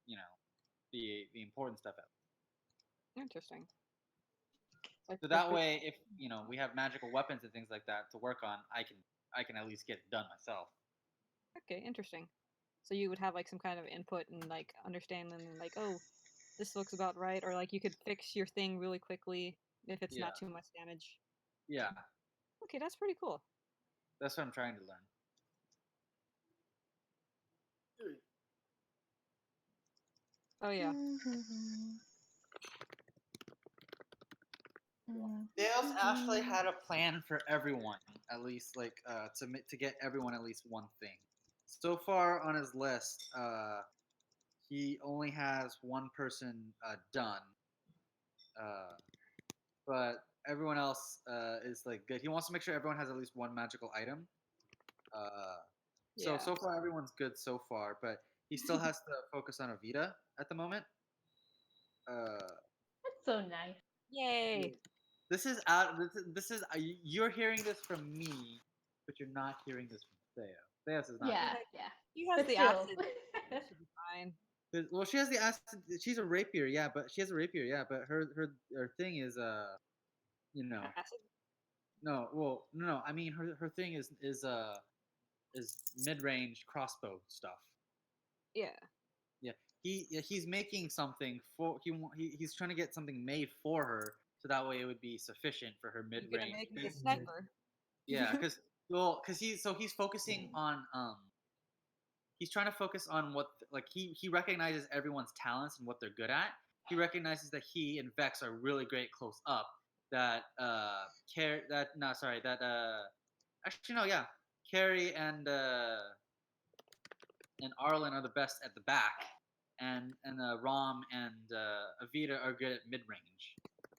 you know the important stuff. Interesting. Like So for that way, if we have magical weapons and things like that to work on, I can at least get it done myself. okay, interesting. So you would have like some kind of input and like understanding like, oh, this looks about right, or like you could fix your thing really quickly if it's Yeah, not too much damage. yeah, Okay, that's pretty cool. that's what I'm trying to learn. Oh yeah. Dale's actually had a plan for everyone, at least like to get everyone at least one thing. So far on his list, he only has one person done, uh, but everyone else is like good. He wants to make sure everyone has at least one magical item. Uh, Yeah. so far everyone's good so far, but he still has to focus on Avita at the moment. That's so nice. Yay. This is out. This is you're hearing this from me, but you're not hearing this from Theo. Theos is not. Yeah, Like, yeah. He has But the still. acid. That should be fine. Well, she has the acid. She's a rapier, yeah, but she has a rapier, yeah, but her thing is Acid. no, well, no, I mean her thing is mid range crossbow stuff. Yeah. Yeah, he's making something for he's trying to get something made for her, so that way it would be sufficient for her mid You're gonna range. make me a sniper. Yeah, because he's focusing on he's trying to focus on what like he recognizes everyone's talents and what they're good at. He recognizes that he and Vex are really great close up. That actually no, yeah, Carrie and Arlen are the best at the back, and Rom and Avita are good at mid range.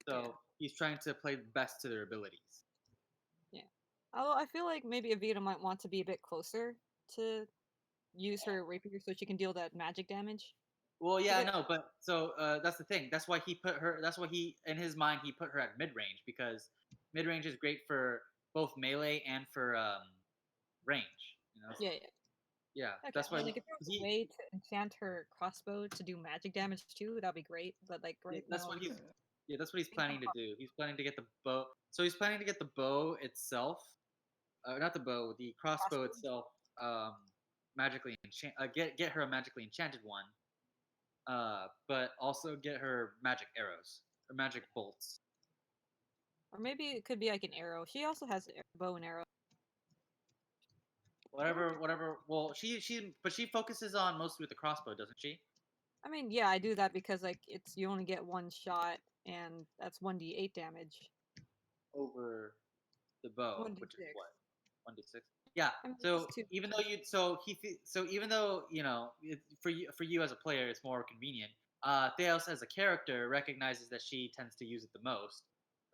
So Yeah. he's trying to play best to their abilities. Yeah. Although I feel like maybe Avita might want to be a bit closer to use her rapier so she can deal that magic damage. Well, yeah, But no, but so that's the thing. That's why he put her. That's why he, in his mind, he put her at mid range because mid range is great for both melee and for range. yeah, yeah. Yeah, Okay. that's I why mean, like if there was a way to enchant her crossbow to do magic damage too, that'd be great. But like right that's now, what he's that's what he's planning to do. He's planning to get the bow. So he's planning to get the bow itself, not the bow, the crossbow itself, magically get her a magically enchanted one. But also get her magic arrows or magic bolts. or maybe it could be like an arrow. She also has a bow and arrow. Whatever. Well, but she focuses on mostly with the crossbow, doesn't she? I mean, yeah, I do that because like it's you only get one shot and that's 1d8 damage. Over the bow, 1d6. which is what 1d6. Yeah. I mean, So it's two. even though even though for you as a player, it's more convenient. Theos as a character recognizes that she tends to use it the most.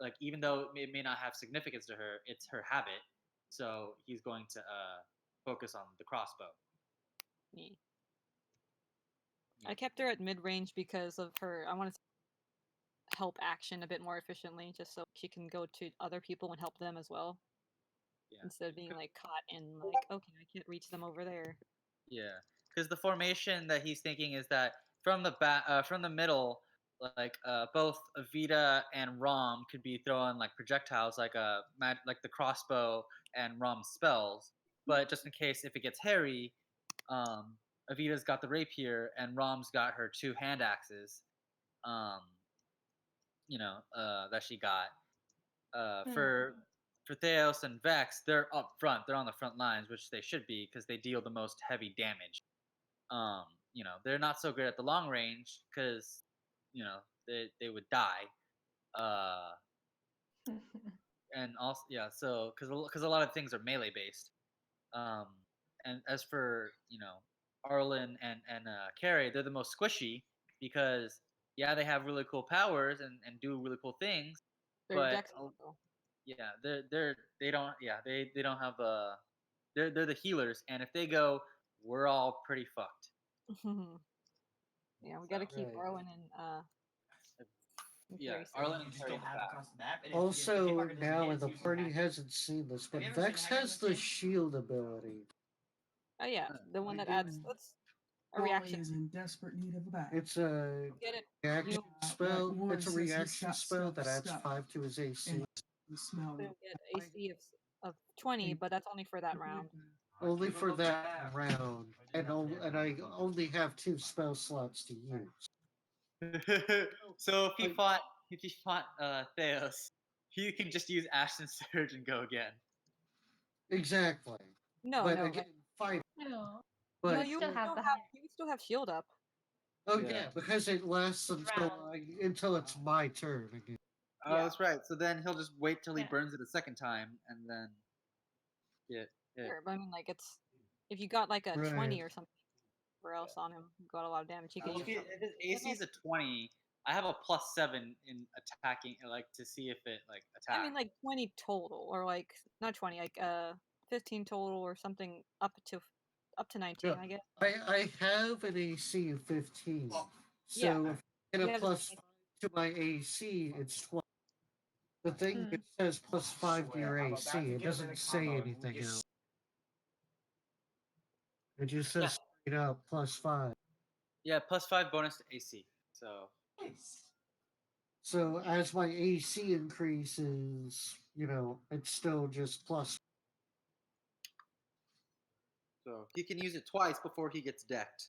Like even though it may not have significance to her, it's her habit. So he's going to focus on the crossbow. Yeah. I kept her at mid range because of her. I wanted to help action a bit more efficiently, just so she can go to other people and help them as well. Yeah. Instead of being like caught in like, okay, I can't reach them over there. Yeah, because the formation that he's thinking is that from from the middle, like both Avita and Rom could be throwing like projectiles, like like the crossbow and Rom's spells. But just in case if it gets hairy, Avita's got the rapier and Rom's got her two hand axes. Um, that she got. For Theos and Vex, they're up front. They're on the front lines, which they should be because they deal the most heavy damage. They're not so good at the long range because, they would die. And also, yeah, so because a lot of things are melee based. And as for Arlen and Carrie, they're the most squishy because yeah, they have really cool powers and do really cool things, Their but dex though. yeah, they don't yeah they don't have they're the healers, and if they go, we're all pretty fucked. Yeah, we got to keep Right. Arwen and Yeah, Carrie safe. Arlen You and just Carrie don't in the have it back. across the map. And Also, if Parker doesn't now get it, and the it's usually party hacked. hasn't seen this, but Have you ever Vex seen Hackers has the Game? shield ability. Oh yeah, the one My that adds demon that's a Wally reaction. is in desperate need of a bath. It's a Get it? reaction You spell. like Warren It's a says, he's reaction got spell stuff that adds stuck 5 to his AC. in the smell. don't get AC of 20, but that's only for that round. Only Give 'em for a that bath. round, and I only have 2 spell slots to use. So if Like- he fought Theos, he can just use Ashton Surge and go again. Exactly. No, but no, again, fight. No. But no. you You still still have have the you still have shield up. oh Yeah. yeah, because it lasts until it's my turn again. Oh, Yeah. that's right. So then he'll just wait till he Yeah. burns it a second time and then get hit. Sure, but I mean, like it's if you got like a Right. 20 or something, or else on him, you got a lot of damage. He could Well, use if his AC is a 20, I have a +7 in attacking, like to see if it like attacks. I mean, like 20 total, or like not 20, like 15 total, or something up to 19, Yeah. I guess. I have an AC of 15, so Yeah. if I get You a have the plus same- 5 to my AC, it's 20. The thing Mm. it says +5 to your Swear, I'm AC. about to It get doesn't rid of say combo. anything Yes. else. It just says straight up +5. Yeah, +5 bonus to AC. So So as my AC increases, it's still just plus. so he can use it twice before he gets decked.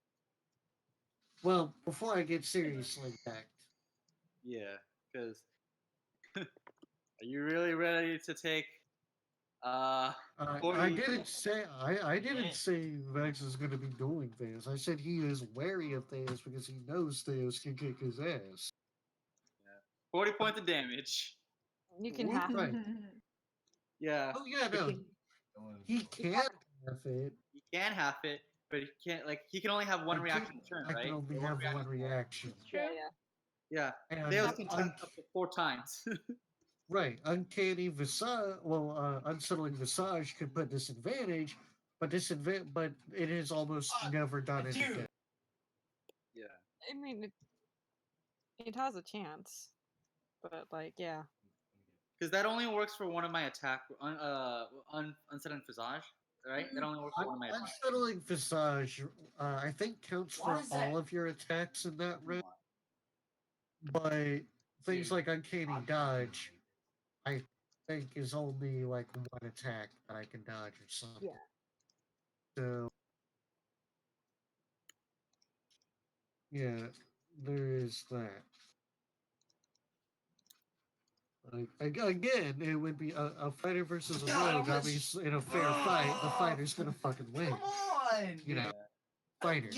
Well, before I get seriously decked. Yeah, because are you really ready to take? I 40 didn't say I didn't say Vex is going to be doing Theos. I said he is wary of Theos because he knows Theos can kick his ass. 40 points of damage. You can have it. Right. Yeah, Oh yeah, no, he can't have it. he can half it, but he can't. Like he can only have one I reaction can- a turn, I right? can only have one reaction. True. Yeah. Yeah, And Theos can tap up to 4 times. right, Uncanny Visage. Well, Unsettling Visage can put disadvantage, but it is almost never done anything. Yeah. I mean, it has a chance, but like, yeah. Because that only works for one of my attack. Unsettling Visage, right? That only works for one of my attacks. Unsettling Visage, I think counts Why for is that? all of your attacks in that round. But things like Uncanny Dodge, I think is only like one attack that I can dodge or something. Yeah. So yeah, there is that. Like, again, it would be a fighter versus a rogue. Obviously, in a fair fight, the fighter's gonna fucking win. Come on. You know, fighter.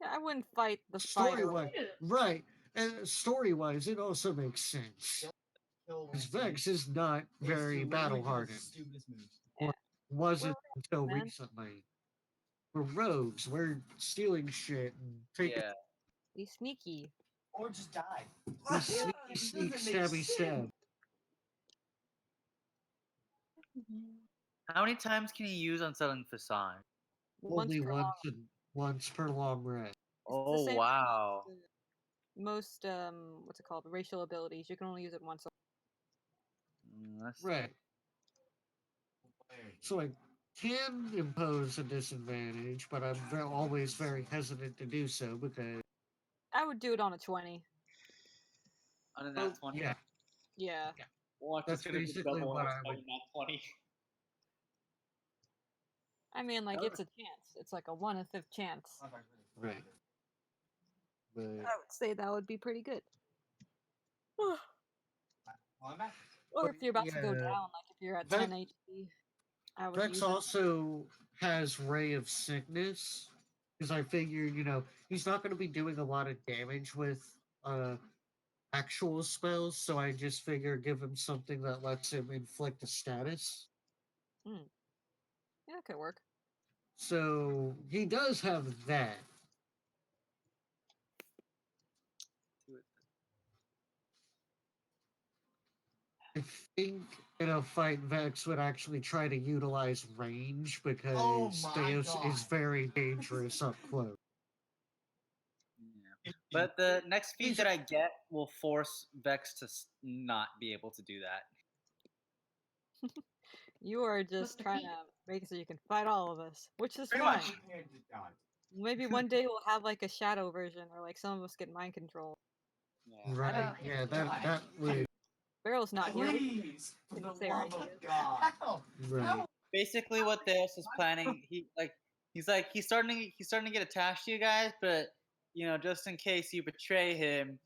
Yeah, I wouldn't fight the fighter. Story-wise, right? And story-wise, it also makes sense. Because Vex is not very battle-hardened. Stupidest moves. Wasn't until man. recently. We're rogues. We're stealing shit and taking Yeah. Be sneaky. Or just die. we sneak, stabby, stab. How many times can you use Unsettling Visage? Only per long- once per long rest. the Oh same- wow. Most what's it called? Racial abilities. You can only use it once. That's Right. So I can impose a disadvantage, but I'm always very hesitant to do so because I would do it on a 20. on a nat 20. yeah, Yeah. Watch, That's it's gonna be basically double what on I a would- nat 20. I mean, like it's a chance. It's like a 1/5 chance. right. But I would say that would be pretty good. Well, I'm back. Or if you're about to go yeah. down, like if you're at Vex- 10 HP, I would Vex use it. also has Ray of Sickness because I figure he's not going to be doing a lot of damage with actual spells, so I just figure give him something that lets him inflict a status. Yeah, that could work. So he does have that. I think in a fight, Vex would actually try to utilize range because my Deus is God. very dangerous up close. Yeah. But the next feat that I get will force Vex to not be able to do that. You are What's just the trying feat? to make it so you can fight all of us, which is Pretty fine. much. Maybe one day we'll have like a shadow version, or like some of us get mind control. Yeah. Right? Oh. Yeah, that would. Barrel's not here. Please, for the Didn't say love right of here. God. Right. Basically, what Deus is planning, he's starting to get attached to you guys, but just in case you betray him,